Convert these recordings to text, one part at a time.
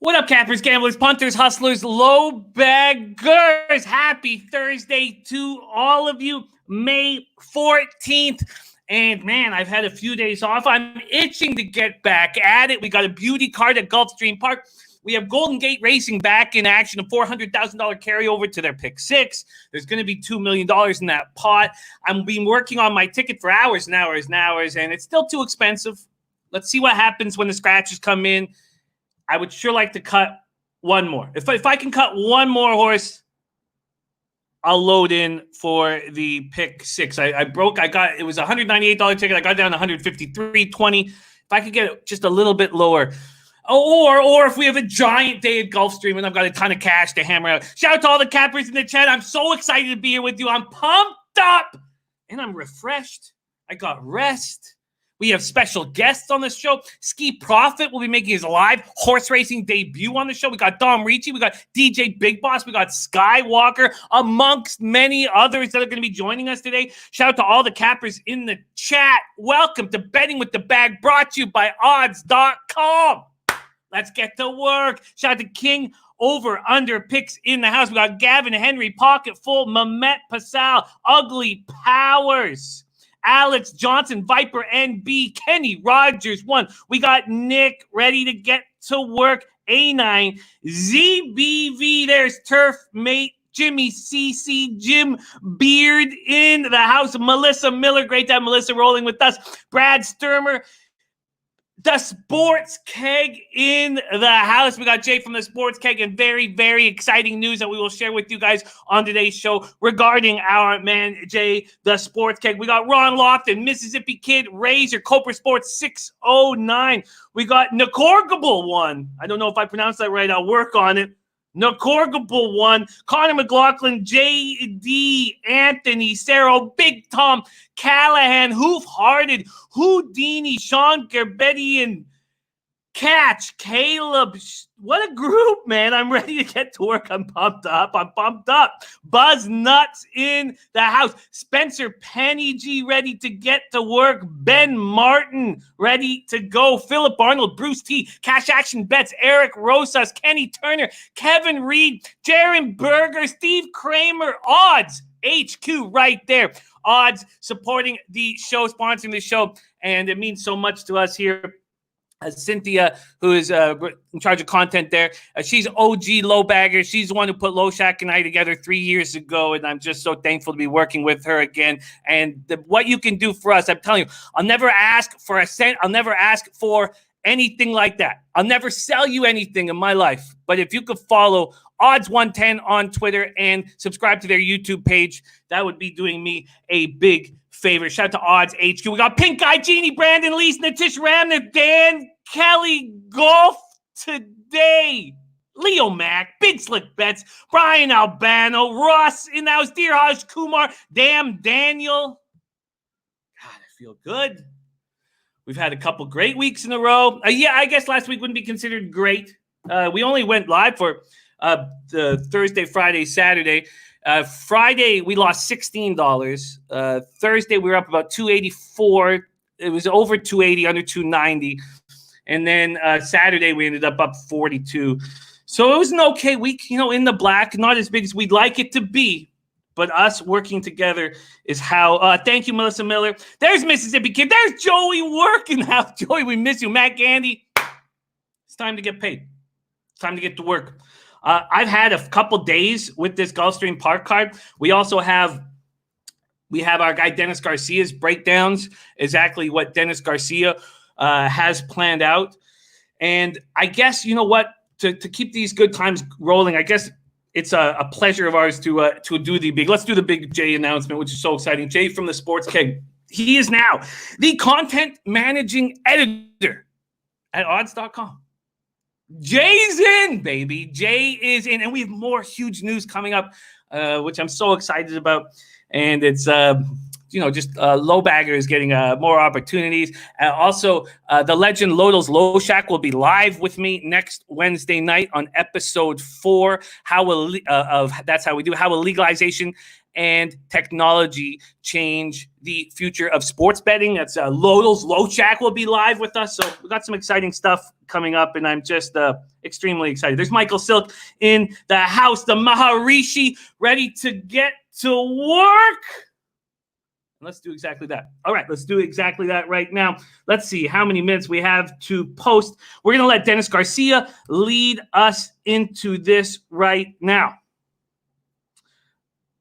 What up, campers, gamblers, punters, hustlers, low baggers? Happy Thursday to all of you. May 14th. And man, I've had a few days off. I'm itching to get back at it. We got a beauty card at Gulfstream Park. We have Golden Gate Racing back in action, a $400,000 carryover to their pick six. There's going to be $2 million in that pot. I've been working on my ticket for hours and hours and hours, and it's still too expensive. Let's see what happens when the scratches come in. I would sure like to cut one more. If I can cut one more horse, I'll load in for the pick six. It was a $198 ticket. I got down to $153.20. If I could get it just a little bit lower. Or if we have a giant day at Gulfstream and I've got a ton of cash to hammer out. Shout out to all the cappers in the chat. I'm so excited to be here with you. I'm pumped up and I'm refreshed. I got rest. We have special guests on the show. Ski Profit will be making his live horse racing debut on the show. We got Dom Ricci. We got DJ Big Boss. We got Skywalker, amongst many others that are going to be joining us today. Shout out to all the cappers in the chat. Welcome to Betting with the Bag, brought to you by odds.com. Let's get to work. Shout out to King over under picks in the house. We got Gavin Henry, Pocket Full, Mamet Pasal, Ugly Powers, Alex Johnson, Viper NB, Kenny Rogers 1. We got Nick ready to get to work. A9, ZBV, there's Turf Mate, Jimmy CC, Jim Beard in the house, Melissa Miller, great to have Melissa rolling with us, Brad Sturmer, the Sports Keg in the house. We got Jay from the Sports Keg, and very, very exciting news that we will share with you guys on today's show regarding our man, Jay, the Sports Keg. We got Ron Lofton, Mississippi Kid, Razor, Cobra Sports 609. We got Nakorgable 1. I don't know if I pronounced that right. I'll work on it. Nakorgable 1, Connor McLaughlin, J.D. Anthony, Sarah, Big Tom, Callahan, Hoof-Hearted, Houdini, Sean Gerbetti, and Catch, Caleb. What a group, man. I'm ready to get to work. I'm pumped up. Buzz Nuts in the house. Spencer Penny G ready to get to work. Ben Martin ready to go. Philip Arnold, Bruce T, Cash Action Bets, Eric Rosas, Kenny Turner, Kevin Reed, Jaron Berger, Steve Kramer, Odds HQ right there. Odds supporting the show, sponsoring the show, and it means so much to us here. Cynthia, who is in charge of content there, she's OG low bagger. She's the one who put Low Shack and I together 3 years ago, and I'm just so thankful to be working with her again. And what you can do for us, I'm telling you, I'll never ask for a cent. I'll never ask for anything like that. I'll never sell you anything in my life. But if you could follow Odds110 on Twitter and subscribe to their YouTube page, that would be doing me a big favor. Shout out to Odds HQ. We got Pink Guy, Jeannie, Brandon, Lease, Natish Ramner, Dan Kelly, Golf Today, Leo Mack, Big Slick Bets, Brian Albano, Ross in the house, Dear Haj Kumar, Damn Daniel. God, I feel good. We've had a couple great weeks in a row. I guess last week wouldn't be considered great. We only went live for the Thursday, Friday, Saturday. Friday, we lost $16. Thursday, we were up about $284. It was over 280, under 290. And then Saturday, we ended up $42. So it was an okay week, in the black, not as big as we'd like it to be. But us working together is how. Thank you, Melissa Miller. There's Mississippi Kid. There's Joey working out. Joey, we miss you. Matt Gandy. It's time to get paid. It's time to get to work. I've had a couple days with this Gulfstream Park card. We also have our guy Dennis Garcia's breakdowns, exactly what Dennis Garcia has planned out. And I guess, you know what, to keep these good times rolling, I guess it's a pleasure of ours to do let's do the big Jay announcement, which is so exciting. Jay from the Sports Keg. He is now the content managing editor at odds.com. Jay's in, baby. Jay is in. And we have more huge news coming up, which I'm so excited about. And it's, low bagger is getting more opportunities. Also, the legend Lodal's Low Shack will be live with me next Wednesday night on episode 4. That's how we do. How will legalization and technology change the future of sports betting. That's Lodal's Low Shack will be live with us. So we got some exciting stuff coming up, and I'm just extremely excited. There's Michael Silk in the house, the Maharishi, ready to get to work. Let's do exactly that. All right, let's do exactly that right now. Let's see how many minutes we have to post. We're going to let Dennis Garcia lead us into this right now.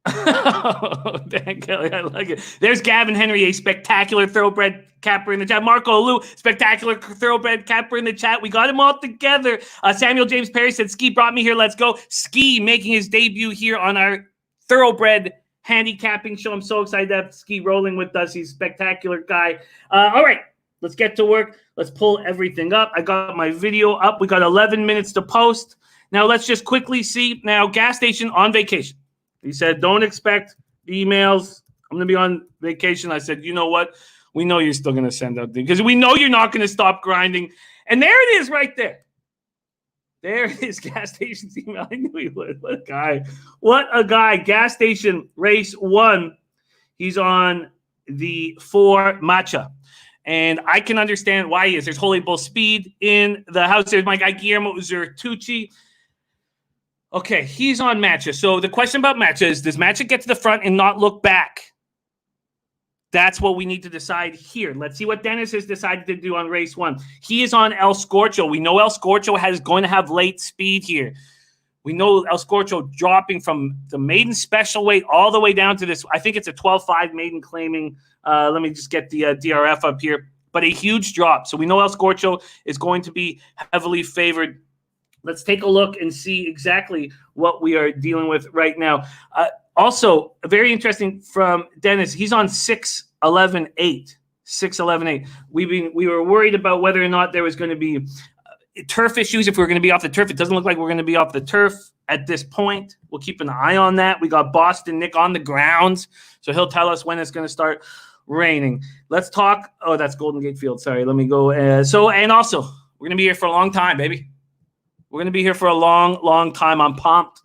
Oh, Dan Kelly, I like it. There's Gavin Henry, a spectacular thoroughbred capper in the chat. Marco Lou, spectacular thoroughbred capper in the chat. We got him all together. Samuel James Perry said, Ski brought me here. Let's go. Ski making his debut here on our thoroughbred handicapping show. I'm so excited to have Ski rolling with us. He's a spectacular guy. All right, let's get to work. Let's pull everything up. I got my video up. We got 11 minutes to post. Now let's just quickly see. Now, gas station on vacation. He said, don't expect emails. I'm going to be on vacation. I said, you know what? We know you're still going to send out things because we know you're not going to stop grinding. And there it is right there. There it is, gas station's email. I knew he would. What a guy. What a guy. Gas station, race 1. He's on the 4 Matcha. And I can understand why he is. There's Holy Bull Speed in the house. There's my guy, Guillermo Zertucci. Okay, he's on Matcha. So the question about Matcha is, does Matcha get to the front and not look back? That's what we need to decide here. Let's see what Dennis has decided to do on race 1. He is on El Scorcho. We know El Scorcho is going to have late speed here. We know El Scorcho dropping from the maiden special weight all the way down to this. I think it's a 12.5 maiden claiming. Let me just get the DRF up here. But a huge drop. So we know El Scorcho is going to be heavily favored. Let's take a look and see exactly what we are dealing with right now. Also, very interesting from Dennis. He's on 6.11.8. 6.11.8. We were worried about whether or not there was going to be turf issues. If we were going to be off the turf, it doesn't look like we're going to be off the turf at this point. We'll keep an eye on that. We got Boston Nick on the grounds, so he'll tell us when it's going to start raining. Let's talk. Oh, that's Golden Gate Field. Sorry, let me go. And also, we're going to be here for a long time, baby. We're going to be here for a long, long time. I'm pumped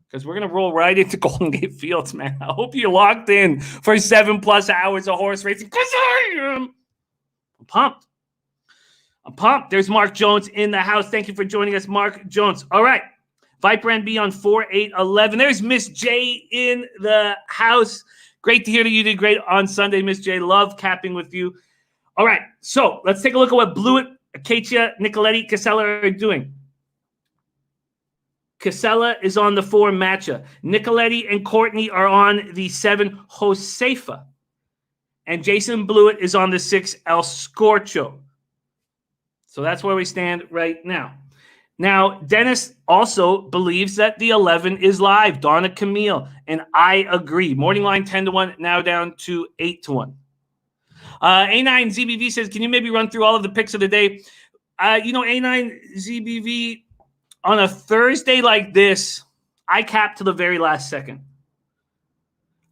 because we're going to roll right into Golden Gate Fields, man. I hope you're locked in for 7+ hours of horse racing because I am. I'm pumped. I'm pumped. There's Mark Jones in the house. Thank you for joining us, Mark Jones. All right. Viper NB on 4.8.11. There's Miss J in the house. Great to hear that you did great on Sunday, Miss J. Love capping with you. All right. So let's take a look at what Blewett, Acacia, Nicoletti, Casella are doing. Casella is on the 4 Matcha. Nicoletti and Courtney are on the 7 Josefa. And Jason Blewett is on the 6 El Scorcho. So that's where we stand right now. Now, Dennis also believes that the 11 is live. Donna Camille. And I agree. Morning line 10-1, now down to 8-1. A9 ZBV says, can you maybe run through all of the picks of the day? A9 ZBV, on a Thursday like this, I cap to the very last second.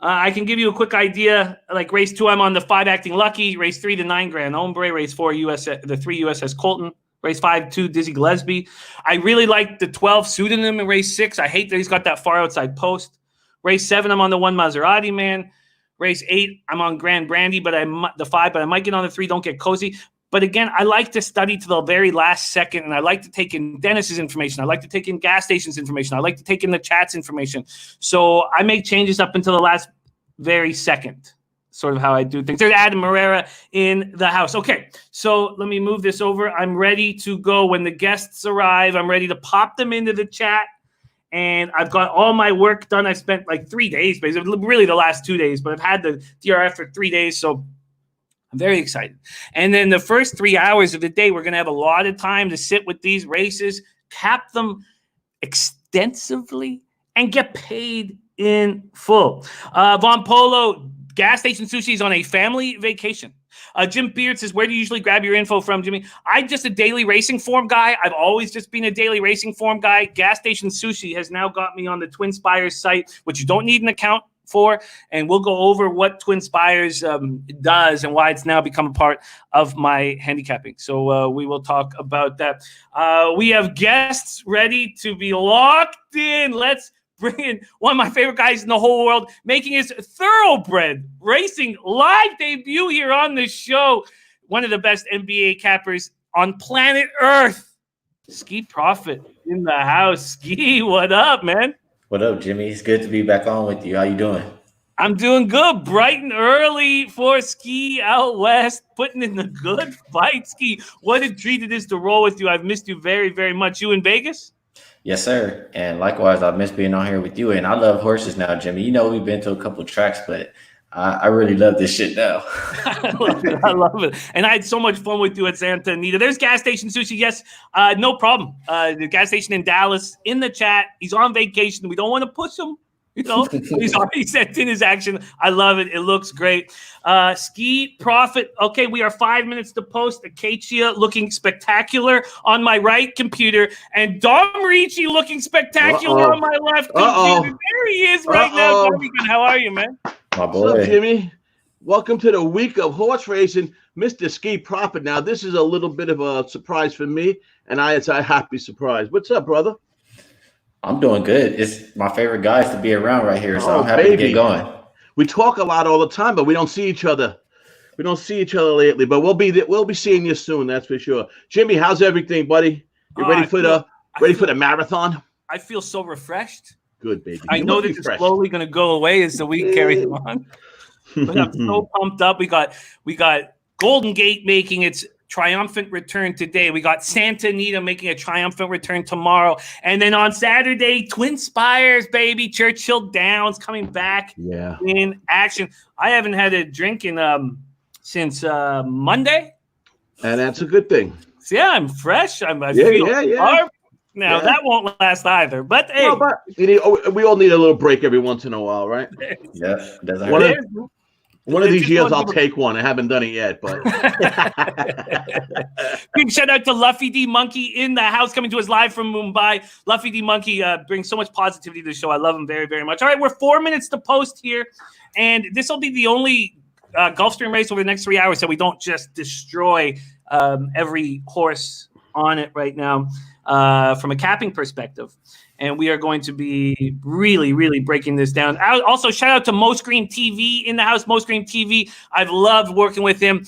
I can give you a quick idea. Like race 2, I'm on the 5 Acting Lucky. Race 3, the 9 Grand Ombre. Race 4, the 3 USS Colton. Race 5, 2 Dizzy Gillespie. I really like the 12 Pseudonym in race 6. I hate that he's got that far outside post. Race 7, I'm on the 1 Maserati Man. Race 8, I'm on Grand Brandy, but the 5, but I might get on the 3. Don't get cozy. But again, I like to study to the very last second, and I like to take in Dennis's information. I like to take in gas stations information. I like to take in the chat's information. So I make changes up until the last very second, sort of how I do things. There's Adam Herrera in the house. Okay, so let me move this over. I'm ready to go. When the guests arrive, I'm ready to pop them into the chat. And I've got all my work done. I spent like 3 days, basically, really the last 2 days, but I've had the DRF for 3 days, so I'm very excited. And then the first 3 hours of the day, we're going to have a lot of time to sit with these races, cap them extensively, and get paid in full. Von Polo, gas station sushi is on a family vacation. Jim Beard says, where do you usually grab your info from, Jimmy? I'm just a daily racing form guy. I've always just been a daily racing form guy. Gas station sushi has now got me on the Twin Spires site, which you don't need an account for, and we'll go over what Twin Spires does and why it's now become a part of my handicapping. So we will talk about that. We have guests ready to be locked in. Let's bringing one of my favorite guys in the whole world, making his Thoroughbred Racing live debut here on the show. One of the best NBA cappers on planet Earth. Ski Prophet in the house. Ski, what up, man? What up, Jimmy? It's good to be back on with you. How you doing? I'm doing good. Bright and early for Ski out west, putting in the good fight. Ski, what a treat it is to roll with you. I've missed you very, very much. You in Vegas? Yes, sir. And likewise, I miss being on here with you. And I love horses now, Jimmy. You know, we've been to a couple tracks, but I really love this shit now. I love it. I love it. And I had so much fun with you at Santa Anita. There's Gas Station Sushi. Yes, no problem. The gas station in Dallas in the chat. He's on vacation. We don't want to push him. You know, he's already sent in his action. I love it. It looks great. Ski Prophet. Okay, we are 5 minutes to post. Acacia looking spectacular on my right computer, and Dom Ricci looking spectacular on my left computer. There he is right now. How are you, man? My boy. What's up, Jimmy? Welcome to the week of horse racing, Mr. Ski Prophet. Now, this is a little bit of a surprise for me, and it's a happy surprise. What's up, brother? I'm doing good. It's my favorite guys to be around right here, so I'm happy to get going. We talk a lot all the time, but we don't see each other. We don't see each other lately, but we'll be seeing you soon. That's for sure. Jimmy, how's everything, buddy? You ready for the marathon? I feel so refreshed. Good, baby. I know this is slowly going to go away as the week carries on. But I'm so pumped up. We got Golden Gate making its triumphant return today. We got Santa Anita making a triumphant return tomorrow. And then on Saturday, Twin Spires, baby, Churchill Downs coming back in action. I haven't had a drink since Monday. And that's a good thing. So yeah, I'm fresh. I feel sharp. Now, that won't last either. But hey. No, but we all need a little break every once in a while, right? Yeah. One of these years, I'll take one. I haven't done it yet, but big shout out to Luffy D Monkey in the house, coming to us live from Mumbai. Luffy D Monkey brings so much positivity to the show. I love him very, very much. All right, we're 4 minutes to post here, and this will be the only Gulfstream race over the next 3 hours, so we don't just destroy every horse on it right now from a capping perspective. And we are going to be really, really breaking this down. Also, shout out to Mo Scream TV in the house. Mo Scream TV. I've loved working with him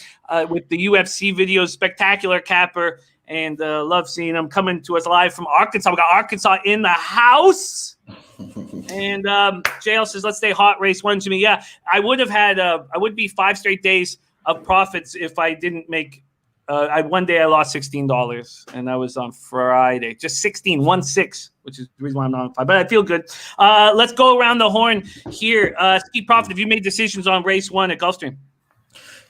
with the UFC videos. Spectacular capper. And love seeing him coming to us live from Arkansas. We got Arkansas in the house. And JL says, let's stay hot. Race one, Jimmy. Yeah, I would be 5 straight days of profits if I didn't make one day I lost $16, and that was on Friday. Just 1.6, which is the reason why I'm not on 5. But I feel good. Let's go around the horn here. Ski Prophet, have you made decisions on race 1 at Gulfstream?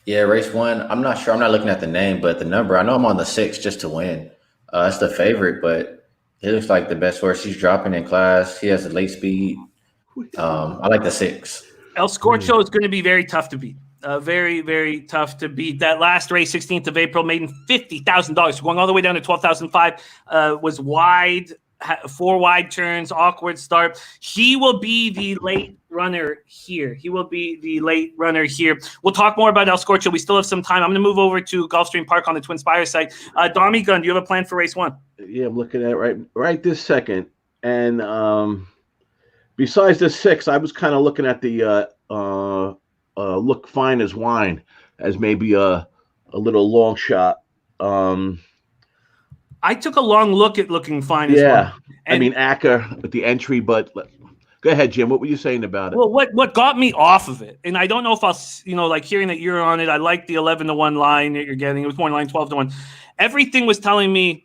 Yeah, race 1. I'm not sure. I'm not looking at the name, but the number. I know I'm on the 6 just to win. It's the favorite, but it looks like the best horse. He's dropping in class. He has a late speed. I like the 6. El Scorcho is going to be very tough to beat. Very, very tough to beat. That last race, 16th of April, made him $50,000. Going all the way down to 12,005, was wide, 4 wide turns, awkward start. He will be the late runner here. We'll talk more about El Scorcho. We still have some time. I'm going to move over to Gulfstream Park on the Twin Spires site. Dommy Gun, do you have a plan for race 1? Yeah, I'm looking at it right this second. And besides the 6, I was kind of looking at the Look Fine as Wine as maybe a little long shot. I took a long look at Looking Fine as Wine. Yeah, I mean Acker with the entry, but go ahead, Jim. What were you saying about it? Well, what got me off of it, and I don't know if I'll, like hearing that you're on it. I like the 11-1 line that you're getting. It was more line 12-1. Everything was telling me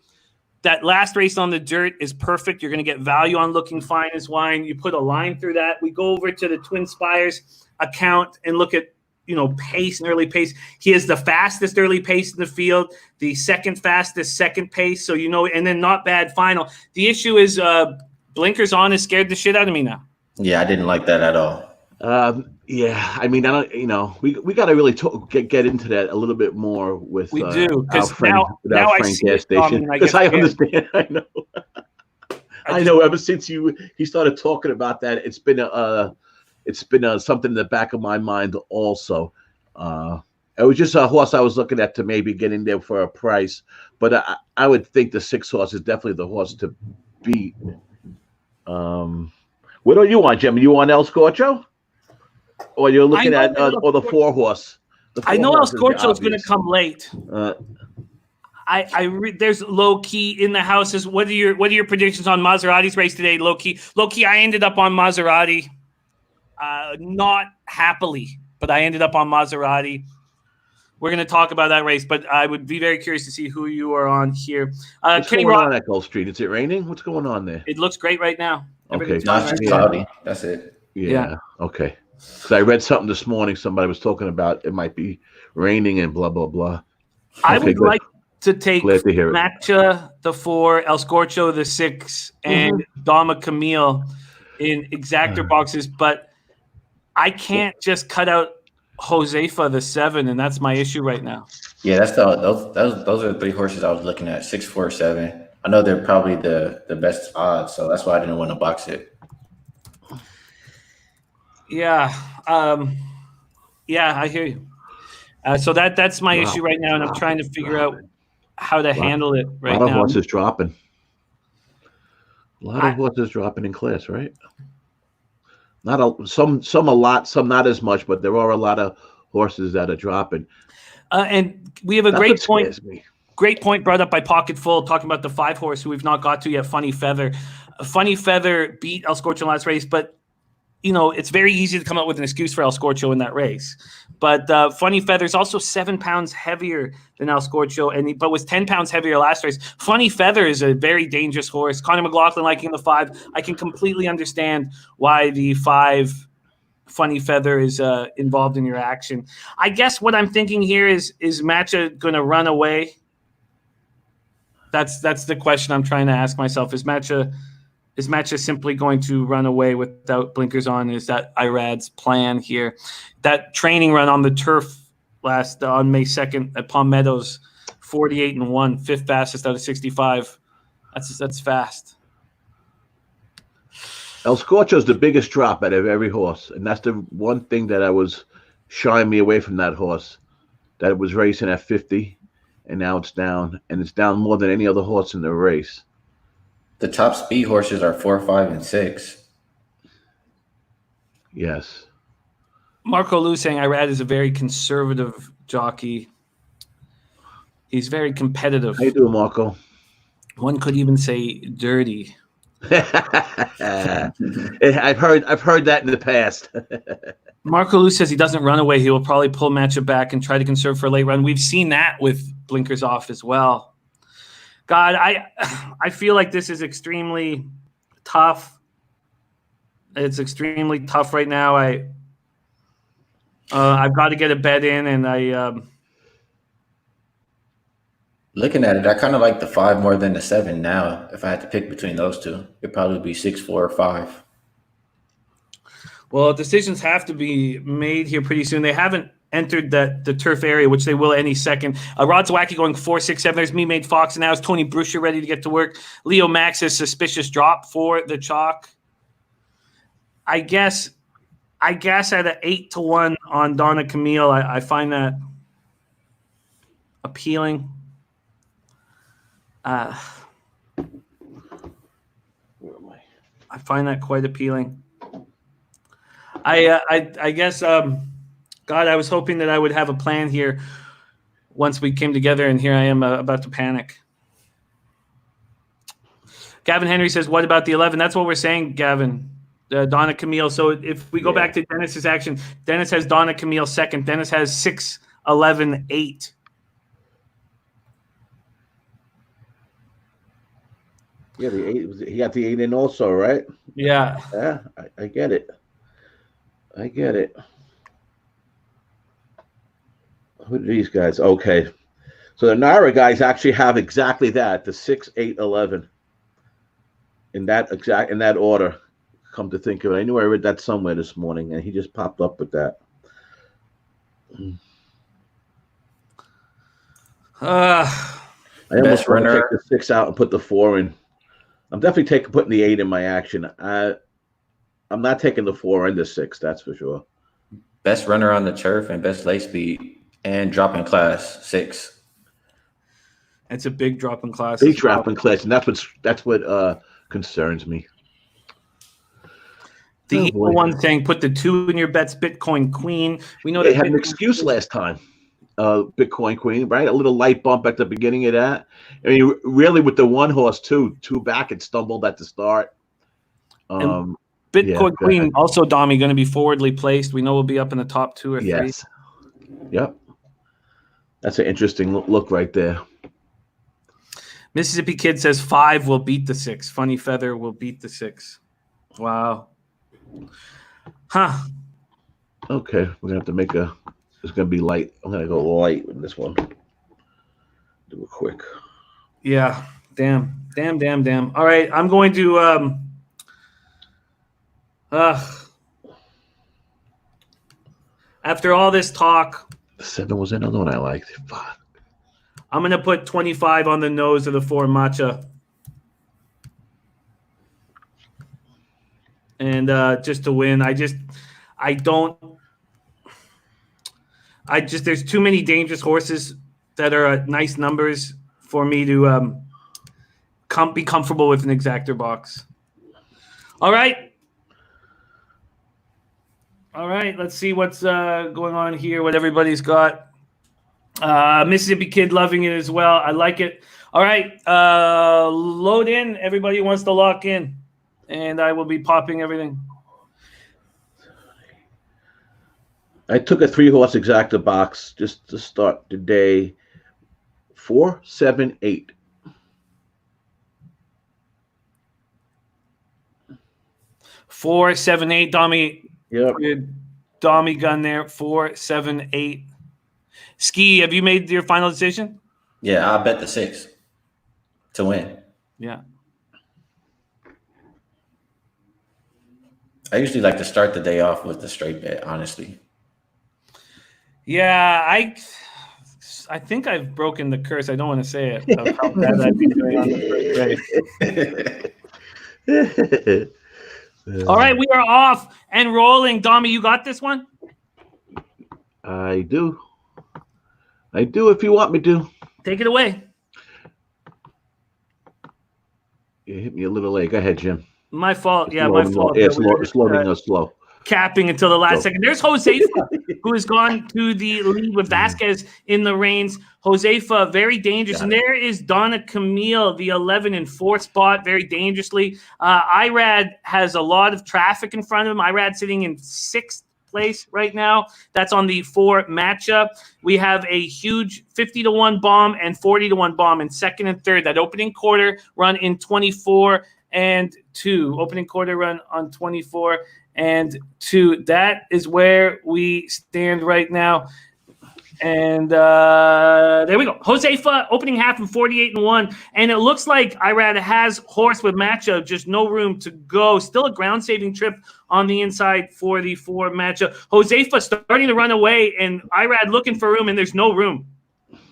that last race on the dirt is perfect. You're going to get value on Looking Fine as Wine. You put a line through that. We go over to the Twin Spires account and look at pace and early pace. He has the fastest early pace in the field, the second fastest second pace. So and then not bad final. The issue is blinkers on has scared the shit out of me now. Yeah, I didn't like that at all. Yeah, I mean, I don't. We got to really get into that a little bit more with. We do, because now I see gas station. Because I understand. I know. I know. Ever since he started talking about that, it's been something in the back of my mind also. It was just a horse I was looking at to maybe get in there for a price, but I would think the 6 horse is definitely the horse to beat. What do you want, Jim? You want El Scorcho? Or you're looking at or the 4-horse? I know El Scorcho is going to come late. There's low key in the houses. What are your predictions on Maserati's race today? Low key. I ended up on Maserati, not happily, but I ended up on Maserati. We're going to talk about that race, but I would be very curious to see who you are on here. What's going on at Gulfstream? Is it raining? What's going on there? It looks great right now. Okay, not cloudy. That's it. Yeah. Okay. So I read something this morning. Somebody was talking about it might be raining and blah blah blah. I would like to take Matcha the 4, El Scorcho the 6, and Dama Camille in exactor boxes, but I can't just cut out Josefa the 7, and that's my issue right now. Yeah, those are the 3 horses I was looking at, 6, 4, 7. I know they're probably the best odds, so that's why I didn't want to box it. Yeah, I hear you. So that's my issue right now, and I'm trying to figure out how to handle it right now. A lot of horses dropping. A lot of horses dropping in class, right? Some a lot, some not as much, but there are a lot of horses that are dropping. And we have a great point. Great point brought up by Pocket Full, talking about the 5-horse who we've not got to yet, Funny Feather. Funny Feather beat El Scorcho last race, but it's very easy to come up with an excuse for El Scorcho in that race. But Funny Feather is also 7 pounds heavier than El Scorcho, but was 10 pounds heavier last race. Funny Feather is a very dangerous horse. Conor McLaughlin liking the 5. I can completely understand why the 5 Funny Feather is involved in your action. I guess what I'm thinking here is Matcha going to run away? That's the question I'm trying to ask myself. Is Matcha simply going to run away without blinkers on? Is that Irad's plan here? That training run on the turf on May 2nd at Palm Meadows, 48-1, 5th fastest out of 65. That's fast. El Scorcho is the biggest drop out of every horse, and that's the one thing that was shying me away from that horse. That it was racing at 50, and now it's down, and it's down more than any other horse in the race. The top speed horses are 4, 5, and 6. Yes. Marco Lou saying Irad is a very conservative jockey. He's very competitive. How you doing, Marco? One could even say dirty. I've heard that in the past. Marco Lou says he doesn't run away. He will probably pull Matcha back and try to conserve for a late run. We've seen that with blinkers off as well. God, I feel like this is extremely tough. It's extremely tough right now. I've got to get a bet in, and looking at it, I kind of like the 5 more than the 7 now. If I had to pick between those two, it'd probably be 6, 4, or 5. Well, decisions have to be made here pretty soon. They haven't entered the turf area, which they will any second. Rod's Wacky going 4, 6, 7. There's Me Made Fox, and now is Tony Bruscher ready to get to work. Leo Max's suspicious drop for the chalk. I guess at an 8-1 on Donna Camille, I find that appealing. Where am I? I find that quite appealing. I guess. God, I was hoping that I would have a plan here once we came together, and here I am about to panic. Gavin Henry says, what about the 11? That's what we're saying, Gavin. Donna Camille. So if we go back to Dennis's action, Dennis has Donna Camille second. Dennis has 6, 11, 8. Yeah, the 8. He got the 8 in also, right? Yeah. Yeah, I get it. I get it. Who are these guys? Okay. So the Naira guys actually have exactly that, the 6, 8, 11. In that order. Come to think of it. I knew I read that somewhere this morning, and he just popped up with that. I almost want to take the 6 out and put the 4 in. I'm definitely putting the 8 in my action. I'm not taking the 4 and the 6, that's for sure. Best runner on the turf and best late speed and drop in class, 6. It's a big drop in class. Big drop in class, and that's what concerns me. The evil one saying, put the 2 in your bets, Bitcoin Queen. We know they that had an excuse last time. Bitcoin Queen, right? A little light bump at the beginning of that. I mean, really with the 1 horse, 2 back, it stumbled at the start. Bitcoin Queen also, Dommy, going to be forwardly placed. We know we'll be up in the top 2 or 3. Yes. Yep. That's an interesting look right there. Mississippi Kid says 5 will beat the 6. Funny Feather will beat the 6. Wow. Huh. Okay. We're going to have to make it's going to be light. I'm going to go light with this one. Do it quick. Yeah. Damn. All right. I'm going to after all this talk, 7 was another one I liked. Fuck. I'm going to put 25 on the nose of the 4 matcha. And just to win, there's too many dangerous horses that are nice numbers for me to be comfortable with an exactor box. All right. Let's see what's going on here, what everybody's got. Mississippi Kid loving it as well. I like it. All right. Load in. Everybody wants to lock in. And I will be popping everything. I took a 3-horse exacta box just to start the day. 4, 7, 8. Four, 7, 8. Dommy. Yep. Dommy gun there. 4, 7, 8. Ski, have you made your final decision? Yeah, I'll bet the 6 to win. Yeah. I usually like to start the day off with the straight bet, honestly. Yeah, I think I've broken the curse. I don't want to say it. Of how bad I've been doing on the first day. All right, we are off and rolling. Dommy, you got this one? I do if you want me to. Take it away. You hit me a little late. Go ahead, Jim. My fault. Yeah, my fault. Yeah, slow. Capping until the last second. There's Josefa, who has gone to the lead with Vasquez in the reins. Josefa, very dangerous. And there is Donna Camille, the 11 and 4 spot, very dangerously. Irad has a lot of traffic in front of him. Irad sitting in 6th place right now. That's on the 4 matchup. We have a huge 50-1 bomb and 40-1 bomb in 2nd and 3rd. That opening quarter run in 24 and 2. Opening quarter run on 24 and 2. That is where we stand right now. And there we go. Josefa opening half in 48-1. And it looks like Irad has horse with matchup, just no room to go. Still a ground saving trip on the inside for the 4 matchup. Josefa starting to run away, and Irad looking for room, and there's no room.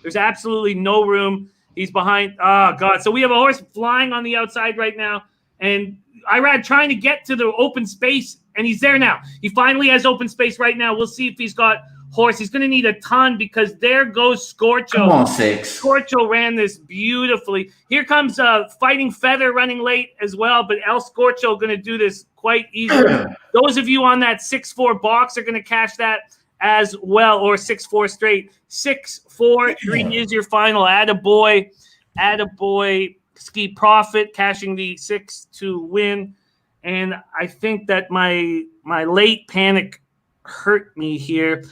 There's absolutely no room. He's behind. Oh, God. So we have a horse flying on the outside right now, and Irad trying to get to the open space, and he's there now. He finally has open space right now. We'll see if he's got horse. He's going to need a ton because there goes Scorcho. Come on, 6. Scorcho ran this beautifully. Here comes Fighting Feather running late as well, but El Scorcho going to do this quite easily. Those of you on that 6-4 box are going to cash that as well, or 6-4 straight. 6-4-3 is your final. Attaboy. Ski Profit cashing the 6 to win. And I think that my late panic hurt me here.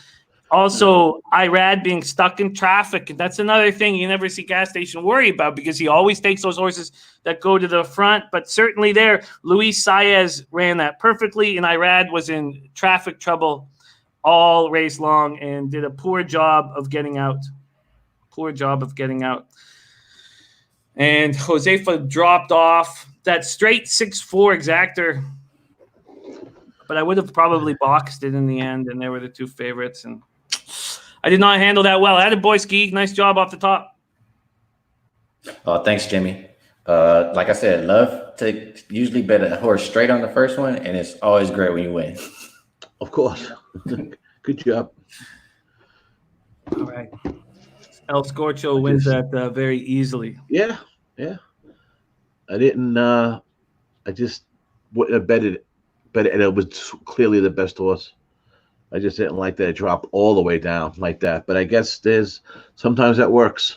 Also, Irad being stuck in traffic. And that's another thing you never see gas station worry about because he always takes those horses that go to the front. But certainly there, Luis Saez ran that perfectly, and Irad was in traffic trouble all race long and did a poor job of getting out. And Josefa dropped off that straight 6-4 exactor. But I would have probably boxed it in the end, and they were the 2 favorites. And I did not handle that well. Attaboy, Ski. Nice job off the top. Oh, thanks, Jimmy. Like I said, love to usually bet a horse straight on the first one, and it's always great when you win. Of course. Good job. All right. El Scorcho wins that very easily. Yeah. I didn't. I just wouldn't have bet but it was clearly the best horse. I just didn't like that it dropped all the way down like that. But I guess sometimes that works.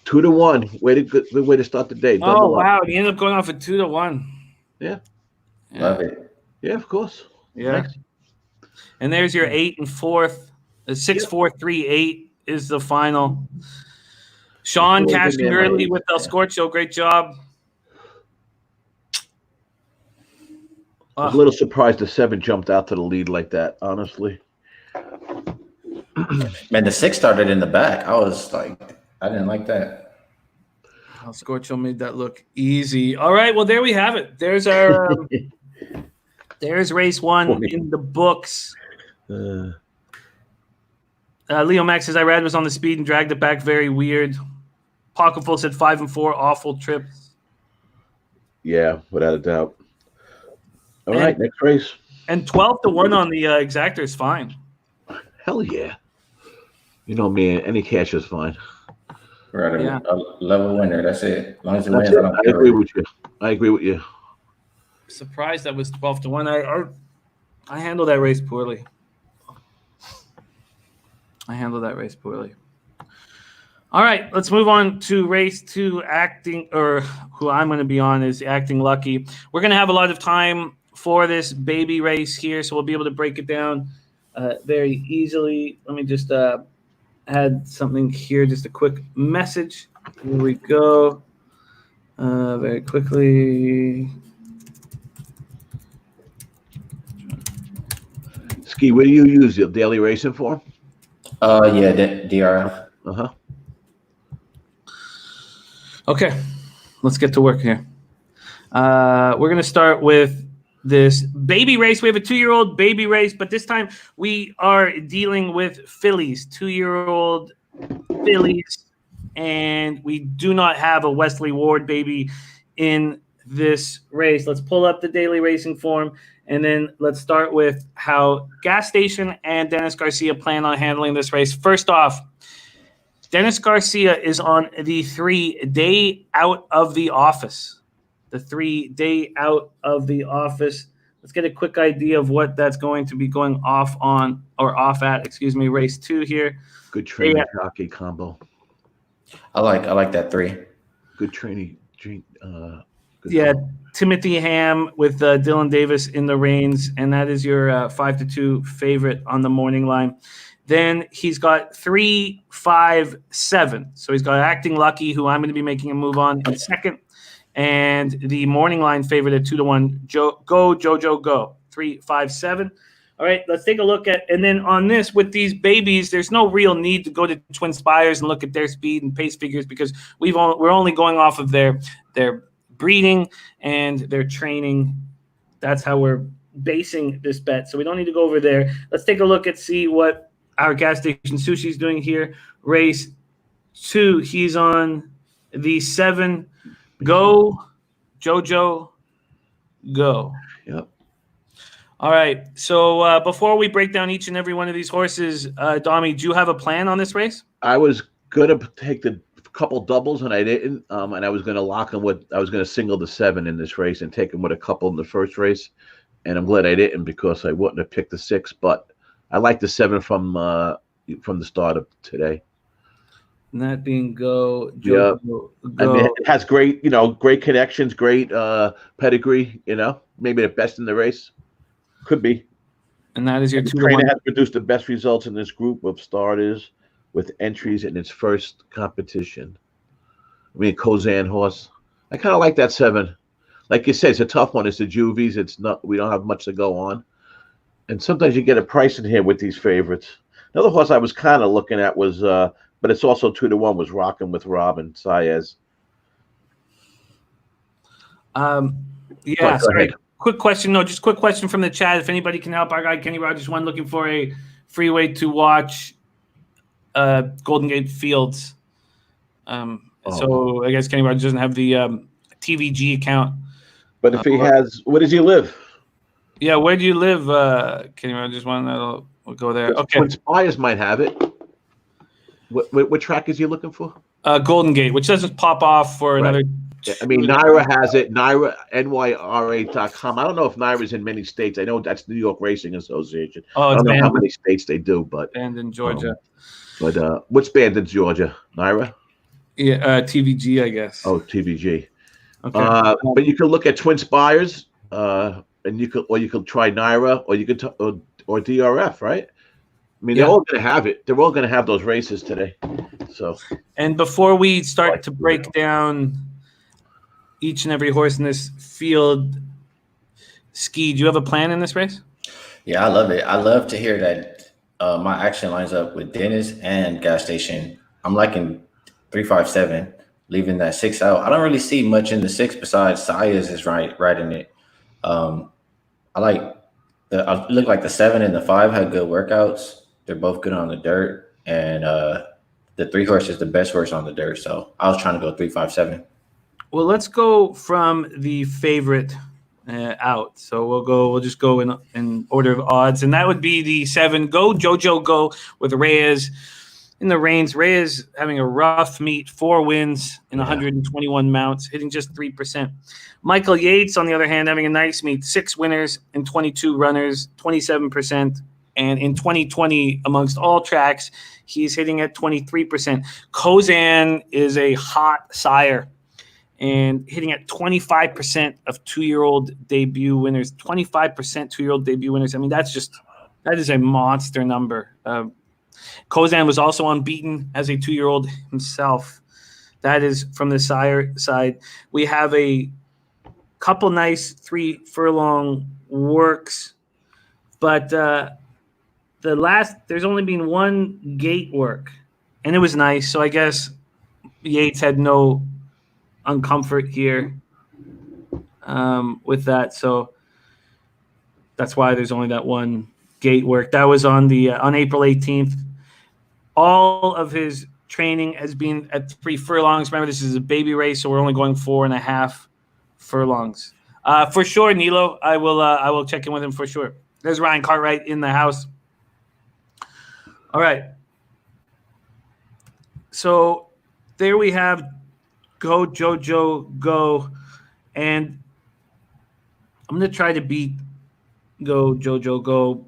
2-1. Good way to start the day. Oh wow! He ended up going off at 2-1. Yeah. Love it. Yeah, of course. Yeah. Nice. And there's your 8 and 4th. 6, 4, 3, 8 is the final. Sean cashing early with El Scorcho. Great job. I was a little surprised the 7 jumped out to the lead like that, honestly. Man, the 6 started in the back. I was like, I didn't like that. El Scorcho made that look easy. All right, well, there we have it. There's our there's race 1 in the books. Leo Max says, Irad was on the speed and dragged it back. Very weird. Pocketful said 5 and 4, awful trips. Yeah, without a doubt. All right, next race. And 12-1 on the exactor is fine. Hell yeah. You know me, any cash is fine. We're at a level winner. That's it. As long as it wins, I agree with you. I agree with you. Surprised that was 12-1. I handled that race poorly. All right, let's move on to race 2, acting, or who I'm going to be on is Acting Lucky. We're going to have a lot of time for this baby race here, so we'll be able to break it down very easily. Let me just add something here, just a quick message. Here we go. Very quickly. Ski, what do you use your daily racing for? Yeah, DRF. Uh-huh. Okay, let's get to work here. We're going to start with this baby race. We have a 2-year-old baby race, but this time we are dealing with fillies, 2-year-old fillies, and we do not have a Wesley Ward baby in this race. Let's pull up the daily racing form, and then let's start with how Gas Station and Dennis Garcia plan on handling this race. First off, Dennis Garcia is on the 3-day out of the office. The 3-day out of the office. Let's get a quick idea of what that's going to be going off on, or off at, race 2 here. Good training jockey combo. I like that 3. Good training. Timothy Ham with Dylan Davis in the reins, and that is your 5-2 favorite on the morning line. Then he's got 3, 5, 7. So he's got Acting Lucky, who I'm going to be making a move on in second. And the morning line favorite at 2-1, Jojo, go. 3, 5, 7. All right, let's take a look at, and then on this, with these babies, there's no real need to go to Twin Spires and look at their speed and pace figures because we're only going off of their breeding and their training. That's how we're basing this bet. So we don't need to go over there. Let's take a look and see what our Gas Station Sushi is doing here. Race 2, he's on the 7. Go, Jojo, go. Yep. All right. So before we break down each and every one of these horses, Domi, do you have a plan on this race? I was going to take the couple doubles, and I didn't. And I was going to lock him with. I was going to single the 7 in this race and take him with a couple in the first race. And I'm glad I didn't because I wouldn't have picked the 6. But I like the 7 from the start of today. And that being go. Yeah. I mean, it has great connections, great pedigree. Maybe the best in the race. Could be. And that is your 2-1. Trainer has produced the best results in this group of starters with entries in its first competition. I mean, Kozan horse. I kind of like that 7. Like you said, it's a tough one. It's the Juvies. It's not. We don't have much to go on. And sometimes you get a price in here with these favorites. Another horse I was kind of looking at was, but it's also 2-1, was Rockin' with Robin Saez. Yeah. Sorry. Quick question. No, just quick question from the chat. If anybody can help our guy Kenny Rogers 1 looking for a free way to watch Golden Gate Fields. So I guess Kenny Rogers doesn't have the TVG account. But if he has, where does he live? Yeah, where do you live, Kenny Rogers 1? We'll go there. Okay. Twin Spires might have it. What track is he looking for? Golden Gate, which doesn't pop off for another I mean, Naira has it. Naira, NYRA.com. I don't know if Naira's in many states. I know that's New York Racing Association. I don't know how many states they do, but banned in Georgia. What's banned in Georgia? Naira? Yeah, TVG, I guess. Oh, TVG. Okay. But you can look at Twin Spires, and you could try Naira, or you could or DRF, right? I mean, they're all going to have it. They're all going to have those races today. So. And before we start to break down each and every horse in this field, Ski, do you have a plan in this race? Yeah, I love it. I love to hear that my action lines up with Dennis and Gas Station. I'm liking 357, leaving that 6 out. I don't really see much in the 6 besides Saya's is right in it. I look like the 7 and the 5 had good workouts. They're both good on the dirt, and the 3 horse is the best horse on the dirt. So I was trying to go 357. Well, let's go from the favorite out. So we'll just go in order of odds, and that would be the 7 Go Jojo Go with Reyes in the reins. Reyes having a rough meet, 4 wins in 121 mounts, hitting just 3%. Michael Yates, on the other hand, having a nice meet, 6 winners and 22 runners, 27%. And in 2020, amongst all tracks, he's hitting at 23%. Kozan is a hot sire and hitting at 25% of 2-year-old debut winners. 25% 2-year-old debut winners. I mean, that is a monster number. Kozan was also unbeaten as a 2-year-old himself. That is from the sire side. We have a couple nice 3 furlong works, but there's only been 1 gate work, and it was nice. So I guess Yates had no uncomfort here with that. So that's why there's only that 1 gate work. That was on April 18th. All of his training has been at 3 furlongs. Remember, this is a baby race, so we're only going 4.5 furlongs. For sure, Nilo, I will check in with him for sure. There's Ryan Cartwright in the house. All right. So there we have Go Jojo Go, and I'm going to try to beat Go Jojo Go,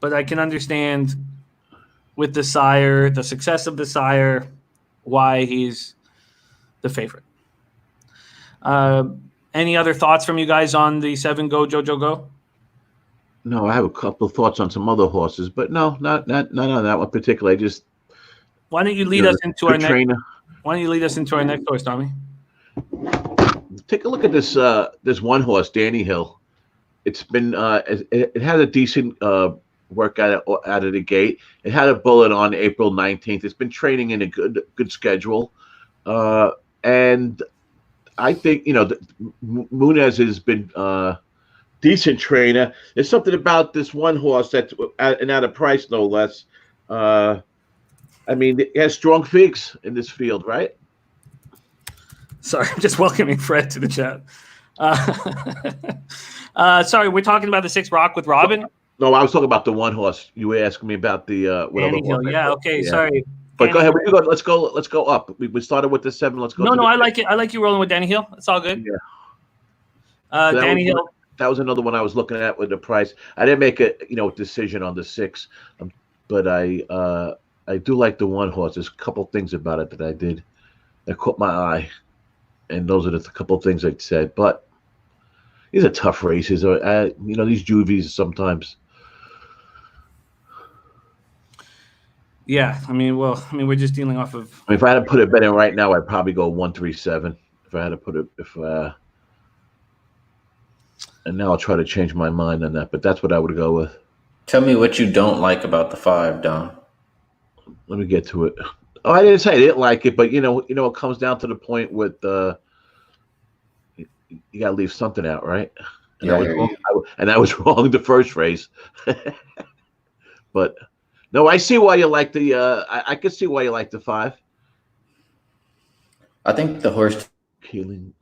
but I can understand with the sire, the success of the sire, why he's the favorite. Any other thoughts from you guys on the 7 Go Jojo Go? No, I have a couple of thoughts on some other horses, but no, not on that one particularly. Why don't you lead us into our next? Why don't you lead us into our next horse, Tommy? Take a look at this one horse, Danny Hill. It's been it had a decent workout out of the gate. It had a bullet on April 19th. It's been training in a good schedule, and I think Munez has been decent trainer. There's something about this one horse that's at a price, no less. I mean, it has strong figs in this field, right? Sorry, I'm just welcoming Fred to the chat. Sorry, we're talking about the 6 Rock with Robin? No, I was talking about the one horse. You were asking me about the Danny Hill. Yeah, okay, yeah. Sorry. But Danny, go ahead. Let's go up. We started with the 7. Let's go. No, I like it. I like you rolling with Danny Hill. It's all good. Yeah. So Danny Hill. That was another one I was looking at with the price. I didn't make a decision on the 6, but I do like the one horse. There's a couple things about it that caught my eye, and those are the couple things I said. But these are tough races. These juvies sometimes. Yeah, we're just dealing off of. If I had to put a bet in right now, I'd probably go 137. If I had to put it, and now I'll try to change my mind on that, but that's what I would go with. Tell me what you don't like about the 5, Don. Let me get to it. Oh, I didn't say I didn't like it, but it comes down to the point with you got to leave something out, right? And I was wrong the first race. But no, I see why you like the. I can see why you like the 5. I think the horse. Keeling.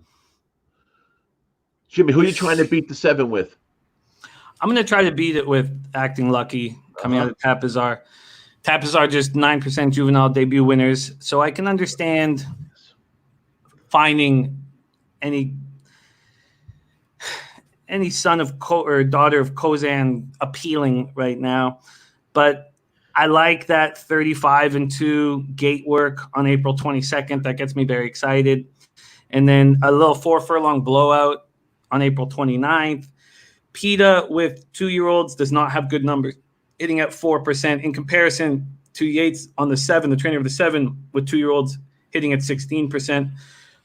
Jimmy, who are you trying to beat the 7 with? I'm going to try to beat it with Acting Lucky coming out of Tapizar. Tapizar just 9% juvenile debut winners. So I can understand finding any son of or daughter of Kozan appealing right now, but I like that 35-2 gate work on April 22nd. That gets me very excited. And then a little 4 furlong blowout on April 29th. PETA with 2-year-olds does not have good numbers, hitting at 4% in comparison to Yates on the 7, the trainer of the 7 with 2-year-olds hitting at 16%.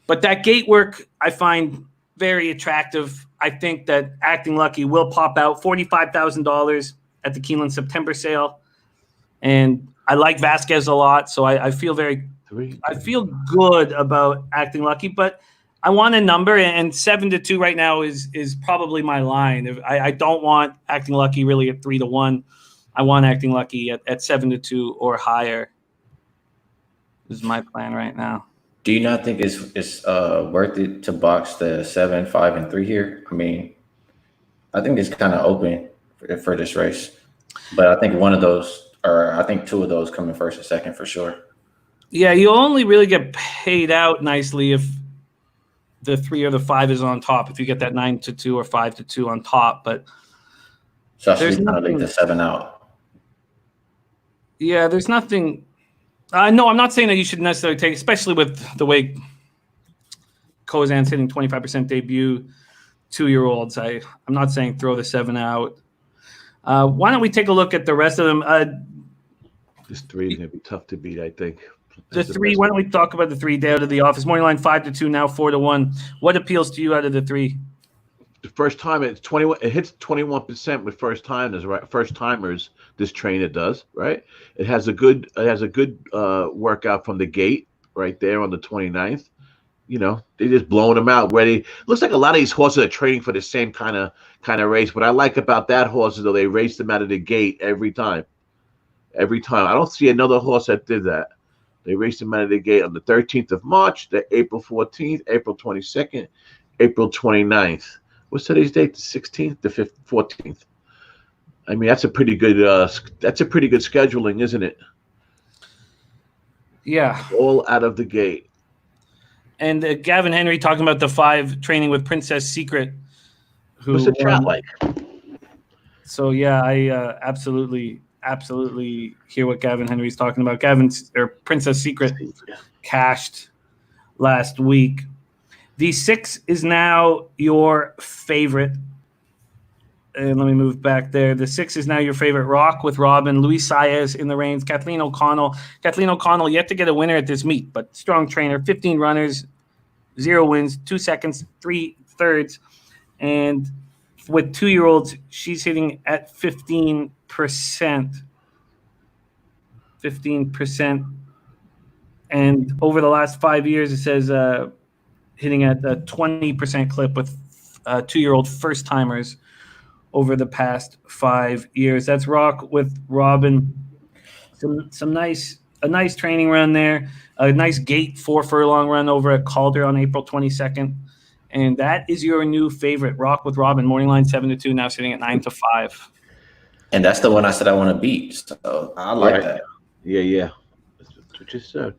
But that gate work I find very attractive. I think that Acting Lucky will pop out $45,000 at the Keeneland September sale. And I like Vasquez a lot, so I feel good about Acting Lucky, but I want a number, and 7-2 right now is probably my line. I don't want Acting Lucky really at 3-1. I want Acting Lucky at 7-2 or higher. This is my plan right now. Do you not think it's worth it to box the 7, 5, and 3 here? I mean, I think it's kind of open for this race, but I think one of those. Or I think 2 of those come in first and second for sure. Yeah, you only really get paid out nicely if the 3 or the 5 is on top. If you get that 9-2 or 5-2 on top, but so I should kind of leave the 7 out. Yeah, there's nothing. No, I'm not saying that you should necessarily take, especially with the way Kozan's hitting 25% debut 2-year-olds. I'm not saying throw the 7 out. Why don't we take a look at the rest of them? This 3 is going to be tough to beat, I think. The 3, why don't we talk about the 3 day out of the office? Morning line 5-2, now 4-1. What appeals to you out of the 3? The first time it's 21. It hits 21% with first timers, right? First timers. This trainer does, right? It has a good workout from the gate right there on the 29th. You know, they're just blowing them out. Looks like a lot of these horses are training for the same kind of race. What I like about that horse is though they race them out of the gate every time. Every time. I don't see another horse that did that. They raced them out of the gate on the 13th of March, the April 14th, April 22nd, April 29th. What's today's date? The 16th, the 14th. I mean, that's a pretty good scheduling, isn't it? Yeah. All out of the gate. And Gavin Henry talking about the 5 training with Princess Secret. What's the chat like? So, yeah, I absolutely hear what Gavin Henry's talking about. Princess Secret cashed last week. The 6 is now your favorite. And let me move back there. The 6 is now your favorite. Rock with Robin, Luis Saez in the reins, Kathleen O'Connell. Kathleen O'Connell yet to get a winner at this meet, but strong trainer, 15 runners, 0 wins, 2 seconds, 3 thirds. And with 2-year-olds, she's hitting at 15%. 15%. And over the last 5 years, it says hitting at a 20% clip with 2-year-old first-timers over the past 5 years. That's Rock with Robin. A nice training run there. A nice gate 4 furlong run over at Calder on April 22nd. And that is your new favorite, Rock with Robin. Morning line 7-2, now sitting at 9-5. And that's the one I said I want to beat. So I like that. Yeah. That's what you said.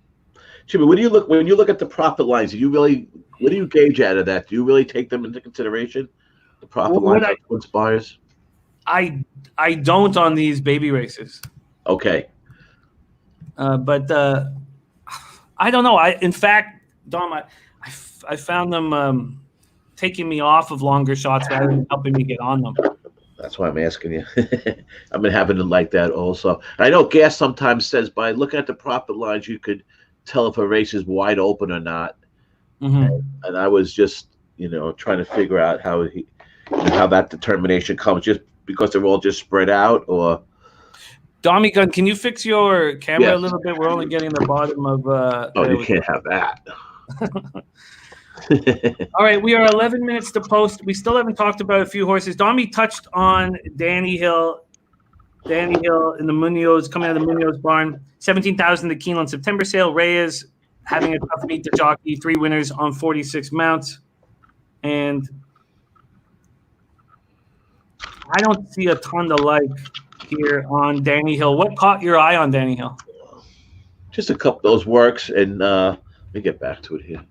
Jimmy, when you look at the profit lines, what do you gauge out of that? Do you really take them into consideration? The profit lines for inspires? I don't on these baby races. Okay. But I don't know. In fact, Dom, I found them taking me off of longer shots rather than helping me get on them. That's why I'm asking you. I've been having it like that also. I know Gas sometimes says by looking at the profit lines, you could tell if a race is wide open or not. Mm-hmm. And I was just, trying to figure out how that determination comes, just because they're all just spread out, or. Dommy Gunn, can you fix your camera a little bit? We're only getting the bottom of. You can't have that. All right, we are 11 minutes to post. We still haven't talked about a few horses. Dommy touched on Danny Hill. Danny Hill in the Munoz, coming out of the Munoz barn. 17,000 the Keeneland September sale. Reyes having a tough meet to jockey. 3 winners on 46 mounts. And I don't see a ton to like here on Danny Hill. What caught your eye on Danny Hill? Just a couple of those works, and let me get back to it here.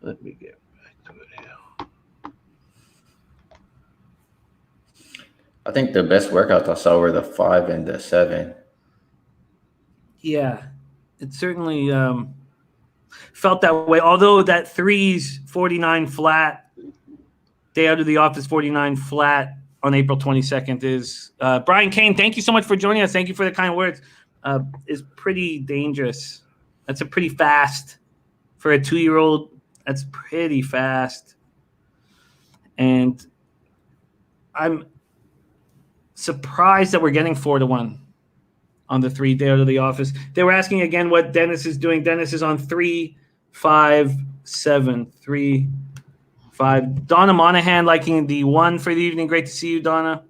Let me get back to it here. I think the best workouts I saw were the 5 and the 7. Yeah, it certainly felt that way. Although that 3's 49 flat, day out of the office 49 flat on April 22nd is Brian Kane. Thank you so much for joining us. Thank you for the kind words. Is pretty dangerous. That's a pretty fast for a 2-year-old. That's pretty fast. And I'm surprised that we're getting 4-1 on the 3 day out of the office. They were asking again what Dennis is doing. Dennis is on 3, 5, 7, 3, 5. Donna Monahan liking the 1 for the evening. Great to see you, Donna.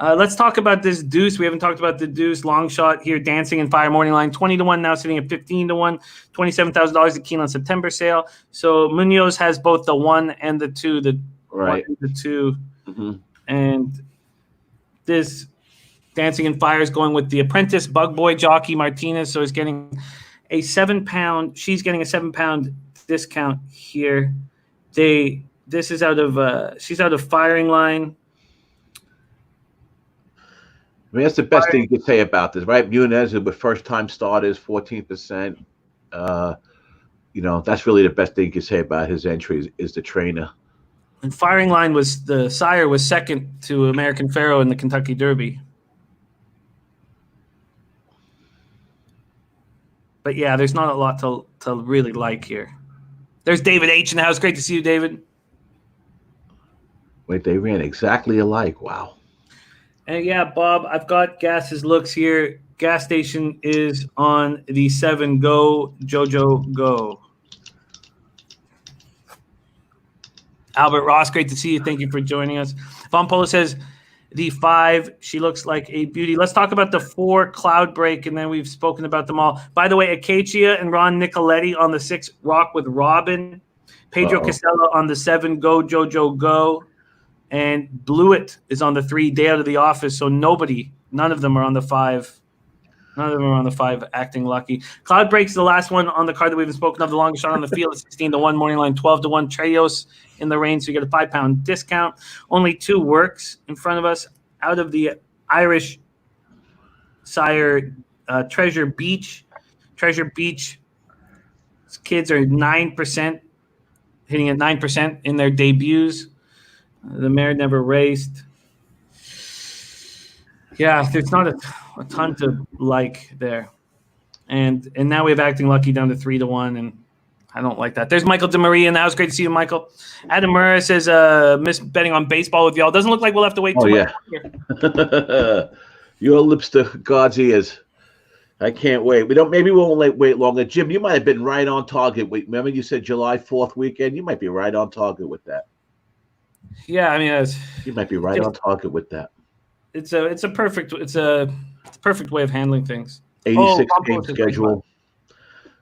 Let's talk about this deuce. We haven't talked about the deuce. Long shot here, Dancing and Fire morning line 20-1, now sitting at 15-1, $27,000 at Keen on September sale. So Munoz has both the 1 and the 2, the right, 1 and the 2, and this Dancing and Fire is going with the apprentice Bug Boy jockey Martinez. So he's getting a 7-pound. She's getting a 7-pound discount here. This is out of she's out of Firing Line. I mean, that's the best thing you could say about this, right? Munez with first-time starters, 14%. That's really the best thing you could say about his entry is the trainer. And Firing Line was the sire was second to American Pharoah in the Kentucky Derby. But yeah, there's not a lot to really like here. There's David H in the house. Great to see you, David. Wait, they ran exactly alike. Wow. And yeah, Bob, I've got Gas's looks here. Gas station is on the 7. Go, Jojo, go. Albert Ross, great to see you. Thank you for joining us. Von Polo says the 5, she looks like a beauty. Let's talk about the 4 Cloud Break, and then we've spoken about them all. By the way, Acacia and Ron Nicoletti on the 6, Rock with Robin. Pedro Casella on the 7, Go, Jojo, go. And Blewett is on the 3, Day Out of the Office. So none of them are on the 5. None of them are on the 5 acting lucky. Cloud Break's the last one on the card that we've spoken of. The longest shot on the field is 16-1, morning line 12-1. Treos in the range, so you get a 5-pound discount. Only 2 works in front of us out of the Irish sire Treasure Beach. Treasure Beach kids are 9%, hitting at 9% in their debuts. The mare never raced. Yeah, there's not a ton to like there. And now we have Acting Lucky down to 3-1, and I don't like that. There's Michael DeMaria in the house. Great to see you, Michael. Adam Murrah says, miss betting on baseball with y'all. Doesn't look like we'll have to wait too much here. Your lips to God's ears. I can't wait. Maybe we won't wait longer. Jim, you might have been right on target. Remember you said July 4th weekend? You might be right on target with that. Yeah, I mean, you might be right on target with that. It's a perfect way of handling things. 86 game schedule.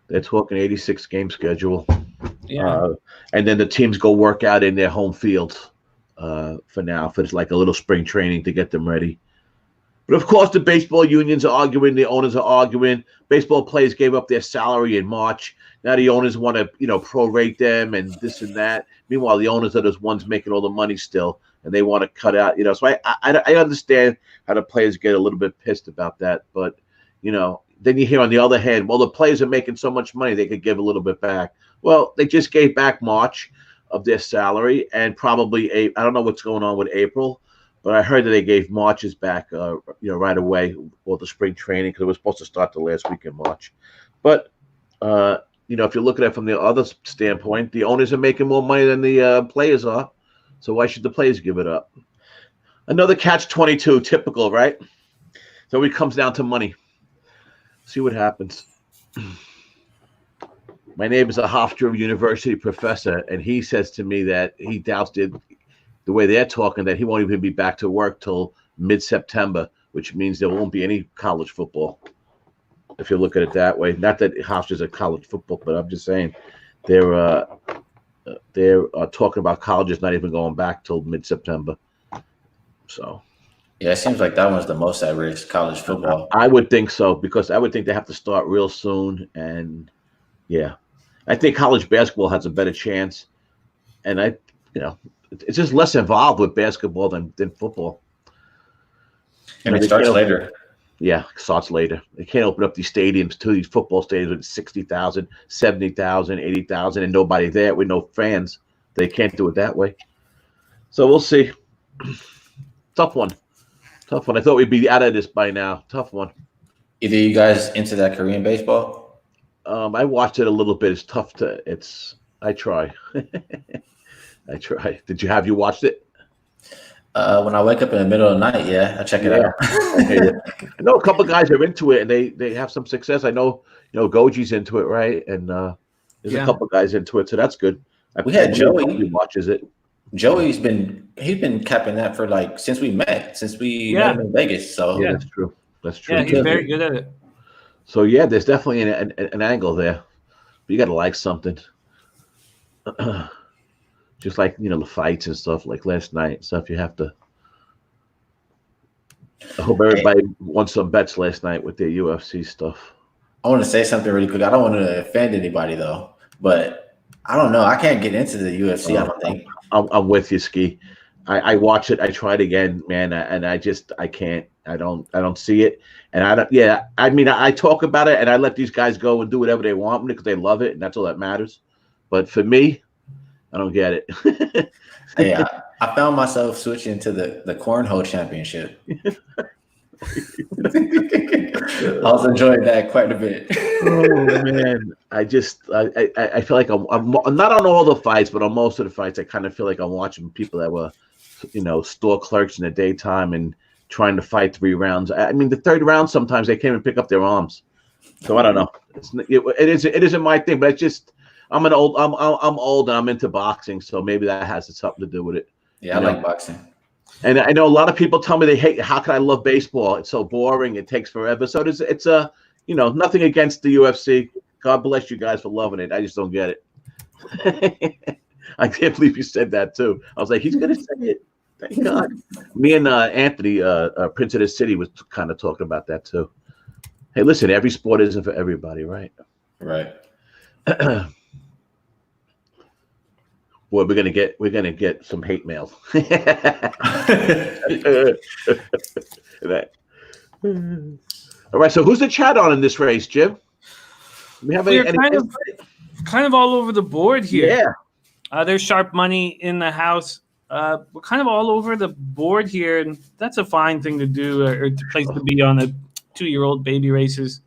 They're talking 86 game schedule. Yeah. And then the teams go work out in their home fields for now. For it's like a little spring training to get them ready. But of course, the baseball unions are arguing. The owners are arguing. Baseball players gave up their salary in March. Now the owners want to, prorate them and this and that. Meanwhile, the owners are those ones making all the money still, and they want to cut out. So I understand how the players get a little bit pissed about that. But then you hear on the other hand, well, the players are making so much money they could give a little bit back. Well, they just gave back March of their salary, and probably I don't know what's going on with April. But I heard that they gave March's back, right away for the spring training because it was supposed to start the last week in March. But, if you look at it from the other standpoint, the owners are making more money than the players are. So why should the players give it up? Another catch-22, typical, right? So it comes down to money. See what happens. My neighbor's a Hofstra University professor, and he says to me that he doubts it. The way they're talking, that he won't even be back to work till mid-September, which means there won't be any college football. If you look at it that way, not that Hofstra's a college football, but I'm just saying they're talking about colleges not even going back till mid-September. So, yeah, it seems like that one's the most at risk, college football. I would think so, because I would think they have to start real soon, and yeah. I think college basketball has a better chance, and it's just less involved with basketball than football. And it starts later. Yeah, it starts later. They can't open up these stadiums too, these football stadiums with 60,000, 70,000, 80,000, and nobody there with no fans. They can't do it that way. So we'll see. Tough one. I thought we'd be out of this by now. Tough one. Either you guys into that Korean baseball? I watched it a little bit. It's tough I try. I try. Have you watched it? When I wake up in the middle of the night, I check it out. I know a couple of guys are into it, and they have some success. I know, Goji's into it, right? And there's a couple of guys into it, so that's good. We had Joey. He watches it. Joey's been capping that for since we met him in Vegas. So yeah, that's true. Yeah, he's very good at it. So there's definitely an angle there. But you got to like something. Just like, the fights and stuff like last night and stuff, you have to. I hope everybody won some bets last night with their UFC stuff. I want to say something really quick. I don't want to offend anybody though, but I don't know. I can't get into the UFC. I don't think. I'm with you, Ski. I watch it. I tried again, man, and I can't. I don't see it, and I don't. Yeah, I mean, I talk about it, and I let these guys go and do whatever they want because they love it, and that's all that matters. But for me, I don't get it. Yeah, I found myself switching to the cornhole championship. I was enjoying that quite a bit. Oh man, I feel like I'm not on all the fights, but on most of the fights, I kind of feel like I'm watching people that were, store clerks in the daytime and trying to fight 3 rounds. I mean, the 3rd round sometimes they can't even pick up their arms. So I don't know. It isn't my thing, but it's just. I'm old and I'm into boxing, so maybe that has something to do with it. Yeah, I like boxing. And I know a lot of people tell me they hate. How can I love baseball? It's so boring. It takes forever. So it's nothing against the UFC. God bless you guys for loving it. I just don't get it. I can't believe you said that too. I was like, he's gonna say it. Thank God. Me and Anthony, Prince of the City, was kind of talking about that too. Hey, listen, every sport isn't for everybody, right? Right. Boy, we're gonna get some hate mail. All right, so who's the chat on in this race, Jim? We're kind of all over the board here. Yeah. There's sharp money in the house. We're kind of all over the board here, and that's a fine thing to do, or the place to be on the 2-year-old baby races.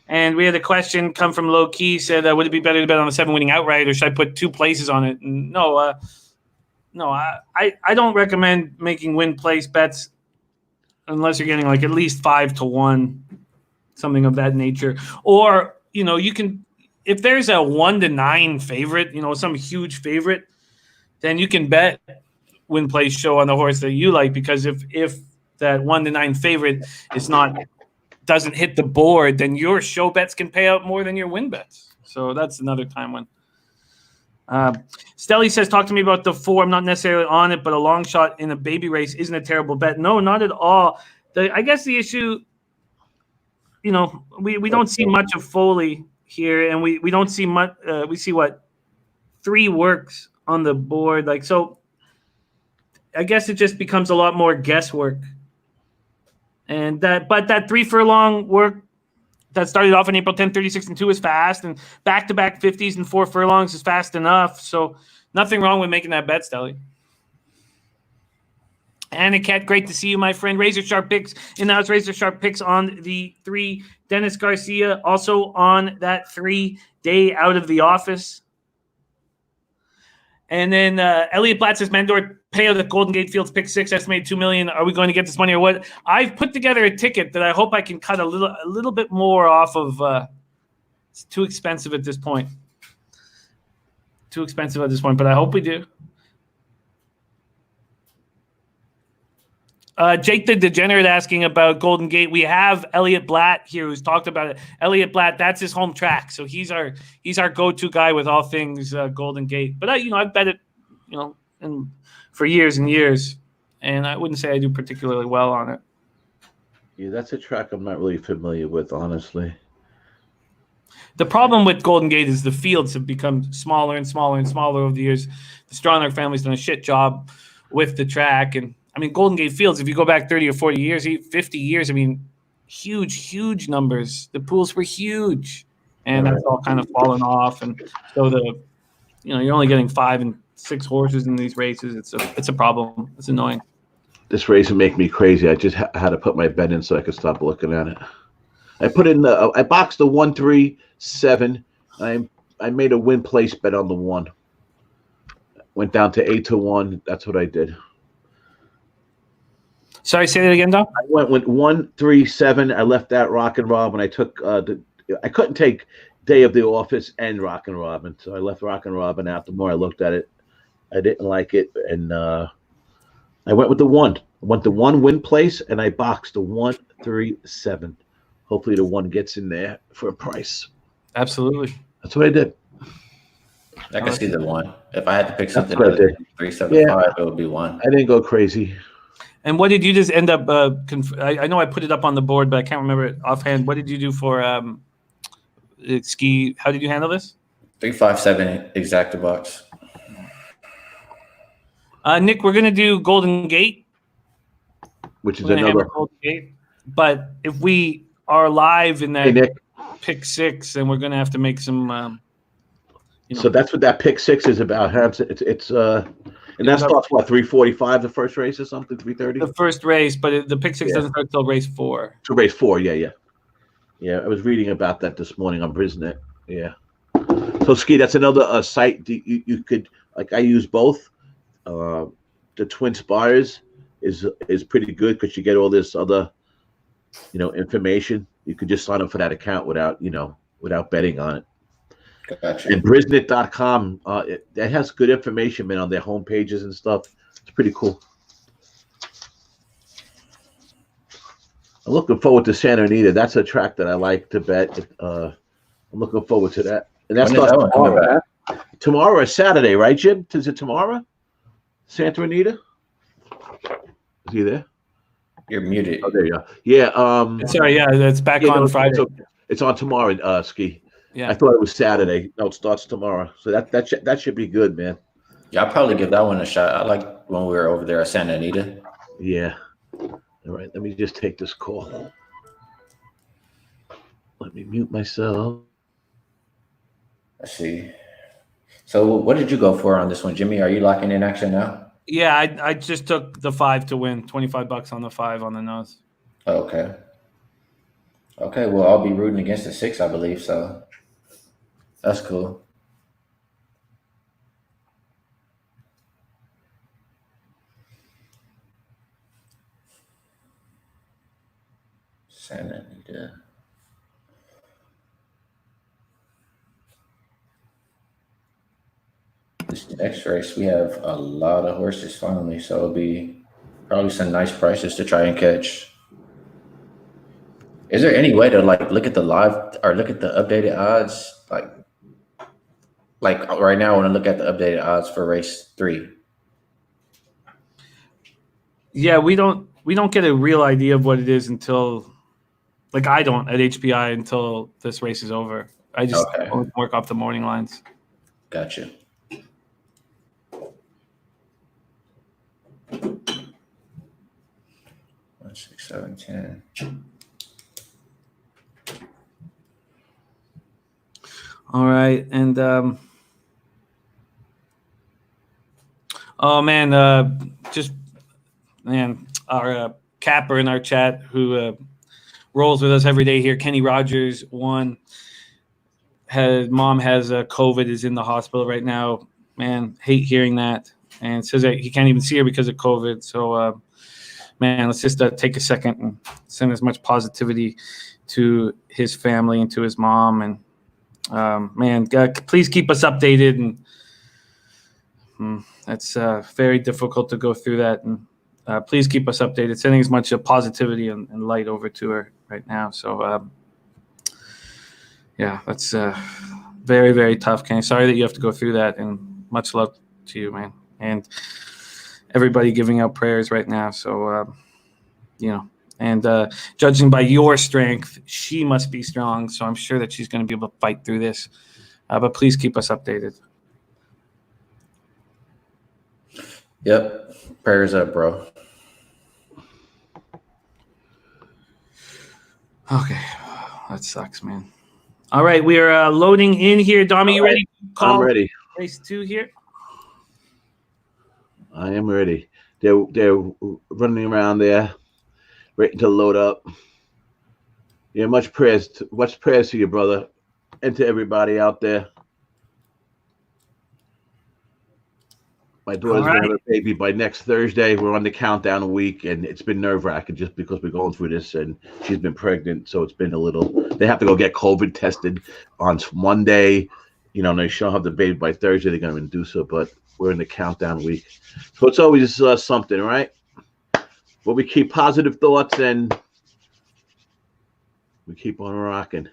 And we had a question come from Low Key, said, would it be better to bet on the 7 winning outright, or should I put 2 places on it? And no, I don't recommend making win place bets unless you're getting like at least 5-1, something of that nature. Or, you can, if there's a 1-9 favorite, some huge favorite, then you can bet win place show on the horse that you like, because if that 1-9 favorite doesn't hit the board, then your show bets can pay out more than your win bets. So that's another time when. Stelly says, talk to me about the 4. I'm not necessarily on it, but a long shot in a baby race isn't a terrible bet. No, not at all. I guess the issue, we don't see much of Foley here, and we don't see much. We see 3 works on the board. So I guess it just becomes a lot more guesswork. And that 3 furlong work that started off on April 10th, 36-2 is fast, and back-to-back 50s and 4 furlongs is fast enough. So nothing wrong with making that bet, Stelly. Aniket, great to see you, my friend. Razor Sharp Picks in the house. Razor Sharp Picks on the 3. Dennis Garcia also on that 3 day out of the office. And then Elliot Blatt says, Mandor payout at Golden Gate Fields pick 6, estimated $2 million. Are we going to get this money or what? I've put together a ticket that I hope I can cut a little bit more off of. It's too expensive at this point. But I hope we do. Jake the Degenerate asking about Golden Gate. We have Elliot Blatt here who's talked about it. Elliot Blatt, that's his home track, so he's our go-to guy with all things Golden Gate. But I've bet it, for years and years, and I wouldn't say I do particularly well on it. Yeah, that's a track I'm not really familiar with, honestly. The problem with Golden Gate is the fields have become smaller and smaller and smaller over the years. The Stronach family's done a shit job with the track. And, I mean, Golden Gate Fields, if you go back 30 or 40 years, 50 years, I mean, huge numbers. The pools were huge. And that's all kind of fallen off. And so you're only getting 5 and 6 horses in these races. It's a problem. It's annoying. This race would make me crazy. I just had to put my bet in so I could stop looking at it. I put in I boxed the 1, 3, 7. I made a win place bet on the 1. Went down to 8-1. That's what I did. Sorry, say that again, Dom. I went with 1, 3, 7. I left that Rock and Rob, and I took I couldn't take Day of the Office and Rock and Robin, so I left Rock and Robin out. The more I looked at it, I didn't like it, and I went with the 1. I went the 1 win place, and I boxed the 1, 3, 7. Hopefully the 1 gets in there for a price. Absolutely. That's what I did. I can see the 1. If I had to pick something, 375, it would be 1. I didn't go crazy. And what did you just end up? I know I put it up on the board, but I can't remember it offhand. What did you do for ski? How did you handle this? 357 exacta box. Nick, we're gonna do Golden Gate, which is another Golden Gate. But if we are live in that pick 6, then we're gonna have to make some. So that's what that pick 6 is about. It's and that starts what, 3:45 the first race or something, 3:30. The first race, but the pick 6 doesn't start till race 4. To race 4, yeah. I was reading about that this morning on Brisnet. Yeah. So Ski, that's another site you could like. I use both. The Twin Spires is pretty good because you get all this other, information. You could just sign up for that account without betting on it. Gotcha. And Brisnet.com, that has good information, man, on their home pages and stuff. It's pretty cool. I'm looking forward to Santa Anita. That's a track that I like to bet. I'm looking forward to that. And that's tomorrow. Tomorrow or Saturday, right, Jim? Is it tomorrow? Santa Anita? Is he there? You're muted. Oh, there you go. Yeah. Sorry, yeah, it's back on Friday. It's on tomorrow, Ski. Yeah. I thought it was Saturday. No, it starts tomorrow. So that should be good, man. Yeah, I'll probably give that one a shot. I like when we were over there at Santa Anita. Yeah. All right, let me just take this call. Let me mute myself. Let's see. So what did you go for on this one, Jimmy? Are you locking in action now? Yeah, I just took the 5 to win. $25 on the 5 on the nose. Okay. Okay, well, I'll be rooting against the 6, I believe, so that's cool. Santa Anita. This next race, we have a lot of horses finally, so it'll be probably some nice prices to try and catch. Is there any way to look at the live or look at the updated odds? Like right now, I want to look at the updated odds for race 3. Yeah, we don't get a real idea of what it is until, I don't at HPI until this race is over. I just work off the morning lines. Gotcha. One, 6, 7, 10. All right, and our capper in our chat who rolls with us every day here, Kenny Rogers, mom has COVID, is in the hospital right now. Man, hate hearing that, and says that he can't even see her because of COVID. So, let's just take a second and send as much positivity to his family and to his mom. And God, please keep us updated. And it's very difficult to go through that. And please keep us updated, sending as much positivity and light over to her right now. So, that's very, very tough, Kenny. Sorry that you have to go through that, and much love to you, man. And everybody giving out prayers right now. So, And judging by your strength, she must be strong. So I'm sure that she's going to be able to fight through this. But please keep us updated. Yep. Prayers up, bro. Okay. That sucks, man. All right. We are loading in here. Dom, you ready to call I'm ready. race 2 here? I am ready. They're running around there, waiting to load up. Yeah, much prayers to you, brother, and to everybody out there. My daughter's gonna have a baby by next Thursday. We're on the countdown a week, and it's been nerve-wracking just because we're going through this, and she's been pregnant, so it's been a little. They have to go get COVID tested on Monday. You know, they she'll have the baby by Thursday. They're gonna induce her, but we're in the countdown week, so it's always something, right? But we keep positive thoughts and we keep on rocking.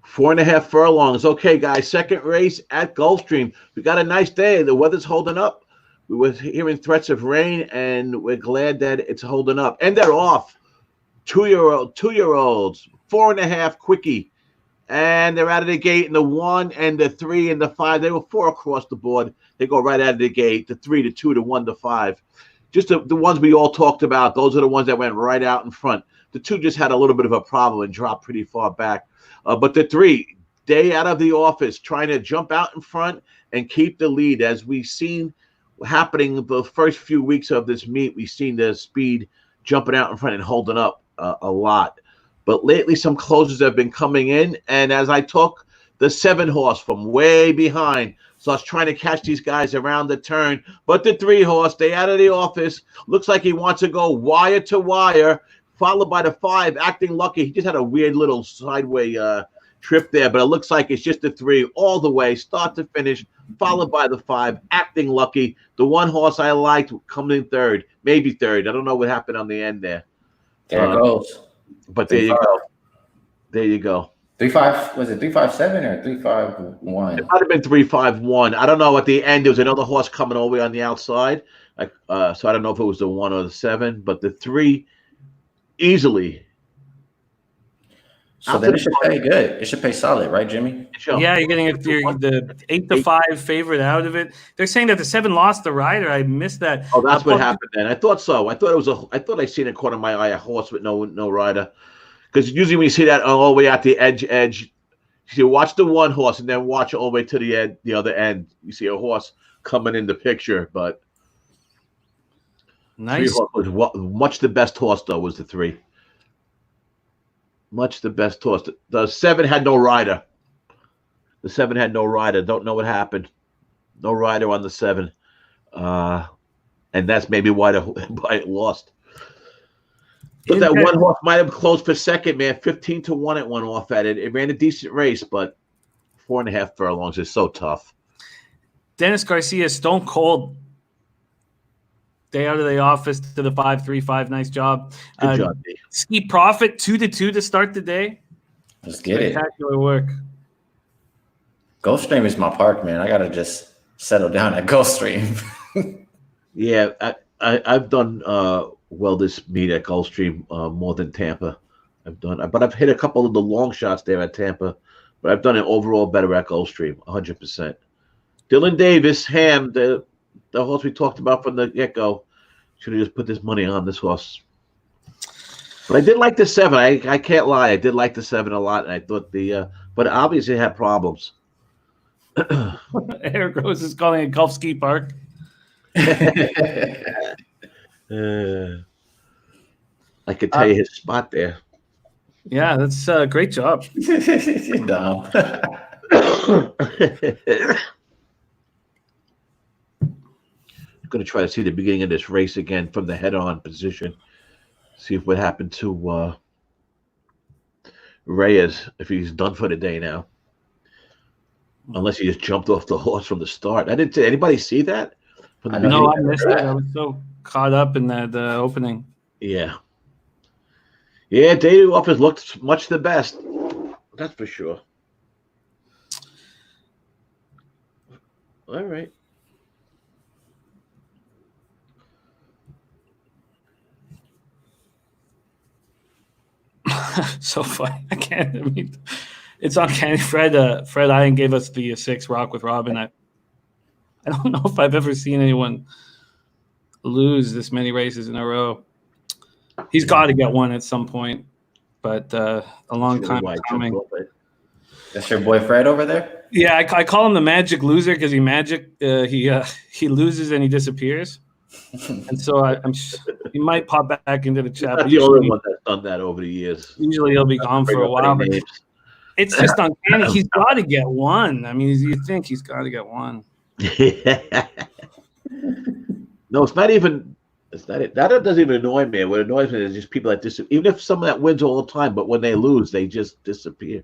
4.5 furlongs. Okay, guys, second race at Gulfstream. We got a nice day. The weather's holding up. We were hearing threats of rain, and we're glad that it's holding up. And they're off. Two-year-olds, 4.5 quickie. And they're out of the gate in the 1 and the 3 and the 5. They were 4 across the board. They go right out of the gate. The 3, the 2, the 1, the 5. Just the ones we all talked about. Those are the ones that went right out in front. The 2 just had a little bit of a problem and dropped pretty far back. But the 3, day out of the office, trying to jump out in front and keep the lead. As we've seen happening the first few weeks of this meet, we've seen the speed jumping out in front and holding up a lot. But lately, some closers have been coming in. And as I talk, the 7 horse from way behind. So I was trying to catch these guys around the turn. But the 3 horse, day out of the office, looks like he wants to go wire to wire. Followed by the 5, acting lucky. He just had a weird little sideway trip there, but it looks like it's just the 3 all the way, start to finish, followed by the 5, acting lucky. The 1 horse I liked coming in third, maybe third. I don't know what happened on the end there. There it goes. But there you go. There you go. 3-5, was it 3-5-7 or 3-5-1? It might have been 3-5-1. I don't know. At the end, there was another horse coming all the way on the outside. So I don't know if it was the 1 or the 7, but the 3 easily. So then it should pay good. It should pay solid, right, Jimmy? Yeah, you're getting the 8-5 favorite out of it. They're saying that the 7 lost the rider. I missed that. Oh, that's what happened then. I thought so. I thought I seen it caught in my eye a horse with no rider. Because usually when you see that all the way at the edge, you watch the 1 horse and then watch all the way to the other end. You see a horse coming in the picture, but nice. 3 was much the best horse though. Was the 3 much the best horse? The 7 had no rider. The 7 had no rider. Don't know what happened. No rider on the 7, and that's maybe why it lost. But that 1 horse might have closed for second, man. 15-1 it went off at it. It ran a decent race, but 4.5 furlongs is so tough. Dennis Garcia, stone cold. Day out of the office to the 5-3-5. Nice job. Good job, Dave. Ski Profit 2-2 to start the day. Let's get it. Spectacular work. Gulfstream is my park, man. I gotta just settle down at Gulfstream. Yeah, I've done well this meet at Gulfstream more than Tampa. But I've hit a couple of the long shots there at Tampa. But I've done it overall better at Gulfstream, 100%. Dylan Davis, Ham, the horse we talked about from the get-go, should have just put this money on this horse. But I did like the 7. I can't lie. I did like the 7 a lot. And I thought but obviously it had problems. Eric Rose is calling it Gulf Ski Park. I could tell you his spot there. Yeah, that's a great job. Dumb. I'm going to try to see the beginning of this race again from the head-on position. See what happened to Reyes, if he's done for the day now. Unless he just jumped off the horse from the start. Did anybody see that? No, I missed it. I was so caught up in that opening. Yeah. Yeah, Day Office looked much the best. That's for sure. All right. so funny. I can't. I mean, it's uncanny. Fred Iron gave us the 6 Rock with Robin. I don't know if I've ever seen anyone lose this many races in a row. He's got to get one at some point, but a long time coming. That's your boy Fred over there? Yeah, I call him the magic loser because he loses and he disappears. And so he might pop back into the chat. Not the only one that's done that over the years. Usually he'll be gone for a while. But it's just uncanny. He's got to get one. I mean, you think he's got to get one. No, it's not even. It's not it. That doesn't even annoy me. What annoys me is just people that disappear. Even if someone that wins all the time, but when they lose, they just disappear,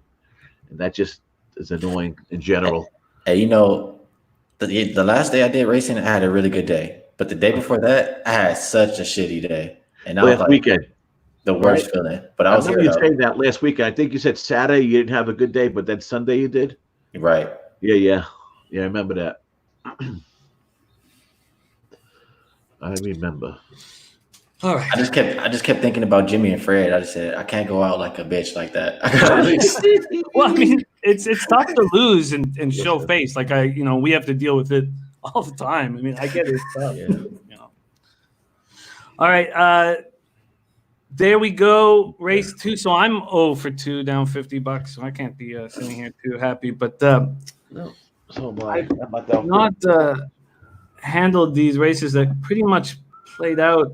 and that just is annoying in general. Hey, you know, the last day I did racing, I had a really good day. But the day before that, I had such a shitty day, and that was like weekend, the worst feeling. But I was here. You saying that last weekend. I think you said Saturday you didn't have a good day, but then Sunday you did. Right. Yeah. I remember that. I remember. All right. I just kept thinking about Jimmy and Fred. I just said I can't go out like a bitch like that. Well, I mean, it's tough to lose and show face. Like we have to deal with it all the time. I mean, I get it. It's tough. Yeah. All right. There we go. Race 2. So I'm 0 for 2, down $50. So I can't be sitting here too happy. But no, so am I. I've not handled these races that pretty much played out.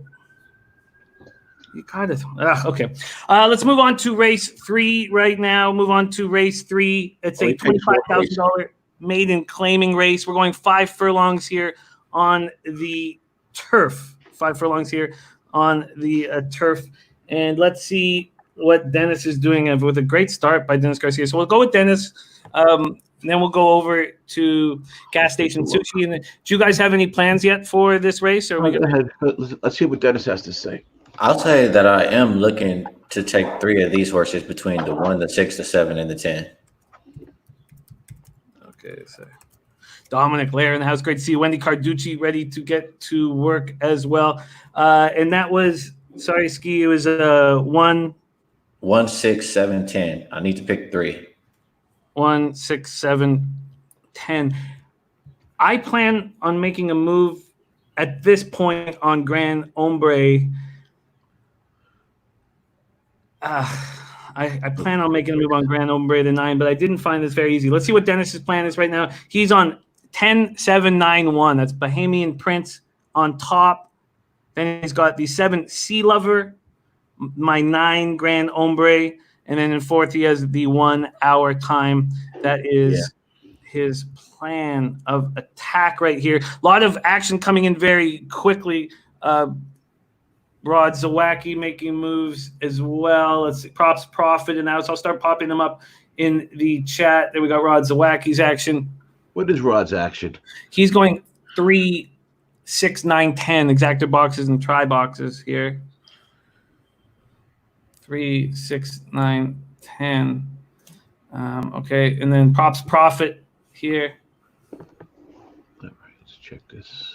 You kind of okay. Let's move on to race 3 right now. Move on to race 3. It's a $25,000 maiden claiming race. We're going 5 furlongs here on the turf. 5 furlongs here on the turf. And let's see what Dennis is doing with a great start by Dennis Garcia. So we'll go with Dennis. Then we'll go over to Gas Station Sushi. And do you guys have any plans yet for this race? Or let's see what Dennis has to say. I'll say that I am looking to take 3 of these horses between the 1, the 6, the 7, and the 10. Okay, so Dominic Lair in the house. Great to see you. Wendy Carducci ready to get to work as well. And that was, sorry, Ski, it was 1, 6, 7, 10. I need to pick 3. 1, 6, 7, 10. I plan on making a move at this point on Grand Ombre. I plan on making a move on Grand Ombre to 9, but I didn't find this very easy. Let's see what Dennis's plan is right now. He's on 10, 7, 9, 1. That's Bahamian Prince on top. Then he's got the 7 Sea Lover, my 9 Grand Ombre, and then in 4th he has the 1 hour time. That is his plan of attack right here. A lot of action coming in very quickly. Rod Zawacki making moves as well. Let's see, props, profit, and now so I'll start popping them up in the chat. There we got Rod Zawacki's action. What is Rod's action? He's going 3, 6, 9, 10 exactor boxes and try boxes here. 3, 6, 9, 10. Okay, and then props, profit here. All right, let's check this.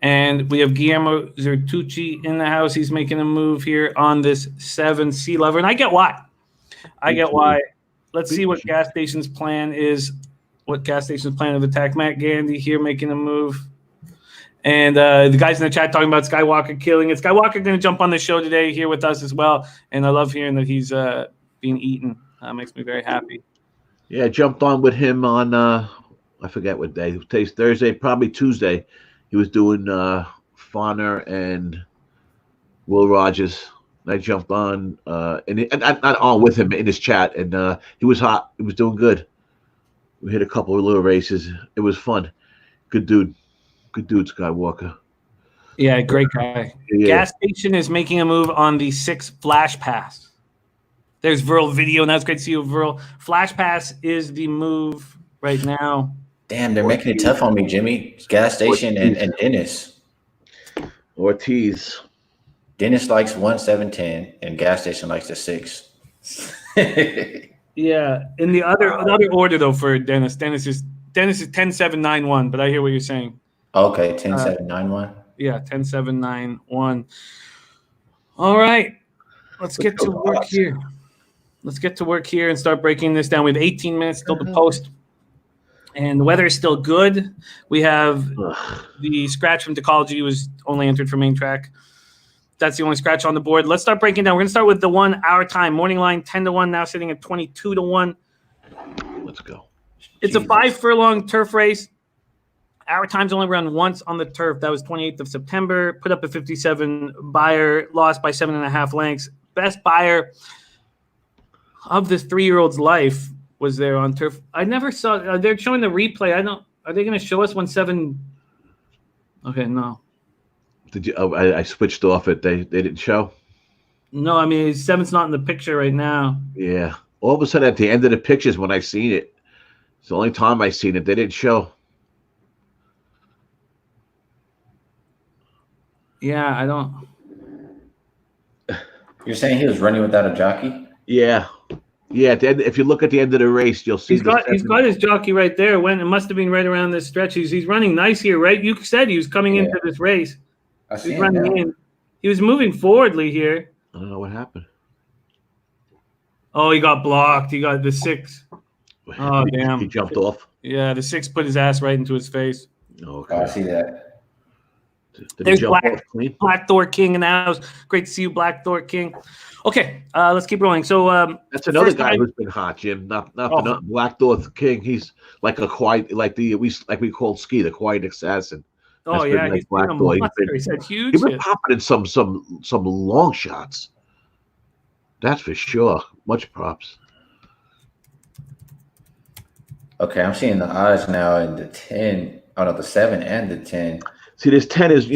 And we have Guillermo Zertucci in the house. He's making a move here on this 7 Sea Lover. And I get why. Let's see what Gas Station's plan is. What Gas Station's plan of attack. Matt Gandy here making a move. And the guys in the chat talking about Skywalker killing it. Skywalker going to jump on the show today here with us as well. And I love hearing that he's being eaten. Makes me very happy. Yeah, I jumped on with him on, I forget what day. Today's Thursday, probably Tuesday. He was doing Fawner and Will Rogers. And I jumped on, and not on with him in his chat. And he was hot. He was doing good. We hit a couple of little races. It was fun. Good dude. Good dude, Skywalker. Yeah, great guy. Yeah. Gas Station is making a move on the 6 Flash Pass. There's Verl video, and that's great to see you, Verl. Flash Pass is the move right now. Damn, they're making it tough on me, Jimmy. Gas Station and Dennis. Ortiz. Dennis likes 1, 7, 10, and Gas Station likes the 6. Yeah, in the other order though for Dennis. Dennis is 10, 7, 9, 1. But I hear what you're saying. Okay, 10, 7, 9, 1. Yeah, 10-7-9-1. All right. Let's get to work here. Let's get to work here and start breaking this down. We have 18 minutes till the post. And the weather is still good. We have the scratch from Ecology was only entered for main track. That's the only scratch on the board. Let's start breaking down. We're going to start with the 1 hour time. Morning line 10-1, now sitting at 22-1. Let's go. It's a 5 furlong turf race. Our time's only run once on the turf. That was 28th of September. Put up a 57 buyer, lost by 7.5 lengths. Best buyer of this 3-year-old's life was there on turf. I never saw. They're showing the replay. I don't. Are they going to show us when 7? Okay, no. Did you? Oh, I switched off it. They didn't show. No, I mean 7's not in the picture right now. Yeah. All of a sudden, at the end of the pictures, when I seen it, it's the only time I seen it. They didn't show. Yeah, I don't. You're saying he was running without a jockey? Yeah. Yeah, at the end, if you look at the end of the race, you'll see he's got his jockey right there. When it must have been right around this stretch. He's running nice here, right? You said he was coming into this race. He's running in. He was moving forwardly here. I don't know what happened. Oh, he got blocked. He got the 6. Oh, damn. He jumped off. Yeah, the 6 put his ass right into his face. Okay. Oh, I see that. There's Black Thor King in the house. Great to see you, Black Thor King. Okay, let's keep rolling. So that's another guy who's been hot, Jim. Not Black Thor King. He's like a quiet, we called Ski, the quiet assassin. Oh yeah, he's Black Thor. He's had huge. He's been popping in some long shots. That's for sure. Much props. Okay, I'm seeing the odds now in the 10. Oh no, the 7 and the 10. See, this 10 is,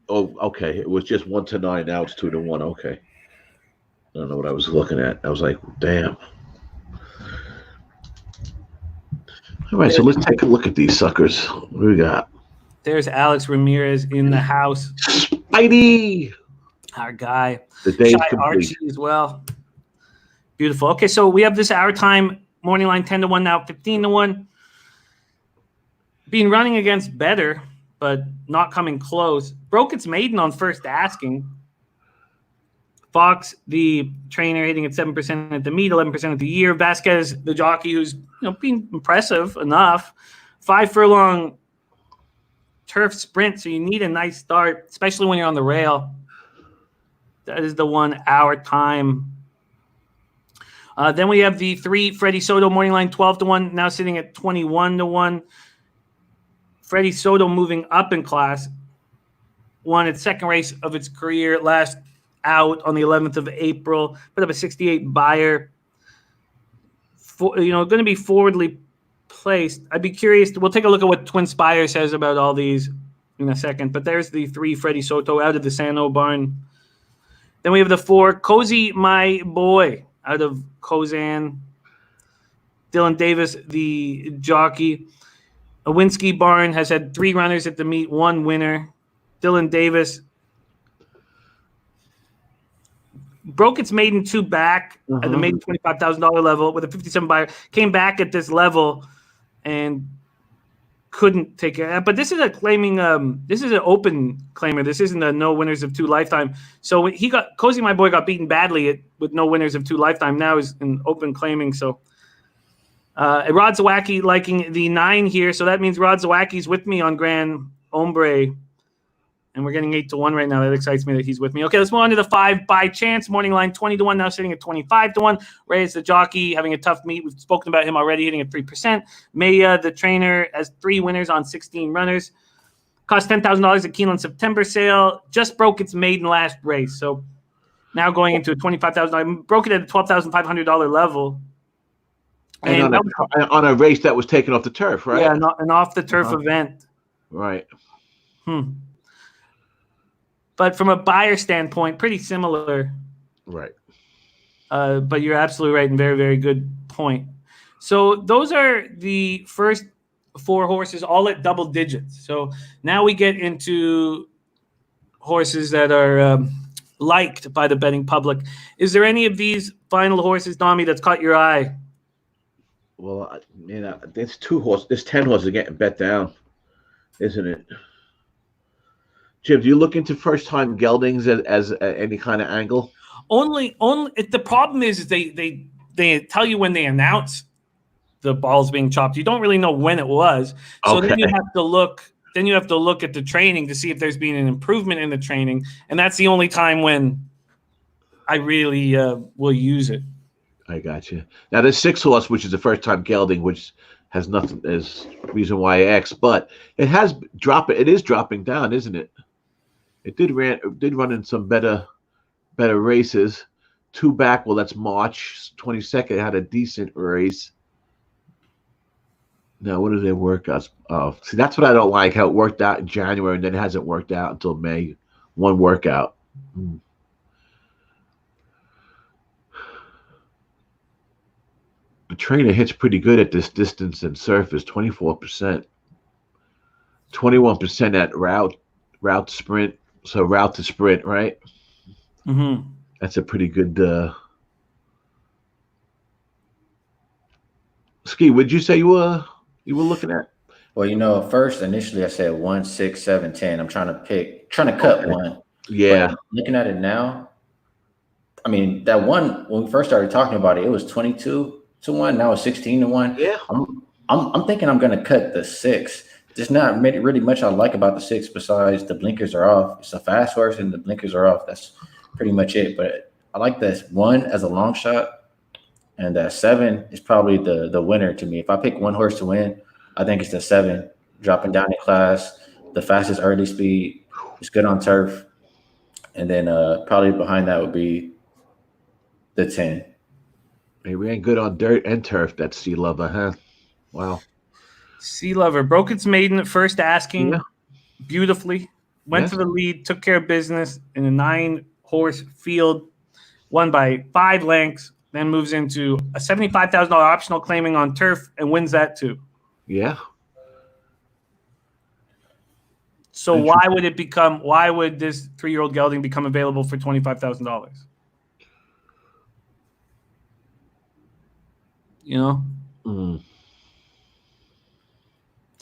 okay. It was just 1-9. Now it's 2-1. Okay. I don't know what I was looking at. I was like, damn. All right, so let's take a look at these suckers. What do we got? There's Alex Ramirez in the house. Spidey! Our guy. The day's Shy complete. Archie as well. Beautiful. Okay, so we have this hour time. Morning line 10-1, now 15-1. Been running against better, but not coming close. Broke its maiden on first asking. Fox, the trainer, hitting at 7% at the meet, 11% at the year. Vasquez, the jockey, who's being impressive enough. 5 furlong turf sprint, so you need a nice start, especially when you're on the rail. That is the 1 hour time. Then we have the 3 Freddie Soto morning line 12-1, now sitting at 21-1. Freddie Soto moving up in class, won its second race of its career last out on the 11th of April. Put up a 68 buyer. Going to be forwardly placed. I'd be curious. We'll take a look at what Twin Spire says about all these in a second. But there's the 3 Freddie Soto out of the Sano barn. Then we have the 4 Cozy My Boy out of Kozan. Dylan Davis, the jockey. Owinski barn has had 3 runners at the meet, 1 winner. Dylan Davis broke its maiden 2 back at the maiden $25,000 level with a 57 buyer. Came back at this level and couldn't take it. But this is a claiming. This is an open claimer. This isn't a no winners of 2 lifetime. So Cozy My Boy got beaten badly with no winners of 2 lifetime. Now is an open claiming. So Rod Zawacki liking the 9 here. So that means Rod Zawacki's with me on Grand Ombre. And we're getting 8-1 right now. That excites me that he's with me. Okay, let's move on to the 5 by chance. Morning line 20-1, now sitting at 25-1. Ray is the jockey, having a tough meet. We've spoken about him already, hitting at 3%. Maya, the trainer, has 3 winners on 16 runners. Cost $10,000 at Keeneland September sale. Just broke its maiden last race. So now going into a $25,000. Broke it at a $12,500 level. And on a race that was taken off the turf, right? Yeah, an off the turf event. Right. But from a buyer standpoint, pretty similar. Right. But you're absolutely right and very, very good point. So those are the first 4 horses, all at double digits. So now we get into horses that are liked by the betting public. Is there any of these final horses, Dami, that's caught your eye? Well, there's 2 horses. There's 10 horses getting bet down, isn't it? Jim, do you look into first-time geldings as any kind of angle? Only. The problem is they tell you when they announce the ball's being chopped. You don't really know when it was. So then you have to look. Then you have to look at the training to see if there's been an improvement in the training, and that's the only time when I really will use it. I got you. Now there's 6-horse, which is the first-time gelding, which has nothing as reason why I asked, but it has dropped. It is dropping down, isn't it? It did run in some better races. 2 back. Well, that's March 22nd. Had a decent race. Now, what are their workouts? Oh, see, that's what I don't like. How it worked out in January and then it hasn't worked out until May. 1 workout. The trainer hits pretty good at this distance and surface. 24%. 21% at route sprint. So route to sprint, right? Mm-hmm. That's a pretty good. Ski, would you say you were looking at? Well, first initially I said 1, 6, 7, 10. I'm trying to cut one. Yeah. But looking at it now, I mean that one when we first started talking about it, it was 22-1. Now it's 16-1. Yeah. I'm thinking I'm going to cut the 6. There's not really much I like about the 6 besides the blinkers are off. It's a fast horse and the blinkers are off. That's pretty much it. But I like this 1 as a long shot, and that 7 is probably the winner to me. If I pick one horse to win, I think it's the 7, dropping down in class, the fastest early speed. It's good on turf, and then probably behind that would be the 10. Hey, we ain't good on dirt and turf. That's Sea Lover, huh? Wow. Sea Lover broke its maiden at first asking beautifully, went to the lead, took care of business in a 9-horse field, won by 5 lengths, then moves into a $75,000 optional claiming on turf and wins that too. Yeah. So why would this 3-year-old gelding become available for $25,000? You know?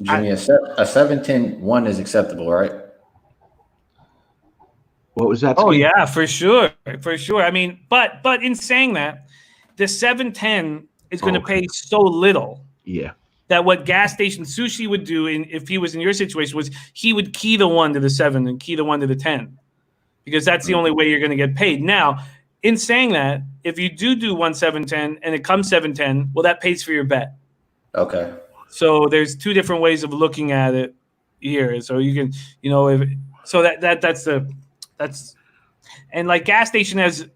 Jimmy, a 7-10-1 is acceptable, right? What was that? Oh yeah, for sure. I mean, but in saying that, the 7-10 is going to pay so little. Yeah. That what gas station sushi would do if he was in your situation was he would key the 1 to the 7 and key the 1 to the 10, because that's the only way you're going to get paid. Now, in saying that, if you do 1 7-10 and it comes 7-10, well, that pays for your bet. Okay. So there's 2 different ways of looking at it here. So you can, that's and like gas station has,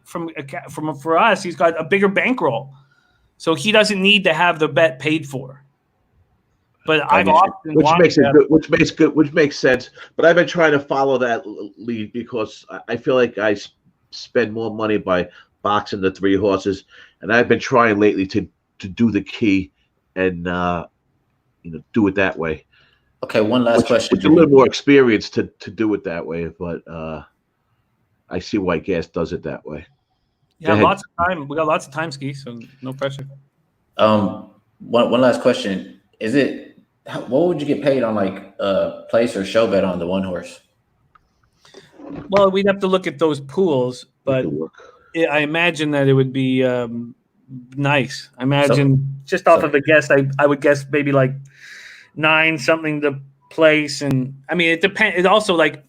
for us, he's got a bigger bankroll, so he doesn't need to have the bet paid for. But I've often which makes sense. But I've been trying to follow that lead because I feel like I spend more money by boxing the 3 horses, and I've been trying lately to do the key and do it that way. Okay, one last question. It's a little more experience to do it that way, but I see why gas does it that way. Yeah, lots of time. We got lots of time, Ski, so no pressure. One last question. What would you get paid on like place or show bet on the 1 horse? Well, we'd have to look at those pools, but I imagine that it would be nice. I imagine off of a guess, I would guess maybe like 9 something to place, and I mean it depends. It also like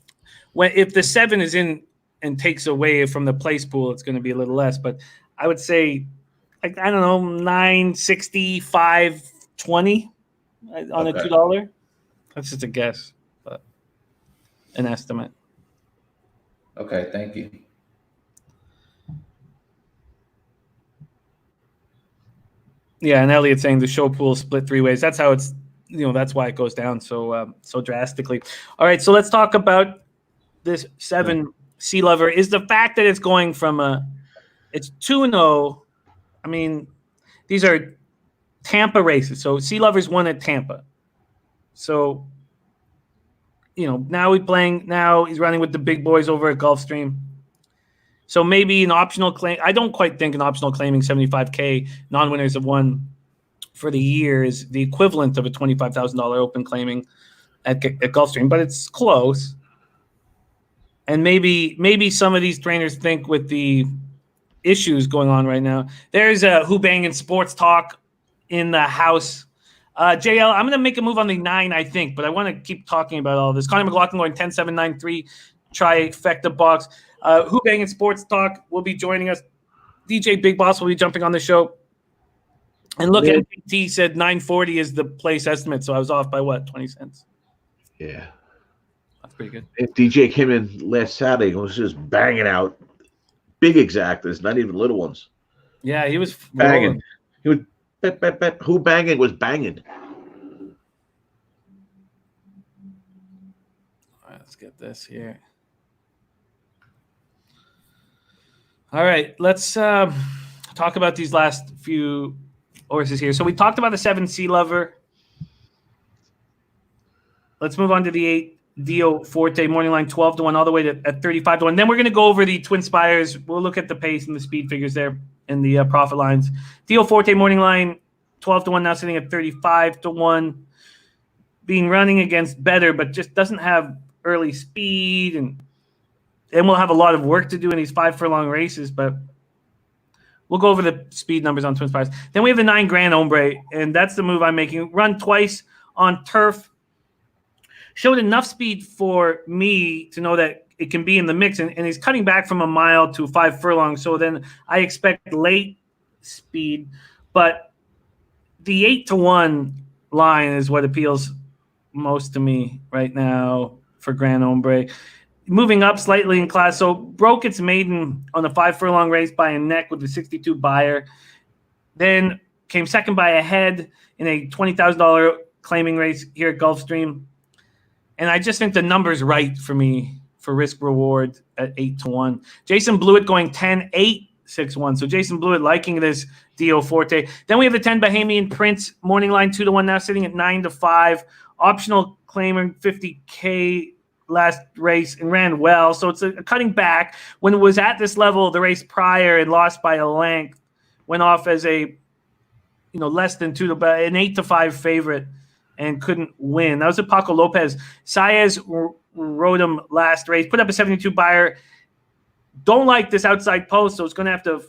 if the 7 is in and takes away from the place pool, it's going to be a little less. But I would say, like, I don't know, 960, 520 on a $2. That's just a guess, but an estimate. Okay, thank you. Yeah, and Elliot's saying the show pool split 3 ways. That's how it's, that's why it goes down so drastically. All right, so let's talk about this 7 Sea Lover. Is the fact that it's going from it's 2-0. I mean, these are Tampa races. So Sea Lover's won at Tampa. So, now he's running with the big boys over at Gulfstream. So maybe an optional claim. I don't quite think an optional claiming $75K non-winners have won for the year is the equivalent of a $25,000 open claiming. at Gulfstream, but it's close. And maybe some of these trainers think with the issues going on right now. There's a Who Bangin' Sports Talk in the house. JL, I'm going to make a move on the 9, I think, but I want to keep talking about all this. Connor McLaughlin going 10-7-9-3, trifecta box. Who Bangin' Sports Talk will be joining us. DJ Big Boss will be jumping on the show. And look, MPT said 940 is the place estimate, so I was off by what, 20 cents? Yeah. That's pretty good. If DJ came in last Saturday and was just banging out big exactas, not even little ones. Yeah, he was banging. He was bet. Who banging was banging. All right, let's get this here. All right, let's talk about these last few horses here. So we talked about the 7 Sea Lover. Let's move on to the 8 Dio Forte morning line 12-1 all the way to at 35-1. Then we're going to go over the Twin Spires. We'll look at the pace and the speed figures there and the profit lines. Dio Forte morning line 12-1 now sitting at 35-1, being running against better, but just doesn't have early speed, and we'll have a lot of work to do in these 5 furlong races, but we'll go over the speed numbers on Twin Spires. Then we have the 9 Grand Ombre, and that's the move I'm making. Run twice on turf. Showed enough speed for me to know that it can be in the mix, and he's cutting back from a mile to 5 furlongs, so then I expect late speed. But the 8-1 line is what appeals most to me right now for Grand Ombre. Moving up slightly in class, so broke its maiden on a 5 furlong race by a neck with the 62 buyer. Then came second by a head in a $20,000 claiming race here at Gulfstream. And I just think the number's right for me for risk reward at 8-1. Jason Blewett going 10-8-6-1. So Jason Blewett liking this Dio Forte. Then we have the 10 Bahamian Prince morning line 2-1 now sitting at 9-5. Optional claiming 50K last race and ran well. So it's a cutting back. When it was at this level the race prior and lost by a length, went off as a less than 2 to an 8-5 favorite and couldn't win. That was a Paco Lopez. Saez rode him last race, put up a 72 buyer. Don't like this outside post, so it's going to have to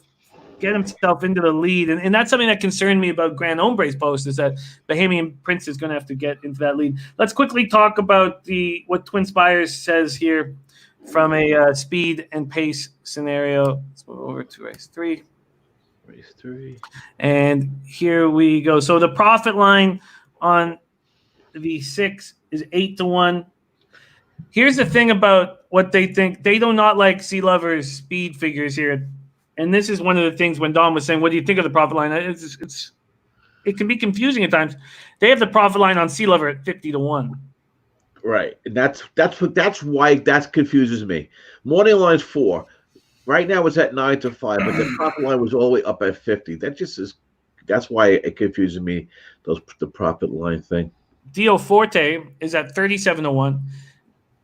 get himself into the lead. And that's something that concerned me about Grand Ombre's post, is that Bahamian Prince is going to have to get into that lead. Let's quickly talk about what Twin Spires says here from a speed and pace scenario. Let's move over to race 3. Race 3. And here we go. So the profit line on the 6 is 8-1. Here's the thing about what they think. They do not like Sea Lover's speed figures here. And this is one of the things when Don was saying, what do you think of the profit line? It can be confusing at times. They have the profit line on Sea Lover at 50-1. Right. And that's why that confuses me. Morning line's 4. Right now it's at 9-5, but the profit line was all the way up at 50. That's why it confuses me, the profit line thing. Dio Forte is at 37-1.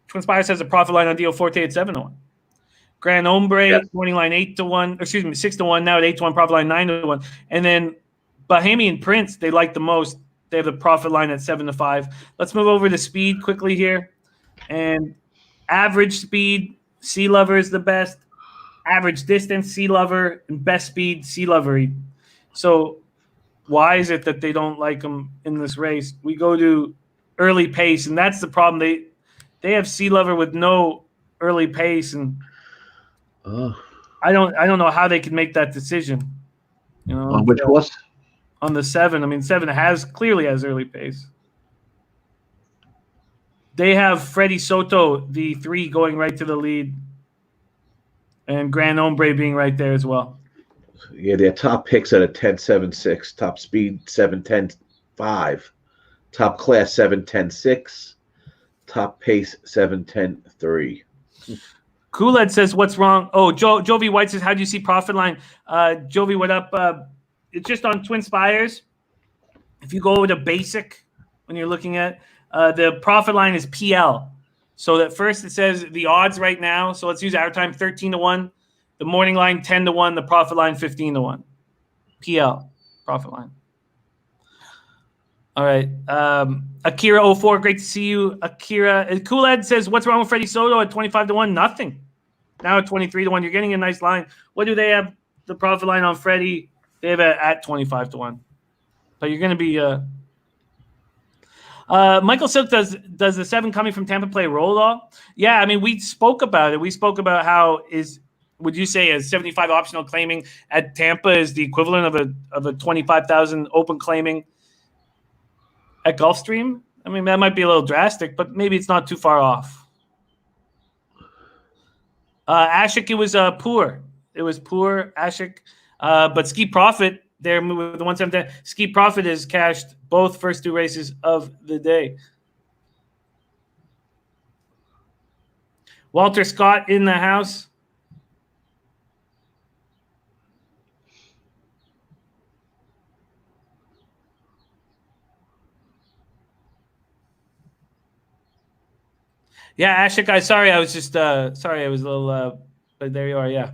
Twin Spires has a profit line on Dio Forte at 7-1. Grand Ombre, morning line 6-1, now at 8-1, profit line 9-1. And then Bahamian Prince, they like the most. They have the profit line at 7-5. Let's move over to speed quickly here. And average speed, Sea Lover is the best. Average distance, Sea Lover. And best speed, Sea Lover. So why is it that they don't like them in this race? We go to early pace, and that's the problem. They have Sea Lover with no early pace, and I don't know how they can make that decision. On which horse? On the 7. I mean, 7 clearly has early pace. They have Freddie Soto, the 3, going right to the lead, and Grand Ombre being right there as well. Yeah, their top picks at a 10-7-6, top speed 7-10-5, top class 7-10-6, top pace 7-10-3. Kool-Aid says, what's wrong? Oh, Jovi White says, how do you see profit line? Jovi, what up? It's just on Twin Spires. If you go over to basic, when you're looking at the profit line is PL. So that first it says the odds right now. So let's use our time, 13-1. The morning line 10-1, the profit line 15-1. PL, profit line. All right. Akira04, great to see you. Akira. Cool Ed says, what's wrong with Freddie Soto at 25-1? Nothing. Now at 23-1. You're getting a nice line. What do they have the profit line on Freddie? They have it at 25-1. But you're going to be Michael Silk, does the 7 coming from Tampa play a role at all? Yeah, I mean, we spoke about it. We spoke about how would you say a 75 optional claiming at Tampa is the equivalent of a 25,000 open claiming at Gulfstream? I mean, that might be a little drastic, but maybe it's not too far off. Ashik, it was poor. It was poor, Ashik. But Ski Profit, there with the 170. Ski Profit has cashed both first 2 races of the day. Walter Scott in the house. Yeah, Ashik, I was just sorry, I was a little but there you are, yeah.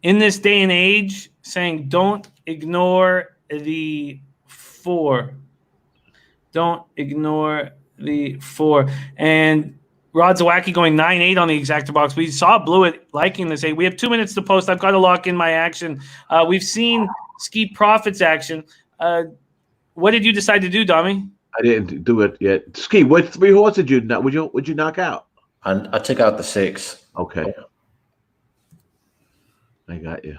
In this day and age, saying don't ignore the 4. Don't ignore the 4. And Rod Zawacki going 9-8 on the exactor box. We saw Blewett liking this 8. We have 2 minutes to post. I've got to lock in my action. We've seen Ski Profits action. What did you decide to do, Dommy? I didn't do it yet. Ski, what 3 horses did you would you knock out? I took out the 6. Okay. I got you.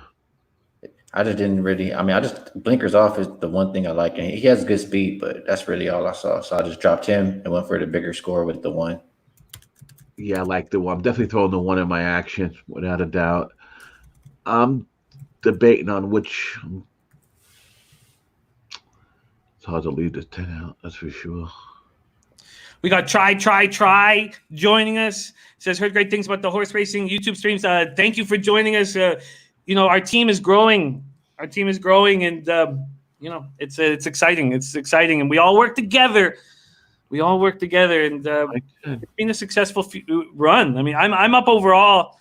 I just didn't really. I mean, blinkers off is the one thing I like, and he has good speed, but that's really all I saw. So I just dropped him and went for the bigger score with the 1. Yeah, I like the 1. I'm definitely throwing the 1 in my action, without a doubt. I'm debating on which. It's hard to leave the 10 out, that's for sure. We got Try joining us. Says, heard great things about the horse racing YouTube streams. Thank you for joining us. Our team is growing. And it's exciting. It's exciting, and we all work together. And it's been a successful run. I mean, I'm up overall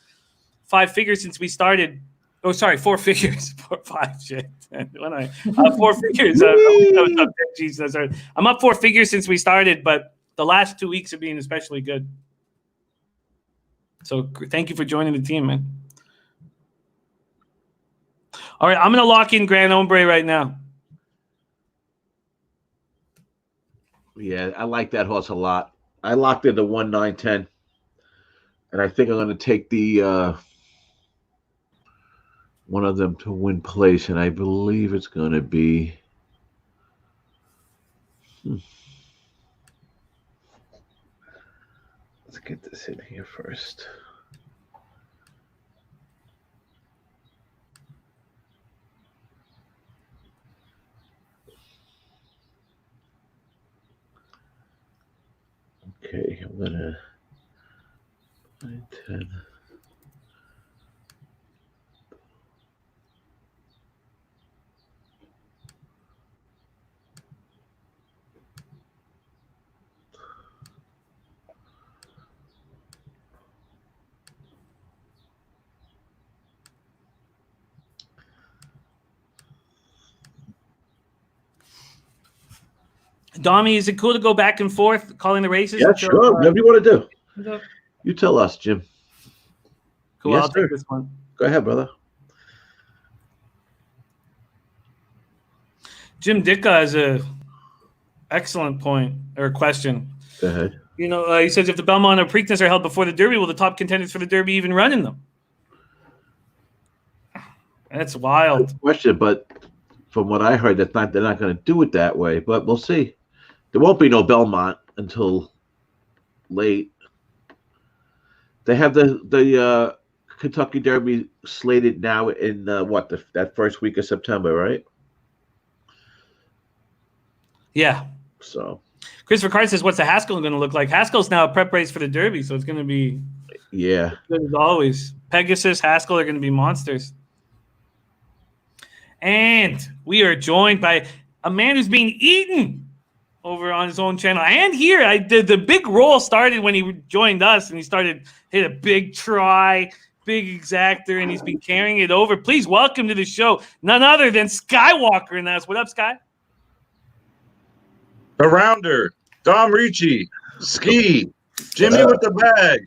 5 figures since we started. Oh, sorry, 4 figures. 4, 5, shit. When 4 figures. I'm up 4 figures since we started, but the last 2 weeks have been especially good. So thank you for joining the team, man. All right, I'm going to lock in Grand Ombre right now. Yeah, I like that horse a lot. I locked in the 1, 9, 10. And I think I'm going to take the one of them to win place. And I believe it's going to be... Let's get this in here first. Okay, I'm gonna 9, 10. Dommy, is it cool to go back and forth calling the races? Yeah, sure. Whatever you want to do. You tell us, Jim. Cool. Yes, I'll take this one. Go ahead, brother. Jim Dicka has a excellent point or question. Go ahead. He says, if the Belmont or Preakness are held before the Derby, will the top contenders for the Derby even run in them? That's wild. Good question, but from what I heard, they're not going to do it that way. But we'll see. There won't be no Belmont until late. They have the Kentucky Derby slated now in that first week of September, right? Yeah. So Christopher Carr says, what's the Haskell going to look like? Haskell's now a prep race for the Derby, so it's going to be good as always. Pegasus, Haskell are going to be monsters. And we are joined by a man who's being eaten over on his own channel. And here, I did the big roll started when he joined us, and he started hit a big try, big exactor, and he's been carrying it over. Please welcome to the show none other than Skywalker in us. What up, Sky? The Rounder, Dom Ricci, Ski, Jimmy with the bag.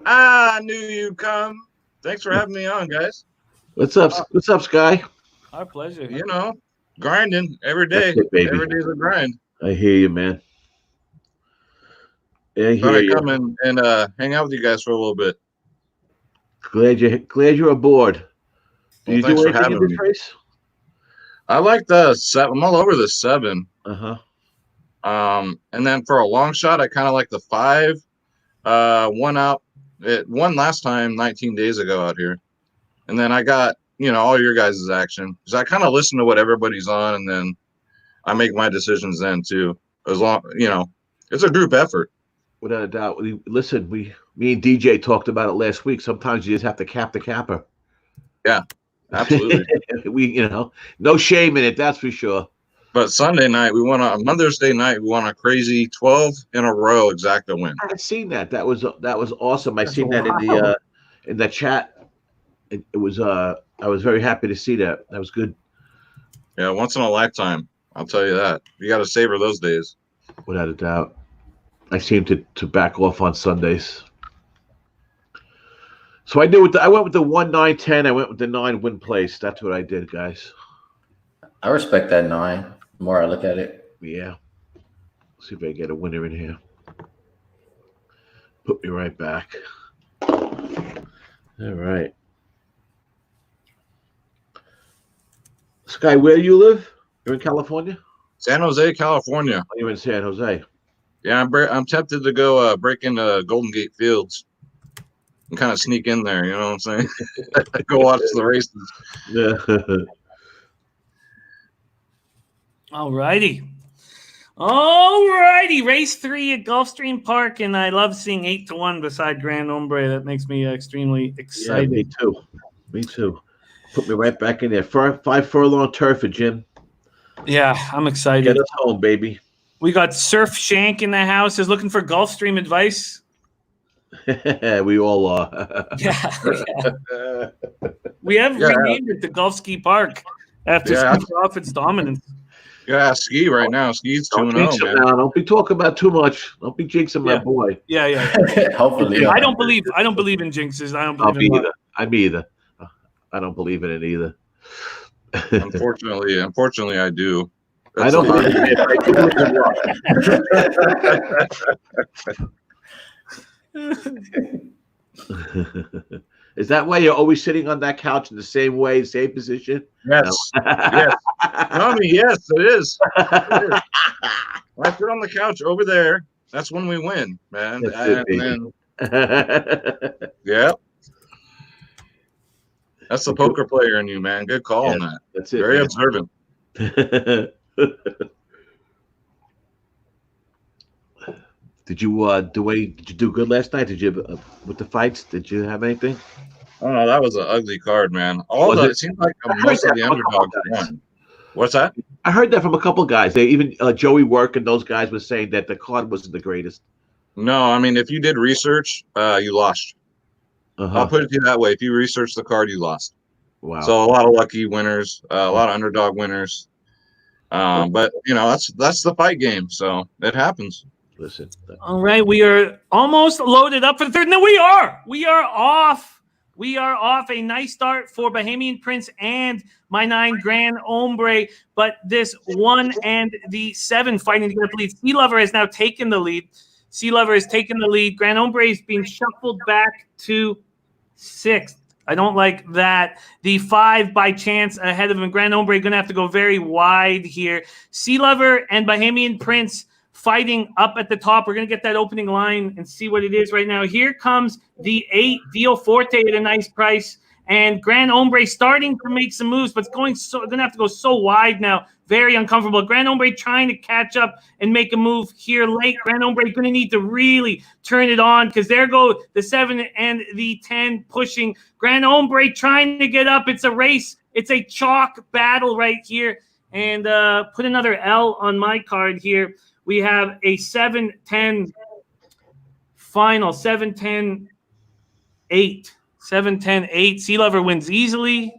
I knew you'd come. Thanks for having me on, guys. What's up? What's up, Sky? Our pleasure. You know, grinding every day. Every day's a grind. I hear you, man. I hear you. Come and hang out with you guys for a little bit. Glad you're aboard. Do you do anything in this race? I like the 7. I'm all over the 7. And then for a long shot, I kind of like the 5. One out. It won last time 19 days ago out here. And then I got, all your guys' action. Because I kind of listen to what everybody's on, and then I make my decisions then too. As long, it's a group effort. Without a doubt. Listen, me and DJ talked about it last week. Sometimes you just have to cap the capper. Yeah, absolutely. No shame in it, that's for sure. But Sunday night, we won on Mother's Day night. We won a crazy 12 in a row exacta win. I had seen that. That was awesome. I seen that in the chat. It was I was very happy to see that. That was good. Yeah, once in a lifetime. I'll tell you that. You got to savor those days. Without a doubt. I seem to back off on Sundays. So I went with the 1, 9, 10. I went with the 9 win place. That's what I did, guys. I respect that 9. The more I look at it. Yeah. Let's see if I can get a winner in here. Put me right back. All right. Sky, where do you live? You're in California? San Jose, California. Oh, you're in San Jose. Yeah, I'm tempted to go break into Golden Gate Fields and kind of sneak in there. You know what I'm saying? Go watch the races. Yeah. All righty. Race 3 at Gulfstream Park, and I love seeing 8-1 beside Grand Ombre. That makes me extremely excited. Yeah, me too. Put me right back in there. 5 furlong turf for Jim. Yeah, I'm excited. Get us home, baby. We got Surf Shank in the house. Is looking for Gulfstream advice. We all are. Yeah. We have renamed it to Gulf Ski Park after Ski Profit's dominance. Yeah, Ski right now. Ski's 2-0, man. Don't be talking about too much. Don't be jinxing my boy. Yeah. Hopefully. I don't believe in jinxes. I don't believe in I'm either. I don't believe in it either. Unfortunately, I do. I don't believe in it. Is that why you're always sitting on that couch in the same way, same position? Yes. Yes. Tommy, yes, it is. I sit on the couch over there. That's when we win, man. Yeah. That's the poker player in you, man. Good call on that. That's it. Very observant. Did you do good last night? Did you with the fights? Did you have anything? Oh, that was an ugly card, man. It seems like most of the underdogs won. What's that? I heard that from a couple guys. They even Joey Work and those guys were saying that the card wasn't the greatest. No, I mean, if you did research, you lost. I'll put it to you that way. If you research the card, you lost. Wow. So a lot of lucky winners, a lot of underdog winners. But that's the fight game, so it happens. Listen. All right, we are almost loaded up for the third. No, we are. We are off. We are off. A nice start for Bahamian Prince and my 9 Grand Ombre. But this 1 and the 7 fighting to get the lead. Sea Lover has now taken the lead. Grand Ombre is being shuffled back to 6th. I don't like that. The 5 by chance ahead of him. Grand Ombre going to have to go very wide here. Sea Lover and Bahamian Prince fighting up at the top. We're going to get that opening line and see what it is right now. Here comes the 8 Dio Forte at a nice price. And Grand Ombre starting to make some moves, but it's going to have to go so wide now. Very uncomfortable. Grand Ombre trying to catch up and make a move here late. Grand Ombre going to need to really turn it on because there go the 7 and the 10 pushing. Grand Ombre trying to get up. It's a race. It's a chalk battle right here. And put another L on my card here. we have a 7-10 final, 7-10-8. 7-10-8. Sea Lover wins easily.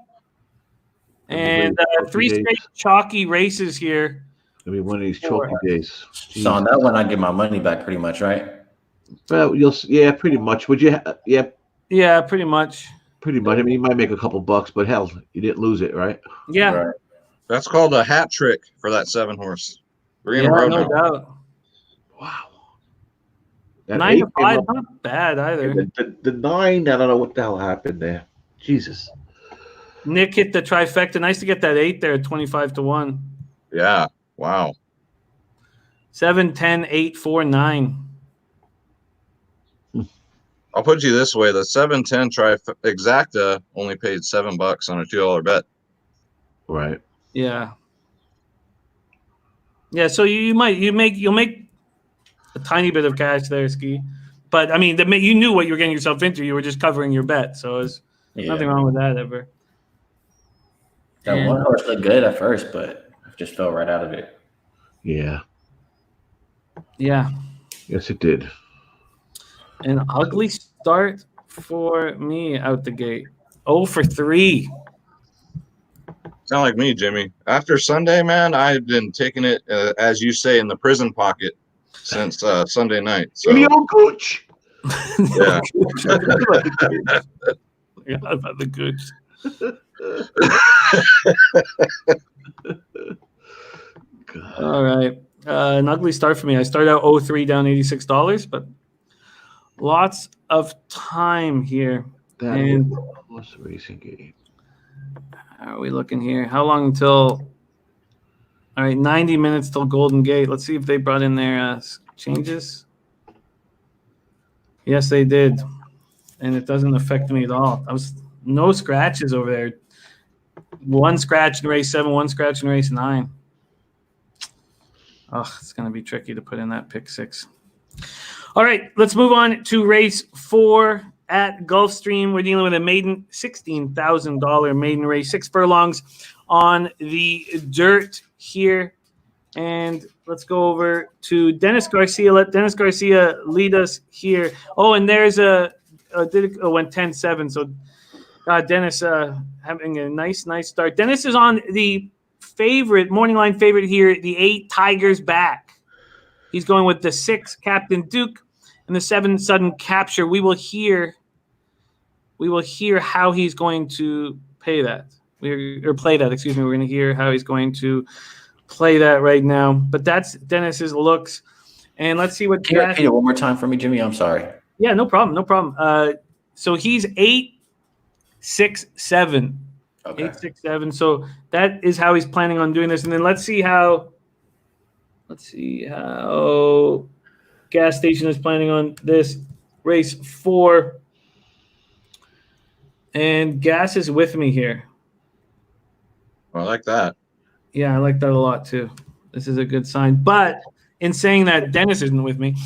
And 3 straight chalky races here. I mean, one of these chalky days. Jeez. So on that one, I get my money back pretty much, right? Well, pretty much. Would you? Yeah, pretty much. Pretty much. I mean, you might make a couple bucks, but hell, you didn't lose it, right? Yeah. Right. That's called a hat trick for that 7-horse. No doubt. Wow. 9 to 5, not bad either. The 9, I don't know what the hell happened there. Jesus. Nick hit the trifecta. Nice to get that 8 there at 25 to 1. Yeah. Wow. 7-10-8-4-9. I'll put you this way: the 7-10 exacta only paid $7 on a $2 bet. Right. Yeah. Yeah. So you'll make a tiny bit of cash there, Ski. But I mean, you knew what you were getting yourself into. You were just covering your bet, so there's nothing wrong with that ever. That one horse looked good at first, but I just fell right out of it. Yeah. Yeah. Yes, it did. An ugly start for me out the gate. 0 for 3. Sound like me, Jimmy. After Sunday, man, I've been taking it, as you say, in the prison pocket since Sunday night. So. Give me your gooch. Yeah. Forgot about the gooch. All right. An ugly start for me. I started out 0-3 down $86, but lots of time here. And horse racing game. How are we looking here? How long until? All right, 90 minutes till Golden Gate. Let's see if they brought in their changes. Yes, they did, and it doesn't affect me at all. No scratches over there. 1 scratch in race 7, 1 scratch in race 9. Oh, it's going to be tricky to put in that pick 6. All right, let's move on to race 4 at Gulfstream. We're dealing with a maiden $16,000 maiden race, 6 furlongs on the dirt here. And let's go over to Dennis Garcia. Let Dennis Garcia lead us here. Oh, and there's went 10-7. So Dennis having a nice start. Dennis is on the morning line favorite here, the 8 Tigers Back. He's going with the 6 Captain Duke and the 7 Sudden Capture. We will hear how he's going to play that. We're going to hear how he's going to play that right now. But that's Dennis's looks. And let's see what. Can you repeat it one more time for me, Jimmy? I'm sorry. Yeah, no problem. So he's 8-6-7. Okay. 8-6-7. So that is how he's planning on doing this. And then let's see how Gas Station is planning on this race 4. And Gas is with me here. I like that. Yeah, I like that a lot too. This is a good sign. But in saying that, Dennis isn't with me.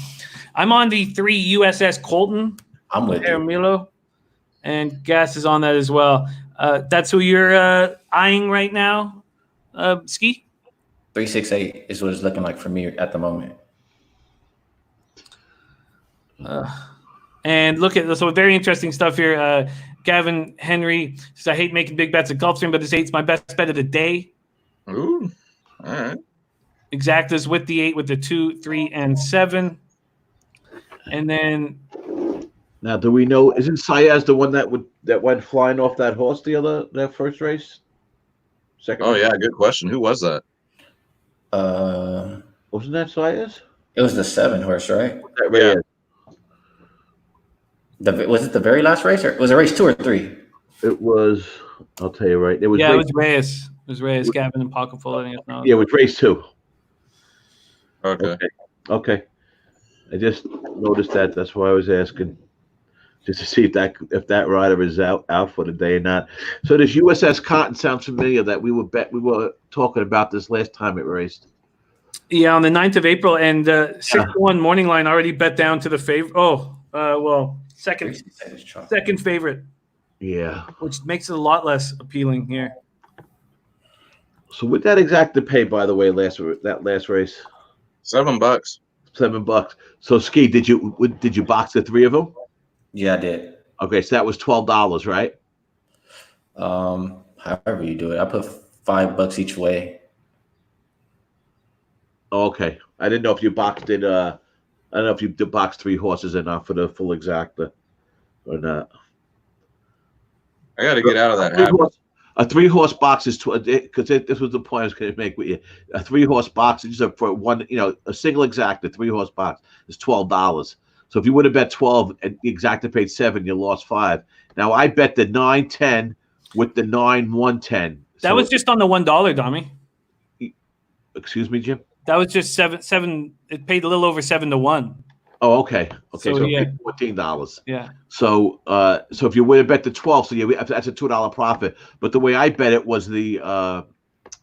I'm on the 3 USS Colton. I'm with you. Milo, and Gas is on that as well. That's who you're eyeing right now, Ski? 368 is what it's looking like for me at the moment. And look at this. So very interesting stuff here. Gavin Henry says, I hate making big bets at Gulfstream, but this 8's my best bet of the day. Ooh, all right. Exactas with the 8, with the 2, 3, and 7. And then now, do we know? Isn't Saez the one that went flying off that horse that first race? Second. Oh yeah, good question. Who was that? Wasn't that Saez? It was the 7 horse, right? Yeah. Was it the very last race, or was it race 2 or 3? It was. I'll tell you right. It was Reyes. It was Reyes, Gavin, and Pocketful. Yeah, it was race 2. Okay. I just noticed that. That's why I was asking, just to see if that rider is out for the day or not. So does USS Cotton sound familiar? That we were talking about this last time it raced. Yeah, on the 9th of April, and 6-1 morning line already bet down to the favorite. Second favorite. Yeah, which makes it a lot less appealing here. So with that exact pay, by the way, that last race, $7. $7. So, Ski, did you box the 3 of them? Yeah, I did. Okay, so that was $12, right? However you do it, I put $5 each way. Oh, okay, I didn't know if you boxed it. I don't know if you boxed 3 horses or not for the full exacta or not. I got to get out of that habit. A 3-horse box is because this was the point I was going to make with you. A 3-horse box is just for one, a single exacta 3-horse box is $12. So if you would have bet 12 and the exacta paid 7, you lost 5. Now I bet the 9-10 with the 9-1-10. That was just on the $1, Dommy. Excuse me, Jim. That was just seven. It paid a little over 7 to 1. Oh, okay. Okay, so yeah. $14. Yeah. So if you would have bet the 12, so that's a $2 profit. But the way I bet it was I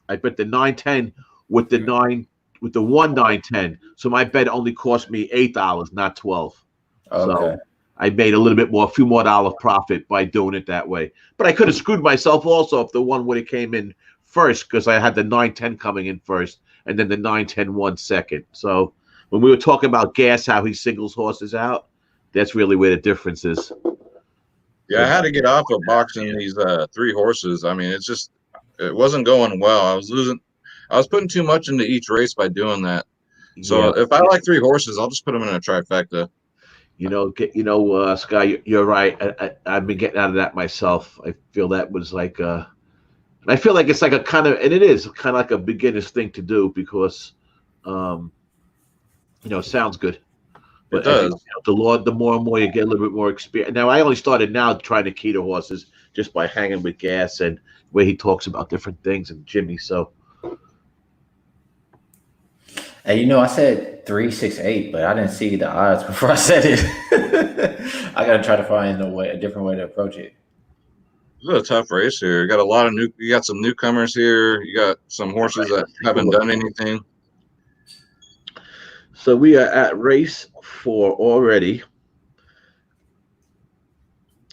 bet the 9-10 with the 1-9-10. So my bet only cost me $8, not 12. Okay. So I made a little bit more, a few more dollars profit by doing it that way. But I could have screwed myself also if the one would have came in first, because I had the 9-10 coming in first and then the 9-10 1 second. So when we were talking about Gas, how he singles horses out, that's really where the difference is. Yeah, I had to get off of boxing these 3 horses. I mean, it wasn't going well. I was putting too much into each race by doing that. So if I like 3 horses, I'll just put them in a trifecta. Sky, you're right. I've been getting out of that myself. I feel that was like I feel like it's like a kind of, and it is kind of like a beginner's thing to do because, it sounds good. But it does. The more and more you get a little bit more experience. Now, I only started now trying to key to horses just by hanging with Gas and where he talks about different things and Jimmy. So, hey, I said 3, 6, 8, but I didn't see the odds before I said it. I got to try to find a different way to approach it. This is a tough race here. You got some newcomers here. You got some horses that haven't done anything. So we are at race 4 already.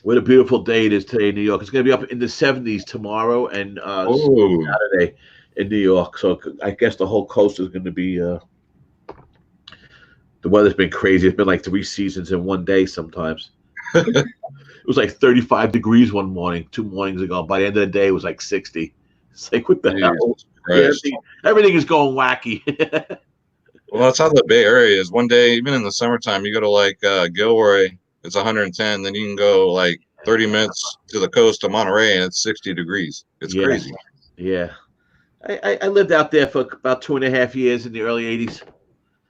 What a beautiful day it is today in New York. It's going to be up in the 70s tomorrow and Saturday in New York. So I guess the whole coast is going to be the weather's been crazy. It's been like 3 seasons in one day sometimes. It was like 35 degrees one morning, 2 mornings ago. By the end of the day, it was like 60. It's like, what the hell? Everything is going wacky. Well, that's how the Bay Area is. One day, even in the summertime, you go to like Gilroy, it's 110. Then you can go like 30 minutes to the coast to Monterey, and it's 60 degrees. It's crazy. Yeah. I lived out there for about 2.5 years in the early 80s.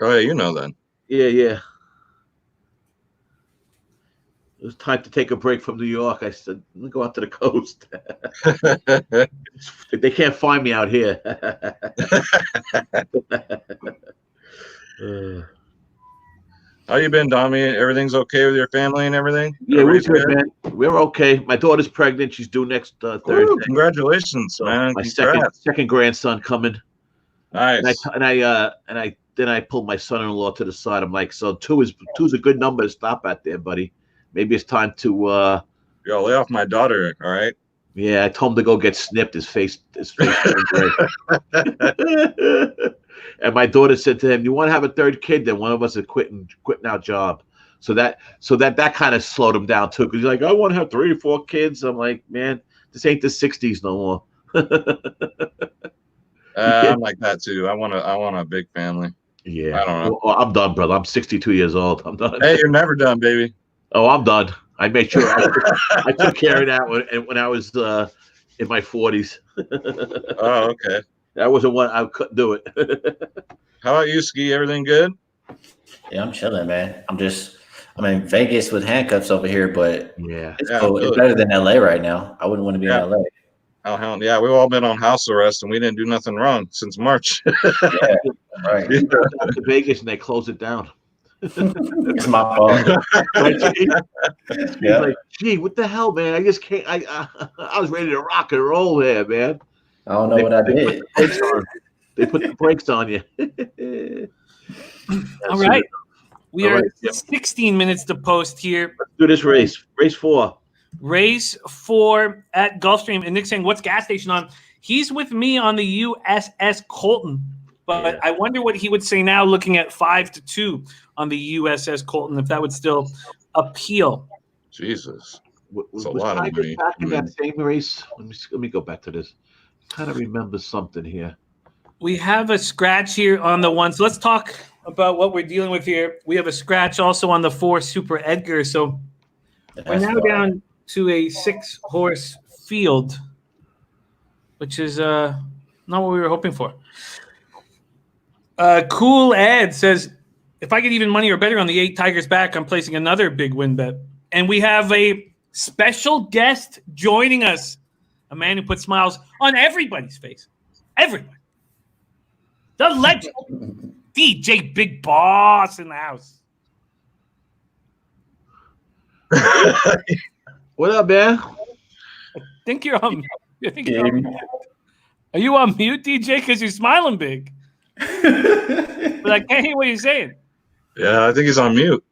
Oh, yeah, you know that. Yeah. It was time to take a break from New York. I said, let me go out to the coast. They can't find me out here. How you been, Dommy? Everything's okay with your family and everything? Yeah, we're good, man. We're okay. My daughter's pregnant. She's due next Thursday. Ooh, congratulations, man. My second grandson coming. Nice. And I pulled my son-in-law to the side. I'm like, so two's a good number to stop at there, buddy. Maybe it's time to yo, lay off my daughter, all right? Yeah, I told him to go get snipped. His face turned gray. And my daughter said to him, "You want to have a 3rd kid? Then one of us is quitting our job." So that kind of slowed him down too, because he's like, "I want to have 3 or 4 kids." I'm like, "Man, this ain't the '60s no more." I'm like that too. I want a big family. Yeah, I don't know. Well, I'm done, brother. I'm 62 years old. I'm done. Hey, you're never done, baby. Oh, I'm done. I made sure I took care of that when I was in my 40s. Oh, okay. That wasn't one I couldn't do it. How about you, Ski? Everything good? Yeah, I'm chilling, man. I'm in Vegas with handcuffs over here, but it's cool. It's better than LA right now. I wouldn't want to be in LA. Oh, hell yeah. We've all been on house arrest and we didn't do nothing wrong since March. Yeah, right. Yeah. To Vegas and they closed it down. It's my fault. Yeah. Like, gee, what the hell, man? I just can't. I was ready to rock and roll there, man. I don't know what I did. They put the brakes on you. All right. We are 16 minutes to post here. Let's do this race. Race 4. Race 4 at Gulfstream. And Nick's saying, what's gas station on? He's with me on the USS Colton. But I wonder what he would say now, looking at 5-2 on the USS Colton, if that would still appeal. Jesus. Was Tiger back in that same race? Let me go back to this. Kind of remember something here. We have a scratch here on the 1. So let's talk about what we're dealing with here. We have a scratch also on the 4 Super Edgar. So we're now down to a 6-horse field, which is not what we were hoping for. Cool Ed says, if I get even money or better on the 8 Tigers back, I'm placing another big win bet. And we have a special guest joining us, a man who puts smiles on everybody's face. Everybody. The legend, DJ Big Boss in the house. What up, man? I think you're on mute. Are you on mute, DJ? Because you're smiling big. But I can't hear what you're saying. Yeah, I think he's on mute.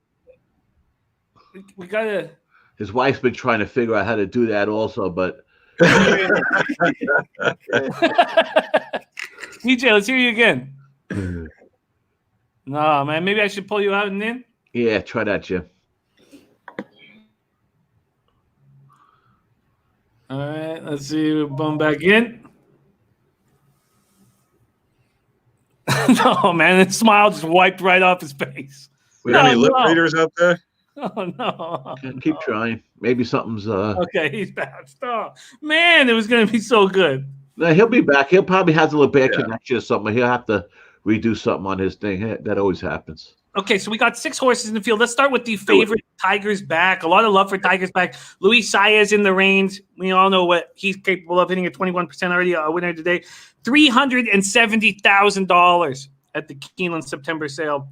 We gotta. His wife's been trying to figure out how to do that also, but DJ, let's hear you again. No, man, maybe I should pull you out and in. Yeah, try that, Jim. All right, let's see. We'll bum back in. No, man, the smile just wiped right off his face. We got any lip readers out there? Oh, no. Keep trying. Maybe something's Okay, he's bounced. Oh, man, it was going to be so good. No, he'll be back. He'll probably have a little bad connection or something. He'll have to redo something on his thing. That always happens. Okay, so we got 6 horses in the field. Let's start with the favorite Tigers back. A lot of love for Tigers back. Luis Saez in the reins. We all know what he's capable of, hitting at 21% already, a winner today. $370,000 at the Keeneland September sale.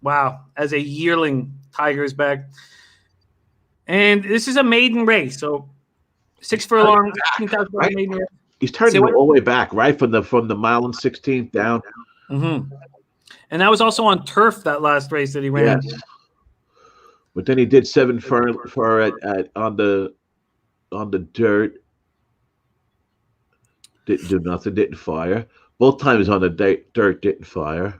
Wow, as a yearling Tigers back. And this is a maiden race, so 6 furlong, $16,000 maiden race. He's turning all the way back, right? From the mile and 16th down. Mm-hmm. And that was also on turf, that last race that he ran. Yes. But then he did 7 for on the dirt. Didn't do nothing, didn't fire. Both times on the dirt, didn't fire.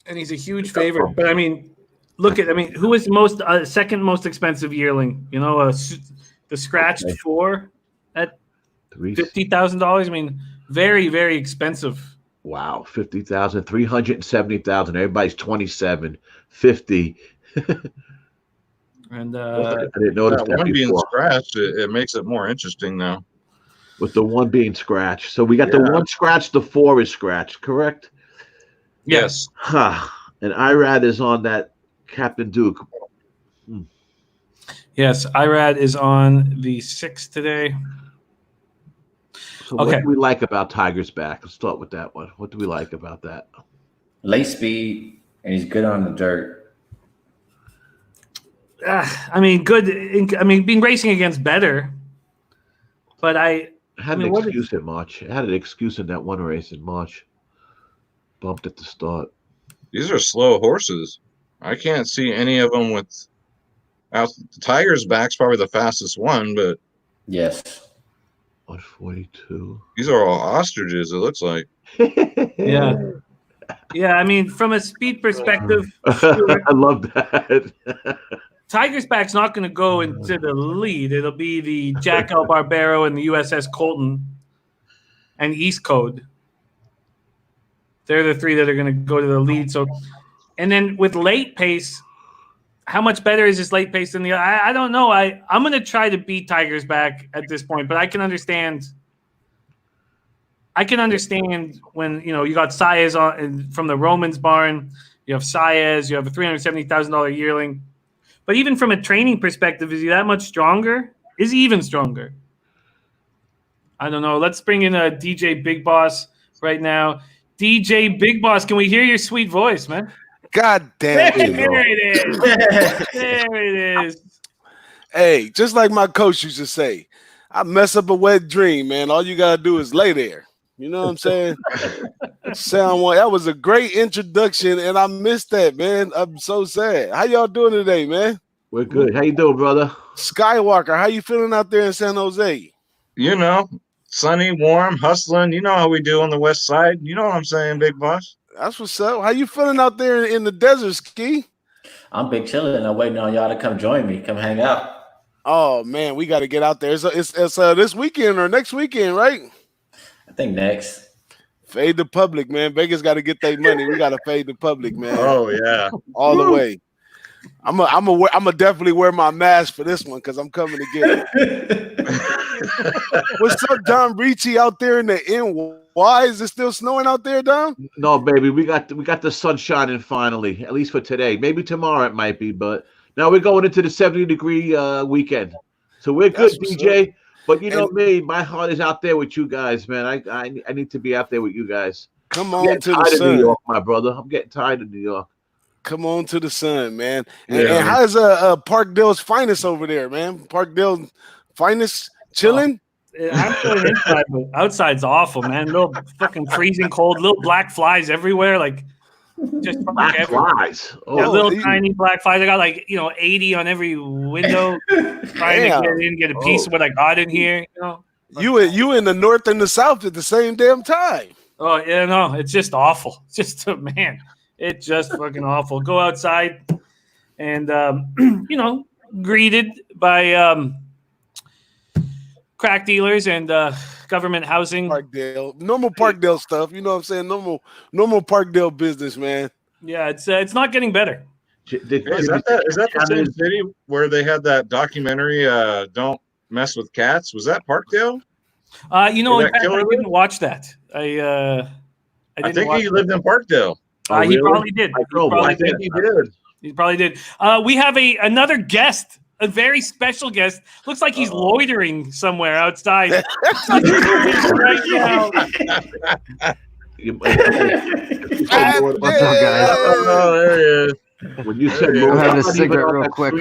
And he's a huge favorite. But, I mean, who is the most second most expensive yearling? You know, the scratched 4 at $50,000. I mean, very, very expensive. Wow, 50,000, 370,000. Everybody's 27, 50. And I didn't notice that one before. being scratched, it makes it more interesting now. With the 1 being scratched, so we got the 1 scratched, the 4 is scratched, correct? Yes. Huh. And Irad is on that Captain Duke. Yes, Irad is on the 6 today. So what do we like about Tigers back? Let's start with that one. What do we like about that? Late speed, and he's good on the dirt. I mean, good. I mean, been racing against better. But I had an excuse in March. I had an excuse in that one race in March. Bumped at the start. These are slow horses. I can't see any of them with. The Tiger's back's probably the fastest one, but yes. 142. These are all ostriches, it looks like. Yeah. Yeah, I mean, from a speed perspective, I love that. Tiger's back's not going to go into the lead. It'll be the Jack L. Barbero and the USS Colton and East Code. They're the 3 that are going to go to the lead. So, and then with late pace, how much better is this late pace than the? I don't know. I'm going to try to beat Tigers back at this point, but I can understand. I can understand when you got Saez on from the Romans barn. You have Saez. You have a $370,000 yearling. But even from a training perspective, is he that much stronger? Is he even stronger? I don't know. Let's bring in a DJ Big Boss right now. DJ Big Boss, can we hear your sweet voice, man? God damn it. There it is. There it is. Hey, just like my coach used to say, I mess up a wet dream, man. All you got to do is lay there. You know what I'm saying? That was a great introduction, and I missed that, man. I'm so sad. How y'all doing today, man? We're good. How you doing, brother? Skywalker, how you feeling out there in San Jose? sunny, warm, hustling. You know how we do on the west side. You know what I'm saying, big boss? That's what's up. How you feeling out there in the desert, Ski? I'm big chilling. I'm waiting on y'all to come join me. Come hang out. Oh man, we got to get out there. It's this weekend or next weekend, right? I think next. Fade the public, man. Vegas got to get their money. We got to fade the public, man. Oh yeah, all the way. I'm a definitely wear my mask for this one because I'm coming to get it. What's up, Don Ricci out there in the NY? Is it still snowing out there, Don? No, baby. We got the sun shining finally, at least for today. Maybe tomorrow it might be, but now we're going into the 70-degree weekend. So we're good, DJ. But you know me, my heart is out there with you guys, man. I need to be out there with you guys. Come on to the sun. New York, my brother. I'm getting tired of New York. Come on to the sun, man. And how's Parkdale's finest over there, man? Parkdale finest chilling? I'm feeling inside, but outside's awful, man. Little fucking freezing cold, little black flies everywhere, like just black flies. Little tiny black flies. I got 80 on every window, trying to get a piece of what I got in here. You in the north and the south at the same damn time. Oh yeah, no, it's just awful. It's just man. It's just fucking awful. Go outside and, greeted by crack dealers and government housing. Normal Parkdale stuff. You know what I'm saying? Normal Parkdale business, man. Yeah, it's not getting better. Is that the same city where they had that documentary, Don't Mess with Cats? Was that Parkdale? I didn't watch that. I think he lived in Parkdale. He probably did. I think he did. He probably did. We have another guest, a very special guest. Looks like he's loitering somewhere outside. Right now. What's up, guys? Oh, there he is. When you said I'll have a cigarette real quick.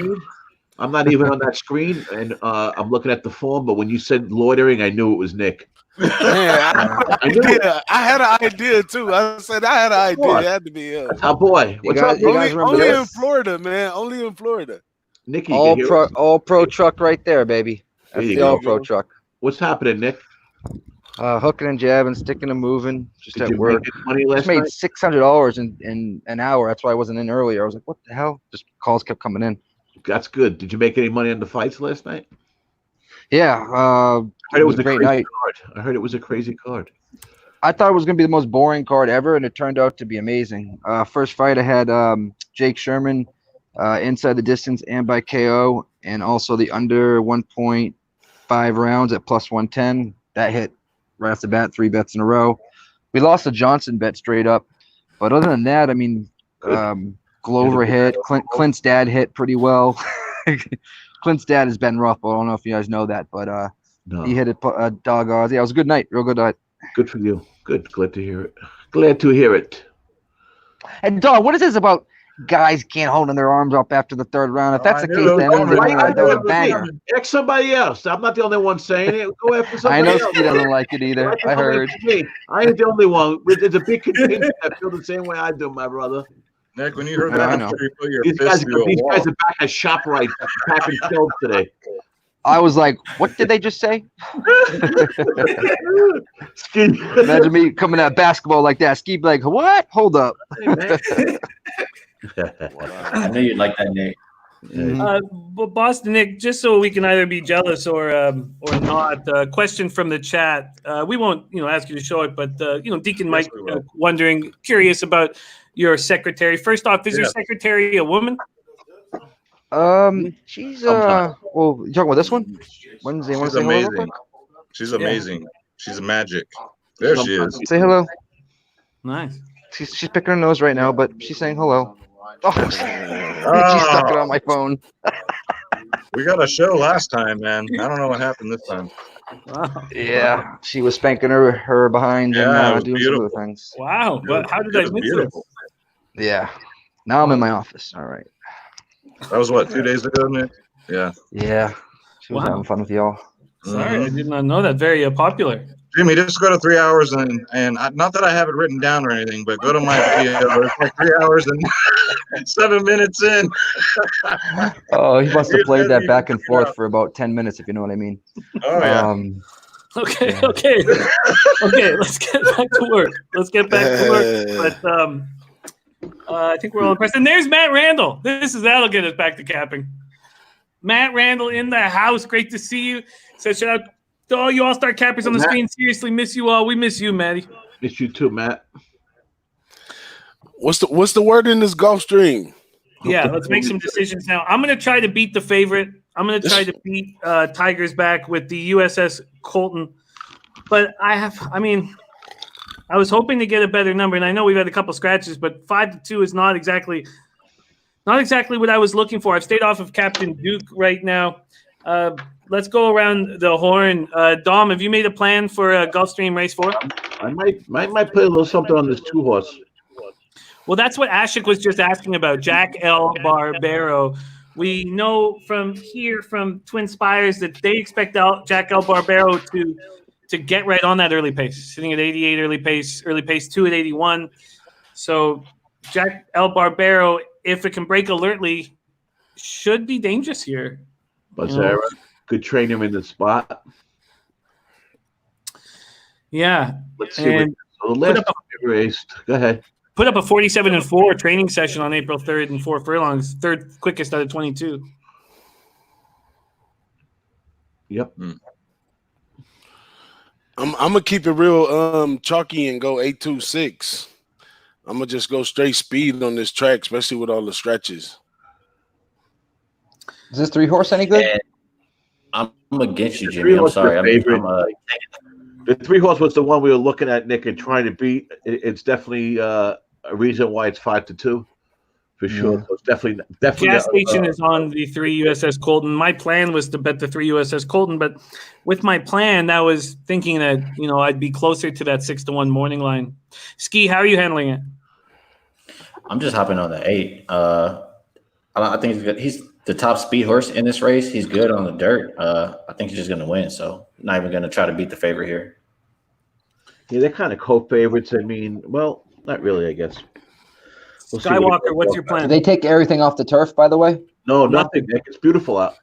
I'm not even on that screen, and I'm looking at the phone. But when you said loitering, I knew it was Nick. Man, I had an idea too. I said I had an idea. It had to be him. Our boy. What's up? Only in Florida, man. Only in Florida. Nicky, all pro truck right there, baby. That's the all pro truck. What's happening, Nick? Hooking and jabbing, sticking and moving. Just Did at you work. make money last Just made night? $600 in an hour. That's why I wasn't in earlier. I was like, what the hell? Just calls kept coming in. That's good. Did you make any money on the fights last night? Yeah. I heard it was a great crazy night. card. I heard it was a crazy card. I thought it was going to be the most boring card ever, and it turned out to be amazing. First fight, I had Jake Sherman inside the distance and by KO, and also the under 1.5 rounds at plus 110. That hit right off the bat, 3 bets in a row. We lost a Johnson bet straight up. But other than that, I mean, Glover hit. Clint's dad hit pretty well. Clint's dad has been rough. I don't know if you guys know that, but No. he hit a dog odds. Yeah, it was a good night. Real good night. Good for you. Good. Glad to hear it. Glad to hear it. And dog, what is this about guys can't hold their arms up after the third round? If that's the case, then that was a banger. Ask somebody else. I'm not the only one saying it. Go after somebody I know else. Steve doesn't like it either. I heard. I ain't the only one. There's a big contingent that feel the same way I do, my brother. Nick, when you heard I that, know. you put your These fist through a wall. guys are back at ShopRite packing shelves today. I was like, what did they just say? Imagine me coming at basketball like that. Ski be like, what? Hold up. I knew you'd like that, Nick. But Boston Nick, just so we can either be jealous or not. Question from the chat. We won't, ask you to show it, but Deacon Mike wondering, curious about your secretary. First off, is your secretary a woman? She's well, you talking about this one? Wednesday. She's amazing. She's amazing. She's magic. There she is. Say hello. Nice. She's picking her nose right now, but she's saying hello. Oh, she stuck it on my phone. We got a show last time, man. I don't know what happened this time. Wow. Yeah, she was spanking her behind and doing some other things. Wow. But how did I miss this? Yeah. Now I'm in my office. All right. That was what, 2 days ago, Nick? Yeah. Yeah. She was having fun with y'all. Sorry, I did not know that. Very popular. Jimmy, just go to 3 hours and not that I have it written down or anything, but go to my video. It's like 3 hours and 7 minutes in. Oh, he must have played that back and forth for about 10 minutes, if you know what I mean. Oh, yeah. Okay. Let's get back to work. But I think we're all impressed. And there's Matt Randall. That'll get us back to capping. Matt Randall in the house. Great to see you. So shout out to all you all-star cappers on the screen. Seriously, miss you all. We miss you, Matty. Miss you too, Matt. What's the word in this Gulfstream? Yeah, let's make some decisions now. I'm going to try to beat the favorite. I'm going to try to beat Tigers back with the USS Colton. But I was hoping to get a better number, and I know we've had a couple scratches, but 5-2 is not exactly what I was looking for. I've stayed off of Captain Duke right now. Let's go around the horn. Dom, have you made a plan for Gulfstream Race 4? I might play a little something on this 2-horse. Well, that's what Ashik was just asking about. Jack L. Barbero. We know from Twin Spires that they expect Jack L. Barbero to get right on that early pace, sitting at 88 early pace 2 at 81. So Jack L. Barbero, if it can break alertly, should be dangerous here. But good trainer in the spot. Yeah. Let's see. The last race. Go ahead. Put up a 47-4 training session on April 3rd and 4 furlongs, third quickest out of 22. Yep. I'm gonna keep it real chalky and go 8-2-6. I'm gonna just go straight speed on this track, especially with all the stretches. Is this 3-horse any good? I'm against you, Jimmy. I'm sorry. The 3-horse was the one we were looking at, Nick, and trying to beat. It's definitely a reason why it's 5-2 for sure. So it's definitely. Gas station is on the 3 USS Colton. My plan was to bet the 3 USS Colton, but with my plan, I was thinking that I'd be closer to that 6-1 morning line. Ski, how are you handling it? I'm just hopping on the 8. I think he's good. He's the top speed horse in this race. He's good on the dirt. I think he's just going to win. So not even going to try to beat the favorite here. Yeah, they're kind of co-favorites. I mean, well, not really, I guess. We'll Skywalker, what's your plan? Did they take everything off the turf, by the way? No, nothing, Nick. It's beautiful out.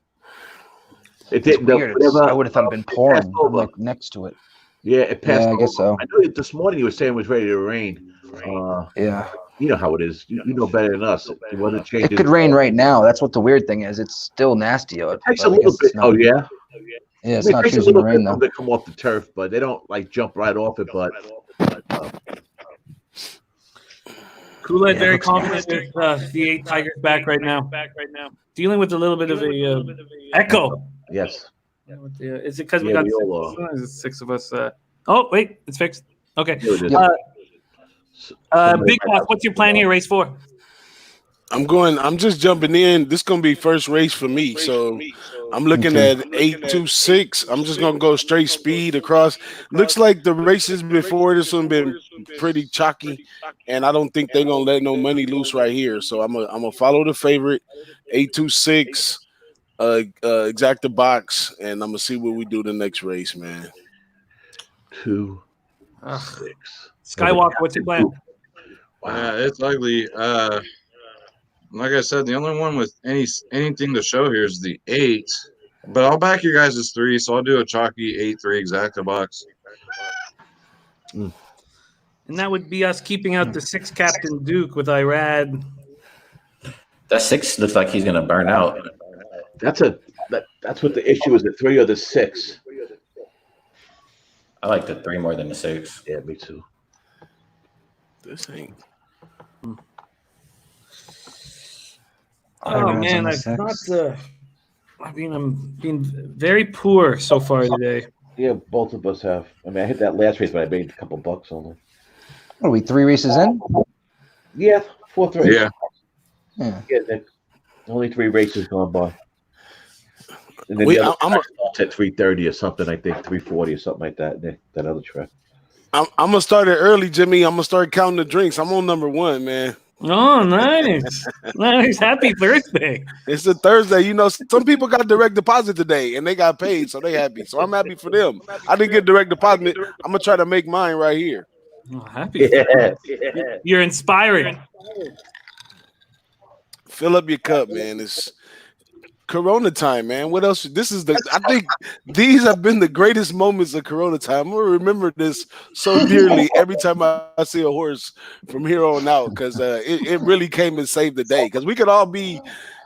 It didn't. I would have thought it'd been pouring like next to it. Yeah, it passed. Yeah, I guess so. I know this morning you were saying it was ready to rain. Yeah. You know how it is. You know better than us. It wasn't changing. It could rain right now. That's what the weird thing is. It's still nasty out. It takes a little bit. Oh, yeah? Yeah, it's not choosing to rain, though. They come off the turf, but they don't, jump right off it, but... Kool-Aid very confident with the 8 Tigers back right now. Dealing with a little bit of a echo. Yes. Is it because we got 6 of us? Oh, wait, it's fixed. Okay. Big Boss, what's your plan here, race 4? I'm just jumping in. This is gonna be first race for me. So I'm looking at 8-2-6. I'm just gonna go straight speed across. Looks like the races before this one been pretty chalky, and I don't think they're gonna let no money loose right here. So I'm gonna follow the favorite, 8-2-6, exact the box, and I'm gonna see what we do the next race, man. 2-6. Skywalker, what's your plan? Wow, it's ugly. Like I said, the only one with anything to show here is the 8. But I'll back you guys as 3, so I'll do a chalky 8-3 exacta box. And that would be us keeping out the 6 Captain Duke with Irad. That 6 looks like he's going to burn out. That's what the issue is, the 3 or the 6. I like the 3 more than the 6. Yeah, me too. This ain't. Oh man, I'm being very poor so far today. Yeah, both of us have. I mean, I hit that last race, but I made a couple bucks only. What are we, 3 races in? Yeah, 4-3. Yeah. Yeah, only 3 races gone by. And then I'm at 3:30 or something. I think 3:40 or something like that. That other track. I'm gonna start it early, Jimmy. I'm gonna start counting the drinks. I'm on number 1, man. Oh, nice. Nice. Happy Thursday. It's a Thursday. You know, some people got direct deposit today and they got paid, so they happy. So I'm happy for them. I didn't get direct deposit. I'm going to try to make mine right here. Oh, happy. Yeah. You're inspiring. Fill up your cup, man. Corona time, man. What else? I think these have been the greatest moments of Corona time. I'm gonna remember this so dearly every time I see a horse from here on out, because it really came and saved the day. Because we could all be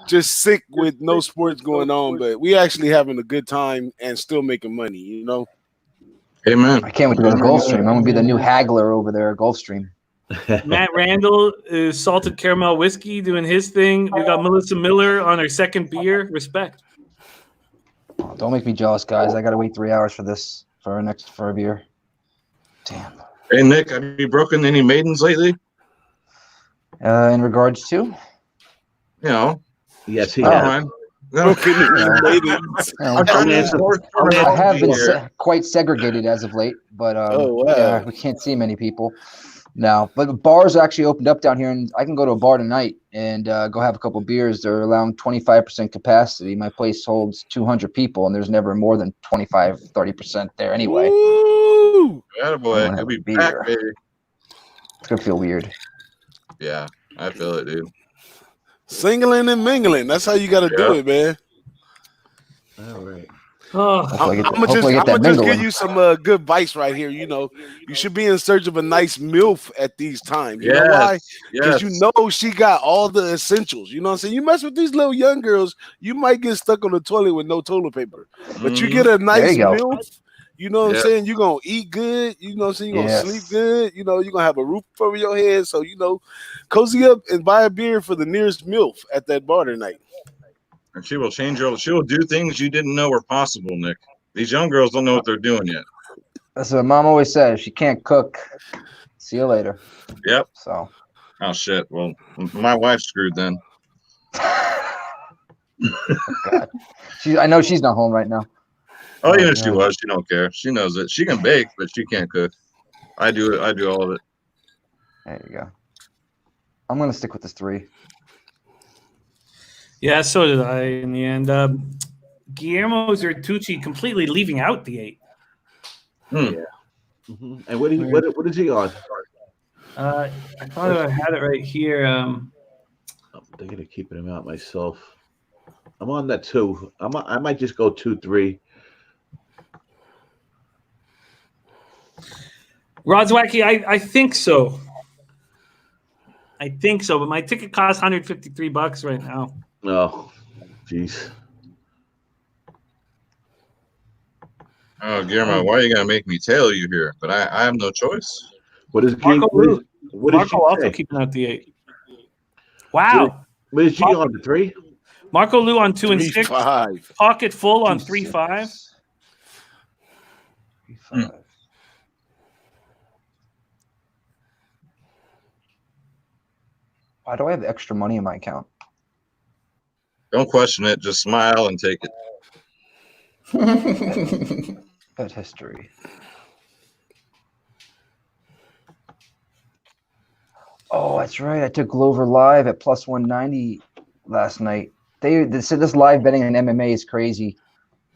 just sick with no sports going on, but we actually having a good time and still making money, you know? Amen. I can't wait to go to Gulfstream. I'm going to be the new haggler over there at Gulfstream. Matt Randall is salted caramel whiskey doing his thing. We got Melissa Miller on her second beer. Respect. Oh, don't make me jealous, guys. I got to wait 3 hours for this, for a beer. Damn. Hey, Nick, have you broken any maidens lately? In regards to? Yes, he Never has. mind. No. I have been quite segregated as of late, but yeah, we can't see many people now. But the bars actually opened up down here, and I can go to a bar tonight and go have a couple beers. They're allowing 25% capacity. My place holds 200 people, and there's never more than 25-30% there anyway. Woo! Attaboy. You'll be back, baby. It's gonna feel weird. Yeah, I feel it, dude. Singling and mingling. That's how you got to do it, man. All right. Oh, I'm gonna just give you some good advice right here. You know, you should be in search of a nice MILF at these times. You know why? Because you know she got all the essentials. You know what I'm saying? You mess with these little young girls, you might get stuck on the toilet with no toilet paper. But you get a nice MILF. You know what I'm saying? You're going to eat good. You know what I'm saying? You're going to sleep good. You know, you're going to have a roof over your head. So, you know, cozy up and buy a beer for the nearest MILF at that bar tonight. And she will she will do things you didn't know were possible, Nick. These young girls don't know what they're doing yet. That's what Mom always says. She can't cook. See you later. Yep. So. Oh, shit. Well, my wife's screwed then. God. I know she's not home right now. Oh, even if she was, she don't care. She knows it. She can bake, but she can't cook. I do it. I do all of it. There you go. I'm gonna stick with this 3. yeah, so did I in the end. Guillermo Zertucci completely leaving out the 8. Yeah. Mm-hmm. And what is he on? I thought I had it right here. I'm thinking of keeping him out myself. I'm on that 2. I might just go 2-3. Rodzwacki, I think so. But my ticket costs $153 right now. Oh, jeez. Oh, Guillermo, why are you gonna make me tail you here? But I have no choice. What is Marco also say? keeping out the 8. Wow. What is she on the 3? Marco Lu on 2 and 6. 5. Pocket full on 3-5. 3-5. Why do I have extra money in my account? Don't question it. Just smile and take it. Bet history. Oh, that's right. I took Glover live at plus 190 last night. They said this live betting in MMA is crazy.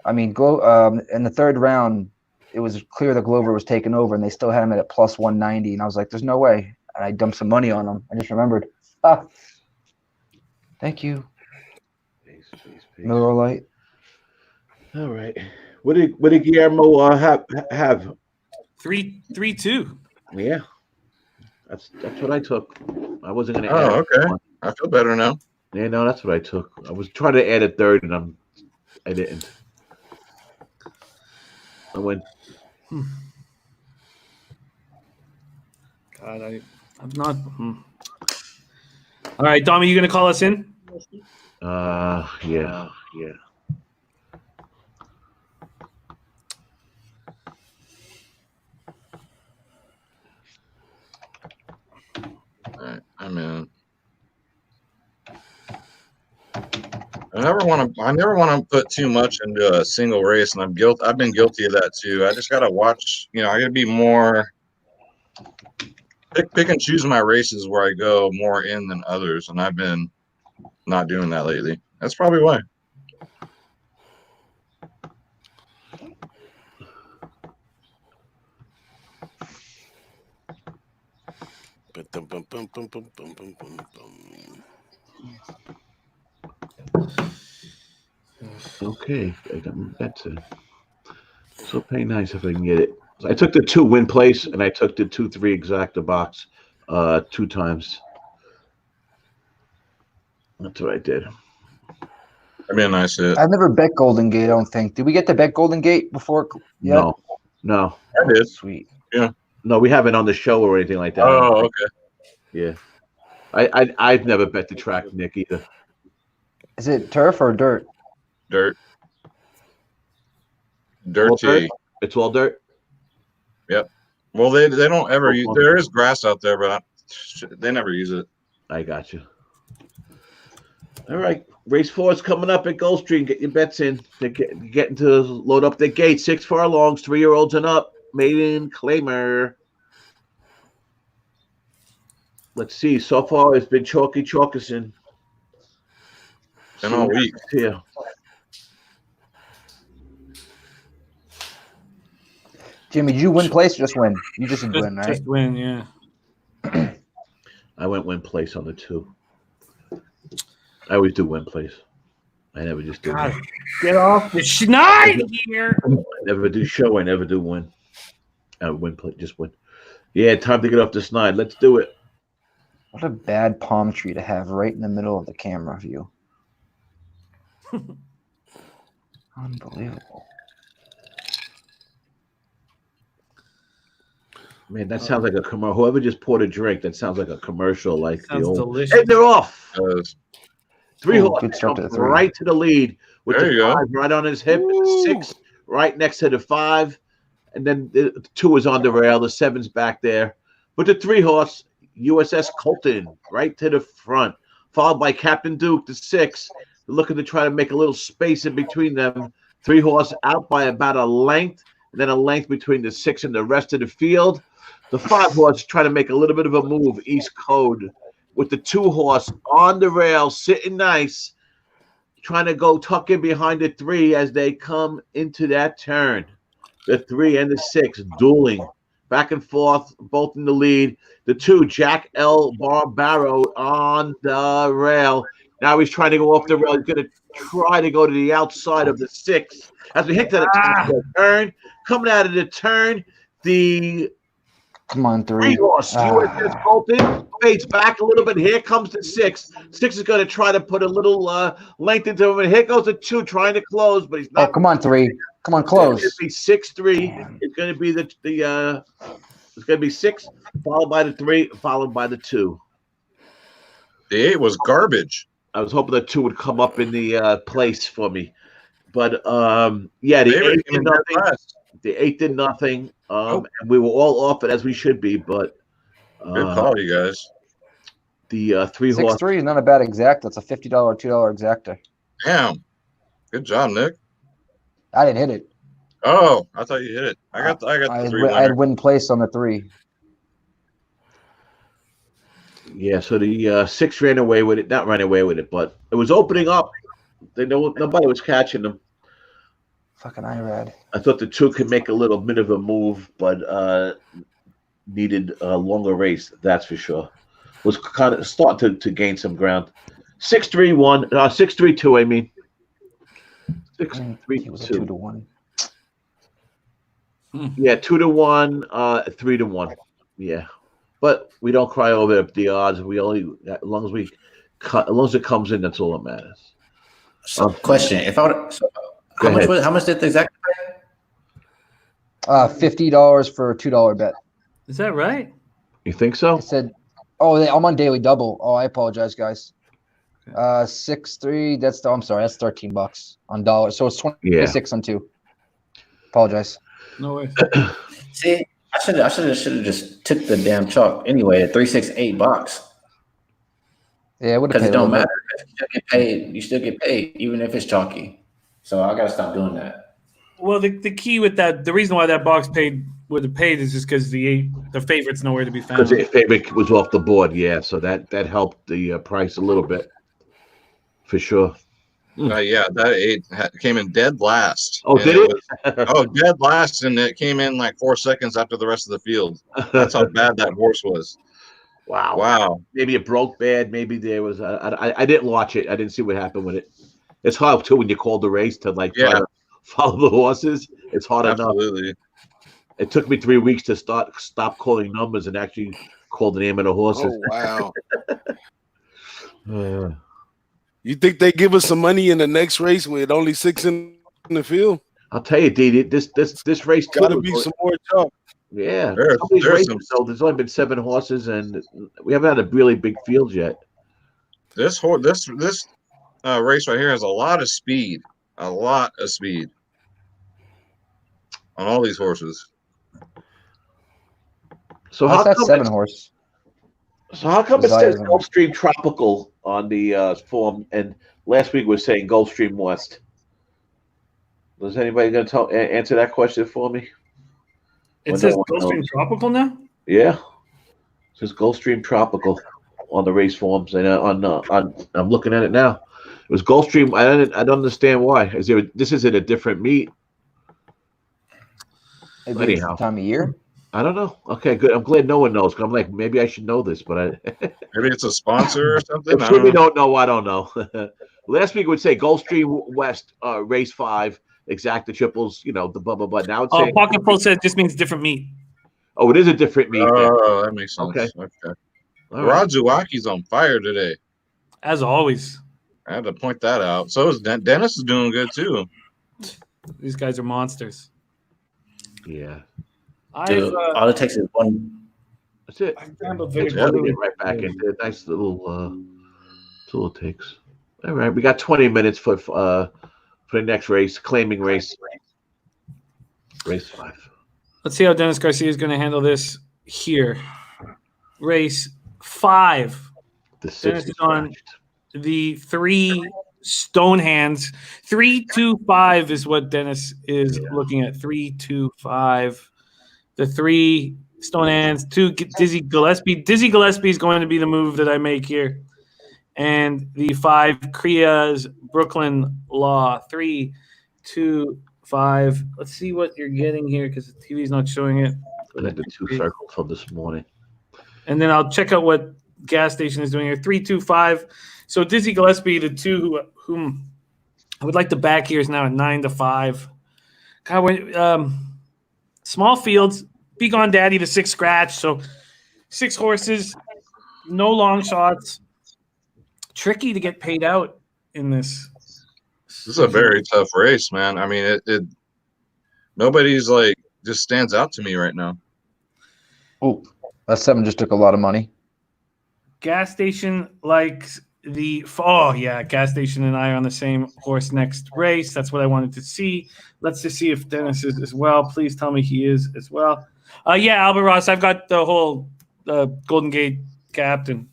I mean, in the 3rd round, it was clear that Glover was taking over, and they still had him at plus 190. And I was like, "There's no way." And I dumped some money on him. I just remembered. Thank you. Peace. Miller Lite. All right. What did Guillermo have? 3-2. Yeah. That's what I took. I wasn't gonna. Oh, okay. I feel better now. Yeah, no, that's what I took. I was trying to add a 3rd, and I didn't. I went. God, I'm not. All right, Dom, are you going to call us in? Yeah. All right, I'm in. I never want to put too much into a single race, and I've been guilty of that too. I just gotta watch. I gotta be more pick and choose my races where I go more in than others, and I've been not doing that lately. That's probably why. Okay, I got that's it. So pay nice if I can get it. I took the 2 win place and I took the 2-3 exacta box 2 times. That's what I did. That'd be a nice hit. I've never bet Golden Gate, I don't think. Did we get to bet Golden Gate before yet? No. I did. Sweet. Yeah. No, we haven't on the show or anything like that. Oh, okay. Yeah. I've never bet the track, Nick, either. Is it turf or dirt? Dirt. All Dirty. dirt? It's all dirt? Yep. Well, they don't ever use. There is grass out there, but they never use it. I got you. All right. Race 4 is coming up at Gulfstream. Get your bets in. They're getting to load up their gate. 6 furlongs, 3-year-olds and up. Maiden claimer. Let's see. So far, it's been Chalky Chalkerson. Been all week. Yeah. Jimmy, did you win place or just win? You just did win, right? Just win, yeah. I went win place on the 2. I always do win place. I never just do God, win. get off the schneid here. I never do show. I never do win. I win play, just win. Yeah, time to get off the snide. Let's do it. What a bad palm tree to have right in the middle of the camera view. Unbelievable. Man, that sounds like a commercial. Whoever just poured a drink, that sounds like a commercial. Like Sounds the old. delicious. Hey, they're off. 3 Ooh, horse good start to the 3. right to the lead with There the you go. 5 right on his hip, and the 6 right next to the 5, and then the 2 is on the rail. The 7's back there, but the 3 horse USS Colton right to the front, followed by Captain Duke, the 6. They're looking to try to make a little space in between them. 3 horse out by about a length, and then a length between the 6 and the rest of the field. The 5 horse trying to make a little bit of a move, East Code, with the 2 horse on the rail, sitting nice, trying to go tuck in behind the 3 as they come into that turn. The 3 and the 6 dueling back and forth, both in the lead. The 2, Jack L. Barbaro on the rail. Now he's trying to go off the rail. He's going to try to go to the outside of the 6. As we hit to the turn, coming out of the turn, the Come on, 3. 3 horse USS Colton fades back a little bit. Here comes the 6. 6 is going to try to put a little length into him. And here goes the 2 trying to close, but he's not. Oh, come on, 3. Come on, close. It's going to be 6-3. It's going to be it's going to be 6, followed by the 3, followed by the 2. The 8 was garbage. I was hoping the 2 would come up in the place for me, but yeah, the 8 did nothing. The 8 did nothing, and we were all off it as we should be. But good call, you guys. The 3 horse 6-3 is not a bad exact. That's a $50, $2 exacta. Damn. Good job, Nick. I didn't hit it. Oh, I thought you hit it. I got the 3 I had win place on the 3. Yeah, so the 6 ran away with it. Not ran away with it, but it was opening up. Nobody was catching them. Fucking IRAD. I thought the 2 could make a little bit of a move, but needed a longer race. That's for sure. Was kind of starting to gain some ground. 6-3-1, 6-3-2. I mean, 6-3-2. It was a 2-1. Yeah, 2-1, 3-1. Yeah, but we don't cry over the odds. We only as long as it comes in, that's all that matters. So, question: If I would, how much did the exact pay? $50 for a $2 bet. Is that right? You think so? I said, I'm on daily double. Oh, I apologize, guys. 6-3. I'm sorry. That's $13 on dollars. So it's 26 on 2. Apologize. No way. See, I should have just took the damn chalk anyway at $368. Yeah, it would have Because paid. it don't matter. You still get paid, even if it's chalky. So I gotta stop doing that. Well, the key with that, the reason why that box would have paid is just because the favorite's nowhere to be found. Because the favorite was off the board, yeah. So that helped the price a little bit, for sure. Yeah, that 8 came in dead last. Oh, did it? Dead last, and it came in like 4 seconds after the rest of the field. That's how bad that horse was. Wow. Maybe it broke bad. Maybe there was. I didn't watch it. I didn't see what happened with it. It's hard too when you call the race to try to follow the horses. It's hard Absolutely. enough. It took me 3 weeks to stop calling numbers and actually call the name of the horses. Oh wow! You think they give us some money in the next race with only 6 in the field? I'll tell you, Dee, this race got to be some more talk. Yeah, there's only been 7 horses, and we haven't had a really big field yet. This race right here has a lot of speed on all these horses. So how come 7 horse? So how come it says Gulfstream Tropical on the form, and last week was saying Gulfstream West? Is anybody going to answer that question for me? It says Gulfstream Tropical now? Yeah. It says Gulfstream Tropical on the race forms, and I'm looking at it now. It was Gulfstream. I don't understand why. This is at a different meet? Maybe it's the time of year? I don't know. Okay, good. I'm glad no one knows. I'm like, maybe I should know this, but maybe it's a sponsor or something. If we don't know, I don't know. Last week it would say Gulfstream West, race 5, exacta triples. The blah blah blah. Now it's saying Pocket Pro said it just means different meet. Oh, it is a different meet. Oh, that makes sense. Okay. Rod Zuwaki's on fire today, as always. I had to point that out. So is Dennis is doing good too. These guys are monsters. Yeah. All it takes is one. That's it. Get right back into it. Nice little tool it takes. All right, we got 20 minutes for the next race, claiming race. Race 5. Let's see how Dennis Garcia is going to handle this here. Race 5. Dennis is on the 3 stone hands. 3-2-5 is what Dennis is looking at. 3-2-5. The 3 stone hands, 2 Dizzy Gillespie. Dizzy Gillespie is going to be the move that I make here. And the 5 Kriya's Brooklyn Law. 3-2-5. Let's see what you're getting here because the TV's not showing it. I had the 2 circles from this morning. And then I'll check out what gas station is doing here. 3-2-5. So Dizzy Gillespie, the 2 whom I would like to back here, is now at 9-5. God, small fields. Be Gone Daddy, the 6 scratch. So 6 horses, no long shots. Tricky to get paid out in this. This is a very tough race, man. I mean, it nobody's just stands out to me right now. Oh, that 7 just took a lot of money. Gas station likes gas station and I are on the same horse next race. That's what I wanted to see. Let's just see if Dennis is as well. Please tell me he is as well. Albert Ross, I've got the whole Golden Gate captain.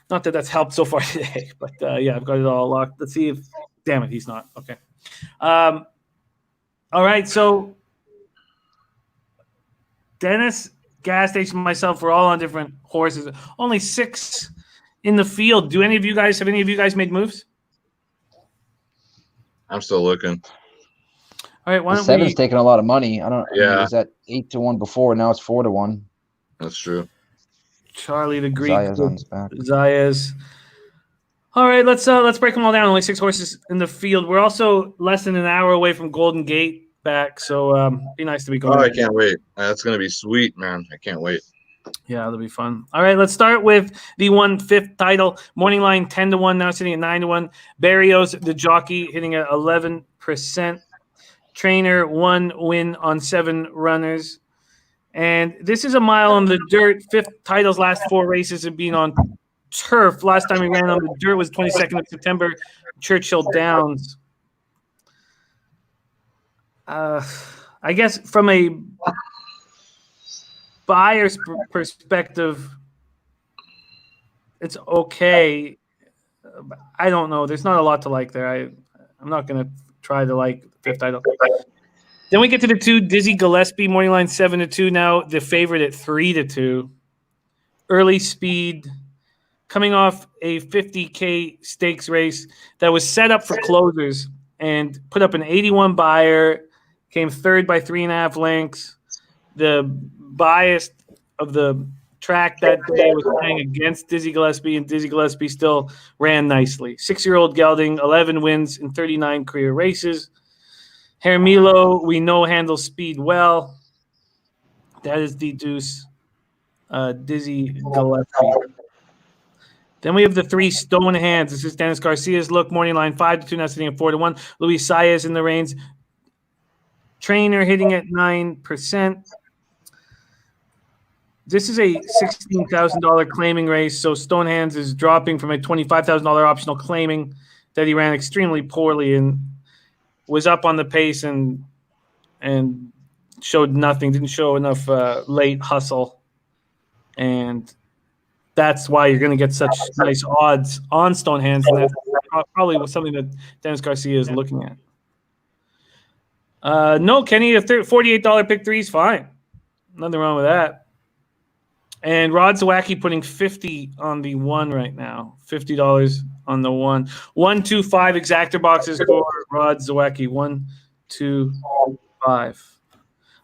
Not that that's helped so far today, but I've got it all locked. Let's see if damn it, he's not. Okay. All right, so Dennis, gas station, myself, we're all on different horses. Only 6 in the field. Have any of you guys made moves? I'm still looking. All right, why don't 7's taking a lot of money. I mean, it was at 8-1 before. Now it's 4-1. That's true. Charlie the Greek. Zaya's on his back. Zayas. All right, let's break them all down. Only 6 horses in the field. We're also less than an hour away from Golden Gate back, so be nice to be going. Oh, I can't wait. That's gonna be sweet, man. I can't wait. Yeah, that'll be fun. All right, let's start with the 1/5 title. Morning line 10-1, now sitting at 9-1. Barrios, the jockey, hitting at 11%. Trainer, 1 win on 7 runners. And this is a mile on the dirt. 5th title's last 4 races have been on turf. Last time he ran on the dirt was 22nd of September, Churchill Downs. I guess from a buyer's perspective, it's okay. I don't know. There's not a lot to like there. I'm not going to try to like the 5th title. Then we get to the 2, Dizzy Gillespie, morning line 7-2. Now the favorite at 3-2. Early speed, coming off a 50K stakes race that was set up for closers and put up an 81 buyer, came 3rd by 3.5 lengths. The bias of the track that day was playing against Dizzy Gillespie, and Dizzy Gillespie still ran nicely. 6-year-old gelding, 11 wins in 39 career races. Hermilo, we know, handles speed well. That is the deuce. Dizzy Gillespie. Then we have the 3 stone hands. This is Dennis Garcia's look. Morning line 5-2, now sitting at 4-1. Luis Saez in the reins. Trainer hitting at 9%. This is a $16,000 claiming race, so Stonehands is dropping from a $25,000 optional claiming that he ran extremely poorly and was up on the pace and showed nothing, didn't show enough late hustle, and that's why you're going to get such nice odds on Stonehands, and that's probably something that Dennis Garcia is looking at. No, Kenny, a $48 pick 3 is fine. Nothing wrong with that. And Rod Zawacki putting 50 on the 1 right now. $50 on the 1. 1, 2, 5 exactor boxes for Rod Zawacki. 1, 2, 5.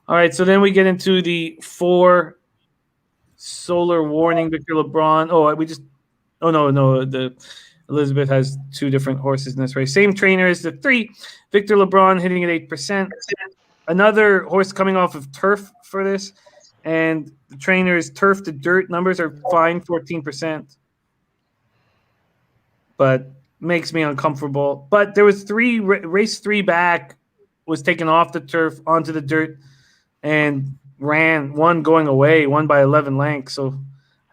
All right, so then we get into the 4 solar warning Victor LeBron. The Elizabeth has 2 different horses in this race. Same trainer as the 3. Victor LeBron hitting at 8%. Another horse coming off of turf for this. And the trainer's turf to dirt numbers are fine, 14%. But makes me uncomfortable. But there was race 3 back was taken off the turf onto the dirt and ran, one going away, won by 11 lengths. So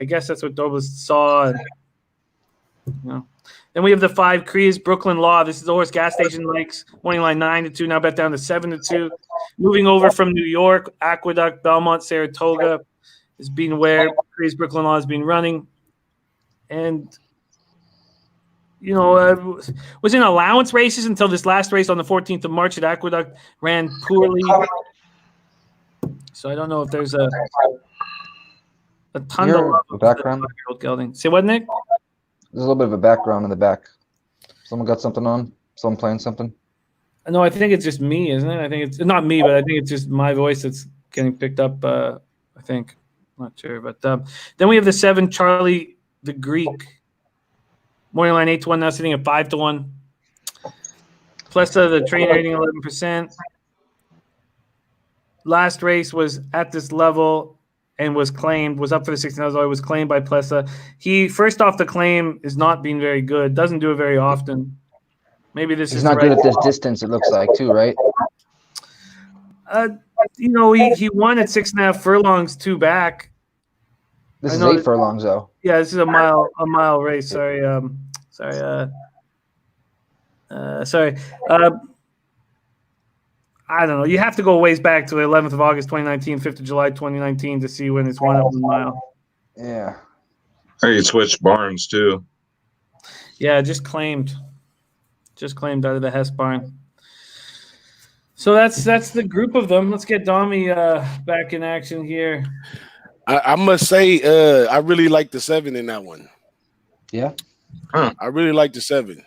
I guess that's what Doblas saw. Then we have the 5 Crees, Brooklyn Law. This is the horse gas station likes. Morning line 9-2, now bet down to 7-2. Moving over from New York, Aqueduct, Belmont, Saratoga is being where Crees, Brooklyn Law has been running. And, was in allowance races until this last race on the 14th of March at Aqueduct. Ran poorly. So I don't know if there's a ton of background. Gelding. Say what, Nick? There's a little bit of a background in the back. Someone got something on? Someone playing something? No, I think it's just me, isn't it? I think it's not me, but I think it's just my voice that's getting picked up. I think. I'm not sure. But then we have the 7 Charlie the Greek. Morning line 8-1, now sitting at 5-1. Plessa, the trainer, hitting 11%. Last race was at this level and was up for the $16,000. Was claimed by Plessa. He, first off, the claim is not being very good. Doesn't do it very often. Maybe this is not good at this distance, it looks like, too, right? He won at 6.5 furlongs 2 back. This is 8 furlongs, though. Yeah, this is a mile race. Sorry. I don't know. You have to go ways back to the 11th of August, 2019, 5th of July, 2019 to see when it's 1 up 1 mile. Yeah. Or you switch barns too. Yeah, just claimed out of the Hess barn. So that's the group of them. Let's get Domi back in action here. I must say, I really like the 7 in that one. Yeah. Huh. I really like the 7.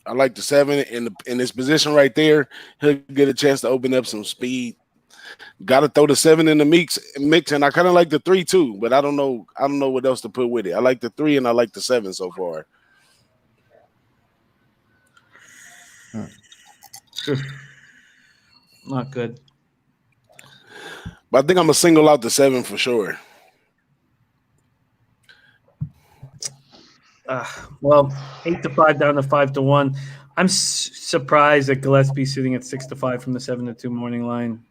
I like the 7 in this position right there. He'll get a chance to open up some speed. Got to throw the 7 in the mix, and I kind of like the 3 too. But I don't know what else to put with it. I like the 3 and I like the 7 so far. Not good. But I think I'm gonna single out the 7 for sure. Well, 8-5 down to 5-1. I'm surprised that Gillespie's sitting at 6-5 from the 7-2 morning line.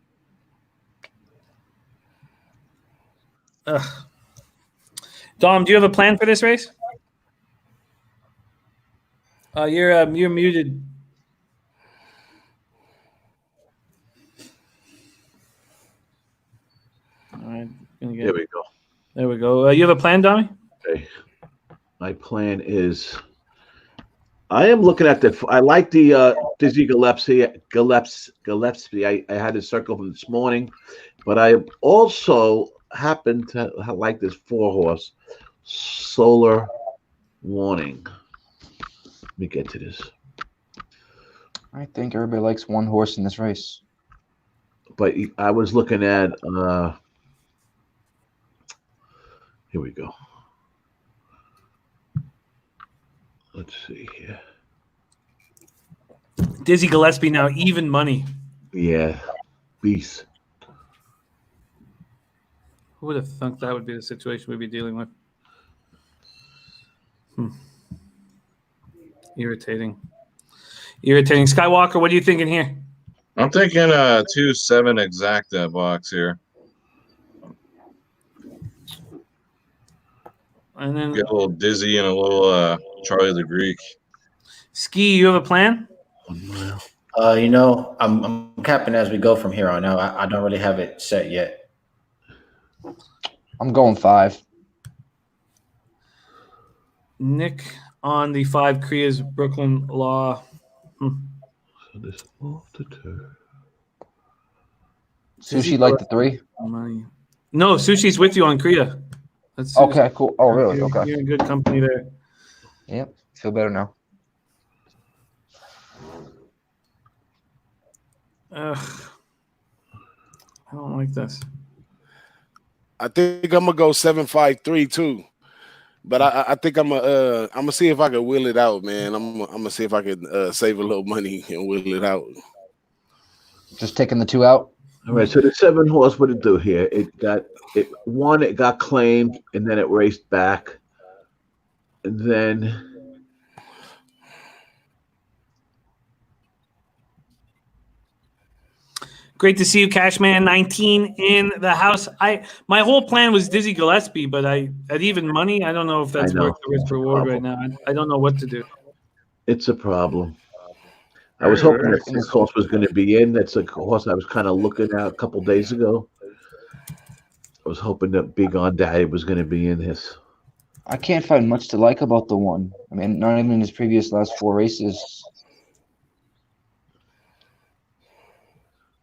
Dom, do you have a plan for this race? You're muted. All right. There we go. There we go. You have a plan, Dommy? Okay. My plan is I am looking at I like the Dizzy Gillespie. I had a circle from this morning, but I also happen to like this 4-horse Solar Warning. Let me get to this. I think everybody likes 1 horse in this race. But I was looking at Here we go. Let's see here. Dizzy Gillespie now even money. Yeah, beast. Who would have thunk that would be the situation we'd be dealing with? Irritating. Skywalker, what are you thinking here? I'm thinking 2-7 exacta box here. And then get a little dizzy and a little Charlie the Greek. Ski, you have a plan? 1 mile. I'm capping as we go from here on out. I don't really have it set yet. I'm going 5. Nick on the 5 Kriya's Brooklyn Law. So this off the Thur. Sushi like the 3? Money. No, Sushi's with you on Kriya. That's okay, cool. Oh, really? You're, Okay. You're in good company there. Yep. Feel better now. Ugh. I don't like this. I think I'm gonna go 7-5-3 too, but I think I'm gonna see if I can wheel it out, man. I'm gonna see if I can save a little money and wheel it out. Just taking the 2 out. All right. So the 7 horse, what did it do here? It got claimed, and then it raced back, and then. Great to see you, Cashman. 19 in the house. My whole plan was Dizzy Gillespie, but at even money, I don't know if that's worth the risk reward right now. I don't know what to do. It's a problem. I was hoping that this horse was going to be in. That's a horse I was kind of looking at a couple days ago. I was hoping that Big On Daddy was going to be in this. I can't find much to like about the 1. I mean, not even in his previous last 4 races.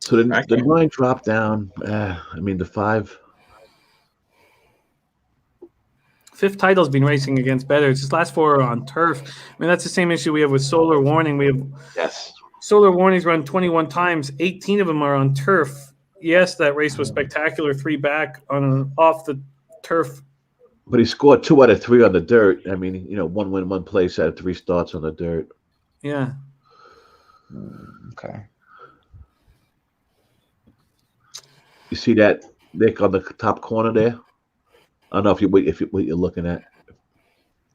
So the 9 dropped down. I mean, the 5. Fifth Title's been racing against better. It's his last 4 are on turf. I mean, that's the same issue we have with Solar Warning. We have Solar Warning's run 21 times. 18 of them are on turf. Yes, that race was spectacular. 3 back off the turf. But he scored 2 out of 3 on the dirt. I mean, 1 win, 1 place out of 3 starts on the dirt. Yeah. Okay. You see that, Nick, on the top corner there? I don't know if what you're looking at.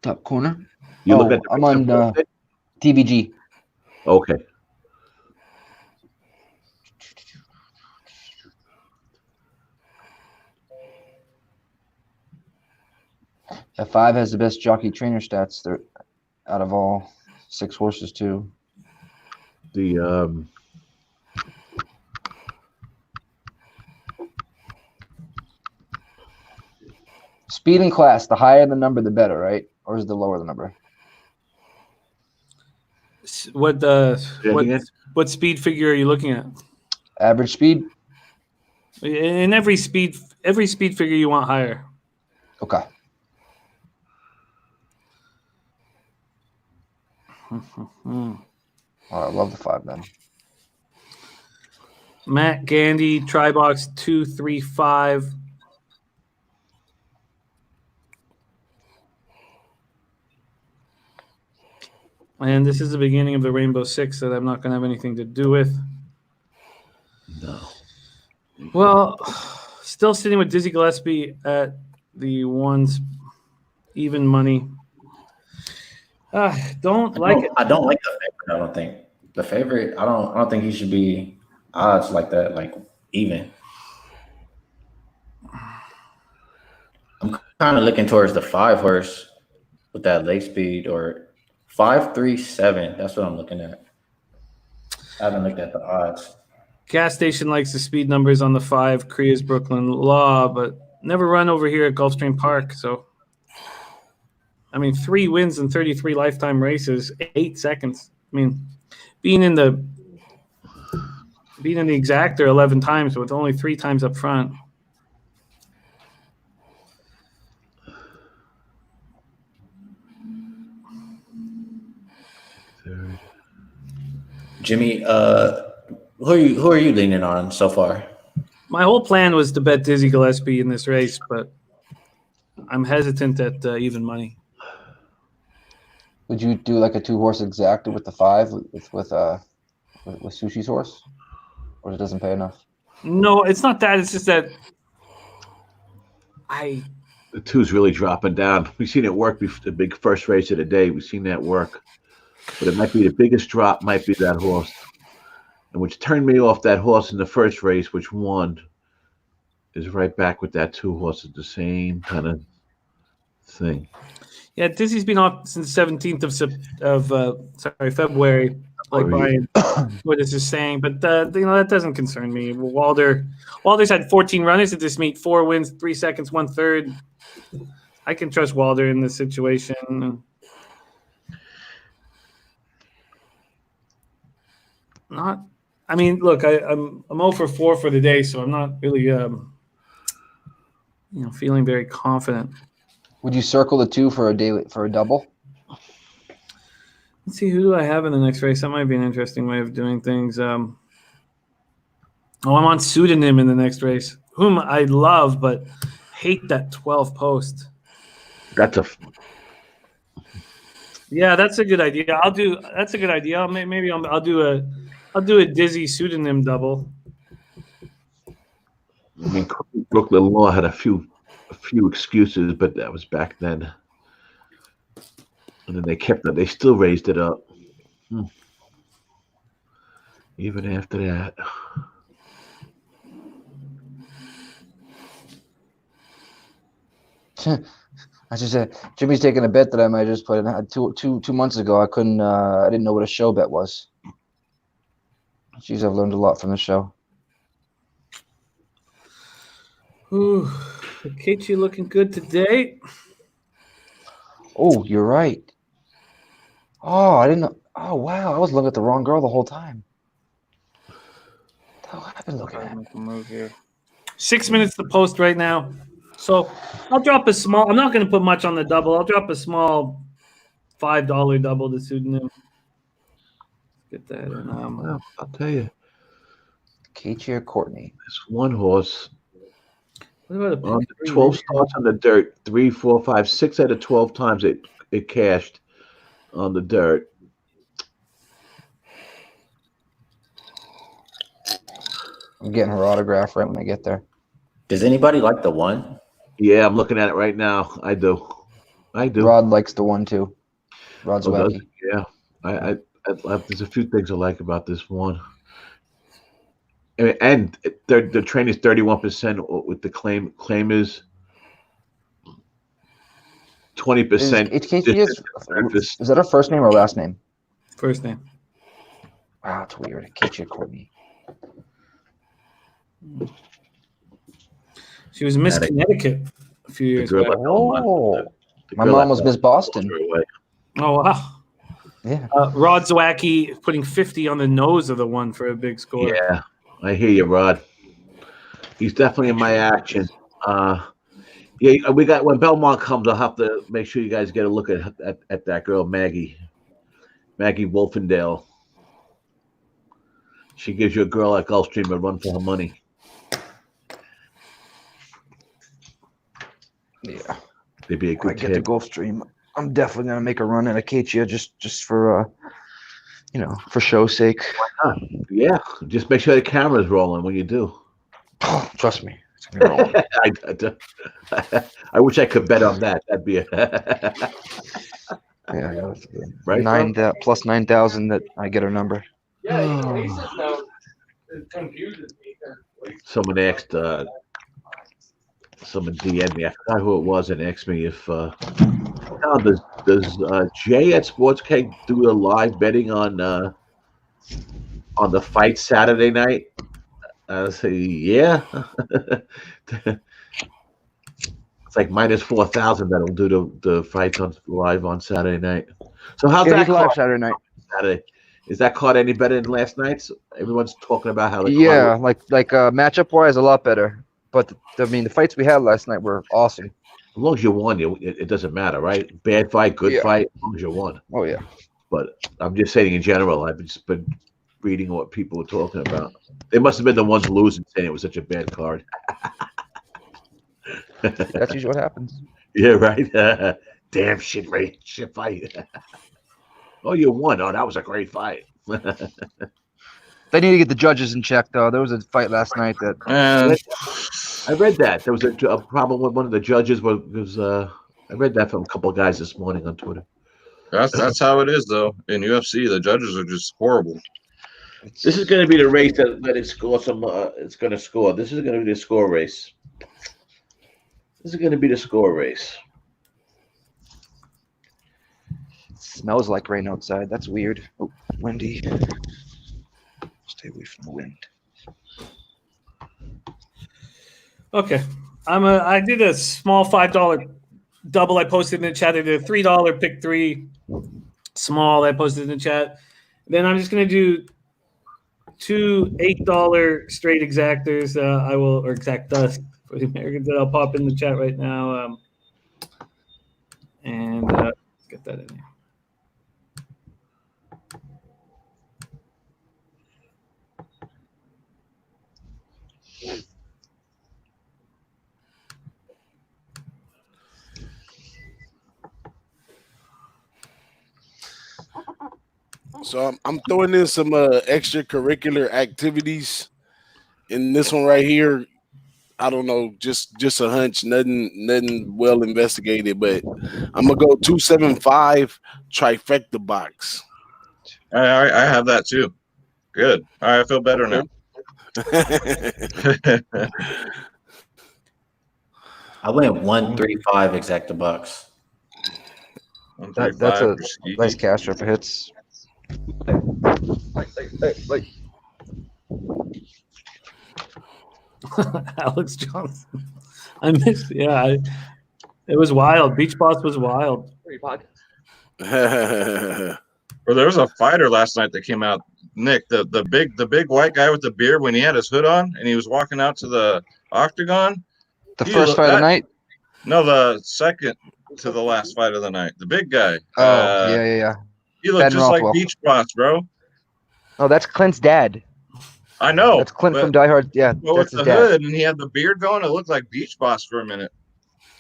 Top corner? You look at the I'm on TVG. Okay. That 5 has the best jockey trainer stats there out of all 6 horses too. The speed and class, the higher the number, the better, right? Or is the lower the number? What speed figure are you looking at? Average speed? In every speed figure you want higher. Okay. Oh, I love the 5 then. Matt Gandy, Tribox 235. And this is the beginning of the Rainbow Six that I'm not going to have anything to do with. No. Well, still sitting with Dizzy Gillespie at the 1s, even money. Don't like it. I don't like the favorite. I don't think the favorite. I don't think he should be odds like that, like even. I'm kind of looking towards the 5 horse with that late speed or 5-3-7. That's what I'm looking at. I haven't looked at the odds. Gas Station likes the speed numbers on the 5 Kriya's Brooklyn Law, but never run over here at Gulfstream Park. So, I mean, 3 wins in 33 lifetime races, 8 seconds. I mean, being in the exactor 11 times with only 3 times up front. Jimmy, who are you leaning on so far? My whole plan was to bet Dizzy Gillespie in this race, but I'm hesitant at even money. Would you do like a 2-horse exacta with the 5 with Sushi's horse, or it doesn't pay enough? No, it's not that. It's just that the 2's really dropping down. We've seen it work. The big first race of the day. We've seen that work, but it might be the biggest drop. Might be that horse, and which turned me off that horse in the first race, which won, is right back with that 2 horses. The same kind of thing. Yeah, Dizzy's been off since 17th of February, like Brian what is just saying. But that doesn't concern me. Walder's had 14 runners at this meet, 4 wins, 3 seconds, 1/3. I can trust Walder in this situation. Look, I'm 0 for 4 for the day, so I'm not really feeling very confident. Would you circle the 2 for a double? Let's see, who do I have in the next race? That might be an interesting way of doing things. I'm on Pseudonym in the next race, whom I love, but hate that 12 post. That's a. Yeah, that's a good idea. That's a good idea. I'll do a Dizzy Pseudonym double. I mean, Brooklyn Law had a few excuses, but that was back then. And then they kept it. They still raised it up. Even after that. I just said Jimmy's taking a bet that I might just put in. Two months ago, I couldn't. I didn't know what a show bet was. Jeez, I've learned a lot from the show. Ooh, Katie looking good today. Oh, you're right. Oh, I didn't know. Oh, wow. I was looking at the wrong girl the whole time. Oh, I've been looking at a move here. 6 minutes to post right now. So I'll drop a small. I'm not going to put much on the double. I'll drop a small $5 double to Pseudonym. Get that. Well, I'll tell you. Katie or Courtney? This one horse. What about on 12 starts on the dirt, 3, 4, 5, 6 out of 12 times it cashed on the dirt. I'm getting her autograph right when I get there. Does anybody like the 1? Yeah, I'm looking at it right now. I do. Rod likes the 1 too. Rod's wacky. Yeah, I there's a few things I like about this one. And the train is 31% with the claim is 20%. Is that her first name or last name? First name. Wow, it's weird. Katie or Courtney. She was Miss Connecticut a few years back. My mom was Miss Boston. Oh, wow. Yeah. Rod Zwacky putting 50 on the nose of the 1 for a big score. Yeah, I hear you, Rod. He's definitely in my action. Yeah, we got when Belmont comes, I'll have to make sure you guys get a look at that girl, Maggie Wolfendale. She gives you a girl at Gulfstream a run for her money. Yeah, they'd be a good. I get the Gulfstream. I'm definitely gonna make a run at Acacia just for for show's sake. Why not? Yeah, just make sure the camera's rolling when you do. Oh, trust me, it's gonna be rolling. I wish I could bet on that. That'd be yeah, right. Plus 9,000 that I get her number. Yeah, it confuses me. Someone asked. Someone DM'd me. I forgot who it was and asked me if does Jay at Sports Cake do a live betting on the fight Saturday night? I say yeah. It's like minus 4,000 that'll do the fights on live on Saturday night. So how's that live Saturday night? Saturday. Is that card any better than last night's? Everyone's talking about how like matchup wise a lot better. But the fights we had last night were awesome. As long as you won, it doesn't matter, right? Bad fight, good fight, as long as you won. Oh yeah. But I'm just saying in general, I've just been reading what people were talking about. They must have been the ones losing, saying it was such a bad card. That's usually what happens. Yeah, right. Damn shit, Ray. Shit fight. Oh, you won. Oh, that was a great fight. They need to get the judges in check, though. There was a fight last night that. I read that there was a problem with one of the judges. I read that from a couple of guys this morning on Twitter. That's how it is, though. In UFC, the judges are just horrible. This is going to be the race that let it score some. It's going to score. This is going to be the score race. This is going to be the score race. It smells like rain outside. That's weird. Oh, windy. Stay away from the wind. Okay, I did a small $5 double. I posted in the chat. I did a $3 pick 3 small. I posted in the chat. Then I'm just gonna do 2 $8 straight exactors. Or exact dust for the Americans that I'll pop in the chat right now. And let's get that in there. So I'm throwing in some extracurricular activities in this one right here. I don't know, just a hunch, nothing well investigated, but I'm gonna go 275 trifecta box. I have that too. Good. All right, I feel better now. I went 135 exacta bucks. That's a nice cash for hits. Like. Alex Johnson. I missed. Yeah, it was wild. Beach Boss was wild. Well, there was a fighter last night that came out. Nick, the big white guy with the beard when he had his hood on and he was walking out to the octagon. The first fight of the night? No, the second to the last fight of the night. The big guy. Oh, yeah. He looked just like Beach Boss, bro. Oh, that's Clint's dad. I know. That's Clint from Die Hard. Yeah, well, that's with his the dad. hood and he had the beard going, it looked like Beach Boss for a minute.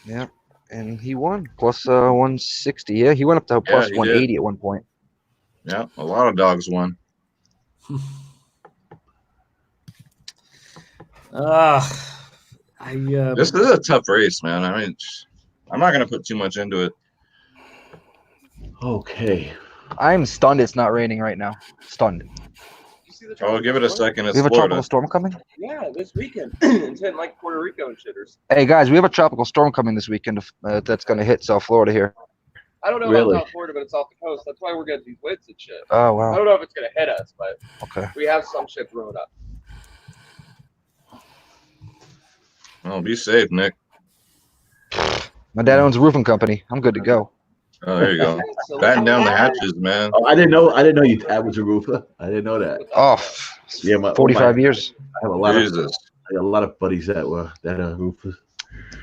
Yeah, and he won plus 160. Yeah, he went up to plus 180 at one point. Yeah, a lot of dogs won. This is a tough race, man. I mean, I'm not gonna put too much into it. Okay. I'm stunned it's not raining right now. Stunned. Oh, give it a second. It's we have Florida. a tropical storm coming? Yeah, this weekend. It's hitting like Puerto Rico and shitters. Hey, guys, we have a tropical storm coming this weekend that's going to hit South Florida here. I don't know about South Florida, but it's off the coast. That's why we're getting these winds and shit. Oh, wow. I don't know if it's going to hit us, but okay. We have some shit brewing up. Oh, be safe, Nick. My dad owns a roofing company. I'm good to go. Oh, there you go. Batten down the hatches, man. Oh, I didn't know your dad was a roofer. I didn't know that. Oh, yeah, 45 years. I have a lot of buddies that are roofers.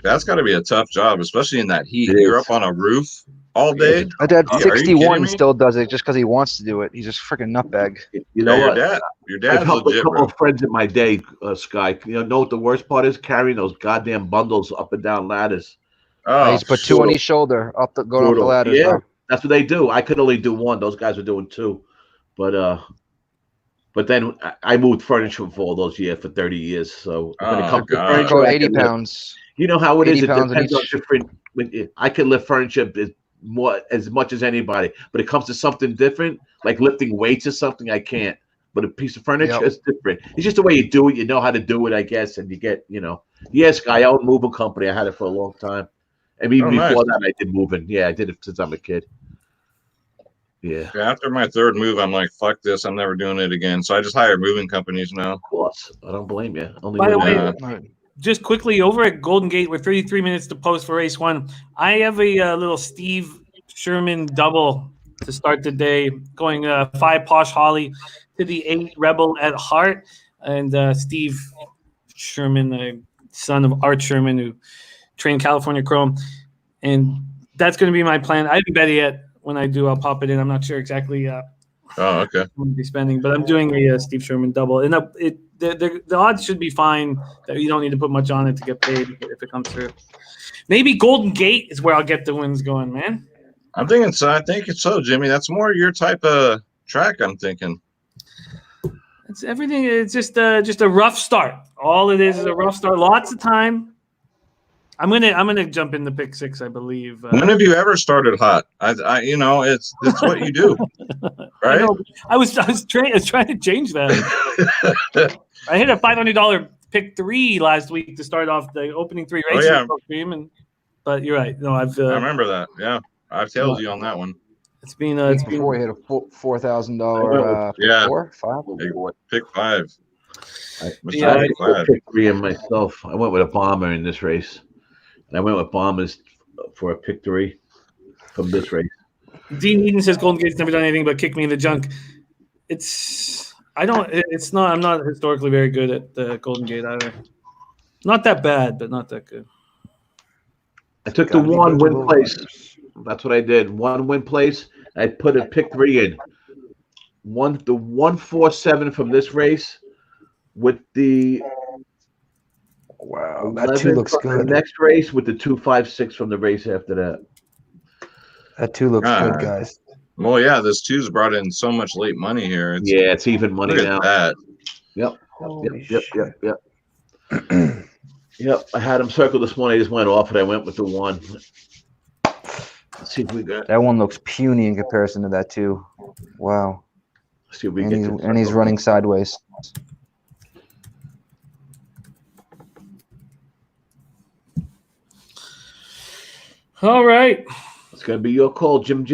That's got to be a tough job, especially in that heat. You're up on a roof all day. My dad's 61 still does it just because he wants to do it. He's just freaking nutbag. You know what? Your dad's I've helped legit, a couple bro. of friends in my day, Sky. You know what the worst part is? Carrying those goddamn bundles up and down ladders. Oh, he's put 2 on each shoulder going up the ladder. Yeah, that's what they do. I could only do 1. Those guys were doing 2. But then I moved furniture for all those years, for 30 years. So when it comes to furniture, 80 pounds. You know how it is. It depends on each. different. I can lift furniture as much as anybody, but it comes to something different, like lifting weights or something, I can't. But a piece of furniture is different. It's just the way you do it. You know how to do it, I guess, and you get, Yes, I own a moving company. I had it for a long time. And even before that, I did moving. Yeah, I did it since I'm a kid. Yeah. After my 3rd move, I'm like, fuck this. I'm never doing it again. So I just hire moving companies now. Of course. I don't blame you. By the way, just quickly, over at Golden Gate, we're 33 minutes to post for race 1. I have a little Steve Sherman double to start the day, going 5 Posh Holly to the 8 Rebel at Heart. And Steve Sherman, the son of Art Sherman, who trained California Chrome. And that's going to be my plan. I haven't bet it yet. When I do, I'll pop it in. I'm not sure exactly Oh, okay. I'm going to be spending, but I'm doing a Steve Sherman double, and the odds should be fine that you don't need to put much on it to get paid if it comes through. Maybe Golden Gate is where I'll get the wins going, man. I'm thinking so. I think it's so, Jimmy. That's more your type of track. I'm thinking. It's everything. It's just a rough start. All it is a rough start. Lots of time. I'm gonna jump in the pick 6, I believe. When have you ever started hot? I you know, it's what you do, right? I was trying to change that. I hit a $500 pick 3 last week to start off the opening 3 races. Oh, yeah. But you're right. No, I remember that. Yeah, I've tailed you on that one. It's been before he hit a $4,000 pick 5. I picked 3 of myself. I went with a bomber in this race. And I went with bombers for a pick 3 from this race. Dean Eden says Golden Gate's never done anything but kick me in the junk. I'm not historically very good at the Golden Gate either. Not that bad, but not that good. I took the 1 win place. That's what I did. 1 win place. I put a pick 3 in. The 147 from this race with the that 2 looks good. The next race with the 256 from the race after that. That 2 looks good, guys. Well, yeah, this 2's brought in so much late money here. It's even money now. That. Yep. Yep. I had them circled this morning. I just went off and I went with the 1. Let's see if we got that 1 looks puny in comparison to that 2. Wow. Let's see if we and he's running sideways. All right. It's going to be your call, Jim.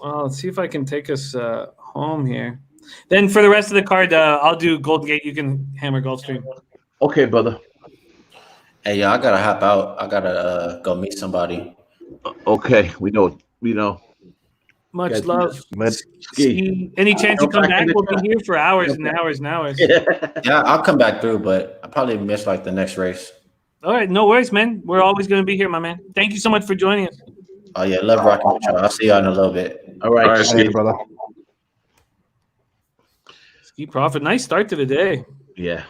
Let's see if I can take us home here. Then for the rest of the card, I'll do Golden Gate. You can hammer Gulfstream. Okay, brother. Hey, I got to hop out. I got to go meet somebody. Okay, we know. Much love. Any chance you come back? We'll be here for hours and hours and hours. Yeah, I'll come back through, but I probably miss like the next race. All right, no worries, man. We're always going to be here, my man. Thank you so much for joining us. Oh, yeah, love rocking with y'all. I'll see y'all in a little bit. All right, see you, brother. Ski Profit, nice start to the day. Yeah.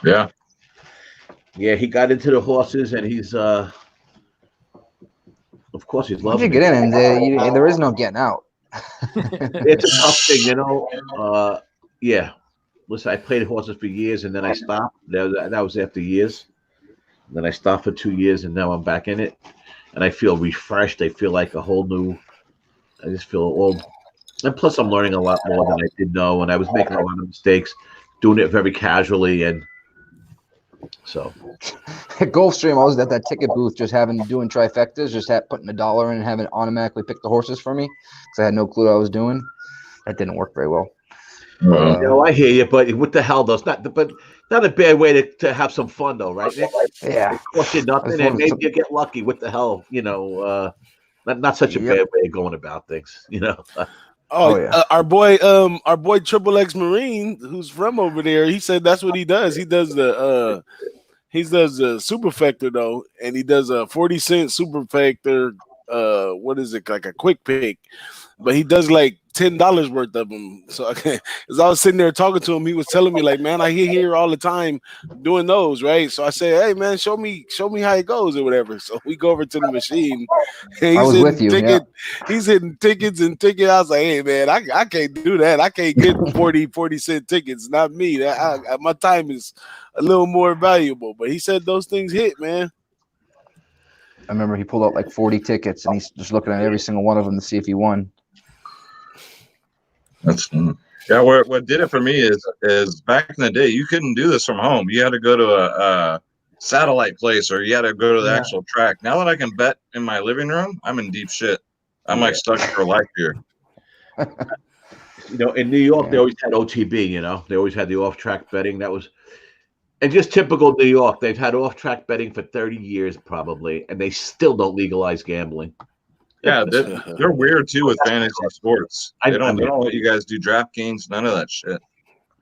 He got into the horses, and he's, of course, he's loving it. You get in, and there is no getting out. It's a tough thing, you know. Yeah. Listen, I played horses for years, and then I stopped. That was after years. Then I stopped for 2 years, and now I'm back in it, and I feel refreshed. I feel like a whole new. I just feel old, and plus I'm learning a lot more than I did know, and I was making a lot of mistakes, doing it very casually, and so. At Gulfstream, I was at that ticket booth, just doing trifectas, putting $1 in and having it automatically pick the horses for me because I had no clue what I was doing. That didn't work very well. I hear you, but what the hell, though? It's not a bad way to have some fun, though, right, Nick? Yeah. It costs you nothing, and maybe you get lucky. What the hell, you know? Not such a bad way of going about things, you know. Our boy Triple X Marine, who's from over there, he said that's what he does. He does the superfector though, and he does a 40-cent superfector. What is it, like a quick pick? But he does like $10 worth of them. So as I was sitting there talking to him, he was telling me like, man, I hear here all the time doing those, right? So I said, hey man, show me how it goes or whatever. So we go over to the machine. I was with you. He's hitting tickets and tickets. I was like, hey man, I can't do that. I can't get 40-cent tickets. Not me. My time is a little more valuable. But he said those things hit, man. I remember he pulled out like 40 tickets and he's just looking at every single one of them to see if he won. Yeah. What did it for me is back in the day, you couldn't do this from home. You had to go to a satellite place or you had to go to the actual track. Now that I can bet in my living room, I'm in deep shit. I'm like stuck for life here. You know, in New York, they always had OTB, you know, they always had the off-track betting. That was, and just typical New York, they've had off-track betting for 30 years probably, and they still don't legalize gambling. Yeah, they're weird too with fantasy sports. They don't let you guys do DraftKings, none of that shit.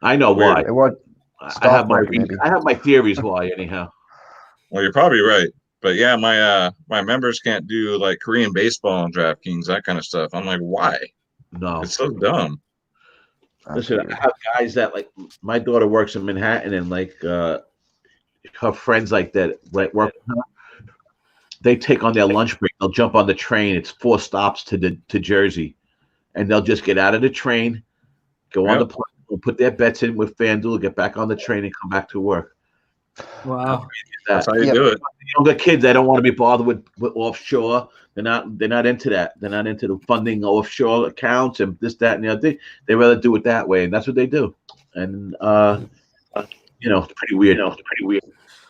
I know why. I have my theories why, anyhow. Well, you're probably right, but yeah, my members can't do like Korean baseball on DraftKings, that kind of stuff. I'm like, why? No, it's so dumb. Listen, I have guys that like my daughter works in Manhattan, and like her friends like that work with her. They take on their lunch break. They'll jump on the train. It's 4 stops to Jersey, and they'll just get out of the train, go on the plane, put their bets in with FanDuel, get back on the train, and come back to work. Wow, that's how you do it. Younger kids, they don't want to be bothered with offshore. They're not into that. They're not into the funding offshore accounts and this, that, and the other thing. They rather do it that way, and that's what they do. And it's pretty weird.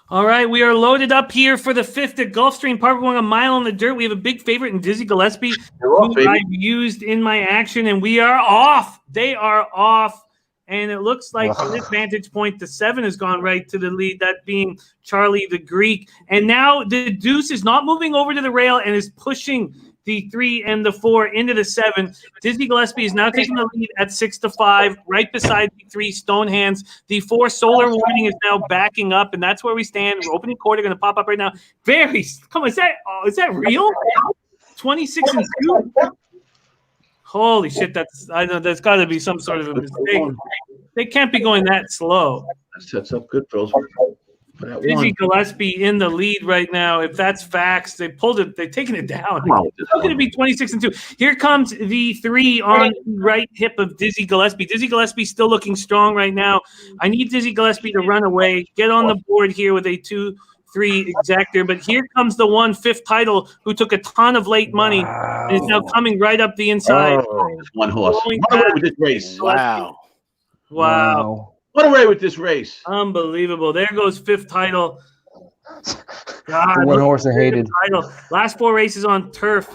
All right, we are loaded up here for the 5th at Gulfstream Park. We're going a mile in the dirt. We have a big favorite in Dizzy Gillespie, who I've used in my action, and we are off. They are off, and it looks like from this vantage point, the 7 has gone right to the lead, that being Charlie the Greek. And now the deuce is not moving over to the rail and is pushing the 3 and the 4 into the 7. Dizzy Gillespie is now taking the lead at 6-5, right beside the 3 Stonehands. The 4 Solar Warning is now backing up, and that's where we stand. We're opening quarter, going to pop up right now. Come on, is that real? 26 and 2. Holy shit! I know there's got to be some sort of a mistake. They can't be going that slow. That sets up good for Dizzy Gillespie in the lead right now. If that's facts, they pulled it. They've taken it down. How can it be 26 and 2? Here comes the 3 on the right hip of Dizzy Gillespie. Dizzy Gillespie still looking strong right now. I need Dizzy Gillespie to run away, get on the board here with a 2-3 exactor. But here comes the 5th title who took a ton of late money and is now coming right up the inside. One horse. Run away with this race. Wow. Run away with this race. Unbelievable. There goes 5th title. God, the one horse I hated. Title. Last 4 races on turf.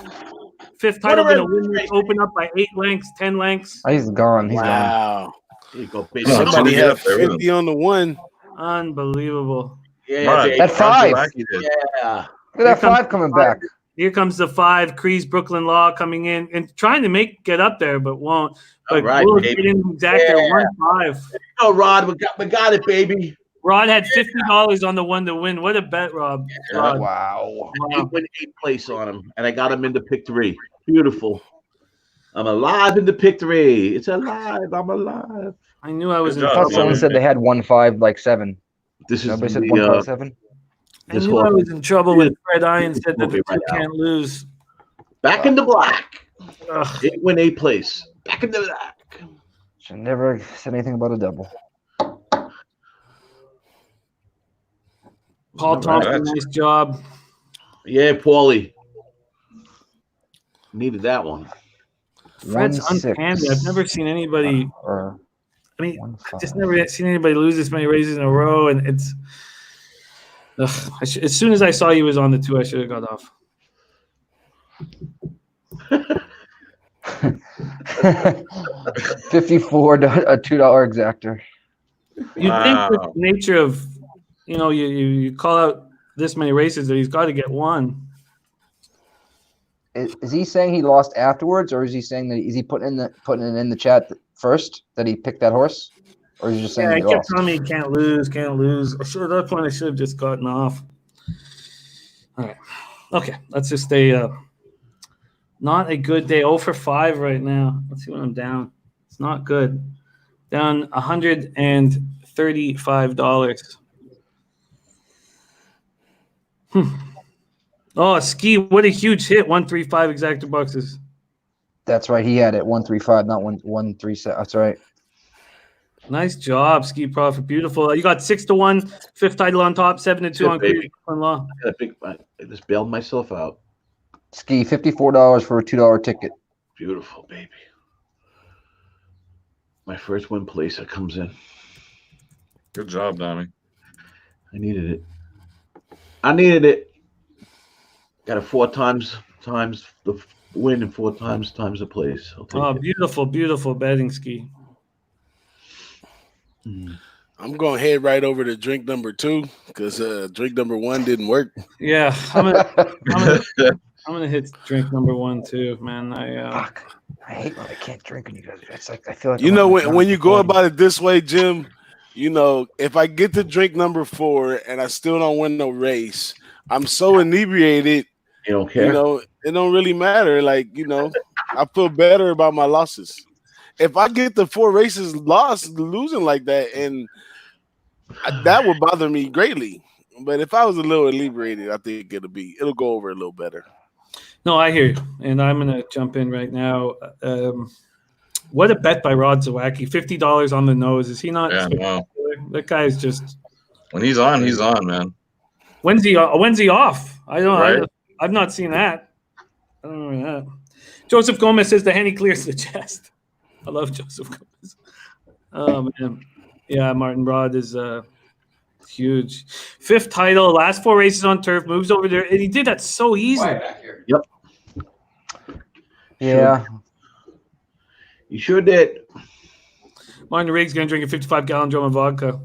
5th title going to win this, open up by 8 lengths, 10 lengths. He's gone. He's gone. There you go, Somebody had 50 on the 1. Unbelievable. Yeah, that 5. Yeah. Look at that 5 coming back. Here comes the 5, Crees Brooklyn Law coming in and trying to get up there, but won't. But we'll get in exactor 1-5. Oh, Rod, we got it, baby. Rod had $50 on the 1 to win. What a bet, Rob. Yeah. Wow. I win 8th place on him, and I got him into pick 3. Beautiful. I'm alive in the pick 3. It's alive. I'm alive. I knew I was in trouble. I thought someone said they had 1-5 like 7. This Nobody is said 1-5-7. I knew I was in trouble when Fred Iron said that the 2 can't lose. Back in the black. 8 place. Back in the black. Should never said anything about a double. Paul Thompson, nice job. Yeah, Paulie. Needed that one. Fred's uncanny. I've never seen anybody. I've just never seen anybody lose this many races in a row, and it's. As soon as I saw he was on the 2, I should have got off. $54, a $2 exactor. You think with the nature of, you call out this many races that he's got to get one. Is he saying he lost afterwards, or is he saying that putting it in the chat first that he picked that horse? Or is he just saying he kept telling me he can't lose. At that point, I should have just gotten off. All right. Okay, let's just stay not a good day. 0 for 5 right now. Let's see what I'm down. It's not good. Down $135. Oh, Ski, what a huge hit. 135 exactor boxes. That's right. He had it 135, not 137. That's right. Nice job, Ski Profit. Beautiful. You got 6-1, 5th title on top, 7-2 on Creek Law. I just bailed myself out. Ski, $54 for a $2 ticket. Beautiful, baby. My first win place that comes in. Good job, Donnie. I needed it. Got a 4 times the win and 4 times the place. Oh, beautiful, beautiful betting, Ski. I'm going to head right over to drink number 2 because drink number 1 didn't work. Yeah, I'm gonna hit drink number 1 too, man. I hate when I can't drink and you guys. It's like I feel like when you go about it this way, Jim. If I get to drink number 4 and I still don't win no race, I'm so inebriated. You don't care. It don't really matter. I feel better about my losses. if I get the 4 races losing like that, and that would bother me greatly. But if I was a little inebriated, I think it'll go over a little better. No, I hear you, and I'm gonna jump in right now. What a bet by Rod Zawacki! $50 on the nose. Is he not? Yeah, no. That guy is just. When he's on, man. When's he off? I don't. Right? I've not seen that. I don't know that. Joseph Gomez says the Henny clears the chest. I love Joseph Gomez. Oh man, yeah, Martin Rod is huge. 5th title, last 4 races on turf, moves over there, and he did that so easily. Yep. Yeah. You sure did. Martin Riggs gonna drink a 55-gallon drum of vodka.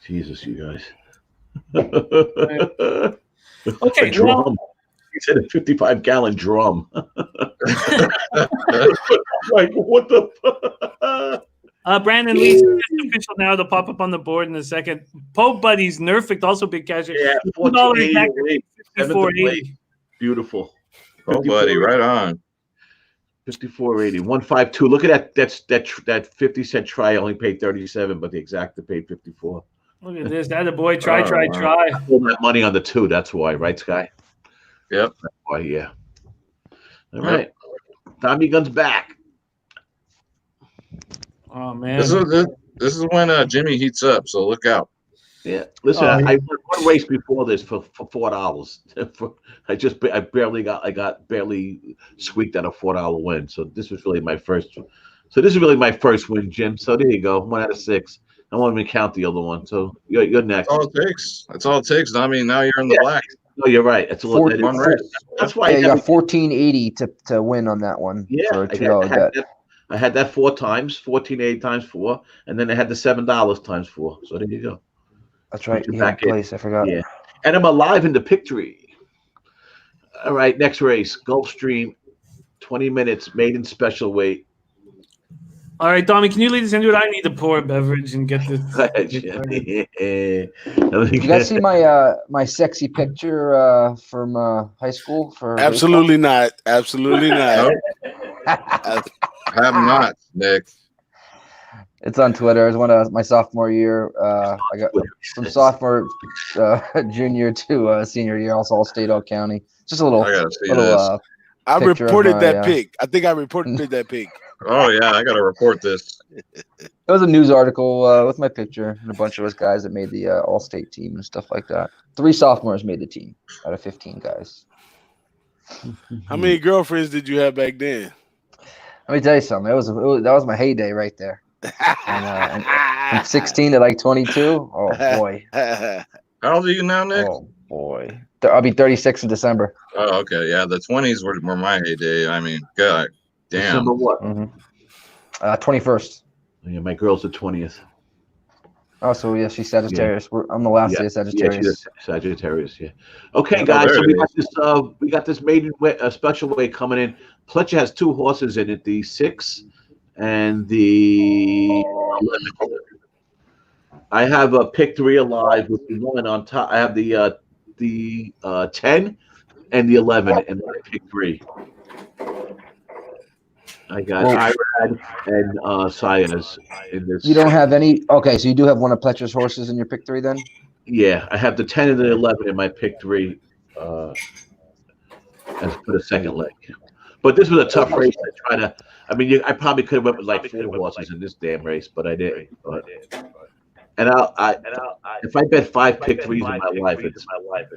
Jesus, you guys. Okay, drum. well, He said a 55-gallon drum. Like, what the? Brandon Lee's official now to pop up on the board in a second. Pope Buddies, Nerfic, also big cash. Yeah, $54.80. Beautiful. Oh, buddy, right on. 54.80, 152. Look at that 50-cent try only paid 37, but the exacta paid 54. Look at this. That a boy. Try. I pulled that money on the 2. That's why, right, Sky? Yep. That's why, yeah. All right. Tommy Gunn's back. Oh man. This is when Jimmy heats up, so look out. Yeah. Listen, I won one race before this for $4. I barely squeaked out a $4 win. So this was really my first. So this is really my first win, Jim. So there you go. 1 out of 6. I won't even count the other one. So you're next. That's all it takes. That's all it takes. I mean, now you're in the black. No, you're right. It's a little bit. That's why you got $14.80 to win on that one. Yeah, for a $2 bet. I had that 4 times, $14.80 times 4, and then I had the $7 times 4. So there you go. That's right. Back place. I forgot. Yeah, and I'm alive in the pictory. All right, next race, Gulfstream, 20 minutes, maiden special weight. All right, Tommy, can you lead us into it? I need to pour a beverage and get this. You guys see my sexy picture from high school? Absolutely not. Absolutely not. Have not, Nick. It's on Twitter. It was one of my sophomore year. I got from sophomore, junior to senior year. Also all state, all county. Just a little. I gotta see this. I reported that pic. I think I reported that pic. Oh yeah, I gotta report this. It was a news article with my picture and a bunch of us guys that made the all-state team and stuff like that. 3 sophomores made the team out of 15 guys. How many girlfriends did you have back then? Let me tell you something. That was my heyday right there. And from 16 to like 22. Oh boy. How old are you now, Nick? Oh boy. I'll be 36 in December. Oh, okay. Yeah, the 20s were my heyday. I mean, God damn. December what? 21st. Yeah, my girl's the 20th. Oh, so yeah, she's Sagittarius. Yeah. I'm the last day of Sagittarius. Yeah, she's Sagittarius. Yeah. Okay, guys. So we got this maiden special weight coming in. Pletcher has 2 horses in it: the 6 and the 11. I have a pick 3 alive with the 1 on top. I have the 10 and the 11 and my pick 3. I got Irad and Sayas in this. You don't have any. Okay, so you do have one of Pletcher's horses in your pick 3 then? Yeah, I have the 10 and the 11 in my pick 3 and put a second leg. But this was a tough race. I probably could have went with like 4 horses in this damn race, but I didn't. And if I bet 5 pick 3s in my life, it's my life.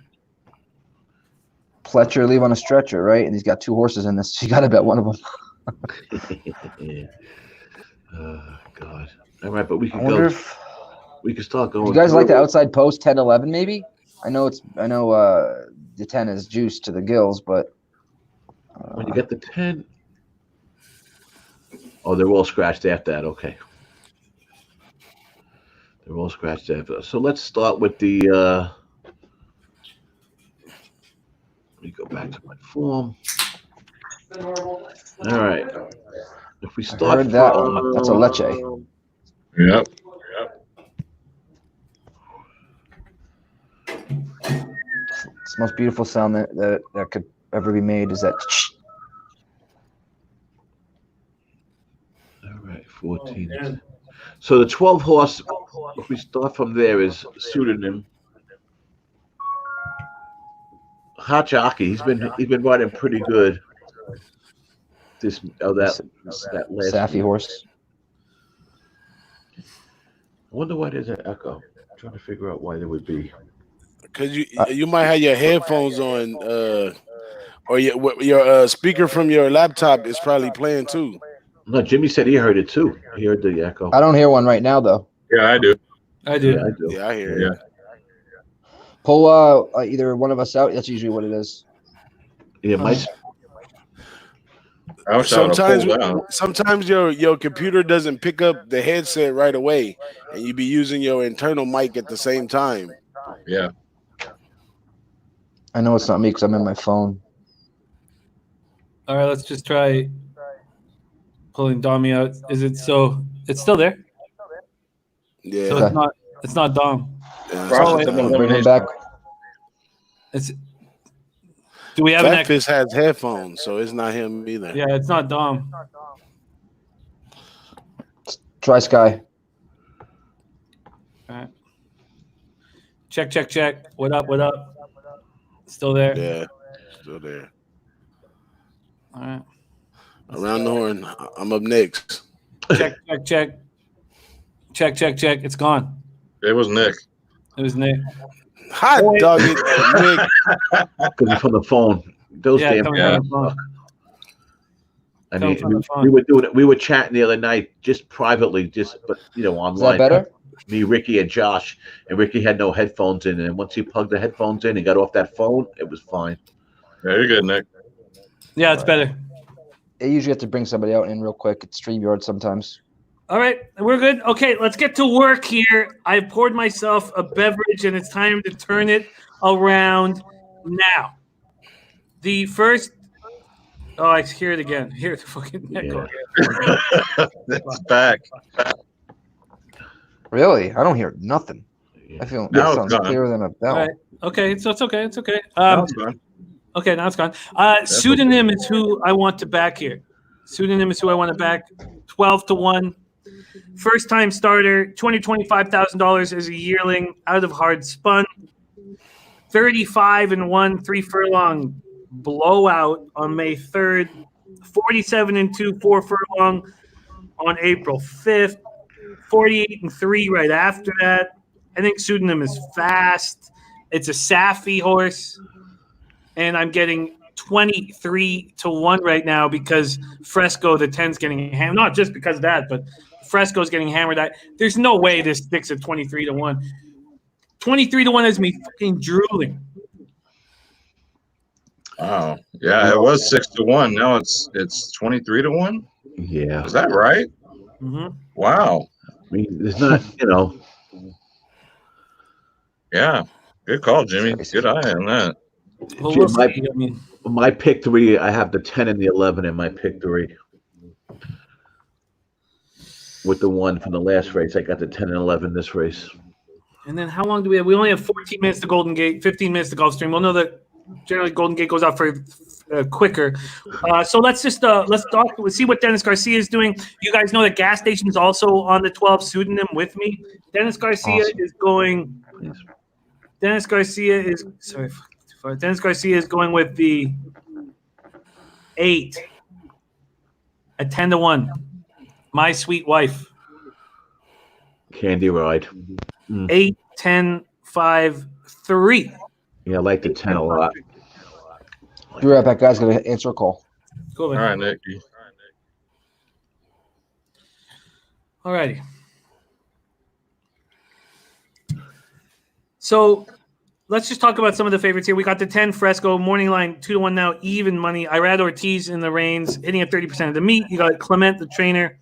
Pletcher leave on a stretcher, right? And he's got 2 horses in this. So you got to bet one of them. Yeah. God. All right, but we can we can start going. You guys like the outside post 10-11 maybe? I know the 10 is juiced to the gills, but when you get the 10, they're all scratched after that. Okay, they're all scratched after. So let's start with the. Let me go back to my form. All right. If we start, I heard that one. That's a leche. Yep. It's the most beautiful sound that could ever be made is that. 14. So the 12 horse, if we start from there, is Pseudonym. Hot Jockey. He's been riding pretty good. That last Saffy horse. I wonder why there's an echo. I'm trying to figure out why there would be. Because you might have your headphones on, or your speaker from your laptop is probably playing too. No, Jimmy said he heard it too. He heard the echo. I don't hear one right now though. Yeah, I do. I do. Yeah, I do. Yeah, I hear it. Pull either one of us out. That's usually what it is. Yeah, my Sometimes your computer doesn't pick up the headset right away, and you be using your internal mic at the same time. Yeah. I know it's not me because I'm in my phone. All right, let's just try pulling Dommy out. Is it so? It's still there. Yeah. So Okay. it's not Dom. Bring him back. Do we have an echo? Fist has headphones, so it's not him either. Yeah, it's not Dom. Try Sky. All right. Check. What up? Still there? Yeah, still there. All right. Around the horn. I'm up next. Check. It's gone. It was Nick. It was Nick. Hot dog it, Nick. because he's from the phone. Those damn coming from the phone. I Coming mean, from the phone. we were doing it. We were chatting the other night, just privately, but online. Is that better? Me, Ricky, and Josh, and Ricky had no headphones in, and once he plugged the headphones in and got off that phone, it was fine. Yeah, you're good, Nick. Yeah, it's better. I usually have to bring somebody out in real quick. It's StreamYard sometimes. All right, we're good. Okay, let's get to work here. I poured myself a beverage, and it's time to turn it around now. The first – oh, I hear it again. Hear the fucking echo. Yeah. It's back. Really? I don't hear nothing. I feel Now it it's sounds gone. clearer than a bell. All right. Okay, so it's okay. It's okay. Now it's gone. Okay, now it's gone. Pseudonym is who I want to back here. Pseudonym is who I want to back. 12-1. First-time starter. $25,000 as a yearling out of hard spun. 35-1, 3 furlong blowout on May 3rd. 47-2, 4 furlong on April 5th. 48-3 right after that. I think Pseudonym is fast. It's a Saffy horse. And I'm getting 23-1 right now because Fresco, the 10's getting hammered. Not just because of that, but Fresco's getting hammered. There's no way this sticks at 23-1. 23-1 has me fucking drooling. Wow. Yeah, it was 6-1. Now it's 23-1. Yeah. Is that right? Mm-hmm. Wow. I mean, there's not, Yeah. Good call, Jimmy. Good eye on that. Well, Jim, we'll see. I mean, my pick 3, I have the 10 and the 11 in my pick 3. With the 1 from the last race, I got the 10 and 11 this race. and then how long do we have? We only have 14 minutes to Golden Gate, 15 minutes to Gulfstream. We'll know that generally Golden Gate goes out for quicker. So let's just let's talk. Let's see what Dennis Garcia is doing. You guys know that gas station is also on the 12 Pseudonym with me. Dennis Garcia is going. Dennis Garcia is Dennis Garcia is going with the 8 at 10-1. My sweet wife. Candy Ride. 8, 10, 5, 3. Yeah, I like the 10 a lot. Be right back, guys. Gonna answer a call. Cool. All right, Nick. All righty. So let's just talk about some of the favorites here. We got the 10 Fresco, morning line 2-1 now, even money. Irad Ortiz in the reins, hitting at 30% of the meet. You got Clement, the trainer,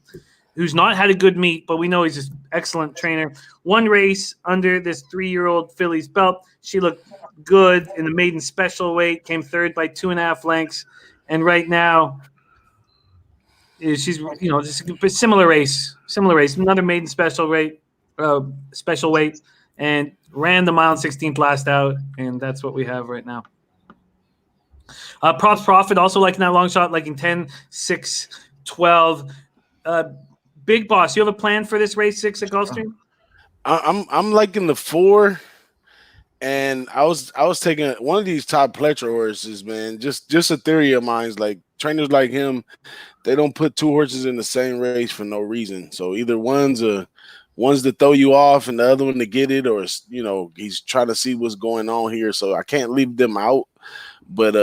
who's not had a good meet, but we know he's an excellent trainer. One race under this 3-year-old filly's belt. She looked good in the maiden special weight, came third by 2.5 lengths. And right now, she's, just a similar race, another maiden special weight, and ran the mile and 16th last out, and that's what we have right now. Props Profit also liking that long shot, liking 10, 6, 12. Big Boss, you have a plan for this race 6 at Gulfstream? I'm liking the 4, and I was taking one of these top Pletcher horses, man. Just a theory of mine is like trainers like him, they don't put 2 horses in the same race for no reason. So either one's to throw you off and the other one to get it, or he's trying to see what's going on here. So I can't leave them out. But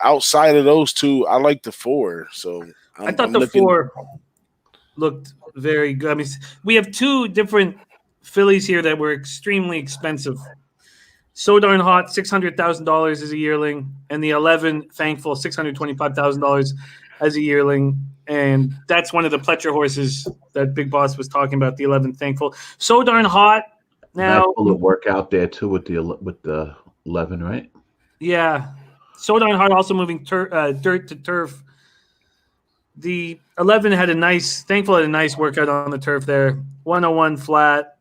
outside of those 2, I like the 4. So I thought the 4 looked very good. I mean, we have 2 different fillies here that were extremely expensive. So Darn Hot, $600,000 as a yearling, and the 11 Thankful, $625,000 as a yearling. And that's one of the Pletcher horses that Big Boss was talking about, the 11 Thankful. So Darn Hot. Now will work out there too with the 11, right? Yeah. So Darn Hot also moving dirt to turf. The 11 had Thankful had a nice workout on the turf there. 101 flat.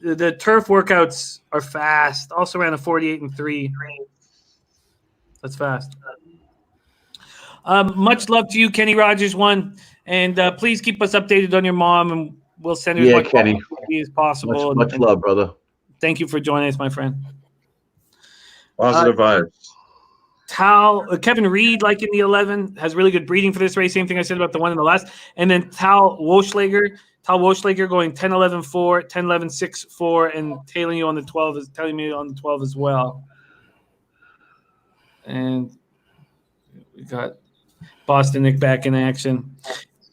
The turf workouts are fast. Also ran a 48-3. That's fast. Much love to you, Kenny Rogers 1. And please keep us updated on your mom, and we'll send her as much Kenny, as possible. Much love, brother. Thank you for joining us, my friend. Positive vibes. Kevin Reed, like in the 11, has really good breeding for this race. Same thing I said about the one in the last. And then Tal Woschlager going 10-11-4, 10-11-6-4, and telling me on the 12 as well. And we got Boston Nick back in action.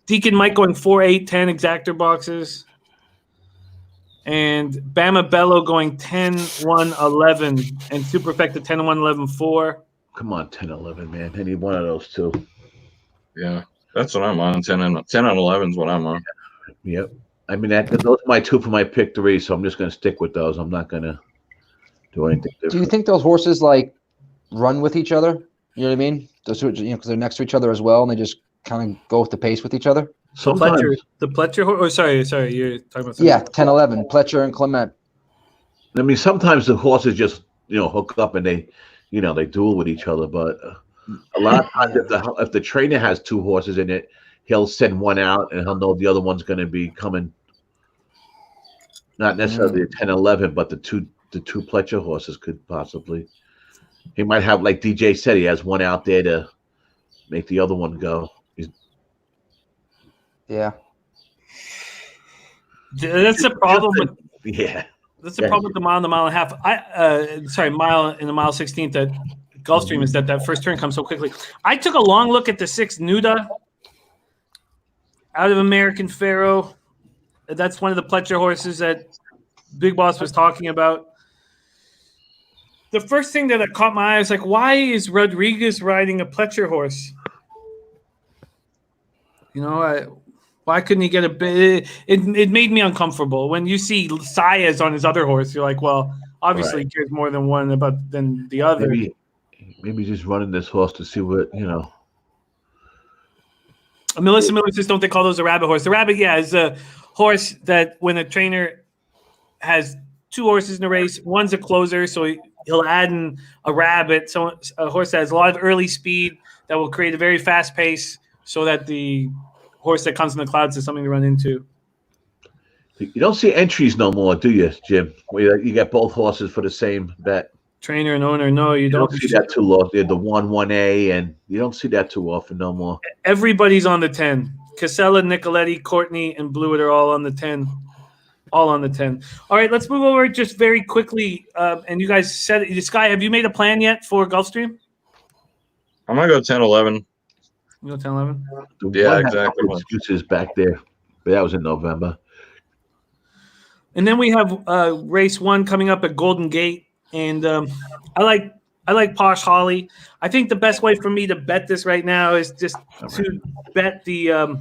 Deacon Mike going 4-8-10 exactor boxes. And Bama Bello going 10-1-11 and Superfecta 10-1-11-4. Come on, 10-11, man. I need one of those 2. Yeah, that's what I'm on. 10 and 11 is what I'm on. Yep. I mean, those are my 2 for my pick 3, so I'm just going to stick with those. I'm not going to do anything different. Do you think those horses run with each other? You know what I mean? Those, because they're next to each other as well, and they just kind of go with the pace with each other. Sometimes the Pletcher horse. Oh, sorry, you're talking about. Yeah, 10-11, Pletcher and Clement. I mean, sometimes the horses just hook up and they duel with each other. But a lot of times, if the trainer has 2 horses in it, he'll send one out and he'll know the other one's going to be coming. Not necessarily the 10-11, but the two Pletcher horses could possibly. He might have, like DJ said, he has one out there to make the other one go. Yeah. That's the problem with. Yeah. That's the problem with the mile and the mile and a half. Mile and the mile 16th at Gulfstream is that first turn comes so quickly. I took a long look at the 6 Nuda out of American Pharaoh. That's one of the Pletcher horses that Big Boss was talking about. The first thing that caught my eye was like, why is Rodriguez riding a Pletcher horse? Why couldn't he get a bit? It made me uncomfortable. When you see Saez on his other horse, you're like, well, obviously he cares more than one than the other. Maybe just running this horse to see what, Melissa Miller says, don't they call those a rabbit horse? The rabbit, is a horse that when a trainer has 2 horses in a race, one's a closer, so he'll add in a rabbit, so a horse that has a lot of early speed that will create a very fast pace so that the horse that comes in the clouds is something to run into. You don't see entries no more, do you, Jim? Where you get both horses for the same bet. Trainer and owner, no, you don't see that too often. The 1-1A, and you don't see that too often no more. Everybody's on the 10. Casella, Nicoletti, Courtney, and Blewett are all on the 10. All on the 10. All right, let's move over just very quickly. And you guys said, Sky, have you made a plan yet for Gulfstream? I'm going to go 10-11. You go 10-11? Yeah, exactly. Excuses back there. But that was in November. And then we have race 1 coming up at Golden Gate. And I like Posh Holly. I think the best way for me to bet this right now is just to bet the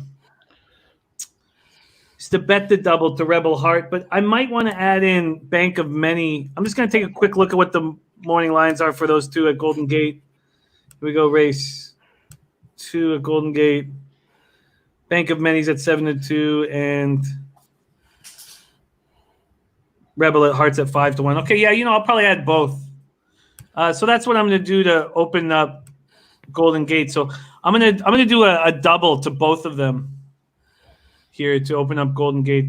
double to Rebel Heart. But I might want to add in Bank of Many. I'm just going to take a quick look at what the morning lines are for those 2 at Golden Gate. Here we go, race 2 at Golden Gate. Bank of Many's at 7-2, and Rebel at Hearts at 5-1. Okay, yeah, I'll probably add both. So that's what I'm going to do to open up Golden Gate. So I'm gonna do a double to both of them here to open up Golden Gate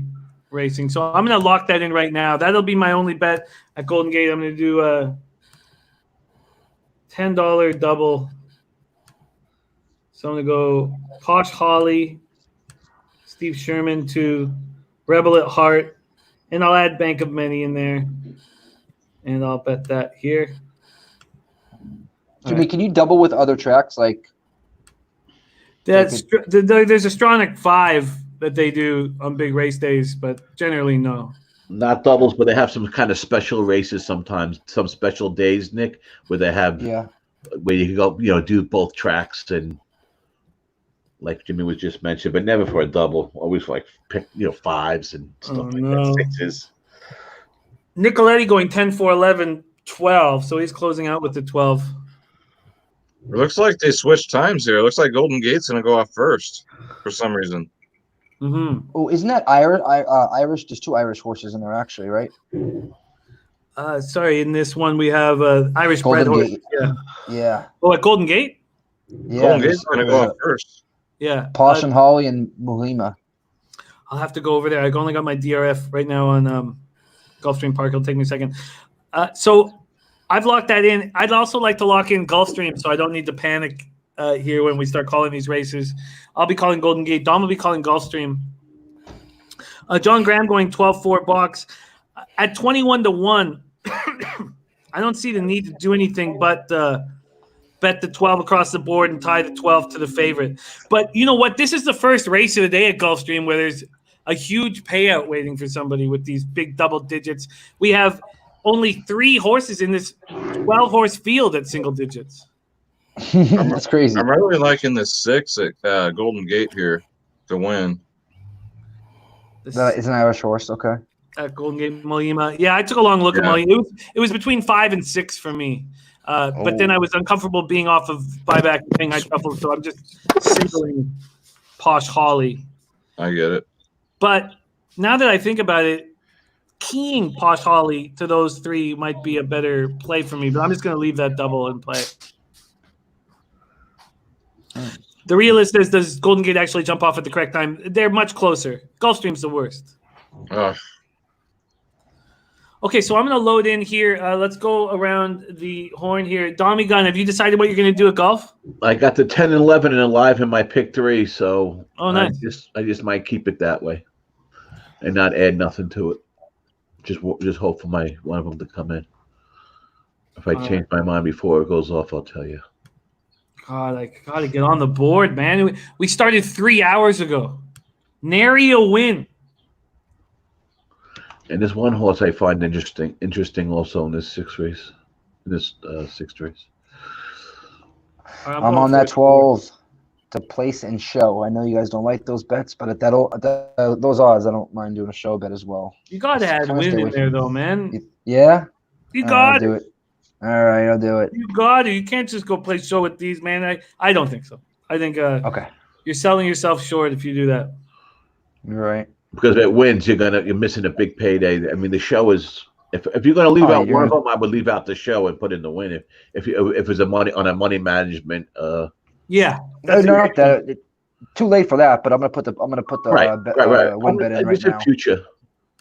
Racing. So I'm going to lock that in right now. That'll be my only bet at Golden Gate. I'm going to do a $10 double. So I'm going to go Posh Holly, Steve Sherman to Rebel at Heart, and I'll add Bank of Many in there. And I'll bet that here. Jimmy, can you double with other tracks? Like there's a Stronach 5 that they do on big race days, but generally no. Not doubles, but they have some kind of special races sometimes, some special days, Nick, where they have where you can go, do both tracks, and like Jimmy was just mentioned, but never for a double. Always for pick fives and stuff that, sixes. Nicoletti going 10, 4, 11, 12, so he's closing out with the 12. It looks like they switched times here. It looks like Golden Gate's going to go off first for some reason. Mm-hmm. Oh, isn't that Irish? Irish. There's 2 Irish horses in there, actually, right? Sorry, in this one we have Irish bred horse. Yeah. Oh, at Golden Gate? Yeah. Golden Gate's going to go off first. Yeah. Posh and Holly and Mulima. I'll have to go over there. I only got my DRF right now on Gulfstream Park. It'll take me a second. So I've locked that in. I'd also like to lock in Gulfstream so I don't need to panic here when we start calling these races. I'll be calling Golden Gate. Dom will be calling Gulfstream. John Graham going 12-4 box. At 21-1, I don't see the need to do anything but bet the 12 across the board and tie the 12 to the favorite. But you know what? This is the first race of the day at Gulfstream where there's a huge payout waiting for somebody with these big double digits. We have only 3 horses in this 12-horse field at single digits. That's crazy. I'm really liking the 6 at Golden Gate here to win. It's an Irish horse, okay. At Golden Gate Mulima. Yeah, I took a long look at Mulima. It was between 5 and 6 for me. But then I was uncomfortable being off of buyback and Shanghai Truffle, so I'm just singling Posh Holly. I get it. But now that I think about it, keying Posh Holly to those 3 might be a better play for me, but I'm just going to leave that double and play. The realist is, does Golden Gate actually jump off at the correct time? They're much closer. Gulfstream's the worst. Okay, so I'm going to load in here. Let's go around the horn here. Dommy Gunn, have you decided what you're going to do at golf? I got the 10 and 11 and alive in my pick 3, so nice. I just might keep it that way and not add nothing to it. Just hope for one of them to come in. If I change my mind before it goes off, I'll tell you. God, I got to get on the board, man. We started 3 hours ago. Nary a win. And there's one horse I find interesting also in this sixth race. I'm on that 12 to place and show. I know you guys don't like those bets, but at those odds, I don't mind doing a show bet as well. You got to add win in there, though, man. Yeah? You got to do it. All right, I'll do it. You got it. You can't just go play show with these, man. I don't think so. I think okay. You're selling yourself short if you do that. You're right. Because if it wins, you're missing a big payday. I mean, the show is if you're going to leave out one of them, I would leave out the show and put in the win. If it's a money management. Yeah. Too late for that. But I'm gonna put the win bet in right now. Future.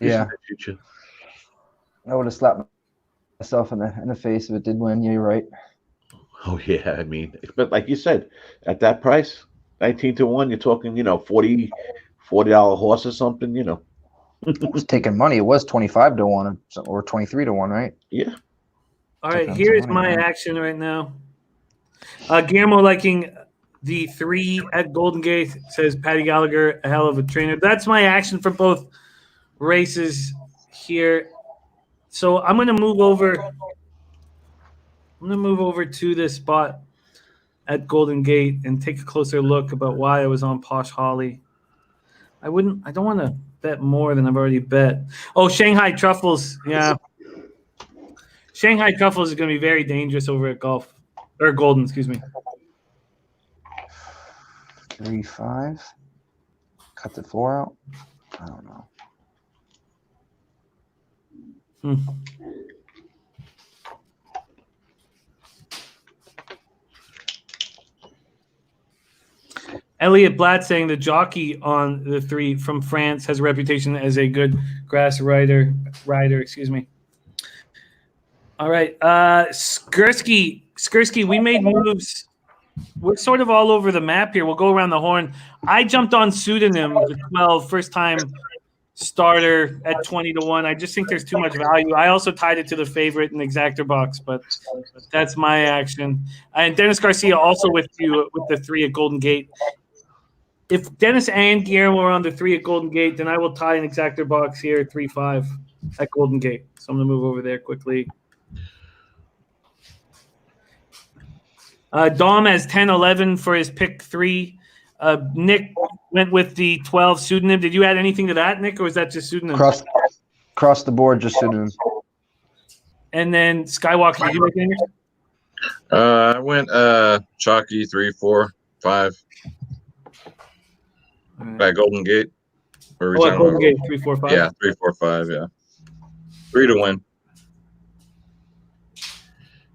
Yeah. Future. I would have slapped myself in the face if it did win. Yeah, you're right. Oh yeah, I mean, but like you said, at that price, 19-1, you're talking, $40 horse or something, It was taking money. It was 25-1 or 23-1, right? Yeah. All right, here's my action right now. Guillermo liking the 3 at Golden Gate, says Patty Gallagher, a hell of a trainer. That's my action for both races here. So I'm going to move over. I'm going to move over to this spot at Golden Gate and take a closer look about why I was on Posh Holly. I don't want to bet more than I've already bet. Oh, Shanghai Truffles. Yeah. Shanghai Truffles is going to be very dangerous over at Golden, excuse me. 3-5. Cut the 4 out. I don't know. Elliot Blatt saying the jockey on the 3 from France has a reputation as a good grass rider. Excuse me. All right, Skursky, we made moves. We're sort of all over the map here. We'll go around the horn. I jumped on Pseudonym, the 12, first time starter at 20-1. I just think there's too much value. I also tied it to the favorite in the exactor box, but that's my action. And Dennis Garcia also with you with the 3 at Golden Gate. If Dennis and Guillermo are on the 3 at Golden Gate, then I will tie an exactor box here, 3-5 at Golden Gate. So I'm going to move over there quickly. Dom has 10-11 for his pick 3. Nick went with the 12 Pseudonym. Did you add anything to that, Nick, or was that just Pseudonym? Across the board, just Pseudonym. And then Skywalker, did you make anything? I went Chalky 3, 4, 5. Right. At Golden Gate. At Golden Gate, 3, 4, 5. Yeah, 3, 4, 5. Yeah, 3 to win.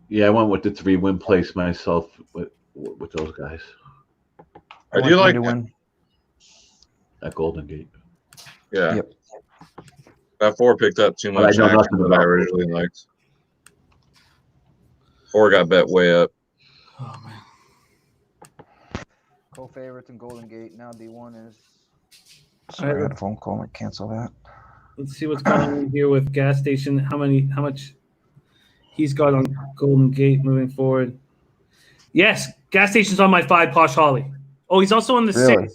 Yeah, I went with the 3 win place myself with those guys. I do like win at Golden Gate. Yeah. Yep. That 4 picked up too much action that I originally liked. 4 got bet way up. Oh man. Co-favorites in Golden Gate. Now D1 is. Sorry, I had a phone call. I cancel that. Let's see what's going on here with gas station. How much he's got on Golden Gate moving forward. Yes, gas station's on my 5, Posh Holly. Oh, he's also on the 6.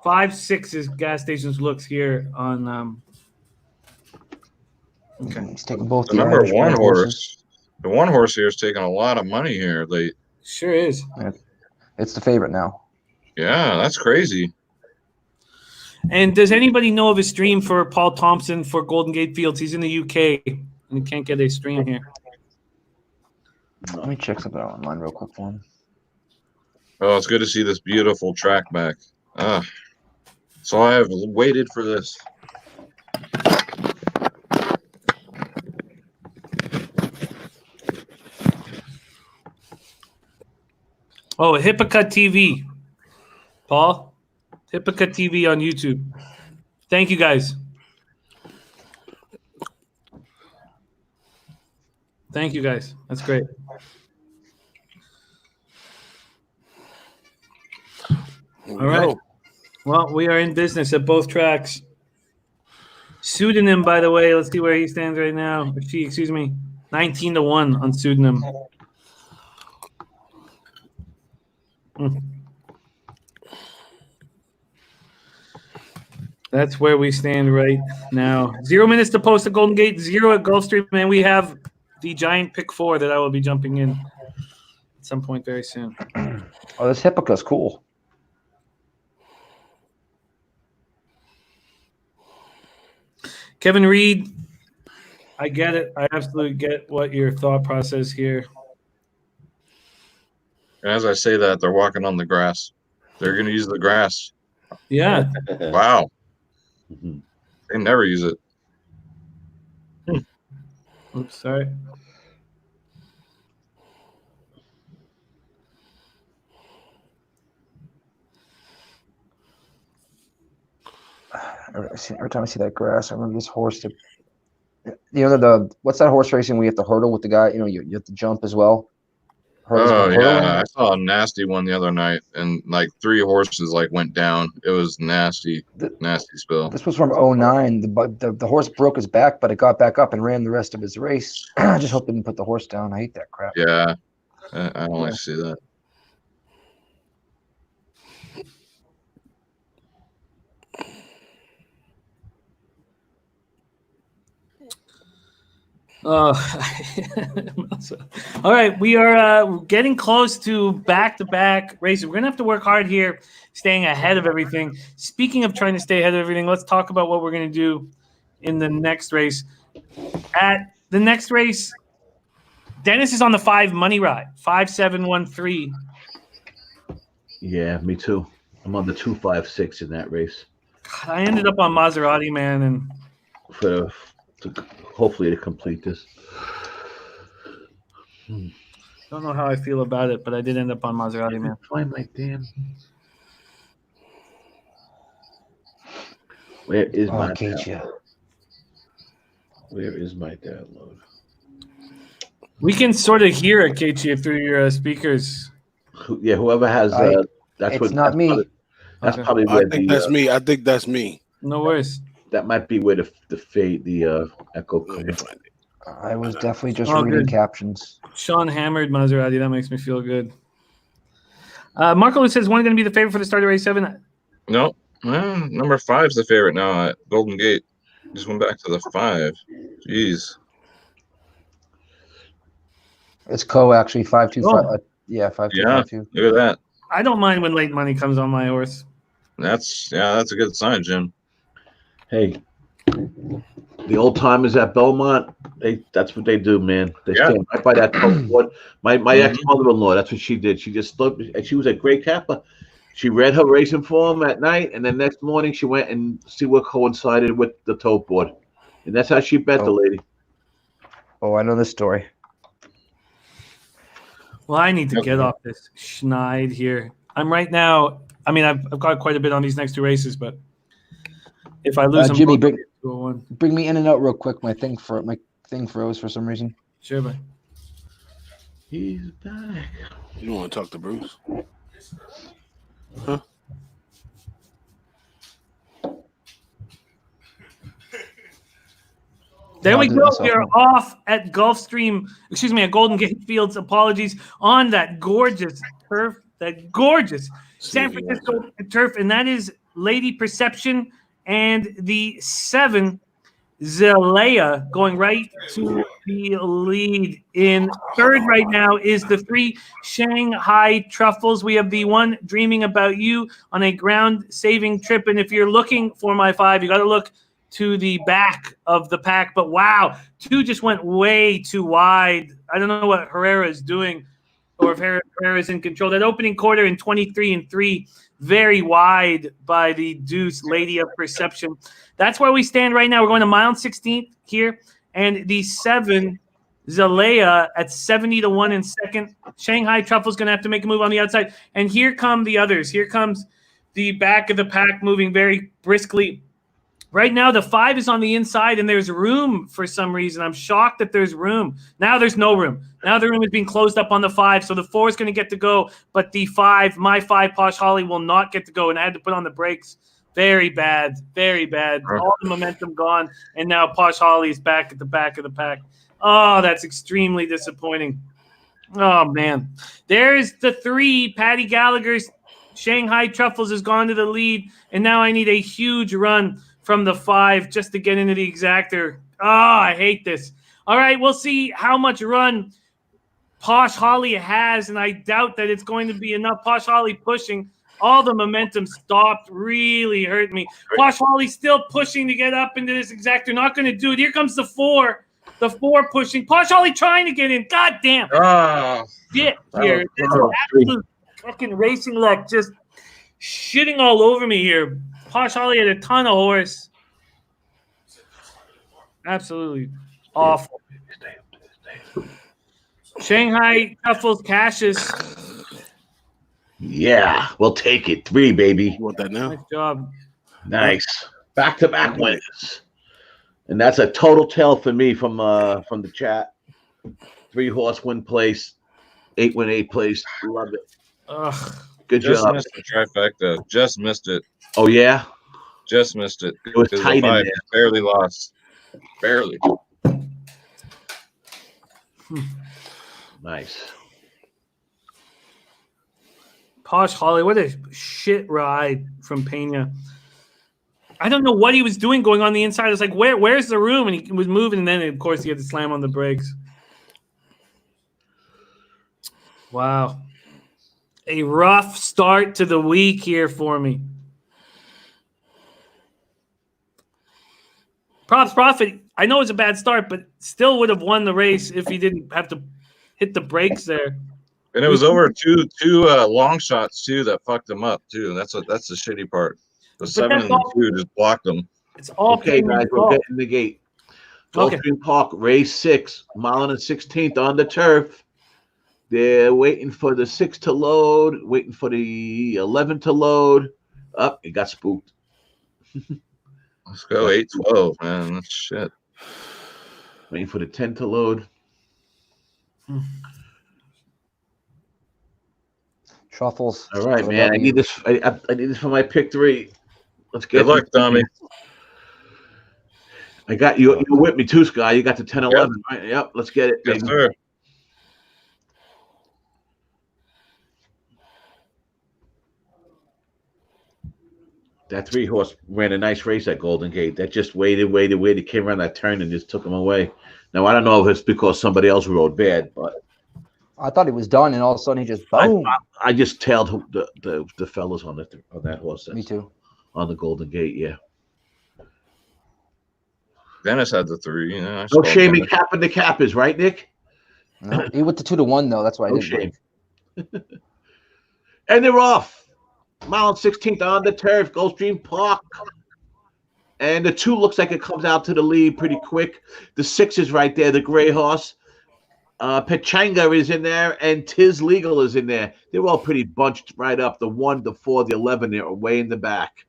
5, 6 is gas station's looks here on. Okay, he's taking both. The number 1 horse. The 1 horse here is taking a lot of money here late. Sure is. It's the favorite now. Yeah, that's crazy. And does anybody know of a stream for Paul Thompson for Golden Gate Fields? He's in the UK and he can't get a stream here. Let me check something out online real quick for him. Oh, it's good to see this beautiful track back. So I have waited for this. Oh, Hippocut TV. Paul? Hippocut TV on YouTube. Thank you, guys. Thank you, guys. That's great. All right. Well, we are in business at both tracks. Pseudonym, by the way, let's see where he stands right now. Excuse me. 19-1 on Pseudonym. That's where we stand right now. 0 minutes to post at Golden Gate, 0 at Gulfstream, and we have the giant pick 4 that I will be jumping in at some point very soon. Oh, this Hippocra's cool. Kevin Reed, I get it. I absolutely get what your thought process here. And as I say that, they're walking on the grass. They're going to use the grass. Yeah. Wow. They never use it. Oops, sorry. Every time I see that grass, I remember this horse. The what's that horse racing where you have to hurdle with the guy? You have to jump as well. Oh yeah, I saw a nasty one the other night, and like 3 horses like went down. It was nasty, nasty spill. This was from 09. The horse broke his back, but it got back up and ran the rest of his race. I just hope they didn't put the horse down. I hate that crap. Yeah, I don't like to see that. All right, we are getting close to back-to-back races. We're going to have to work hard here, staying ahead of everything. Speaking of trying to stay ahead of everything, let's talk about what we're going to do in the next race. At the next race, Dennis is on the 5 money ride, 5-7-1-3. Yeah, me too. I'm on the 2-5-6 in that race. God, I ended up on Maserati, man, and hopefully to complete this. Don't know how I feel about it, but I did end up on Maserati, man. Find my damn. Where is my download? Where is my download? We can sort of hear it, KG, through your speakers. Yeah, whoever has that's it's what. not me. That's probably where I think that's me. I think that's me. No worries. That might be where the echo comes. I was definitely just reading captions. Sean hammered Maserati. That makes me feel good. Marco says one going to be the favorite for the start of race 7. No, number 5's the favorite now at Golden Gate. Just went back to the 5. Jeez. It's actually 525. Yeah, 525. Look at that. I don't mind when late money comes on my horse. That's a good sign, Jim. Hey, the old timers at Belmont, that's what they do, man. They stand right by that board. My ex-mother-in-law, that's what she did. She just looked, and she was a great capper. She read her racing form at night, and then next morning she went and see what coincided with the tote board, and that's how she bet the lady. Oh, I know this story. Well, I need to get off this schneid here. I'm right now. I mean, I've got quite a bit on these next 2 races, but if I lose, Jimmy, bring me in and out real quick. My thing froze for some reason. Sure, bud. He's back. You don't want to talk to Bruce? Huh? There we go. We are off at Gulfstream. Excuse me, at Golden Gate Fields. Apologies on that gorgeous turf. That gorgeous San Francisco turf, and that is Lady Perception and the 7 Zalea going right to the lead. In third right now is the 3 Shanghai Truffles. We have the 1 Dreaming About You on a ground-saving trip. And if you're looking for my 5, you got to look to the back of the pack. But wow, 2 just went way too wide. I don't know what Herrera is doing, or if Herrera is in control. That opening quarter in 23-3, very wide by the Deuce, Lady of Perception. That's where we stand right now. We're going to mile 16th here, and the 7 Zalea at 70-1 in second. Shanghai Truffle's going to have to make a move on the outside. And here come the others. Here comes the back of the pack moving very briskly. Right now, the 5 is on the inside, and there's room for some reason. I'm shocked that there's room. Now there's no room. Now the room is being closed up on the 5, so the 4 is going to get to go, but the 5, my 5, Posh Holly, will not get to go, and I had to put on the brakes. Very bad, very bad. All the momentum gone, and now Posh Holly is back at the back of the pack. Oh, that's extremely disappointing. Oh, man. There's the 3, Patty Gallagher's Shanghai Truffles has gone to the lead, and now I need a huge run from the 5 just to get into the exactor. Oh, I hate this. All right, we'll see how much run Posh Holly has, and I doubt that it's going to be enough. Posh Holly pushing. All the momentum stopped. Really hurt me. Posh Holly still pushing to get up into this exactor. Not going to do it. Here comes the 4. The 4 pushing. Posh Holly trying to get in. God damn. Shit here. This absolute fucking racing luck just shitting all over me here. Posh Holly had a ton of horse. Absolutely awful. Shanghai Truffles cashes. Yeah, we'll take it. 3, baby. You want that now? Nice job. Nice. Back-to-back wins. And that's a total tell for me from the chat. 3 horse win place, 8 win 8 place. Love it. Ugh. Good Just job. missed the trifecta. Just missed it. Oh yeah. Just missed it. It was tight in there. Barely lost. Barely. Nice. Posh Holly, what a shit ride from Pena. I don't know what he was doing going on the inside. I was like, where's the room? And he was moving, and then, of course, he had to slam on the brakes. Wow. A rough start to the week here for me. Props Profit. I know it's a bad start, but still would have won the race if he didn't have to hit the brakes there. And it was over two long shots too that fucked him up too. That's the shitty part. The 7 and the 2 just blocked them. It's all okay, guys. We're getting the gate. Gulfstream Park, race 6, mile and 16th on the turf. They're waiting for the 6 to load, waiting for the 11 to load. Up, it got spooked. Let's go 8-12, man. That's shit. Waiting for the 10 to load. Truffles. All right, man. I need this. I need this for my pick 3. Let's get. Good luck, Tommy. I got you. You with me too, Sky. You got the 10-11, right? Yep. Let's get it. Yes, sir. That 3-horse ran a nice race at Golden Gate. That just waited, came around that turn and just took him away. Now I don't know if it's because somebody else rode bad, but I thought he was done, and all of a sudden he just boom. I just tailed the fellas on that horse. Me too. On the Golden Gate, yeah. Dennis had the 3. You know, no shame in capping the cappers, right, Nick? No, he went to 2-1 though. That's why I didn't. Shame. And they're off. Mile and 16th on the turf, Gulfstream Park. And the 2 looks like it comes out to the lead pretty quick. The 6 is right there, the gray horse. Pechanga is in there, and Tiz Legal is in there. They're all pretty bunched right up. The 1, the 4, the 11, they're way in the back.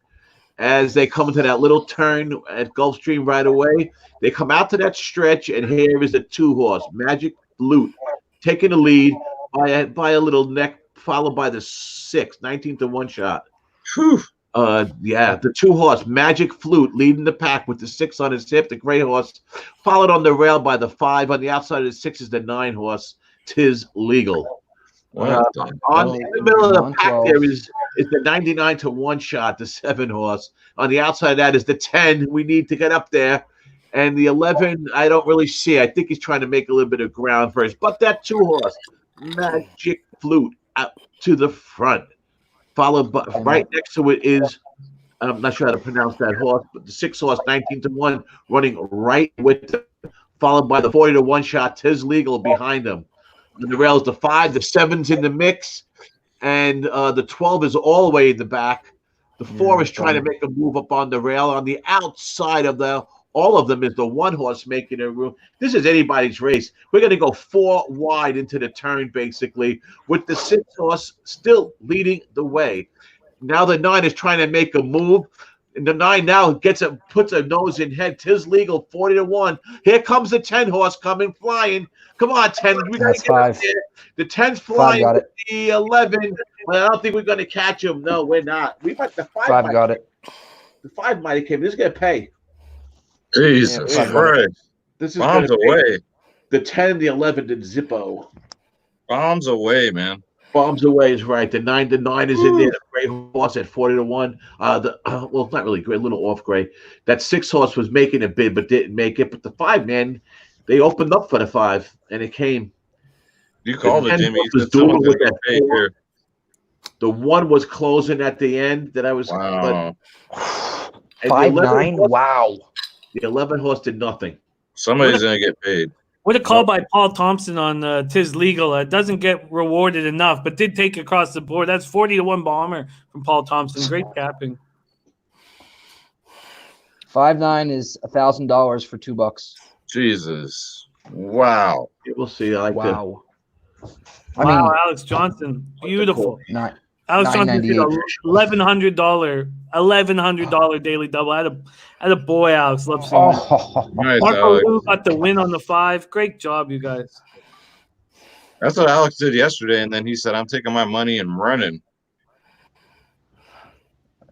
As they come into that little turn at Gulfstream right away, they come out to that stretch, and here is the 2-horse, Magic Flute, taking the lead by a little neck, followed by the 6, 19th to 1 shot. Whew. The 2-horse, Magic Flute, leading the pack with the 6 on his hip. The gray horse, followed on the rail by the 5. On the outside of the 6 is the 9-horse, Tiz Legal. In the middle of the pack there is the 99 to 1 shot, the 7-horse. On the outside of that is the 10. We need to get up there. And the 11, I don't really see. I think he's trying to make a little bit of ground first. But that 2-horse, Magic Flute, out to the front. Followed by right next to it is, I'm not sure how to pronounce that horse, but the 6-horse, 19 to 1, running right with them. Followed by the 40 to 1 shot, Tiz Legal behind them. On the rails, the 5, the 7's in the mix, and the 12 is all the way in the back. The 4 is trying to make a move up on the rail. On the outside of all of them is the 1-horse making a room. This is anybody's race. We're going to go 4 wide into the turn, basically, with the 6-horse still leading the way. Now the 9 is trying to make a move. And the 9 now puts a nose in head. Tiz Legal, 40 to 1. Here comes the 10-horse coming, flying. Come on, 10. We got to get up there. The 10's flying with the 11, but I don't think we're going to catch him. No, we're not. We might. The 5 got it. The 5 might have came. This is going to pay. Jesus Christ. This is bombs away. The 10 and the 11 did Zippo. Bombs away, man. Bombs away is right. The 9 is in there. The gray horse at 40 to 1. Well, it's not really gray, a little off gray. That 6-horse was making a bid but didn't make it. But the 5, man, they opened up for the 5 and it came. You called it, Jimmy. Was doing with that here. The 1 was closing at the end that I was. Wow. 5-9. Wow. The 11-horse did nothing. Somebody's going to get paid. What a call by Paul Thompson on Tiz Legal. Doesn't get rewarded enough, but did take across the board. That's 40 to 1 bomber from Paul Thompson. Great capping. 5-9 is $1,000 for $2. Jesus. Wow. We'll see. I like wow. Wow, Alex Johnson. Beautiful. Alex Johnson did $1,100 daily double. I had a boy, Alex. Love seeing that. Nice, Marco Lou got the win on the 5. Great job, you guys. That's what Alex did yesterday, and then he said, I'm taking my money and running.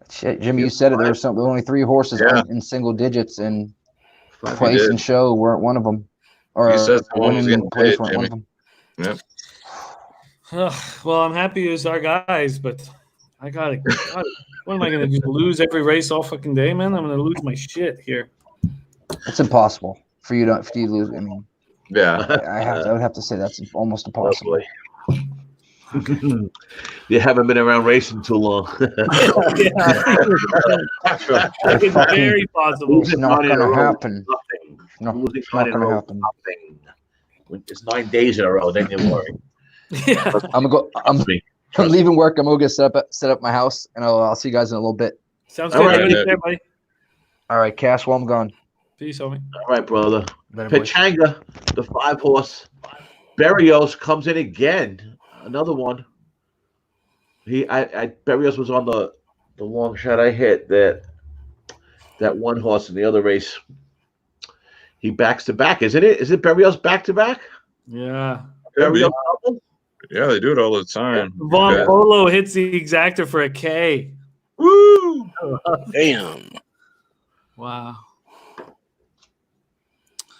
Shit, Jimmy, you said it. There were only 3 horses in single digits, and place and show weren't one of them. Or he says the one was getting paid, weren't one of them. Yep. Well, I'm happy it was our guys, but I got it. What am I going to do? Lose every race all fucking day, man? I'm going to lose my shit here. It's impossible for you to lose. I mean, yeah, I would have to say that's almost impossible. You haven't been around racing too long. It's very possible. It's not going to happen. No, it's not going to happen. It's 9 days in a row, then you worry. Yeah. I'm leaving work. I'm gonna set up my house, and I'll see you guys in a little bit. Sounds good. Right, there, buddy. All right, Cash. While I'm gone. Peace, homie. All right, brother. Pechanga, the 5-horse, Berrios comes in again. Another one. Berrios was on the long shot I hit that one horse in the other race. He backs to back, isn't it? Is it Berrios back to back? Yeah. Berrios double? Yeah, they do it all the time. Von Polo hits the exactor for a K. Woo! Damn. Wow.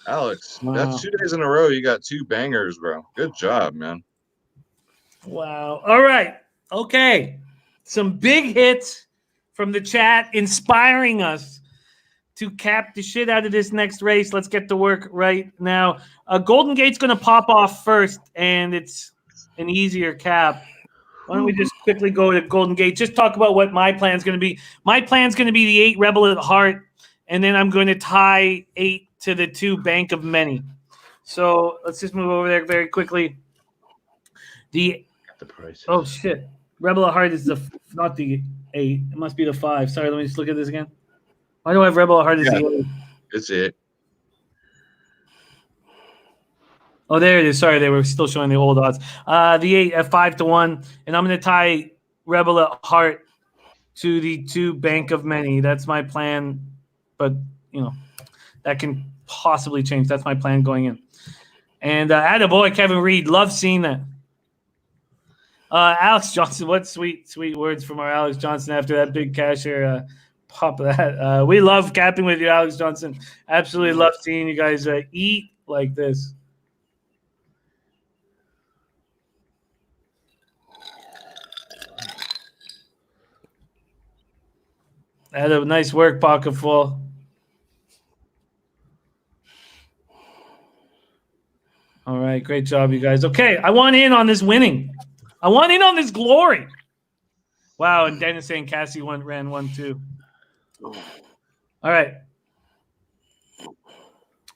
Alex, that's 2 days in a row. You got 2 bangers, bro. Good job, man. Wow. All right. Okay. Some big hits from the chat inspiring us to cap the shit out of this next race. Let's get to work right now. Golden Gate's going to pop off first, and it's an easier cap. Why don't we just quickly go to Golden Gate? Just talk about what my plan's going to be. My plan's going to be the 8 Rebel at Heart, and then I'm going to tie 8 to the 2 Bank of Many. So let's just move over there very quickly. The price. Oh shit! Rebel at Heart is not the 8. It must be the 5. Sorry, let me just look at this again. Why do I have Rebel at Heart as the 8? It's it. Oh, there it is. Sorry, they were still showing the old odds. The 8 at 5-1, and I'm going to tie Rebel at Heart to the 2 Bank of Many. That's my plan, but that can possibly change. That's my plan going in. And attaboy, Kevin Reed. Love seeing that. Alex Johnson, what sweet words from our Alex Johnson after that big cashier pop of that. We love capping with you, Alex Johnson. Absolutely love seeing you guys eat like this. Had a nice work, pocket full. All right, great job, you guys. Okay, I want in on this winning. I want in on this glory. Wow, and Dennis saying Cassie ran 1-2. All right.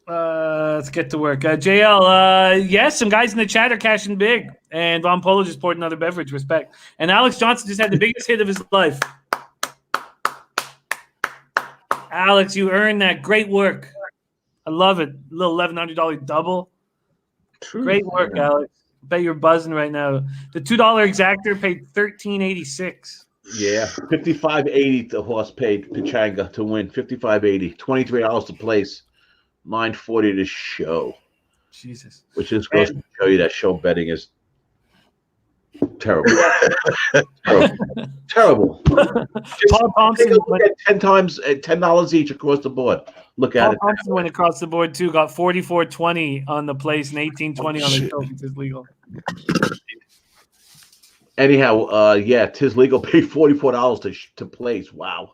Let's get to work. JL, yes, some guys in the chat are cashing big. And Von Polo just poured another beverage. Respect. And Alex Johnson just had the biggest hit of his life. Alex, you earned that. Great work. I love it. A little $1,100 double. Great work, Alex. I bet you're buzzing right now. The $2 exactor paid $13.86. Yeah, $55.80 the horse paid Pechanga to win. $55.80, $23 to place, $9.40 to show. Jesus, which just goes to show you that show betting is terrible. Terrible. Paul Thompson went 10 times $10 each across the board. Look at it. Paul Thompson went across the board too. Got 44.20 on the place and 18.20 on the show. It's legal. Anyhow, Tis Legal paid $44 to place. Wow.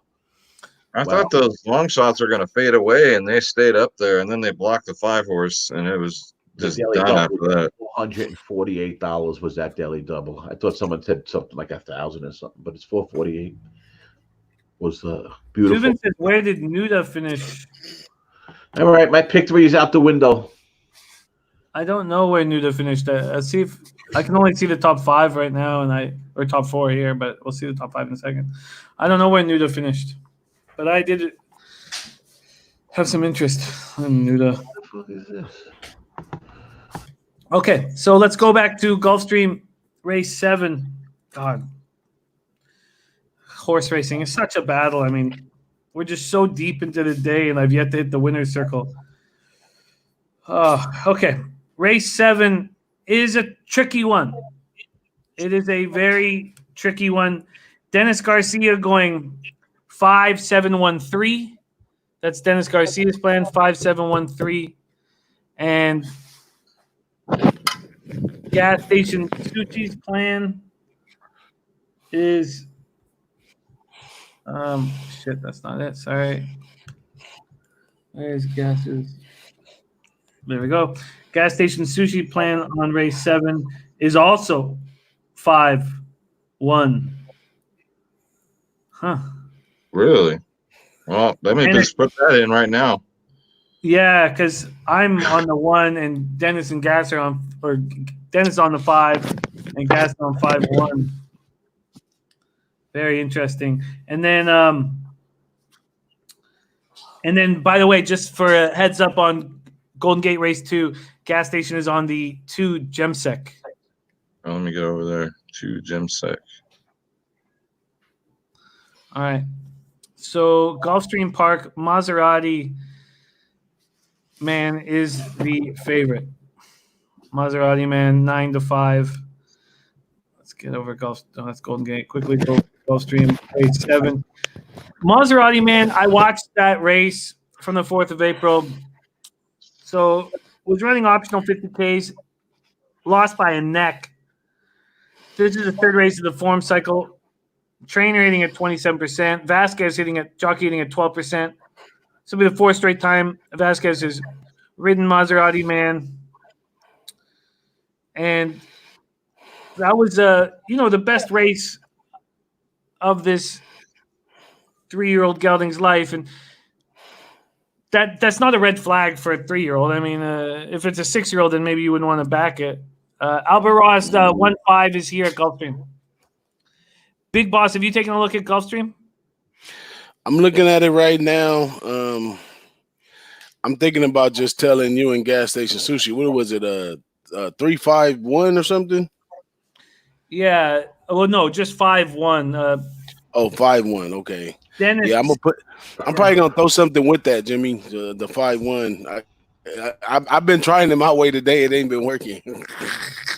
I thought those long shots are going to fade away, and they stayed up there, and then they blocked the 5-horse, and it was just done after that. $448 was that daily double. I thought someone said something like 1,000 or something, but it's $448. Was beautiful. Susan says, where did Nuda finish? All right, my pick 3 is out the window. I don't know where Nuda finished. See if I can only see the top 5 right now, or top 4 here, but we'll see the top 5 in a second. I don't know where Nuda finished, but I did have some interest in Nuda. What the fuck is this? Okay, so let's go back to Gulfstream race 7. God, horse racing is such a battle. I mean, we're just so deep into the day, and I've yet to hit the winner's circle. Okay. Race 7 is a tricky one. It is a very tricky one. Dennis Garcia going 5-7-1-3. That's Dennis Garcia's plan, 5-7-1-3. And Gas Station Suchi's plan is shit, that's not it. Sorry. There's Gas's. There we go. Gas Station Sushi plan on race 7 is also 5-1. Huh. Really? Well, let me just put that in right now. Yeah, because I'm on the 1 and Dennis and Gas are on, or Dennis on the 5 and Gas on 5-1. Very interesting. And then by the way, just for a heads up on Golden Gate Race 2, gas station is on the 2 Gemsec. Oh, let me get over there. 2 Gemsec. All right. So Gulfstream Park, Maserati Man is the favorite. Maserati Man 9-5. Let's get over that's Golden Gate. Quickly go Gulfstream race 7. Maserati Man, I watched that race from the 4th of April. So was running optional 50Ks, lost by a neck. This is the 3rd race of the form cycle. Trainer hitting at 27%. Vasquez jockey hitting at 12%. This will be the 4th straight time Vasquez has ridden Maserati Man. And that was the best race of this 3-year-old gelding's life. And that's not a red flag for a 3-year-old. I mean, if it's a 6-year-old, then maybe you wouldn't want to back it. Albert Ross 1-5 is here at Gulfstream. Big Boss, have you taken a look at Gulfstream? I'm looking at it right now. I'm thinking about just telling you and Gas Station Sushi. What was it? 3-5-1 or something? Yeah. Well, no, just 5-1. 5-1. Okay. Dennis, yeah, I'm probably gonna throw something with that, Jimmy. The 5-1. I've been trying it my way today. It ain't been working.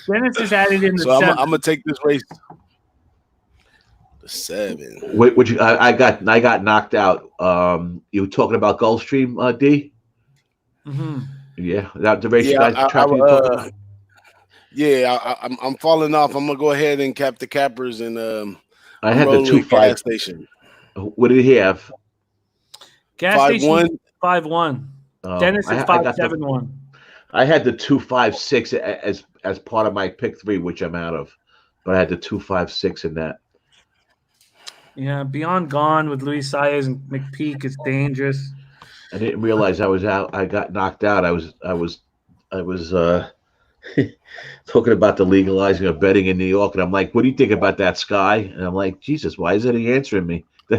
Dennis is added in the so 7. I'm gonna take this race. The 7. I got knocked out. You were talking about Gulfstream, D? Mm-hmm. Yeah, that the race Yeah, you guys talking about? Yeah, I'm falling off. I'm gonna go ahead and cap the cappers and I had the 2-5 gas station. What did he have? Gas station 5-1. Dennis is 5-7-1. I had the 2-5-6 as part of my pick 3, which I'm out of, but I had the 2-5-6 in that. Yeah, Beyond Gone with Luis Saez and McPeak is dangerous. I didn't realize I was out. I got knocked out. I was talking about the legalizing of betting in New York, and I'm like, "What do you think about that, Sky?" And I'm like, "Jesus, why isn't he answering me?" I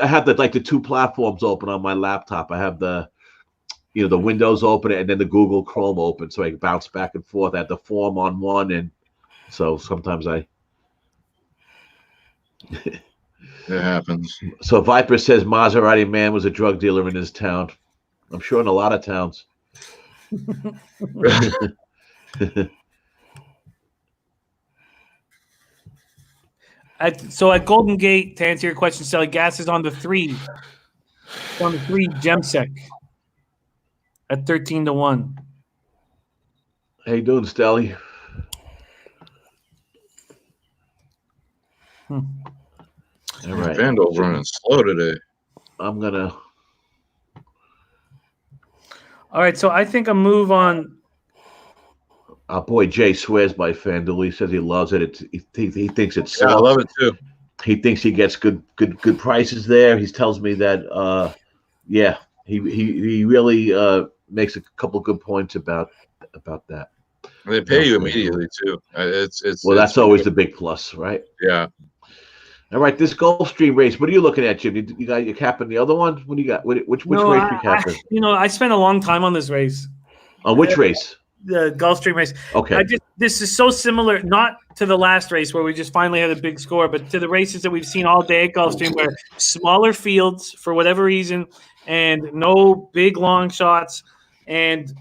have the 2 platforms open on my laptop. I have the Windows open and then the Google Chrome open, so I can bounce back and forth. I have the form on one, and so sometimes it happens. So Viper says Maserati Man was a drug dealer in his town. I'm sure in a lot of towns. So at Golden Gate, to answer your question, Sally, gas is on the 3. It's on the 3 Gemsec at 13-1. How you doing, Stelly? All right. Vandal's running slow today. I'm gonna. All right, so I think a move on. Our boy Jay swears by FanDuel. He says he loves it. He thinks it's. Yeah, I love it too. He thinks he gets good prices there. He tells me that. He really makes a couple good points about that. They pay you immediately too. That's always the big plus, right? Yeah. All right, this Gulfstream race. What are you looking at, Jim? You capping the other one? What do you got? Which race you capping? I spent a long time on this race. On which race? The Gulfstream race. Okay. This is so similar, not to the last race where we just finally had a big score, but to the races that we've seen all day at Gulfstream, where smaller fields for whatever reason, and no big long shots, and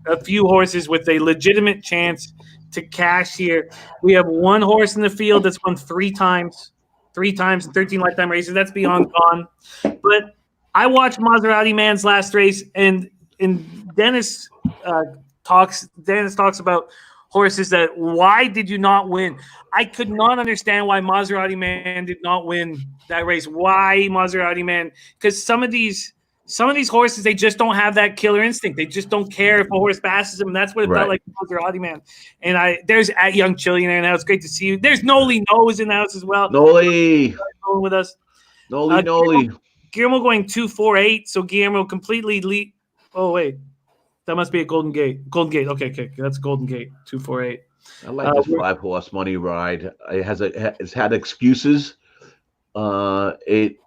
a few horses with a legitimate chance to cash here. We have one horse in the field that's won 3 times in 13 lifetime races. That's Beyond Gone. But I watched Maserati Man's last race, and Dennis talks about horses that, why did you not win? I could not understand why Maserati Man did not win that race. Why Maserati Man? Because some of these horses, they just don't have that killer instinct. They just don't care if a horse passes them. And that's what it felt like Maserati Man. And there's at Young Chili in there now. It's great to see you. There's Noli Nose in the house as well. Noli with us. Noli. Guillermo going 2-4-8. So Guillermo completely lead. Oh wait, that must be a Golden Gate. Golden Gate. Okay. That's Golden Gate. 2-4-8. I like this 5-horse money ride. It's had excuses. It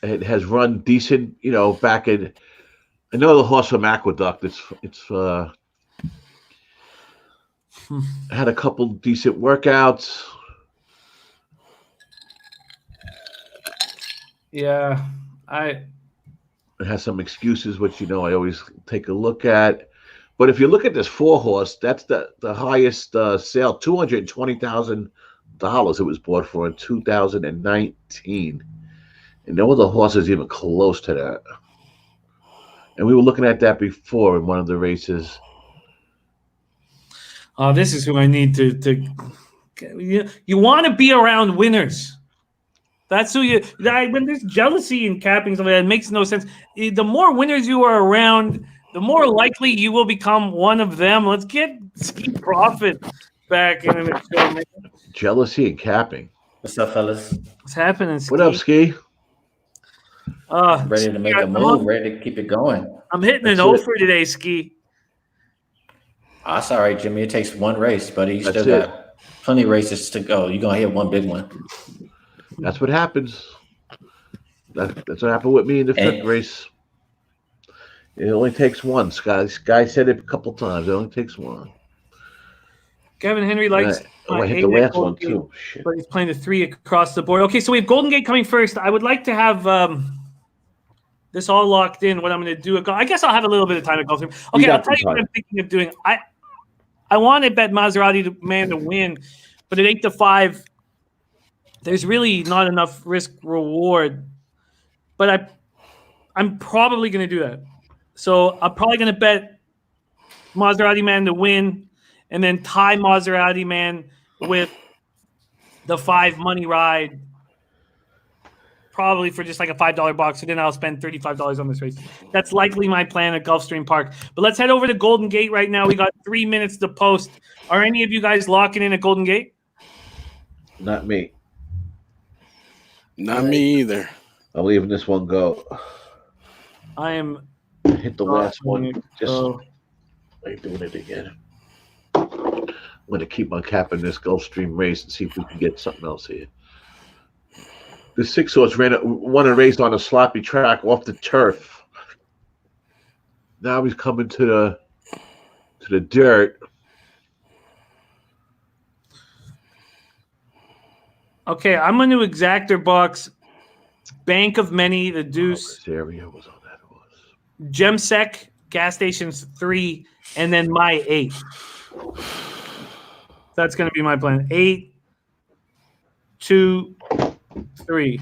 It has run decent, back in. I know the horse from Aqueduct. It's had a couple decent workouts. Yeah, It has some excuses, which I always take a look at. But if you look at this 4-horse, that's the highest sale, $220,000 it was bought for in 2019. And no other horse is even close to that. And we were looking at that before in one of the races. Oh, this is who I need to. You want to be around winners. That's who you. When there's jealousy in capping, something that makes no sense. The more winners you are around, the more likely you will become one of them. Let's get Ski Profit back in the show, man. Jealousy and capping. What's up, fellas? What's happening, Ski? What up, Ski? Ready to make a move, ready to keep it going. I'm hitting an over today, Ski. Oh, that's all right, Jimmy. It takes one race, buddy. You still got plenty of races to go. You're going to hit one big one. That's what happens. That's what happened with me in the fifth race. It only takes one. Guy said it a couple times. It only takes one. Gavin Henry likes I hit the last one, too. Shit. But he's playing the 3 across the board. Okay, so we have Golden Gate coming first. I would like to have this all locked in, what I'm going to do. I guess I'll have a little bit of time at Gulfstream. Okay, I'll tell you what I'm thinking of doing. I want to bet Maserati man to win, but at 8-5, there's really not enough risk reward. But I'm probably going to do that. So I'm probably going to bet Maserati man to win, and then tie Maserati man with the 5 money ride, probably for just like a $5 box. So then I'll spend $35 on this race. That's likely my plan at Gulfstream Park. But let's head over to Golden Gate right now. We got 3 minutes to post. Are any of you guys locking in at Golden Gate? Not me. Not me either. I'm leaving this one go. I am. Hit the last one. I ain't doing it again. I'm going to keep my cap in this Gulfstream race and see if we can get something else here. The 6-horse won a race on a sloppy track off the turf. Now he's coming to the dirt. Okay, I'm going to exactor box Bank of Many, the Deuce. This area was on that horse. Gemsec, Gas Stations 3, and then my 8. That's going to be my plan. 8, 2, 3.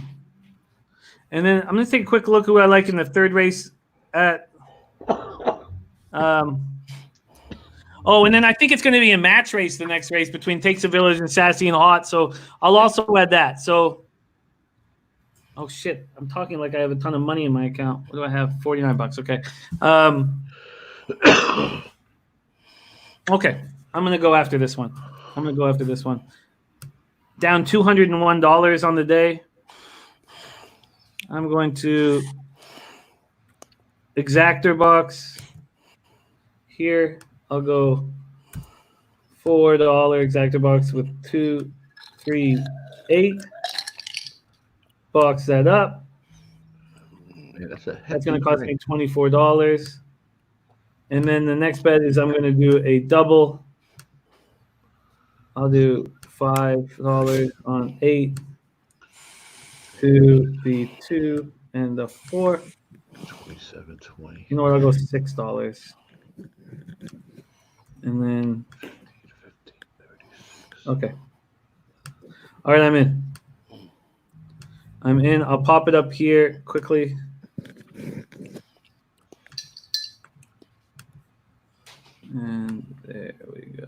And then I'm going to take a quick look at who I like in the third race at. And then I think it's going to be a match race, the next race between Takes a Village and Sassy and Hot. So I'll also add that. So, oh shit, I'm talking like I have a ton of money in my account. What do I have? $49. Okay. Okay. I'm going to go after this one. Down $201 on the day. I'm going to exactor box here. I'll go $4 exactor box with 2, 3, 8. Box that up. Yeah, that's going to cost me $24. And then the next bet is I'm going to do a double. I'll do $5 on 8 to the 2 and the 4. 27.20. You know what? I'll go $6. And then, okay. All right, I'm in. I'll pop it up here quickly. And there we go.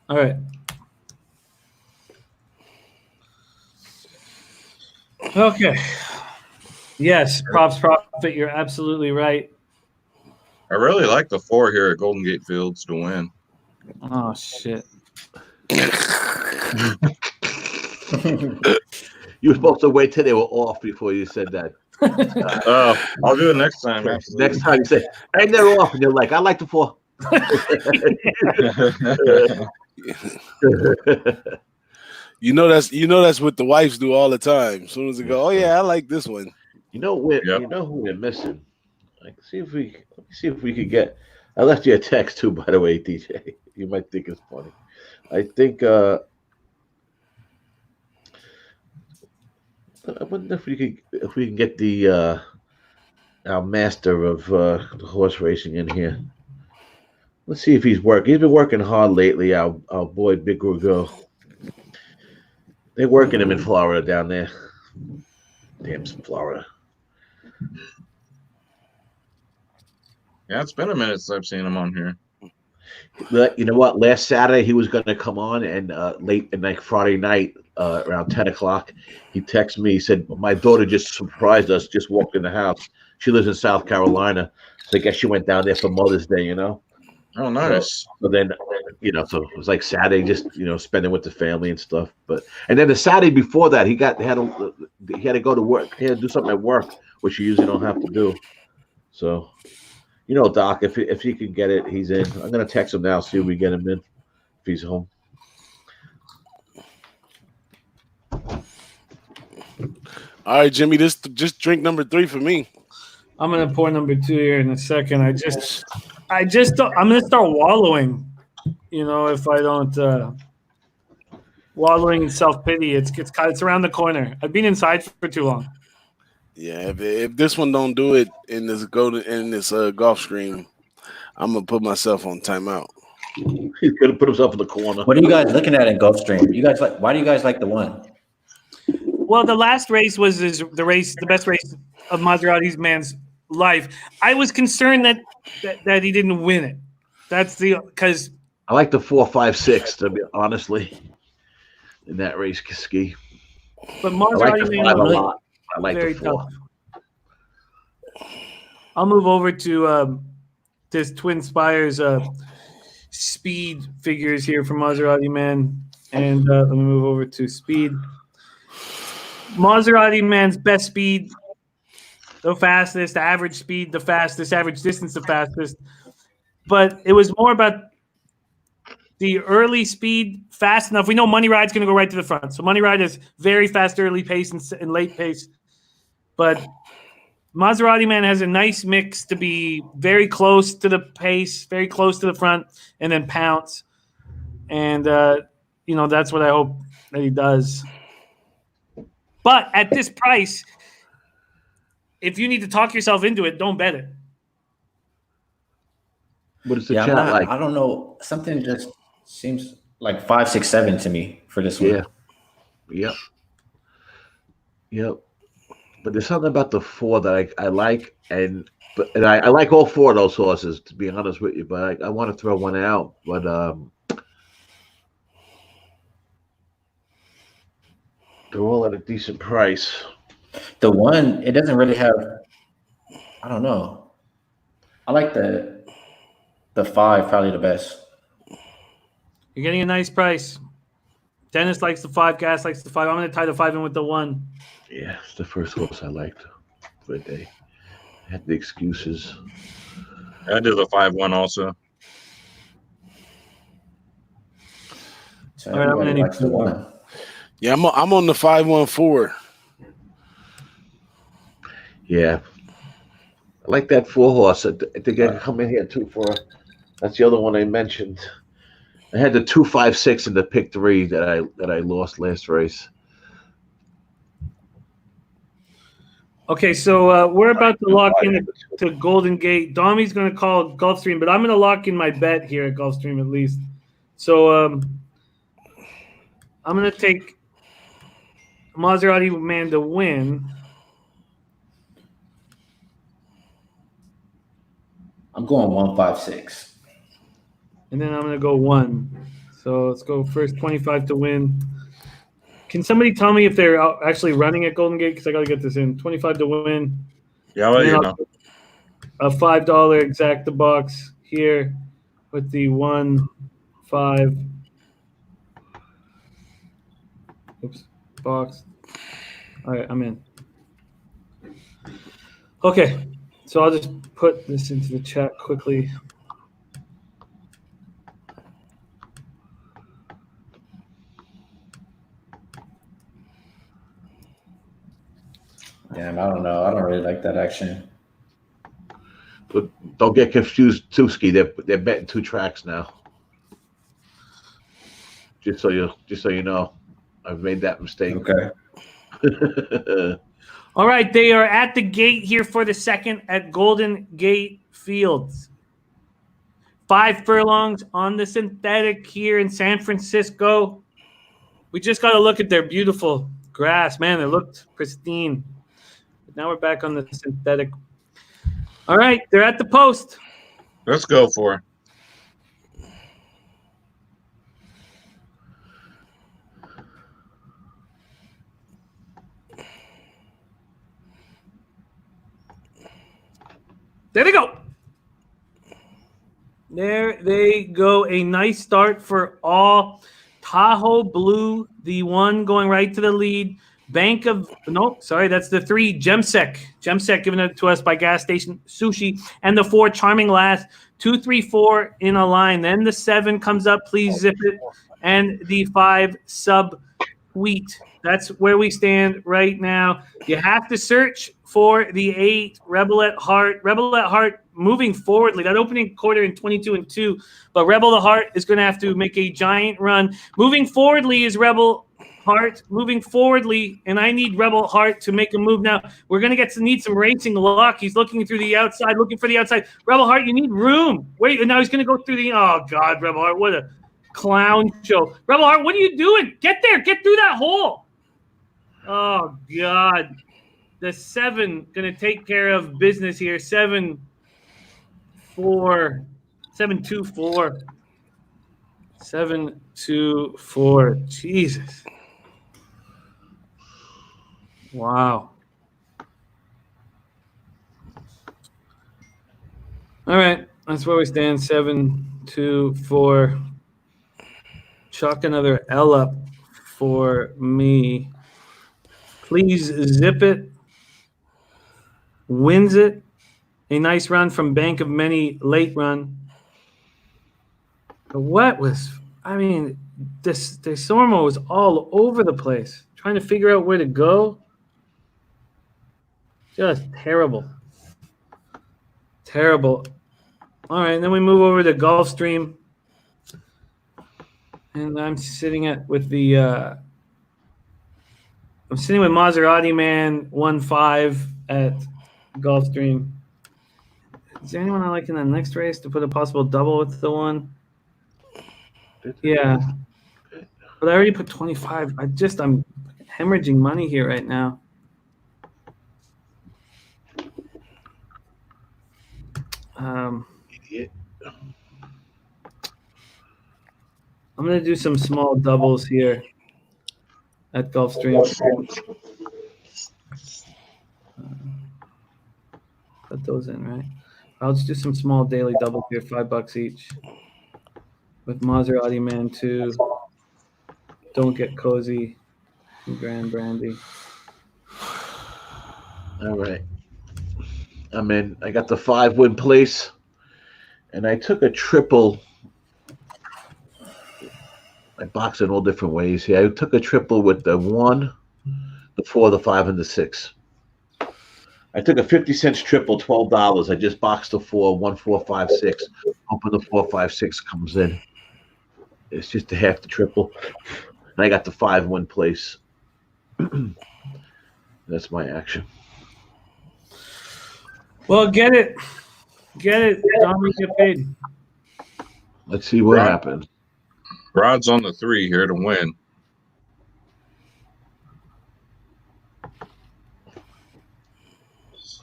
All right. Okay. Yes, props profit. You're absolutely right. I really like the 4 here at Golden Gate Fields to win. Oh shit. You were supposed to wait till they were off before you said that. I'll do it next time. Absolutely. Next time you say, "Hey, they're off," and you're like, "I like the 4." You know that's what the wives do all the time. As soon as they go, oh yeah, I like this one. You know who we're missing. Let me see if we could get. I left you a text too, by the way, DJ. You might think it's funny. I think. I wonder if we can get the our master of the horse racing in here. Let's see if he's working. He's been working hard lately. Our boy Big Rugo. They're working him in Florida down there. Damn, Florida. Yeah, it's been a minute since I've seen him on here. You know what? Last Saturday he was going to come on, and late at like Friday night, around 10 o'clock, he texted me. He said, "My daughter just surprised us. Just walked in the house. She lives in South Carolina, so I guess she went down there for Mother's Day. You know." Oh, nice. So then, so it was like Saturday, just spending with the family and stuff. And then the Saturday before that, he had to go to work. He had to do something at work, which you usually don't have to do. So, Doc, if he can get it, he's in. I'm gonna text him now, see if we get him in, if he's home. All right, Jimmy, just drink number 3 for me. I'm gonna pour number 2 here in a second. I'm gonna start wallowing. If I don't wallowing in self-pity, it's around the corner. I've been inside for too long. Yeah, if this one don't do it in this Gulfstream, I'm gonna put myself on timeout. He's gonna put himself in the corner. What are you guys looking at in Gulfstream? Why do you guys like the one? Well, the last race was the best race of Maserati's man's life. I was concerned that he didn't win it. That's because I like the 4, 5, 6. To be honestly, in that race, ski. But Maserati man a lot. I like very the 4. Tough. I'll move over to this Twin Spires speed figures here from Maserati man, and let me move over to speed. Maserati man's best speed, the fastest, average speed, the fastest, average distance, the fastest. But it was more about the early speed, fast enough. We know Money Ride's going to go right to the front. So Money Ride is very fast early pace and late pace. But Maserati man has a nice mix to be very close to the pace, very close to the front, and then pounce. And, that's what I hope that he does. But at this price, if you need to talk yourself into it, don't bet it. What is the chat like? I don't know. Something just seems like 5, 6, 7 to me for this one. Yeah. Yep. But there's something about the 4 that I like, and I like all 4 of those horses, to be honest with you. But I want to throw one out. But they're all at a decent price. The one, it doesn't really have. I don't know. I like the 5, probably the best. You're getting a nice price. Dennis likes the 5. Gas likes the 5. I'm going to tie the 5 in with the 1. Yeah, it's the first horse I liked for the day. I had the excuses. I did the 5-1 also. So everybody likes the 1. Yeah, I'm on the 5-1-4. Yeah. I like that 4 horse. I think I can come in here too for. That's the other one I mentioned. I had the 2, 5, 6 in the pick 3 that I lost last race. Okay, so we're about to lock in to Golden Gate. Domi's going to call Gulfstream, but I'm going to lock in my bet here at Gulfstream at least. So I'm going to take Maserati man to win. I'm going 1, 5, 6. And then I'm going to go 1. So let's go first 25 to win. Can somebody tell me if they're actually running at Golden Gate? Because I got to get this in. 25 to win. Yeah, I'll let you know. A $5 exacta box here with the 1, 5. Oops. Box. All right, I'm in. Okay. So I'll just put this into the chat quickly. Damn, I don't know. I don't really like that action. But don't get confused, Tuski. They're betting 2 tracks now. Just so you know, I've made that mistake. Okay. All right, they are at the gate here for the second at Golden Gate Fields. 5 furlongs on the synthetic here in San Francisco. We just got to look at their beautiful grass. Man, it looked pristine. But now we're back on the synthetic. All right, they're at the post. Let's go for it. There they go. There they go. A nice start for all. Tahoe Blue, the one going right to the lead. That's the 3, Gemsec. Gemsec given it to us by Gas Station Sushi. And the 4, Charming Lass. 2, 3, 4 in a line. Then the 7 comes up, Please Zip It. And the 5, Sub-Sweet. That's where we stand right now. You have to search for the 8, Rebel at Heart. Rebel at Heart moving forwardly. That opening quarter in 22-2. But Rebel at Heart is going to have to make a giant run. Moving forwardly is Rebel Heart. Moving forwardly, and I need Rebel Heart to make a move now. We're going to need some racing luck. He's looking through the outside, looking for the outside. Rebel Heart, you need room. Wait, and now he's going to go through the – oh, God, Rebel Heart, what a clown show. Rebel Heart, what are you doing? Get there. Get through that hole. Oh, God. The 7 going to take care of business here. 7-4. 7-2-4. 7-2-4. Jesus. Wow. All right. That's where we stand. 7-2-4. Chalk another L up for me. Please Zip It. Wins it. A nice run from Bank of Many, late run. This Sormo was all over the place, trying to figure out where to go. Just terrible. Terrible. All right, and then we move over to Gulfstream. And I'm sitting with Maserati Man 1-5 at Gulfstream. Is there anyone I like in the next race to put a possible double with the one? Yeah. But I already put 25. I'm hemorrhaging money here right now. Idiot. I'm going to do some small doubles here at Gulfstream. Put those in, right? I'll just do some small daily doubles here, $5 each. With Maserati Man 2, Don't Get Cozy, and Grand Brandy. All right. I'm in. I got the 5-win place, and I took a triple. I box in all different ways here. I took a triple with the 1, the 4, the 5, and the 6. I took a 50-cent triple, $12. I just boxed the 4, 1, 4, 5, 6. Hoping the 4, 5, 6 comes in. It's just a half the triple. And I got the 5-win place. That's my action. Well, get it. Dominic, get paid. Let's see what happens. Rod's on the 3 here to win.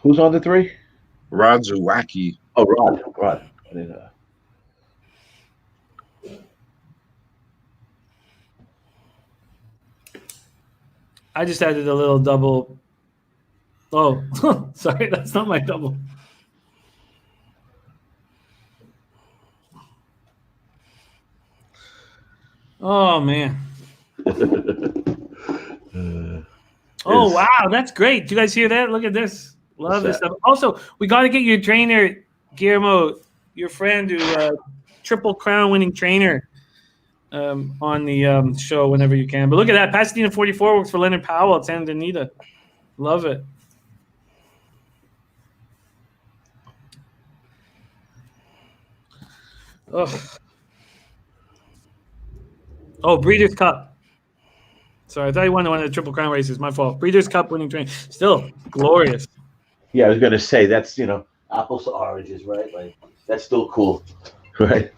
Who's on the 3? Rod Zawacki. Oh, Rod. I just added a little double. Oh, sorry, that's not my double. Oh, man. Oh, wow, that's great. Do you guys hear that? Look at this. Love this stuff. Also, we got to get your trainer, Guillermo, your friend who Triple Crown winning trainer, on the show whenever you can. But look at that. Pasadena 44 works for Leonard Powell at Santa Anita. Love it. Ugh. Oh, Breeders' Cup. Sorry, I thought you won one of the Triple Crown races. My fault. Breeders' Cup winning train. Still glorious. Yeah, I was gonna say that's apples to oranges, right? Like that's still cool, right?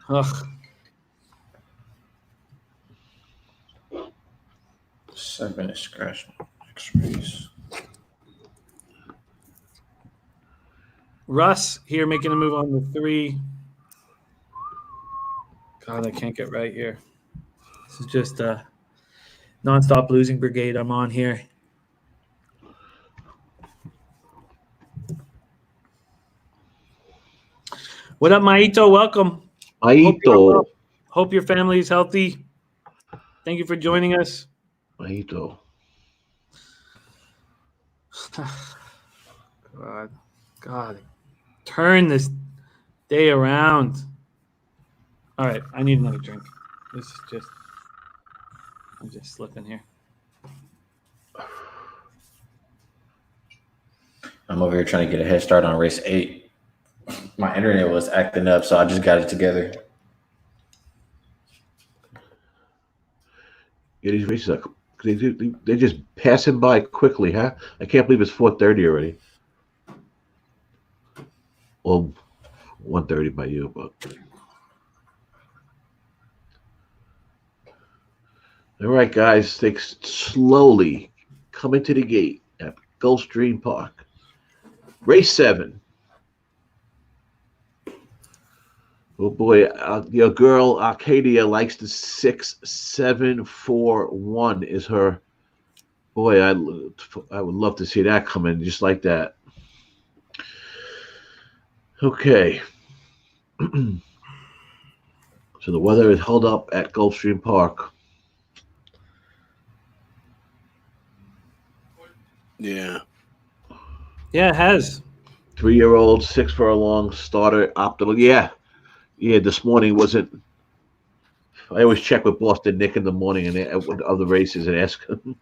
Ugh. 7 is scratch X-rays. Russ here making a move on the 3. God, I can't get right here. This is just a nonstop losing brigade I'm on here. What up, Maito? Welcome. Maito. Hope your family is healthy. Thank you for joining us. Maito. God, turn this day around. All right, I need another drink. This is just, I'm just slipping here. I'm over here trying to get a head start on race 8. My internet was acting up, so I just got it together. Yeah, these races are they just passing by quickly, huh? I can't believe it's 4:30 already. Well, 1:30 by you, but all right, guys, they slowly coming to the gate at Gulfstream Park. Race 7. Oh boy, your girl Arcadia likes the 6-7-4-1 is her. Boy, I would love to see that come in just like that. Okay. So the weather is held up at Gulfstream Park. Yeah. Yeah, it has. 3-year-old, 6 furlong starter optimal. Yeah. This morning wasn't. I always check with Boston Nick in the morning and of the races and ask him,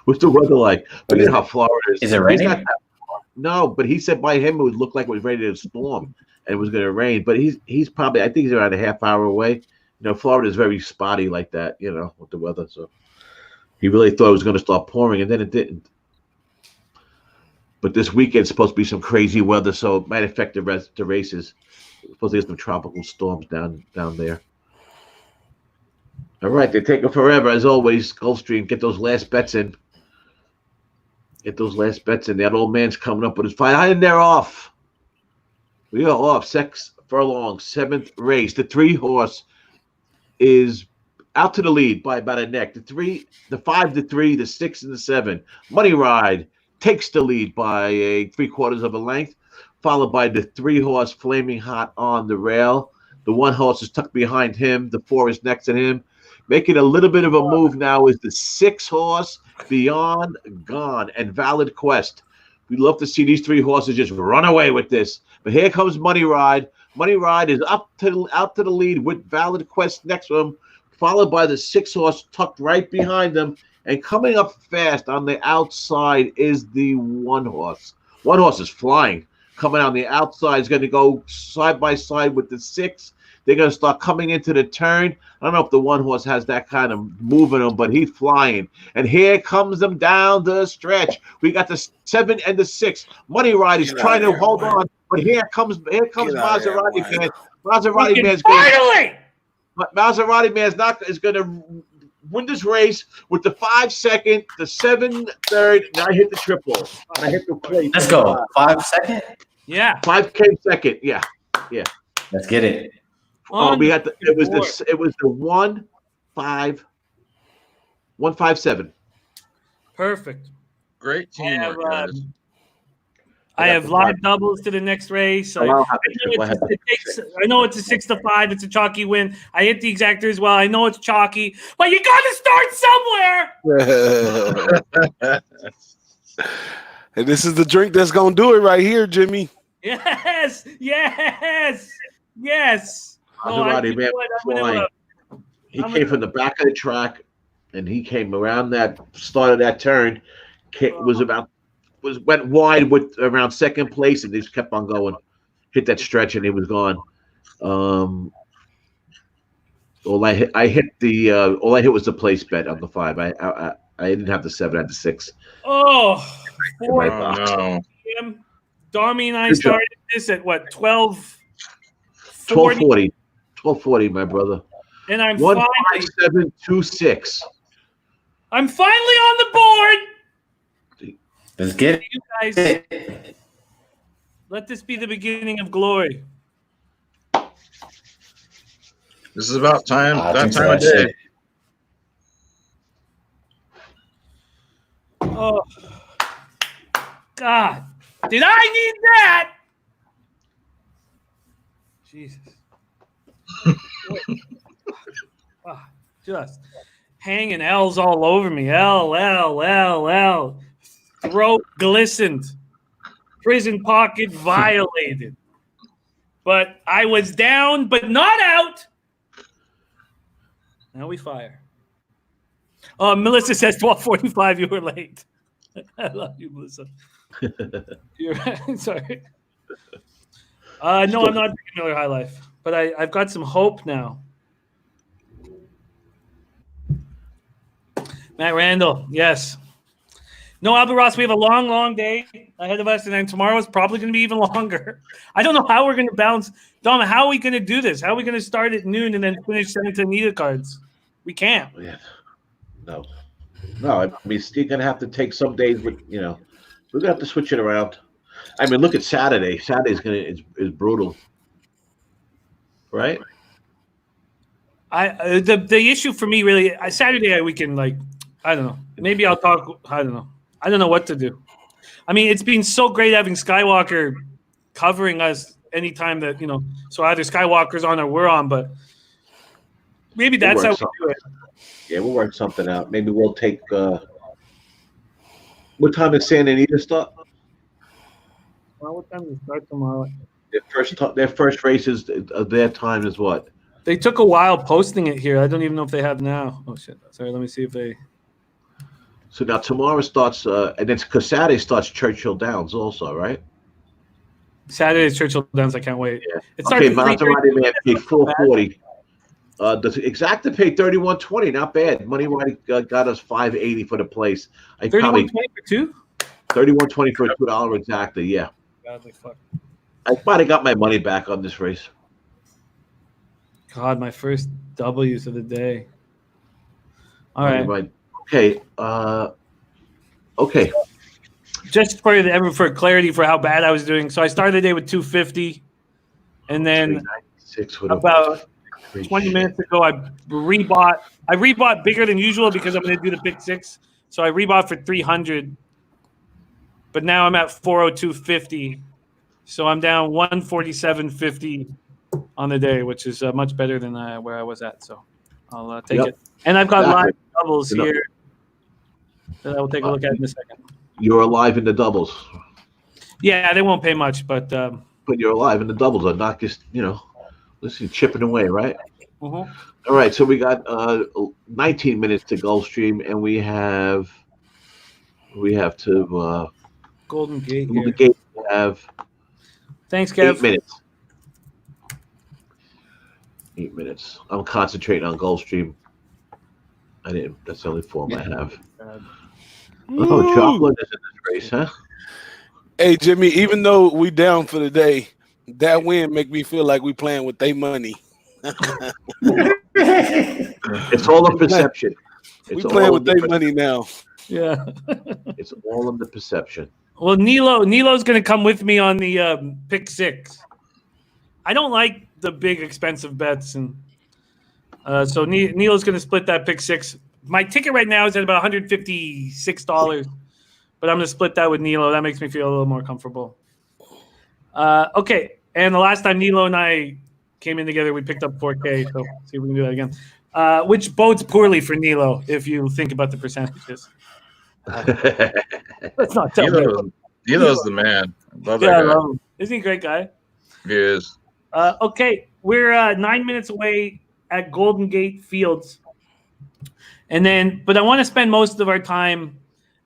what's the weather like? But you know how Florida is. Is it raining? No, but he said by him it would look like it was ready to storm and it was going to rain. But he's probably, I think he's around a half hour away. Florida is very spotty like that, with the weather. So he really thought it was going to start pouring, and then it didn't. But this weekend's supposed to be some crazy weather, so it might affect the races. We're supposed to get some tropical storms down there. All right, they're taking forever as always. Gulfstream, get those last bets in. That old man's coming up with his fight. And they're off. We are off. 6 furlong, 7th race. The 3-horse is out to the lead by about a neck. The 5, the 3, the 6, and the 7. Money Ride takes the lead by a 3/4 of a length, followed by the 3-horse Flaming Hot on the rail. The 1 horse is tucked behind him. The 4 is next to him. Making a little bit of a move now is the 6-horse Beyond Gone and Valid Quest. We'd love to see these 3 horses just run away with this. But here comes Money Ride. Money Ride is out to the lead with Valid Quest next to him, followed by the 6-horse tucked right behind them. And coming up fast on the outside is the 1 horse. 1 horse is flying. Coming on the outside is going to go side by side with the 6. They're going to start coming into the turn. I don't know if the 1 horse has that kind of move in him, but he's flying. And here comes them down the stretch. We got the 7 and the 6. Money Ride is trying to hold on, but here comes Maserati Man. Maserati Man's finally. Maserati Man's is going to win this race with the 5 second, the 7 third, and I hit the triple. And I hit the plate. Let's go. 5 second? Yeah. 5K second. Yeah. Let's get it. Oh, we got it was the 1-5-7. Perfect. Great teamwork, guys. I have live doubles to the next race. I know it's a 6-5. It's a chalky win. I hit the exactor as well. I know it's chalky, but you got to start somewhere. And this is the drink that's going to do it right here, Jimmy. Yes. Maserati Man flying. He came from the back of the track, and he came around that start of that turn. Was about went wide with around second place and just kept on going. Hit that stretch and he was gone. All I hit was the place bet on the 5. I didn't have the 7, I had the 6. Oh, no. Dommy and I started this at what, 12:40. 12:40, my brother. And I'm 15726. I'm finally on the board. Let's get you guys. Let this be the beginning of glory. This is about time. That time of day. Oh, God. Did I need that? Jesus. Just hanging L's all over me. L. Throat glistened. Prison pocket violated. But I was down, but not out. Now we fire. Melissa says 12:45. You were late. I love you, Melissa. You're sorry. No, I'm not drinking Miller High Life, but I've got some hope now. Matt Randall, yes. No, Albert Ross, we have a long day ahead of us, and then tomorrow is probably going to be even longer. I don't know how we're going to balance. Dom, how are we going to do this? How are we going to start at noon and then finish Santa Anita cards? We can't. Yeah. No. I mean, you're going to have to take some days with, we're going to have to switch it around. I mean, look at Saturday. Saturday's is brutal. Right? The issue for me really, Saturday we can I don't know. Maybe I'll talk. I don't know. I don't know what to do. I mean, it's been so great having Skywalker covering us anytime that, so either Skywalker's on or we're on, but maybe that's how we do it. Yeah, we'll work something out. Maybe we'll take what time does Santa Anita start? Well, what time does it start tomorrow? Their first races, their time is what? They took a while posting it here. I don't even know if they have now. Oh, shit. Sorry, let me see if they... So now tomorrow starts, and it's because Saturday starts Churchill Downs also, right? Saturday is Churchill Downs. I can't wait. Yeah. It starts Maserati man paid $440. The Exacta paid $31.20. Not bad. Money got us $5.80 for the place. $31.20 for two? $31.20 for a $2 exactly. Yeah. Godly fuck. I might have got my money back on this race. God, my first W's of the day. All right. Okay. Okay. Just for clarity for how bad I was doing. So I started the day with 250, and then about 20 minutes ago I rebought. I rebought bigger than usual because I'm going to do the pick 6. So I rebought for 300, but now I'm at 402.50. So I'm down 147.50 on the day, which is much better than where I was at. So I'll take it. And I've got live doubles here that I will take a look at in a second. You're alive in the doubles. Yeah, they won't pay much, but you're alive in the doubles. Are not just listen, chipping away, right? Mm-hmm. All right, so we got 19 minutes to Gulfstream, and we have to Golden Gate. Golden Gate have. Thanks, Kev. 8 minutes. 8 minutes. I'm concentrating on Gulfstream. That's the only form I have. Oh, chocolate is in this race, huh? Hey, Jimmy, even though we down for the day, that win make me feel like we playing with their money. It's all a perception. We playing with their money now. Yeah. It's all in the perception. Well, Nilo's going to come with me on the pick 6. I don't like the big expensive bets, and so Nilo's going to split that pick 6. My ticket right now is at about $156, but I'm going to split that with Nilo. That makes me feel a little more comfortable. Okay, and the last time Nilo and I came in together, we picked up 4K, so see if we can do that again, which bodes poorly for Nilo if you think about the percentages. Let's not tell me. Nilo's the man. Love that guy. I love him. Isn't he a great guy? He is. Okay, we're 9 minutes away at Golden Gate Fields. But I want to spend most of our time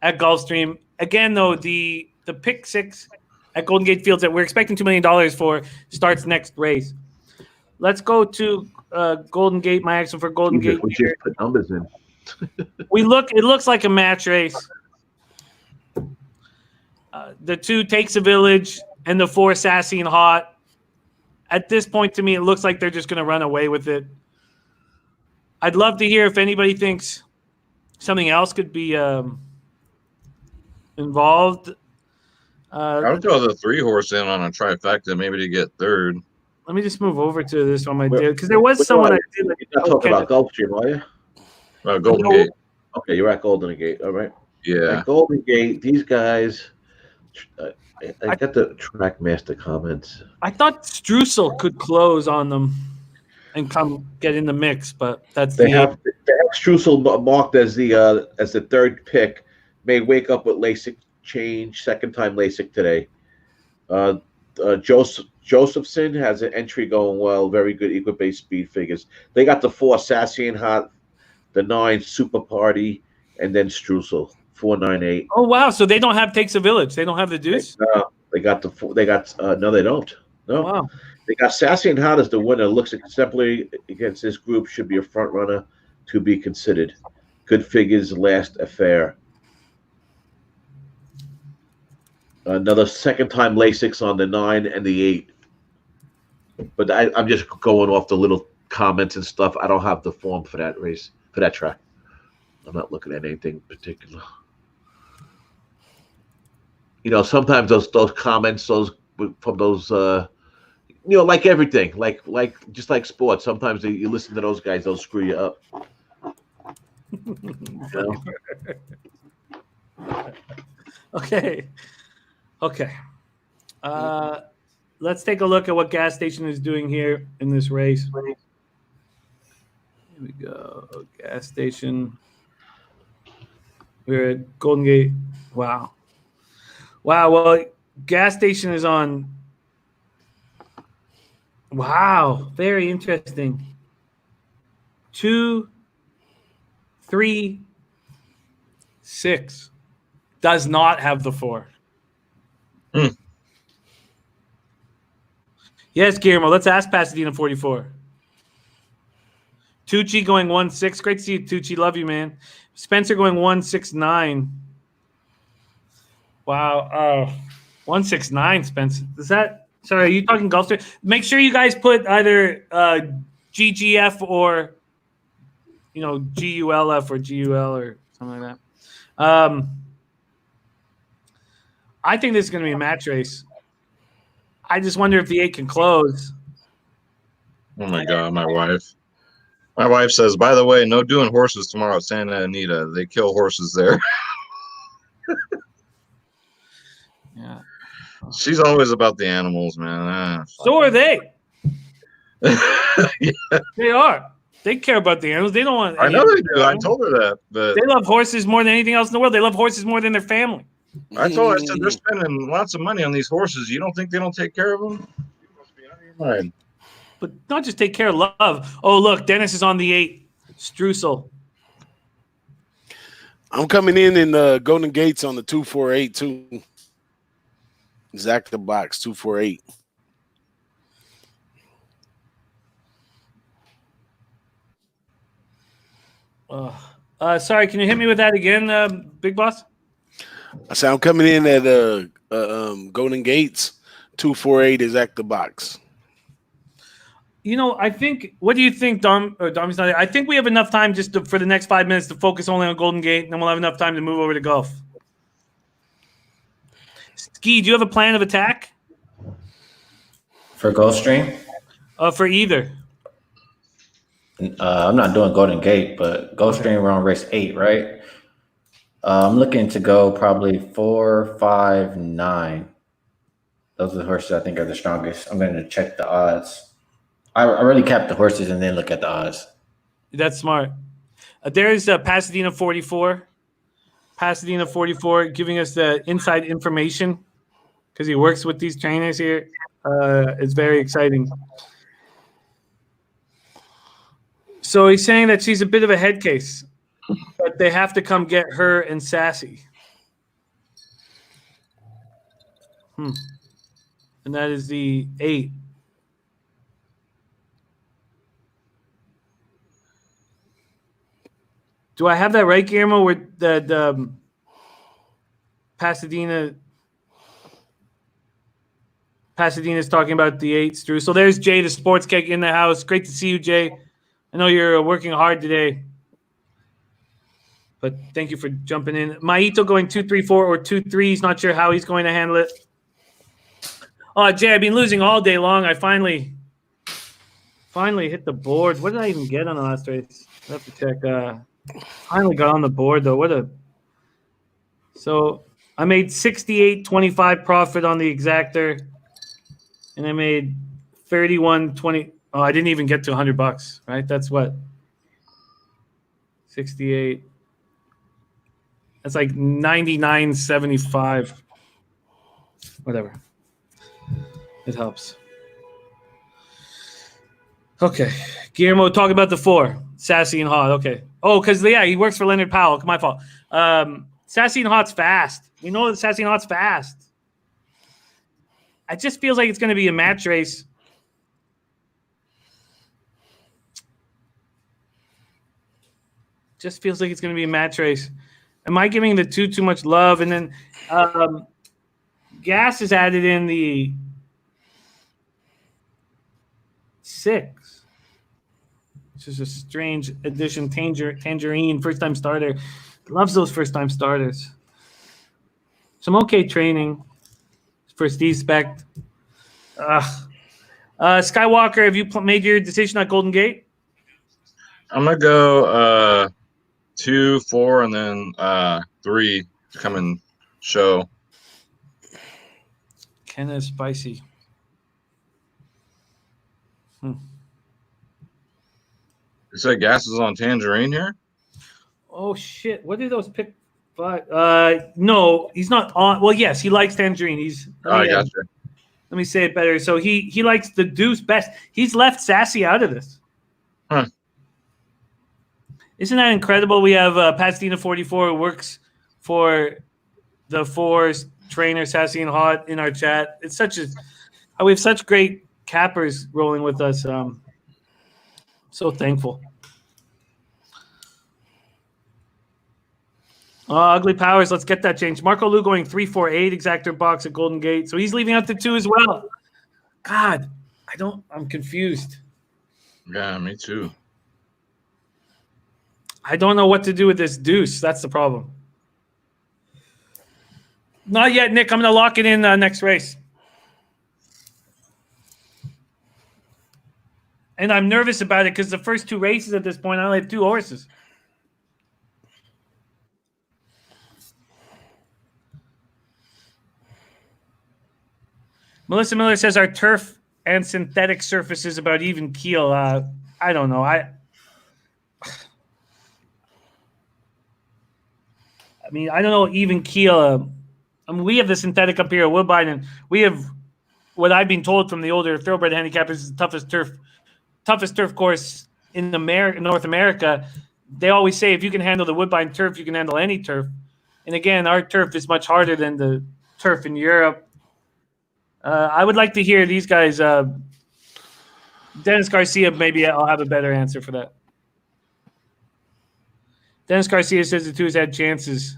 at Gulfstream. again, though, the pick 6 at Golden Gate Fields that we're expecting $2 million for starts next race. Let's go to Golden Gate. My action for Golden Gate. We just put numbers in. It looks like a match race. The 2 Takes a Village and the 4 Sassy and Hot. At this point, to me, it looks like they're just going to run away with it. I'd love to hear if anybody thinks something else could be involved. I would throw the 3 horse in on a trifecta, maybe to get third. Let me just move over to this one, because there was someone I did. You're not talking about Gulfstream, are you? Golden Gate. Okay, you're at Golden Gate. All right. Yeah. At Golden Gate, these guys. I got the Trackmaster comments. I thought Streusel could close on them and come get in the mix, but they have Streusel marked as the third pick. May wake up with LASIK change, second time LASIK today. Josephson has an entry going well, very good equibase speed figures. They got the 4 Sassy and Hot, the 9 Super Party, and then Streusel 498. Oh wow! So they don't have Takes a Village. They don't have the Deuce. No, they got no, they don't. No, wow. They got Sassy and Hot as the winner. Looks exemplary against this group. Should be a front runner to be considered. Good figures, last affair. Another second time LASIKs on the 9 and the 8. But I'm just going off the little comments and stuff. I don't have the form for that race, for that track. I'm not looking at anything particular. Sometimes those comments, from those, like everything, like just like sports. Sometimes you listen to those guys, they'll screw you up. Okay. Let's take a look at what gas station is doing here in this race. Here we go. Gas station. We're at Golden Gate. Wow. Well, gas station is on. Wow. Very interesting. 2, 3, 6. Does not have the 4. Yes, Guillermo. Let's ask Pasadena 44. Tucci going 1-6. Great to see you, Tucci. Love you, man. Spencer going 1-6-9. Wow. 1-6-9, Spencer. Sorry, are you talking Gulfstream? Make sure you guys put either GGF or GULF or GUL or something like that. I think this is going to be a match race. I just wonder if the 8 can close. Oh my God, my wife. My wife says, by the way, no doing horses tomorrow at Santa Anita. They kill horses there. Yeah. She's always about the animals, man. So are they. Yeah. They are. They care about the animals. They don't want. I know they do. I told her that. But they love horses more than anything else in the world. They love horses more than their family. I told her, I said, they're spending lots of money on these horses. You don't think they don't take care of them? You must be out of your mind. But not just take care of love. Oh, look, Dennis is on the 8. Streusel. I'm coming in Golden Gates on the 248 too. Exact the box 248. Sorry, can you hit me with that again, Big Boss? I said I'm coming in at Golden Gates 248 exact the box. I think. What do you think, Dom? Or Dom's not there. I think we have enough time for the next 5 minutes to focus only on Golden Gate, and then we'll have enough time to move over to Gulf. Ski, do you have a plan of attack For Gulfstream? for either? I'm not doing Golden Gate, but Gulfstream we're on race 8, right? I'm looking to go probably 4, 5, 9. Those are the horses I think are the strongest. I'm going to check the odds. I really cap the horses and then look at the odds. That's smart. There's Pasadena 44. Pasadena 44 giving us the inside information because he works with these trainers here. It's very exciting. So he's saying that she's a bit of a head case, but they have to come get her and Sassy. And that is the 8. Do I have that right, Guillermo? Where the Pasadena's talking about the 8s, Drew. So there's Jay, the sports kick in the house. Great to see you, Jay. I know you're working hard today, but thank you for jumping in. Maito going 2-3-4 or 2-3. He's not sure how he's going to handle it. Oh, Jay, I've been losing all day long. I finally hit the board. What did I even get on the last race? I have to check. Finally got on the board though. So I made 68.25 profit on the exactor, and I made 31.20. Oh, I didn't even get to $100, right? That's what 68. That's like 99.75. Whatever. It helps. Okay. Guillermo, talk about the 4. Sassy and hot. Okay. Oh, because, he works for Leonard Powell. My fault. Sassy and hot's fast. We know that Sassy and hot's fast. It just feels like it's going to be a match race. Just feels like it's going to be a match race. Am I giving the 2 too much love? And then Gas is added in the 6, which is a strange addition. Tangerine, first-time starter. Loves those first-time starters. Some okay training for Steve Specht. Skywalker, have you made your decision on Golden Gate? I'm going to go 2, 4, and then 3 to come and show. Kenna is spicy. You said Gas is on Tangerine here? Oh, shit. What are those pick? No, he's not on. Well, yes, he likes Tangerine. I gotcha. Let me say it better. So he likes the deuce best. He's left Sassy out of this. Huh. Isn't that incredible? We have Pasadena 44 who works for the 4 trainer, Sassy and Hot, in our chat. It's we have such great cappers rolling with us. So thankful. Ugly Powers, let's get that changed. Marco Lu going 3-4-8 exactor box at Golden Gate. So he's leaving out the 2 as well. God, I'm confused. Yeah, me too. I don't know what to do with this deuce. That's the problem. Not yet, Nick. I'm going to lock it in next race. And I'm nervous about it because the first 2 races at this point, I only have 2 horses. Melissa Miller says our turf and synthetic surface is about even keel. I don't know. I mean, I don't know even keel. We have the synthetic up here at Woodbine, and we have what I've been told from the older thoroughbred handicappers is the toughest turf course in North America. They always say if you can handle the Woodbine turf, you can handle any turf. And again, our turf is much harder than the turf in Europe. I would like to hear these guys. Dennis Garcia, maybe I'll have a better answer for that. Dennis Garcia says the 2's had chances.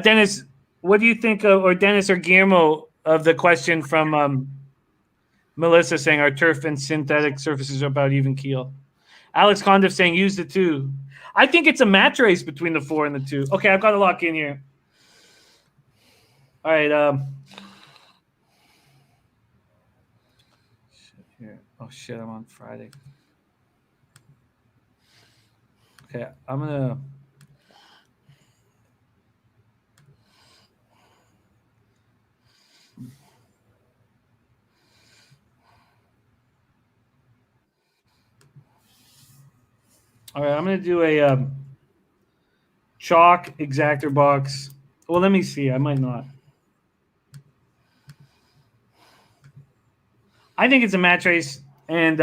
Dennis, what do you think or Dennis or Guillermo, of the question from Melissa saying our turf and synthetic surfaces are about even keel? Alex Condiff saying use the 2. I think it's a match race between the 4 and the 2. Okay, I've got to lock in here. All right. Oh, shit, I'm on Friday. Okay, I'm going to... All right, I'm going to do a chalk exactor box. Well, let me see. I might not. I think it's a match race, and